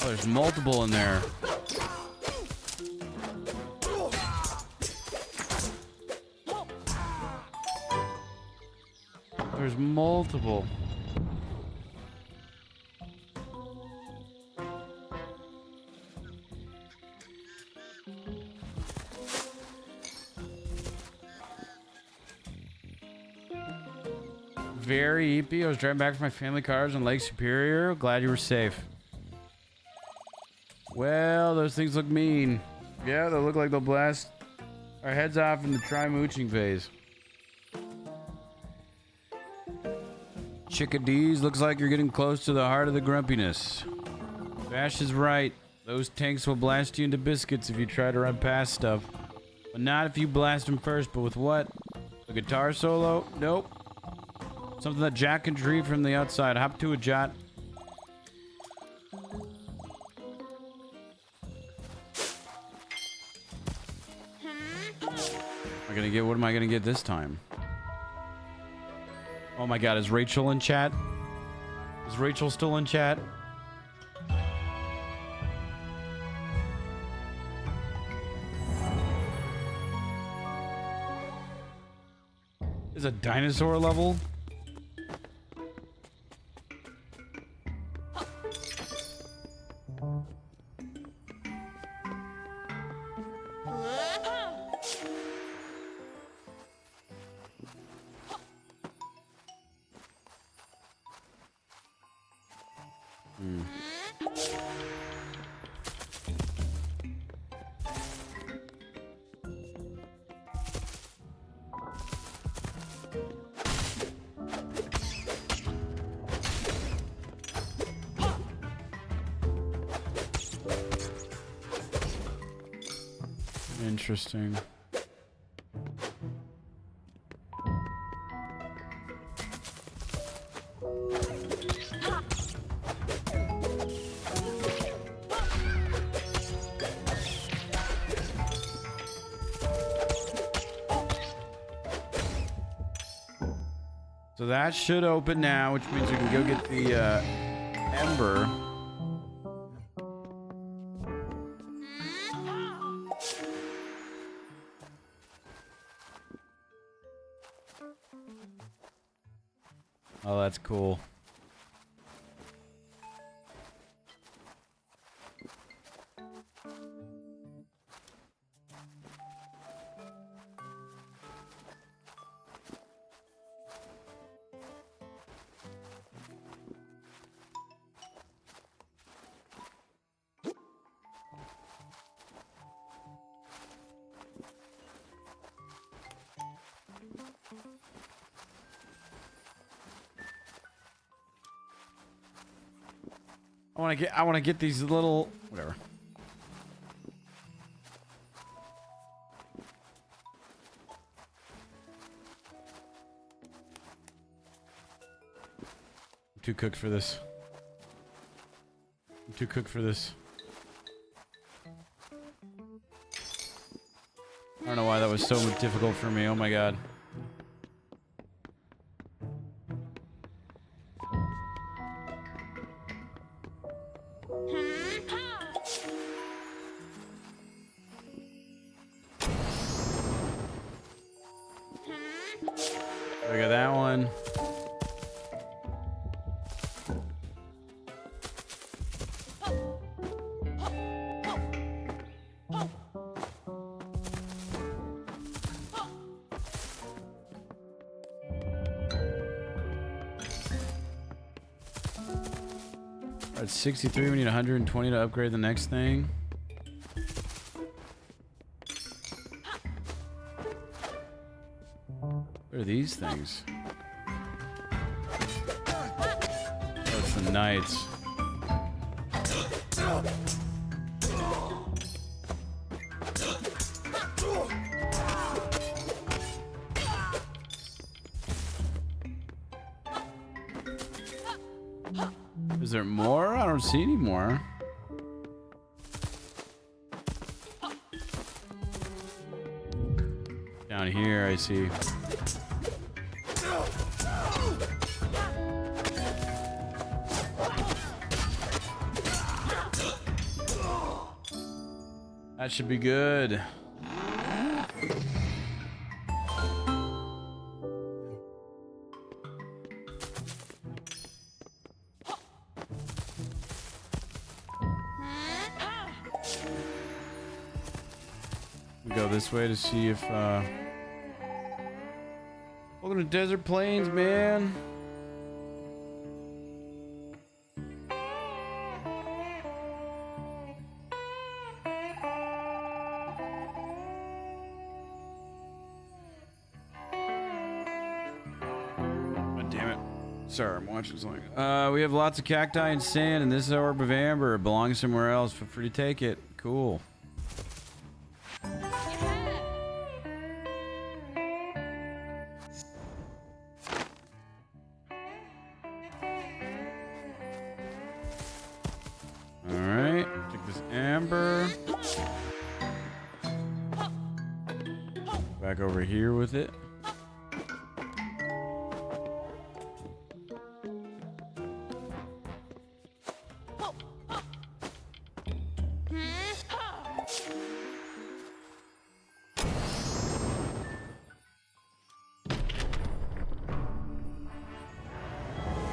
Oh, there's multiple in there. There's multiple. Very eepy. I was driving back from my family cars on Lake Superior. Glad you were safe. Well, those things look mean. Yeah, they look like they'll blast our heads off in the try-mooching phase. Chickadees, looks like you're getting close to the heart of the grumpiness. Bash is right. Those tanks will blast you into biscuits if you try to run past stuff. But not if you blast them first. But with what? A guitar solo? Nope. Something that Jack can retrieve from the outside. Hop to a Jat. What am I gonna get this time? Oh my god, is Rachel in chat? Is Rachel still in chat? Is a dinosaur level? Interesting. So that should open now, which means we can go get the Ember. Oh, that's cool. I want to get these little whatever. I'm too cooked for this. I'm too cooked for this. I don't know why that was so difficult for me. Oh my god. Look at that one. At 63, we need 120 to upgrade the next thing. What are these things? Oh, it's the knights. Is there more? I don't see any more. Down here, I see. That should be good. We go this way to see if welcome to Desert Plains, man. Sorry, I'm watching something. We have lots of cacti and sand, and this orb of amber belongs somewhere else. Feel free to take it. Cool. back over here with it.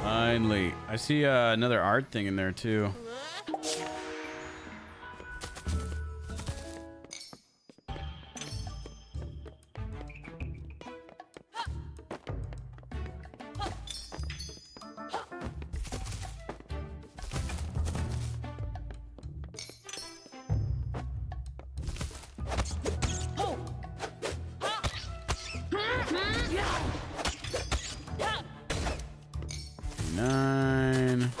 Finally. I see another art thing in there too. Nine.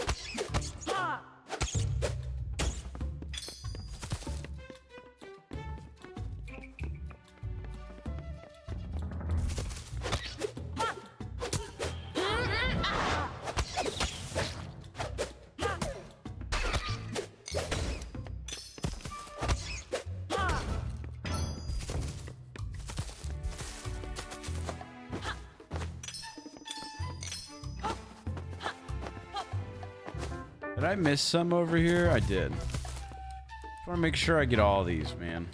Did I miss some over here? I did. Just want to make sure I get all these, man.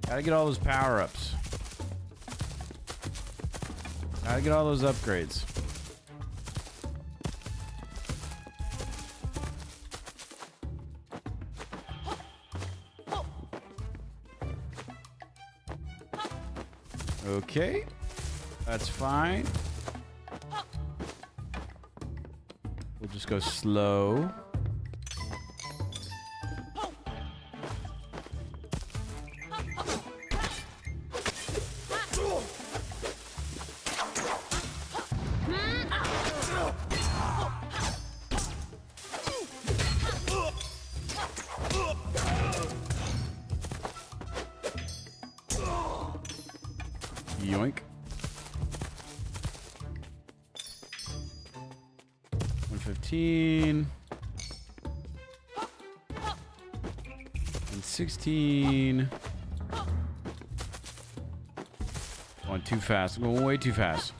Gotta get all those power-ups. Gotta get all those upgrades. Okay, that's fine. We'll just go slow. Yoink. 115. And 16. Going too fast. I'm going way too fast.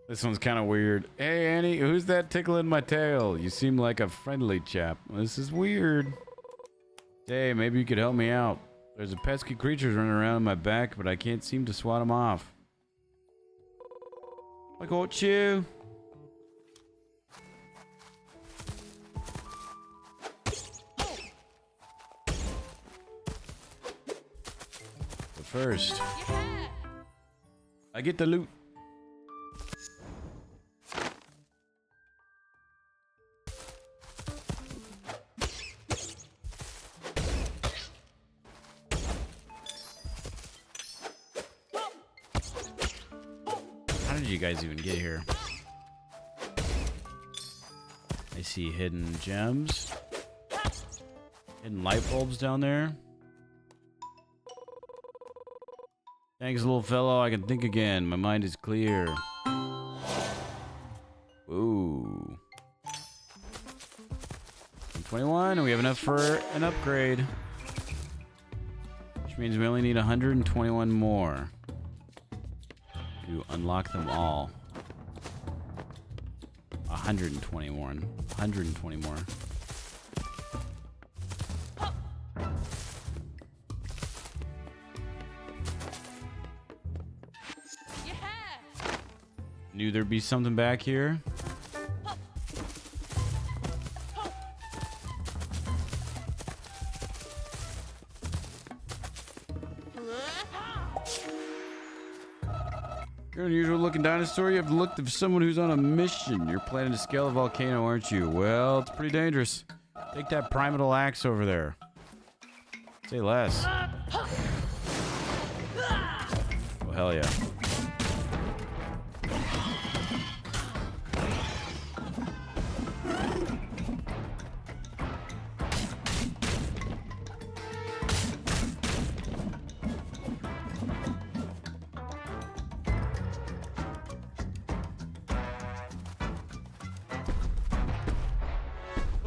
This one's kind of weird. Hey, Annie, who's that tickling my tail? You seem like a friendly chap. This is weird. Hey, maybe you could help me out. There's a pesky creatures running around my back, but I can't seem to swat them off. I got you. But first, I get the loot. How did you guys even get here? I see hidden gems. Hidden light bulbs down there. Thanks, little fellow. I can think again. My mind is clear. Ooh. 21, and we have enough for an upgrade. Which means we only need 121 more to unlock them all. 121. 120 more. Knew there'd be something back here. You're an unusual looking dinosaur. You have the look of someone who's on a mission. You're planning to scale a volcano, aren't you? Well, it's pretty dangerous. Take that primeval axe over there. Say less. Oh, hell yeah.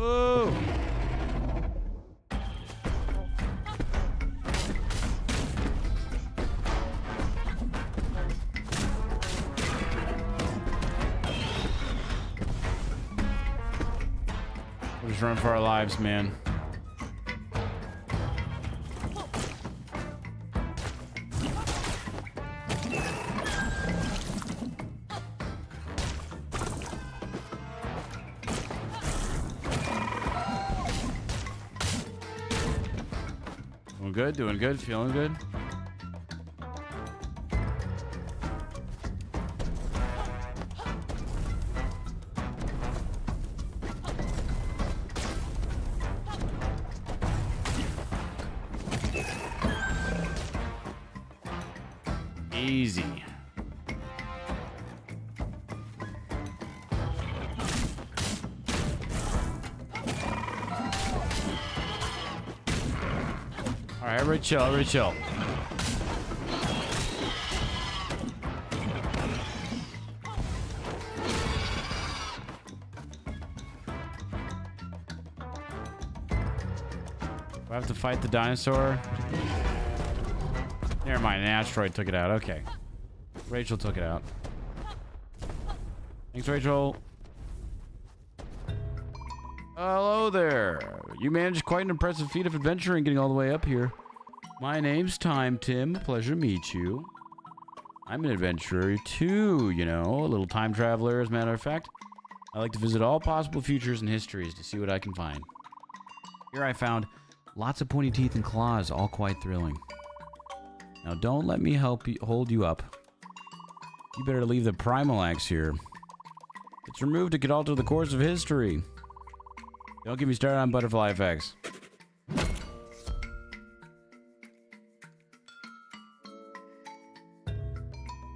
Whoa! We're just running for our lives, man. Doing good, feeling good. Easy. All right, everybody chill, everybody chill. Do I have to fight the dinosaur? Never mind, an asteroid took it out. Okay. Rachel took it out. Thanks, Rachel. Hello there. You managed quite an impressive feat of adventuring getting all the way up here. My name's Time Tim. Pleasure to meet you. I'm an adventurer too, you know, a little time traveler as a matter of fact. I like to visit all possible futures and histories to see what I can find. Here I found lots of pointy teeth and claws, all quite thrilling. Now don't let me hold you up. You better leave the primal axe here. It's removed, it could alter the course of history. Don't get me started on butterfly effects.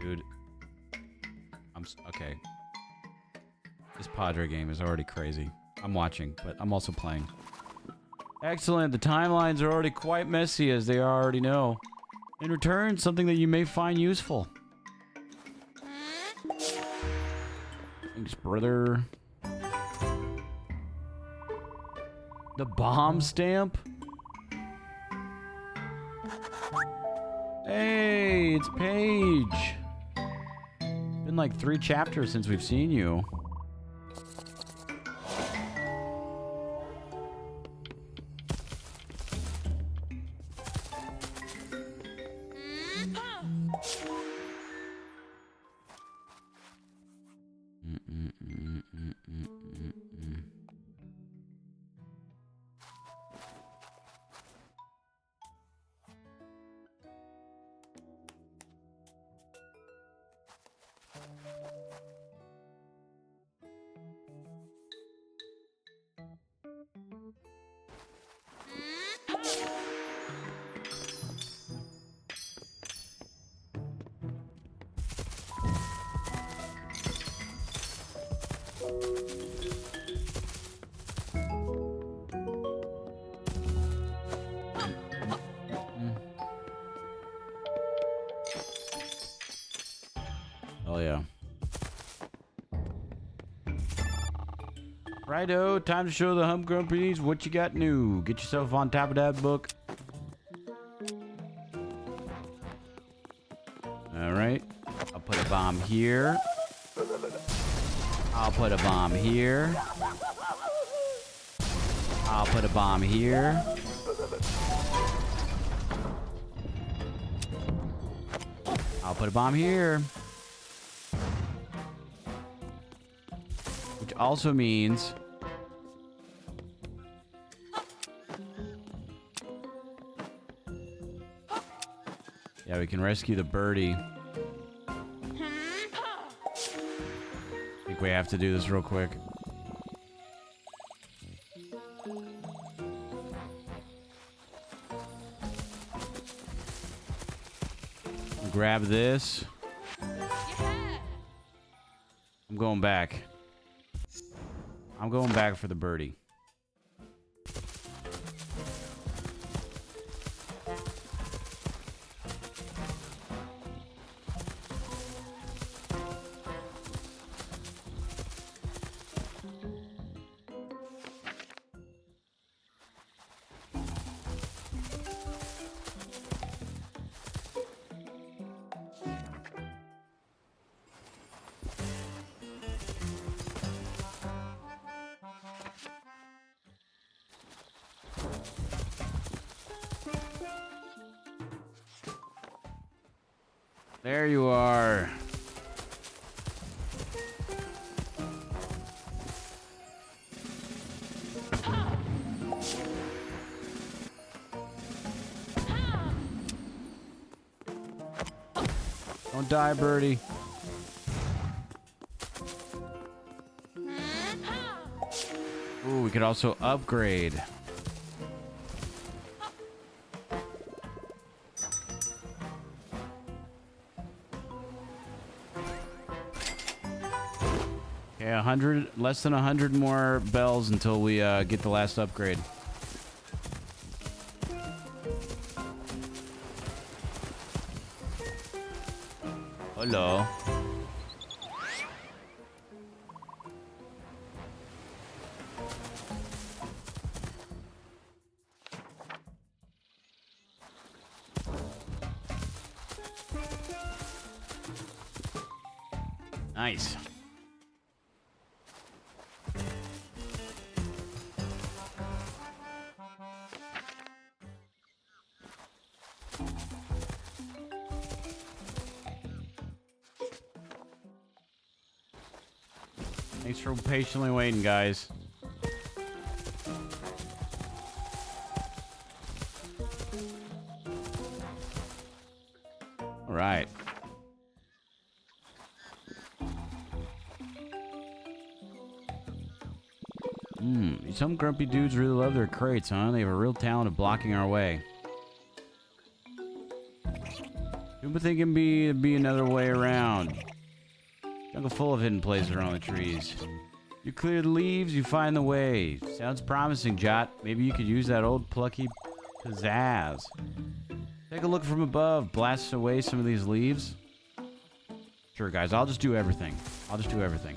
Dude. Okay. This Padre game is already crazy. I'm watching, but I'm also playing. Excellent. The timelines are already quite messy, as they already know. In return, something that you may find useful. Thanks, brother. The bomb stamp? Hey, it's Paige. It's been like 3 chapters since we've seen you. Oh yeah. Righto, time to show the hump grumpies what you got new. Get yourself on top of that book. Alright. I'll put a bomb here. I'll put a bomb here. I'll put a bomb here. I'll put a bomb here. Which also means yeah, we can rescue the birdie. I think we have to do this real quick. Grab this. I'm going back. I'm going back for the birdie. There you are. Don't die, birdie. Ooh, we could also upgrade. Okay, 100, less than 100 more bells until we get the last upgrade. Hello. Nice. Thanks for patiently waiting, guys. All right. Some grumpy dudes really love their crates, huh? They have a real talent of blocking our way. But they can be another way around. Jungle full of hidden places around the trees. You clear the leaves, you find the way. Sounds promising, Jot. Maybe you could use that old plucky pizzazz. Take a look from above. Blast away some of these leaves. Sure, guys. I'll just do everything. I'll just do everything.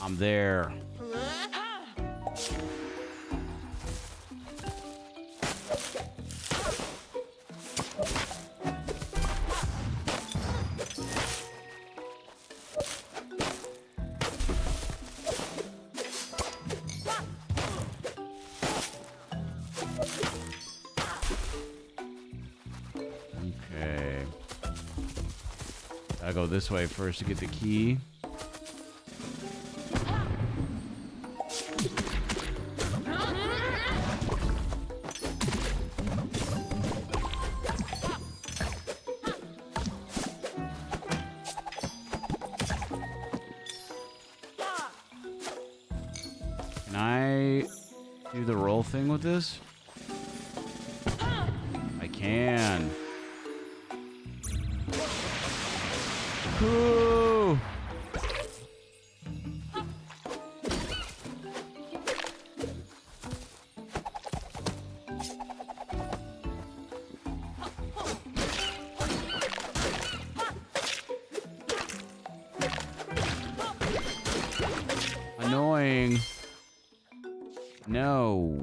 I'm there. Okay. Gotta go this way first to get the key. Can I do the roll thing with this? I can. Ooh. Annoying. No.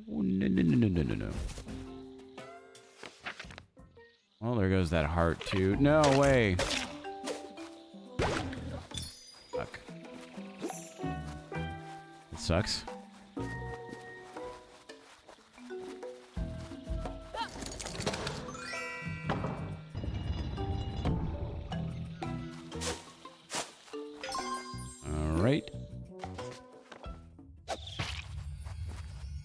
No. Well, there goes that heart, too. No way. Fuck. It sucks. All right.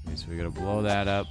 Okay, so we gotta blow that up.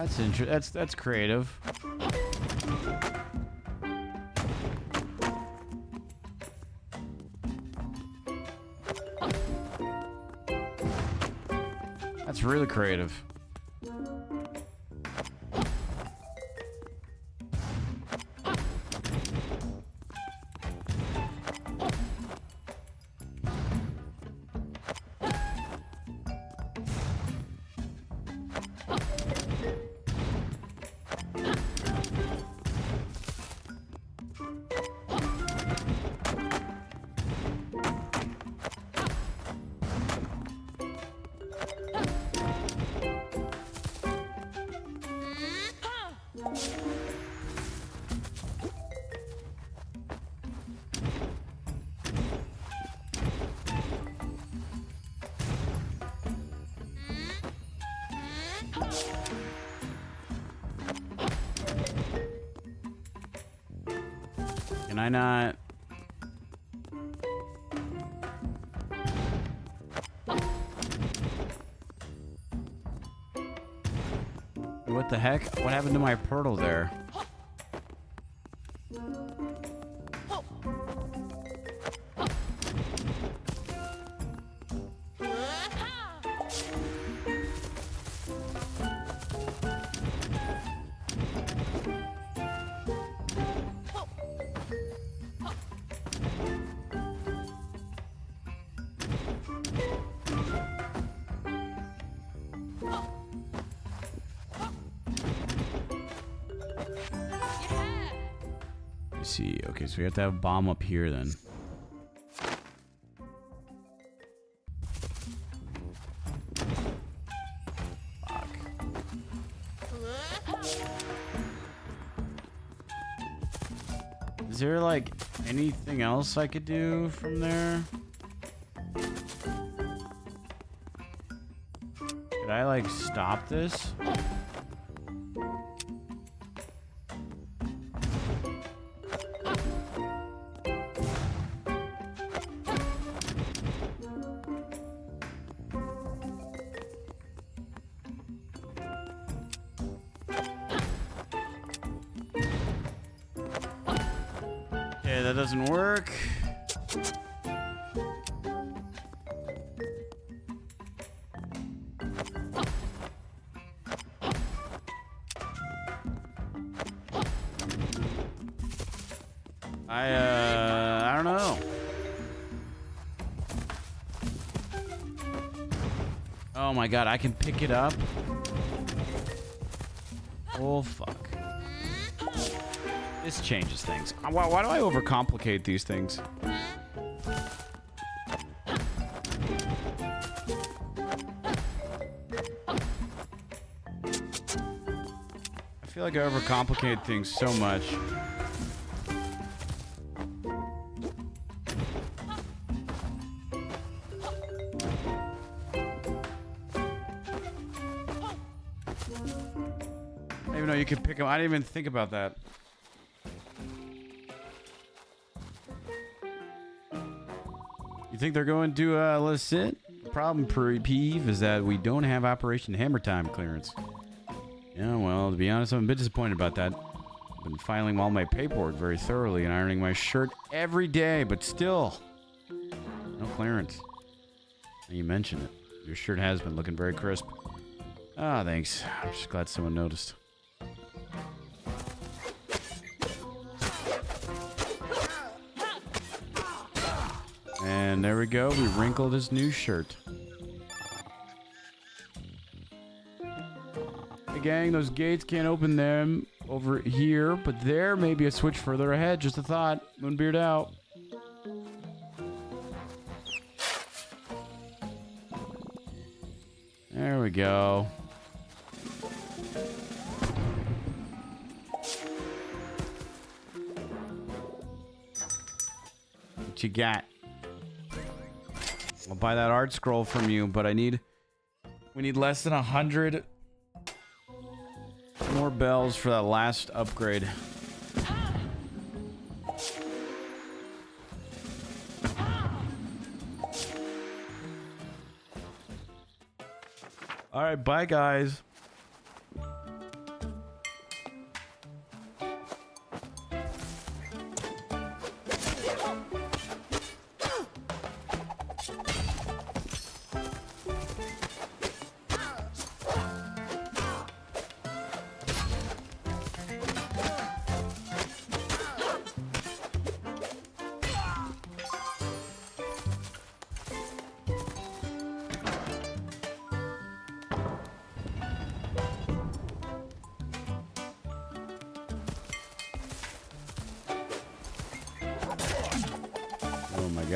That's interesting. That's creative. That's really creative. Can I not? What the heck? What happened to my portal there? See, okay, so we have to have a bomb up here then. Fuck. Is there like anything else I could do from there? Could I like stop this? That doesn't work. I don't know. Oh my god, I can pick it up. Oh fuck. This changes things. Why do I overcomplicate these things? I feel like I overcomplicate things so much. I didn't even know you could pick them. I didn't even think about that. You think they're going to let us sit? The problem, peeve, is that we don't have Operation Hammer Time clearance. Yeah, well, to be honest, I'm a bit disappointed about that. I've been filing all my paperwork very thoroughly and ironing my shirt every day, but still, no clearance. Now you mention it. Your shirt has been looking very crisp. Ah, thanks. I'm just glad someone noticed. And there we go. We wrinkled his new shirt. Hey, gang, those gates can't open them over here, but there may be a switch further ahead. Just a thought. Moonbeard out. There we go. What you got? I'll buy that art scroll from you, but we need less than 100 more bells for that last upgrade. All right, bye guys.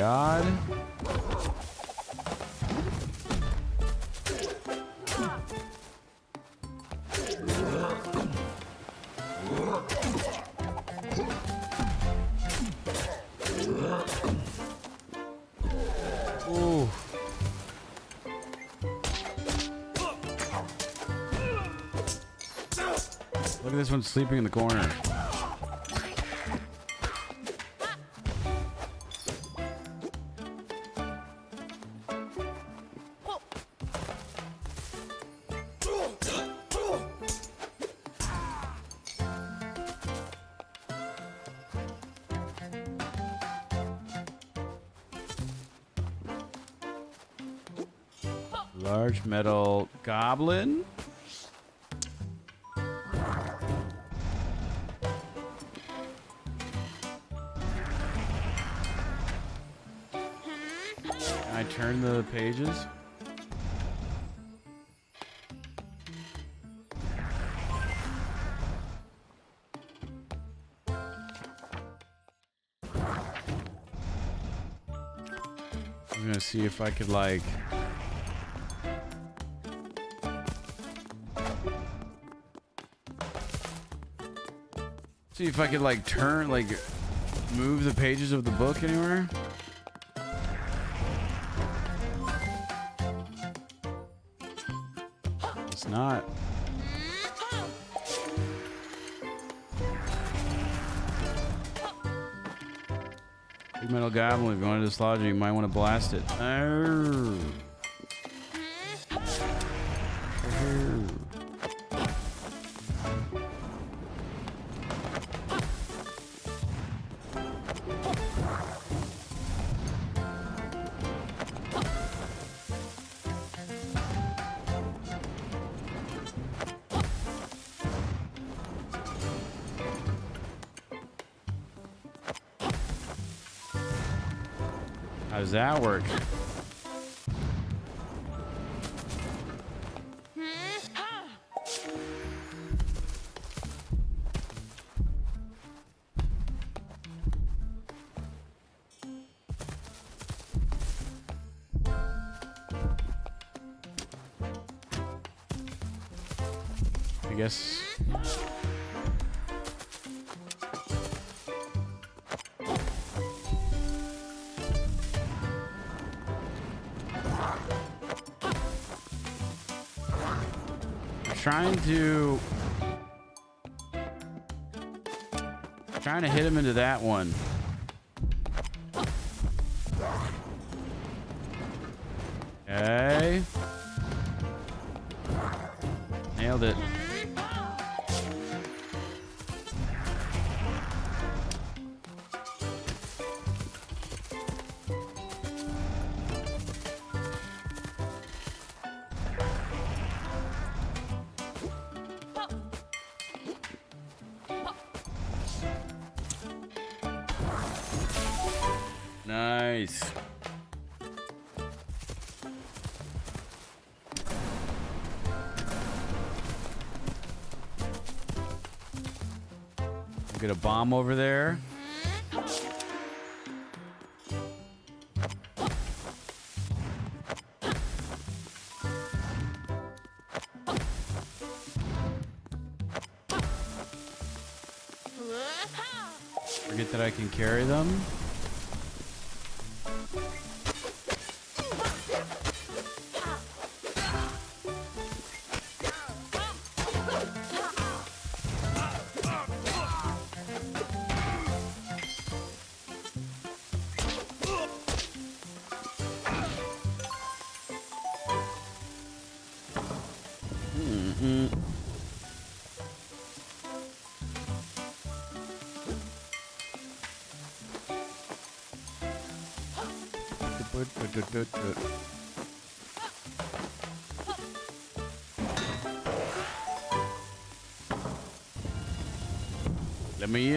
god. Ooh. Look at this one sleeping in the corner. Large metal goblin. Can I turn the pages? I'm gonna see if I could like see if I could like turn like move the pages of the book anywhere. It's not. Big metal goblin, if you want to dislodge it, you might want to blast it. Arr. Arr. How does that work? I guess. Trying to hit him into that one. Okay. Nailed it. Nice. Get a bomb over there. Forget that I can carry them.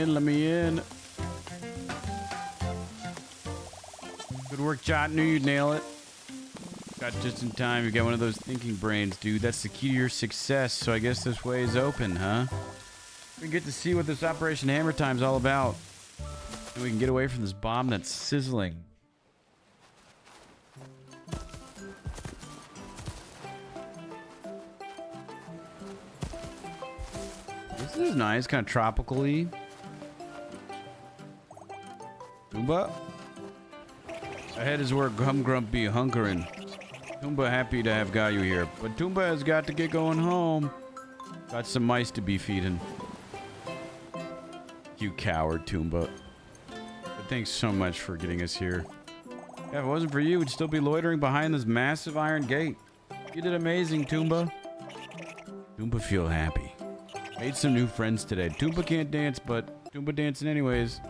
Let me in. Good work, Jot. Knew you'd nail it. Got just in time. You got one of those thinking brains, dude. That's the key to your success, so I guess this way is open, huh? We get to see what this Operation Hammer Time's all about. And we can get away from this bomb that's sizzling. This is nice, kind of tropical-y. Toomba? Ahead is where Grump be hunkering. Toomba happy to have got you here, but Toomba has got to get going home. Got some mice to be feeding. You coward, Toomba. But thanks so much for getting us here. Yeah, if it wasn't for you, we'd still be loitering behind this massive iron gate. You did amazing, Toomba. Toomba feel happy. Made some new friends today. Toomba can't dance, but Toomba dancing anyways.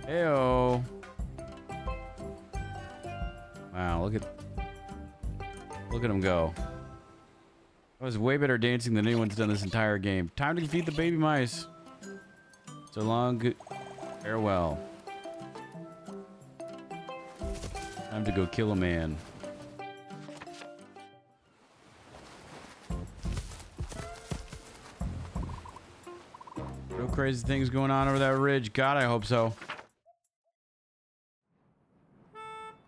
Heyo. Wow, look at him go. That was way better dancing than anyone's done this entire game. Time to defeat the baby mice. So long, farewell. Time to go kill a man. Real crazy things going on over that ridge. God, I hope so.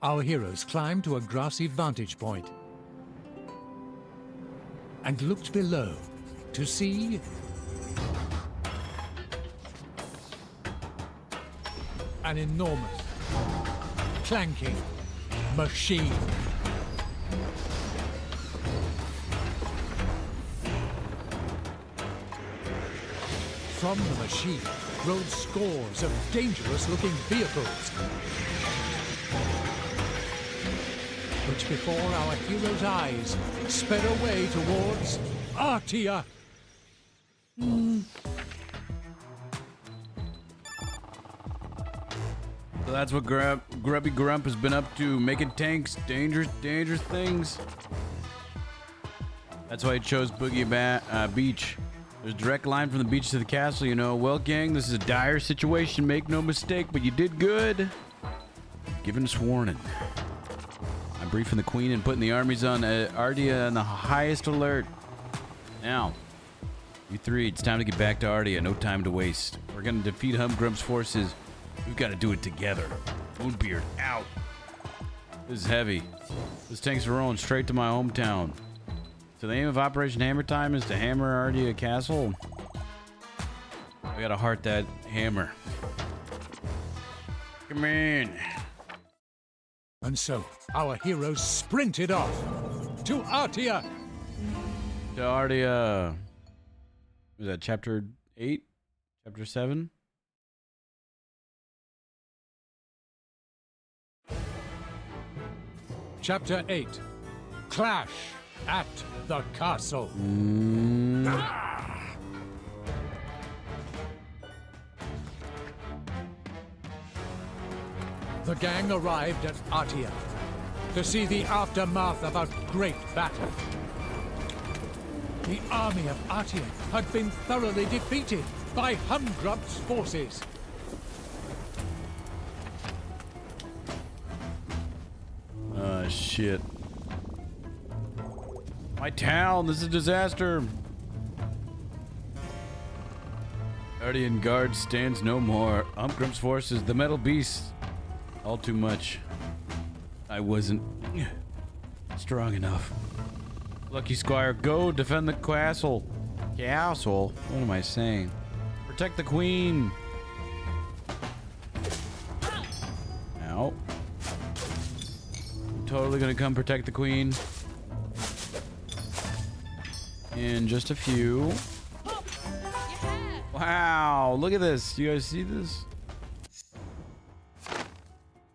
Our heroes climbed to a grassy vantage point and looked below to see an enormous, clanking machine. From the machine rode scores of dangerous-looking vehicles, which before our hero's eyes sped away towards Artia. So that's what Grubby Grump has been up to, making tanks, dangerous things. That's why he chose Boogie Beach. There's a direct line from the beach to the castle, you know. Well, gang, this is a dire situation, make no mistake, but you did good. Giving us warning. I'm briefing the queen and putting the armies on Ardia on the highest alert. Now, you three, it's time to get back to Ardia. No time to waste. We're gonna defeat Humgrump's forces. We've got to do it together. Moonbeard, out. This is heavy. This tank's rolling straight to my hometown. So the aim of Operation Hammer Time is to hammer Ardia Castle. I gotta heart that hammer. Come in. And so, our heroes sprinted off to Artia. To Ardia. Was that chapter 8? Chapter 7? Chapter 8. Clash at the castle. The gang arrived at Artia to see the aftermath of a great battle. The army of Artia had been thoroughly defeated by Humgrump's forces. Shit. My town, this is a disaster. Guardian Guard stands no more. Humgrump's forces, the metal beast. All too much. I wasn't strong enough. Lucky Squire, go defend the castle. Castle? What am I saying? Protect the queen. Ow. I'm totally gonna come protect the queen. In just a few. Wow, look at this. You guys see this?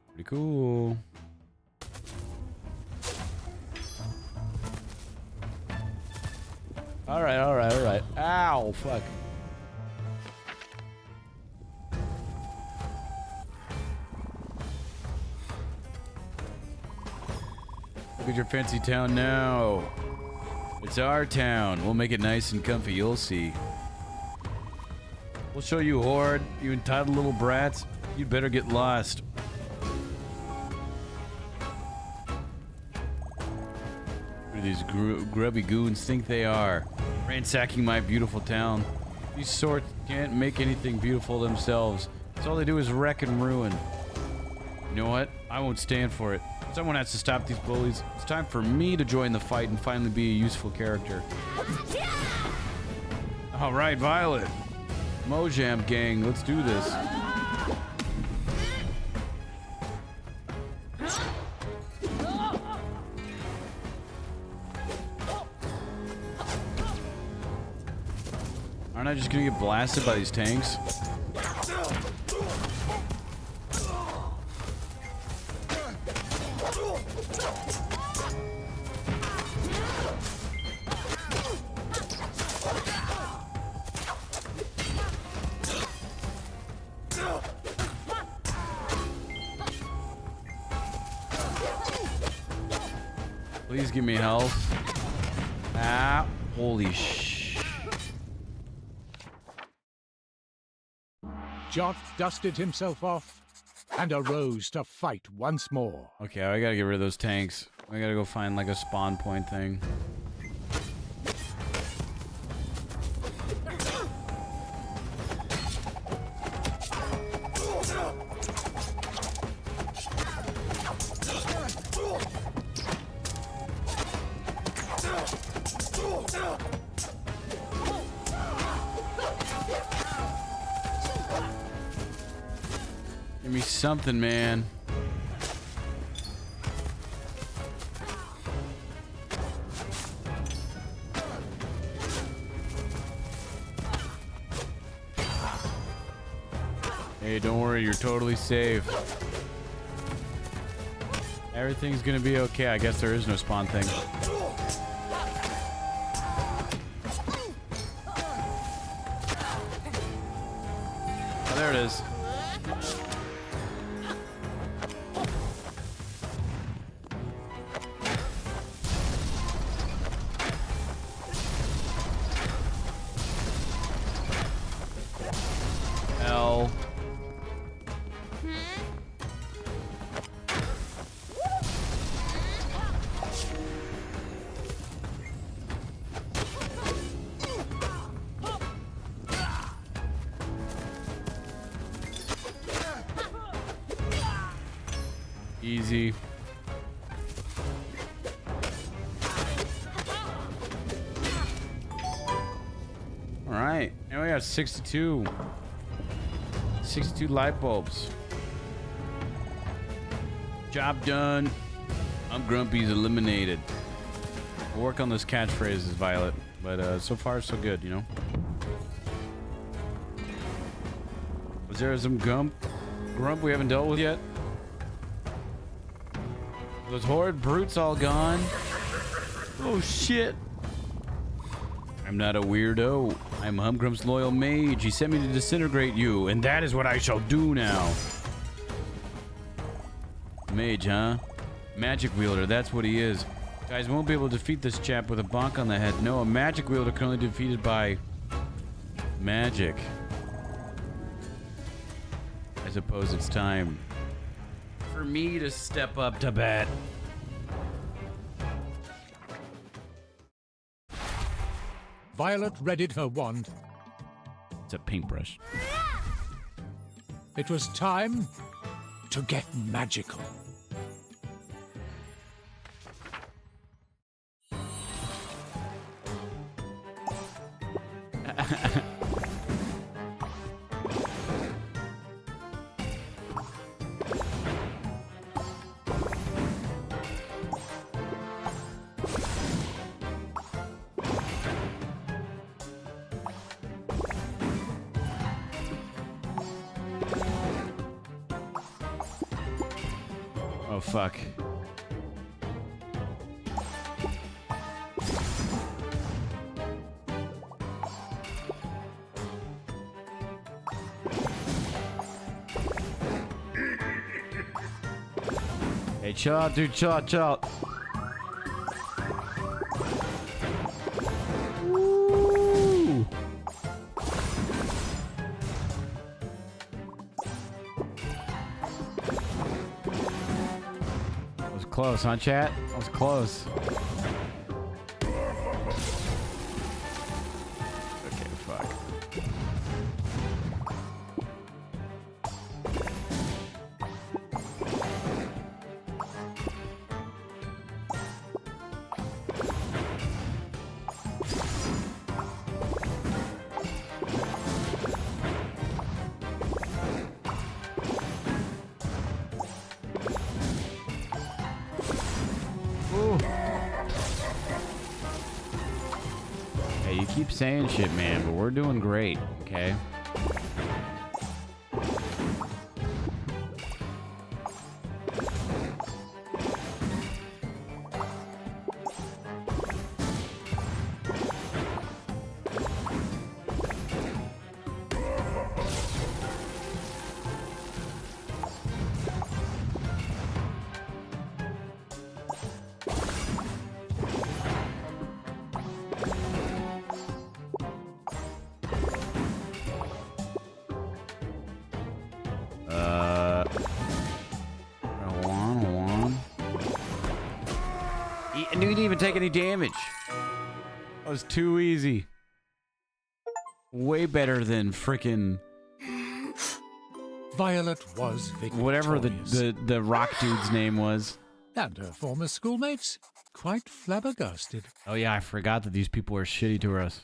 Pretty cool. All right. Ow, fuck. Look at your fancy town now. It's our town. We'll make it nice and comfy, you'll see. We'll show you, Horde. You entitled little brats. You'd better get lost. Who do these grubby goons think they are? Ransacking my beautiful town. These sorts can't make anything beautiful themselves. So all they do is wreck and ruin. You know what? I won't stand for it. Someone has to stop these bullies. It's time for me to join the fight and finally be a useful character. All right, Violet. Mojam gang, let's do this. Aren't I just gonna get blasted by these tanks? Please give me health. Ah, holy sh... Jot dusted himself off and arose to fight once more. Okay, I gotta get rid of those tanks. I gotta go find like a spawn point thing. Give me something, man. Hey, don't worry, you're totally safe. Everything's gonna be okay. I guess there is no spawn thing. Oh, there it is. L. Easy. All right, and we got 62 light bulbs. Job done. I'm Grumpy's eliminated. We'll work on those catchphrases, Violet, but so far so good, you know. Was there some grump we haven't dealt with yet? Those horrid brutes all gone. Oh shit. I'm not a weirdo. I'm Humgrump's loyal mage. He sent me to disintegrate you, and that is what I shall do now. Mage, huh? Magic wielder, that's what he is. Guys won't be able to defeat this chap with a bonk on the head. No, a magic wielder can only be defeated by magic. I suppose it's time for me to step up to bat. Violet readied her wand. It's a paintbrush. It was time to get magical. Oh, fuck. Hey, chill out, dude. Chill out, chill out. Woo. That was close, huh, chat? That was close. Okay, fuck. Hey, you keep saying shit, man, but we're doing great, okay? And you didn't even take any damage. That was too easy. Way better than frickin' Violet was victorious. whatever the rock dude's name was. And her former schoolmates quite flabbergasted. Oh yeah, I forgot that these people were shitty to us.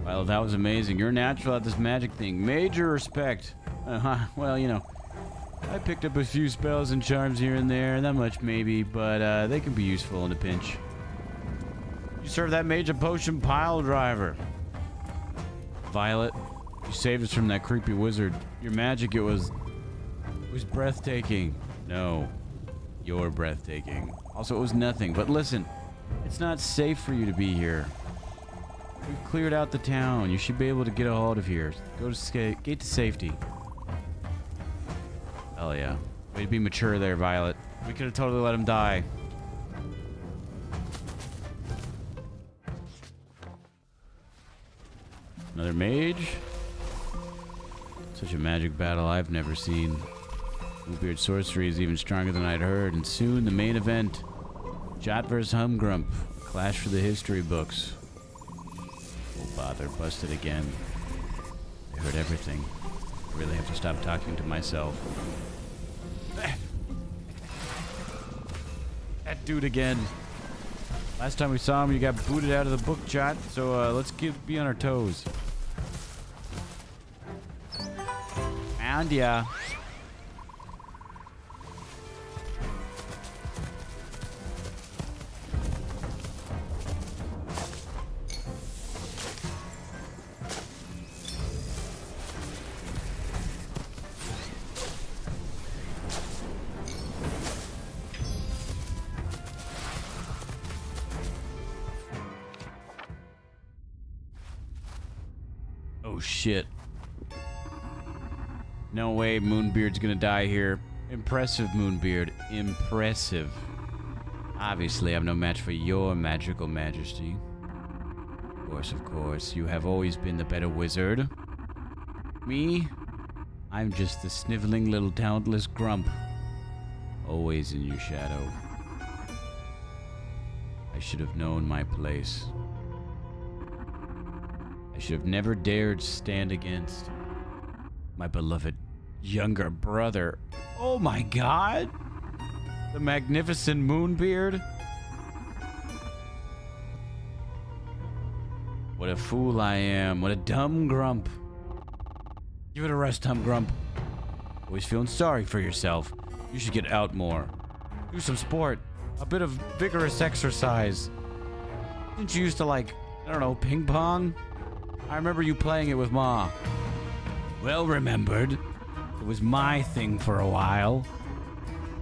Well, that was amazing. You're natural at this magic thing. Major respect. Well, you know, I picked up a few spells and charms here and there. Not much, maybe, but they can be useful in a pinch. You serve that mage a potion pile driver. Violet, you saved us from that creepy wizard. Your magic, it was breathtaking. No, you're breathtaking. Also, it was nothing. But listen, it's not safe for you to be here. We've cleared out the town. You should be able to get a hold of here. Go to gate to safety. Hell yeah. Way to be mature there, Violet. We could have totally let him die. Another mage? Such a magic battle I've never seen. Bluebeard sorcery is even stronger than I'd heard, and soon the main event. Jot vs. Humgrump. Clash for the history books. Oh bother, busted again. I heard everything. I really have to stop talking to myself. That dude again. Last time we saw him, you got booted out of the book, Jot. So let's be on our toes. Found ya. Oh shit. No way Moonbeard's gonna die here. Impressive, Moonbeard. Impressive. Obviously, I'm no match for your magical majesty. Of course. You have always been the better wizard. Me? I'm just the sniveling little talentless grump. Always in your shadow. I should have known my place. I should have never dared stand against my beloved younger brother. Oh my god! The magnificent Moonbeard? What a fool I am. What a dumb grump. Give it a rest, dumb grump. Always feeling sorry for yourself. You should get out more. Do some sport. A bit of vigorous exercise. Didn't you used to like, I don't know, ping pong? I remember you playing it with Ma. Well remembered. It was my thing for a while.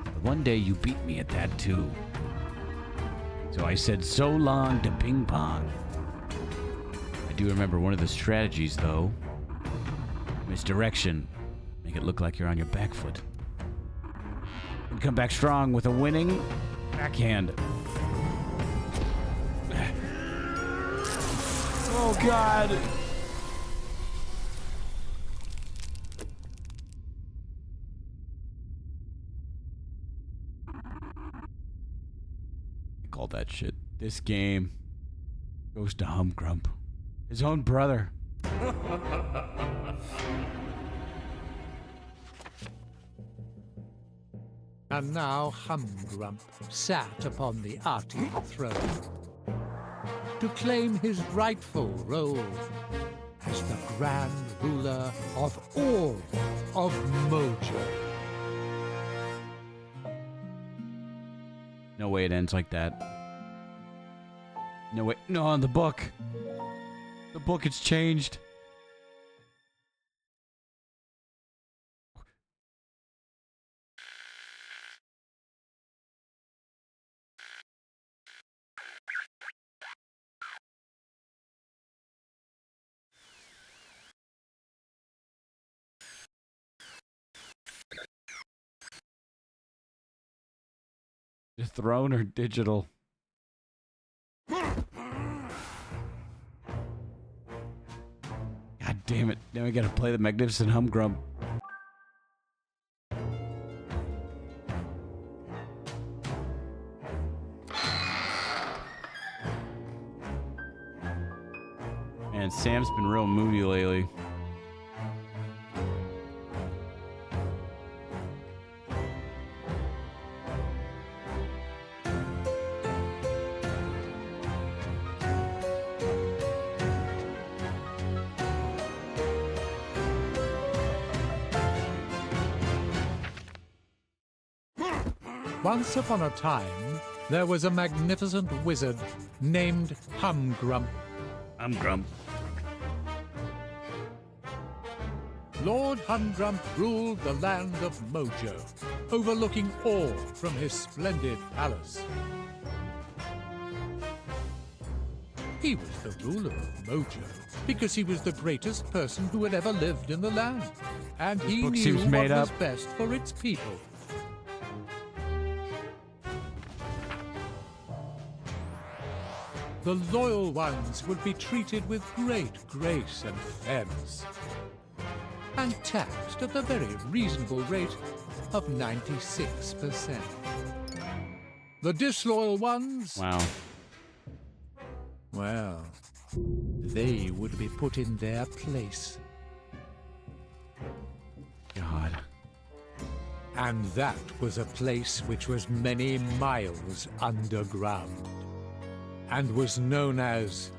But one day you beat me at that too. So I said so long to ping pong. I do remember one of the strategies though. Misdirection. Make it look like you're on your back foot. And come back strong with a winning backhand. Oh god! I call that shit. This game goes to Humgrump. His own brother. And now Humgrump sat upon the Arctic throne to claim his rightful role as the grand ruler of all of Mojo. No way it ends like that. No way. No, in the book. The book, it's changed. The throne or digital? God damn it. Now we gotta play the Magnificent Humgrum. Man, Sam's been real moody lately. Once upon a time, there was a magnificent wizard named Humgrum. Humgrum. Lord Humgrum ruled the land of Mojo, overlooking all from his splendid palace. He was the ruler of Mojo because he was the greatest person who had ever lived in the land, and he knew what was best for its people. The loyal ones would be treated with great grace and fairness, and taxed at the very reasonable rate of 96%. The disloyal ones... Wow. Well, they would be put in their place. God. And that was a place which was many miles underground, and was known as...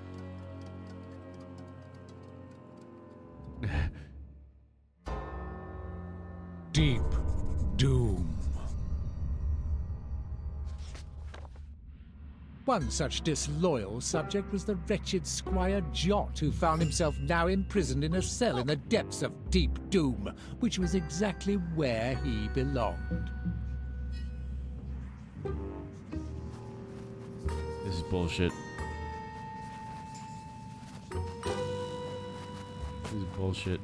Deep Doom. One such disloyal subject was the wretched Squire Jot, who found himself now imprisoned in a cell in the depths of Deep Doom, which was exactly where he belonged. This is bullshit. This is bullshit.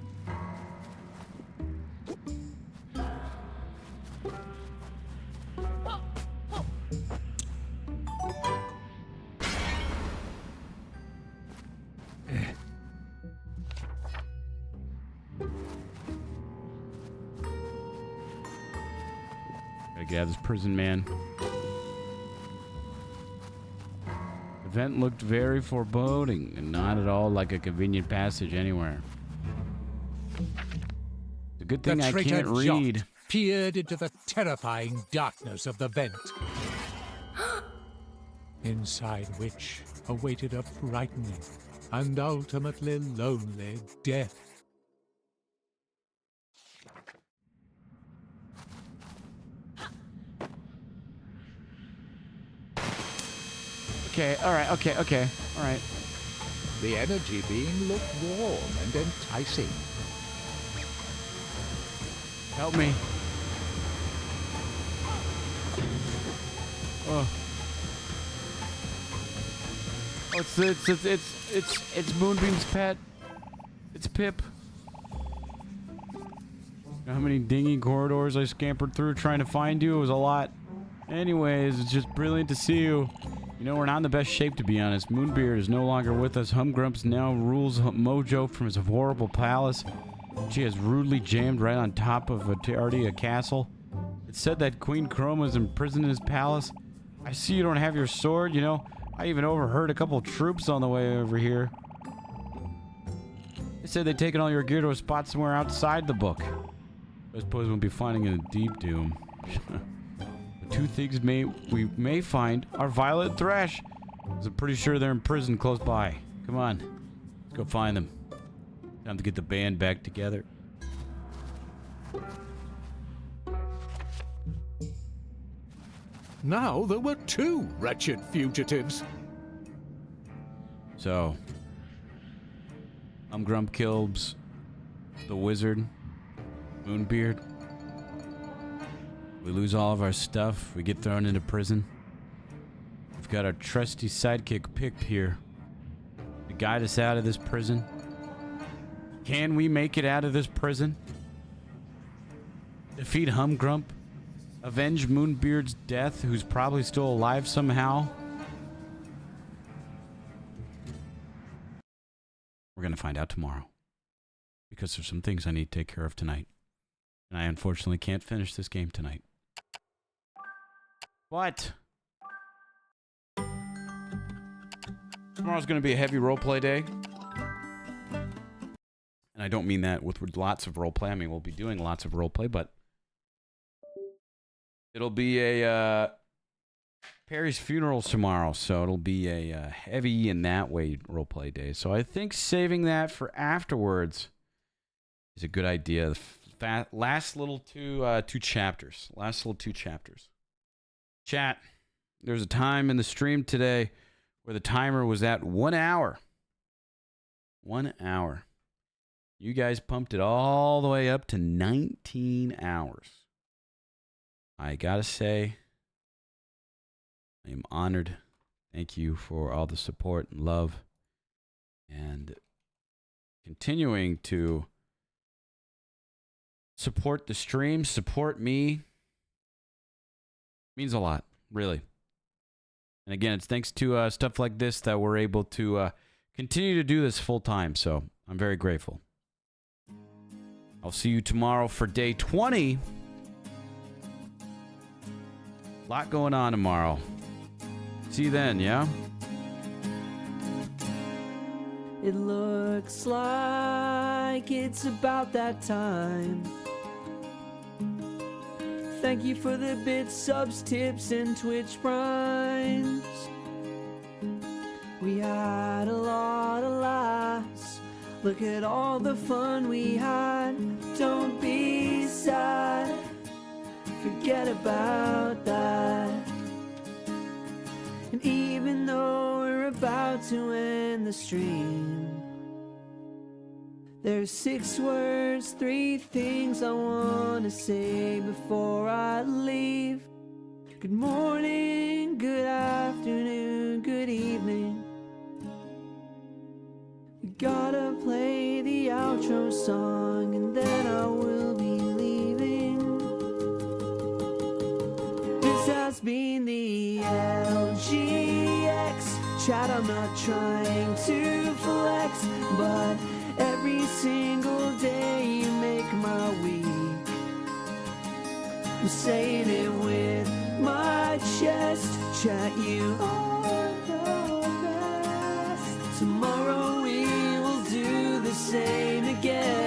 Gotta get out of this prison, man. The event looked very foreboding and not at all like a convenient passage anywhere. It's a good thing I can't read. Jot peered into the terrifying darkness of the vent, inside which awaited a frightening and ultimately lonely death. Okay, alright, okay, alright. The energy being looked warm and enticing. Help me. Oh. Oh, it's Moonbeam's pet. It's Pip. You know how many dingy corridors I scampered through trying to find you? It was a lot. Anyways, it's just brilliant to see you. You know, we're not in the best shape, to be honest. Moonbeard is no longer with us. Humgrumps now rules Mojo from his horrible palace. She has rudely jammed right on top of a castle. It's said that Queen Chroma is imprisoned in his palace. I see you don't have your sword, you know. I even overheard a couple of troops on the way over here. They said they'd taken all your gear to a spot somewhere outside the book. I suppose we'll be finding it in Deep Doom. The two things we may find are Violet and Thresh. I'm pretty sure they're in prison close by. Come on, let's go find them. Time to get the band back together. Now there were 2 wretched fugitives. So, Grumpkilbs, the wizard, Moonbeard. We lose all of our stuff. We get thrown into prison. We've got our trusty sidekick Pip here to guide us out of this prison. Can we make it out of this prison? Defeat Humgrump? Avenge Moonbeard's death, who's probably still alive somehow? We're going to find out tomorrow. Because there's some things I need to take care of tonight. And I unfortunately can't finish this game tonight. What? Tomorrow's going to be a heavy roleplay day. And I don't mean that with lots of roleplay. I mean, we'll be doing lots of roleplay, but it'll be a Perry's funeral tomorrow, so it'll be a heavy in that way roleplay day. So I think saving that for afterwards is a good idea. The last little two chapters. Last little 2 chapters. Chat, there's a time in the stream today where the timer was at 1 hour. 1 hour. You guys pumped it all the way up to 19 hours. I gotta say, I am honored. Thank you for all the support and love. And continuing to support the stream, support me. Means a lot, really. And again, it's thanks to stuff like this that we're able to continue to do this full time. So I'm very grateful. I'll see you tomorrow for day 20. Lot going on tomorrow. See you then, yeah? It looks like it's about that time. Thank you for the bits, subs, tips, and Twitch primes. We had a lot of laughs. Look at all the fun we had. Don't be sad. Forget about that. And even though we're about to end the stream, there's 6 words, 3 things I want to say before I leave. Good morning, good afternoon, good evening. We gotta play the outro song and then I will be leaving. This has been the LGX chat. I'm not trying to flex, but every single day you make my week. I'm saying it with my chest. Chat, you are the best. Tomorrow we will do the same again.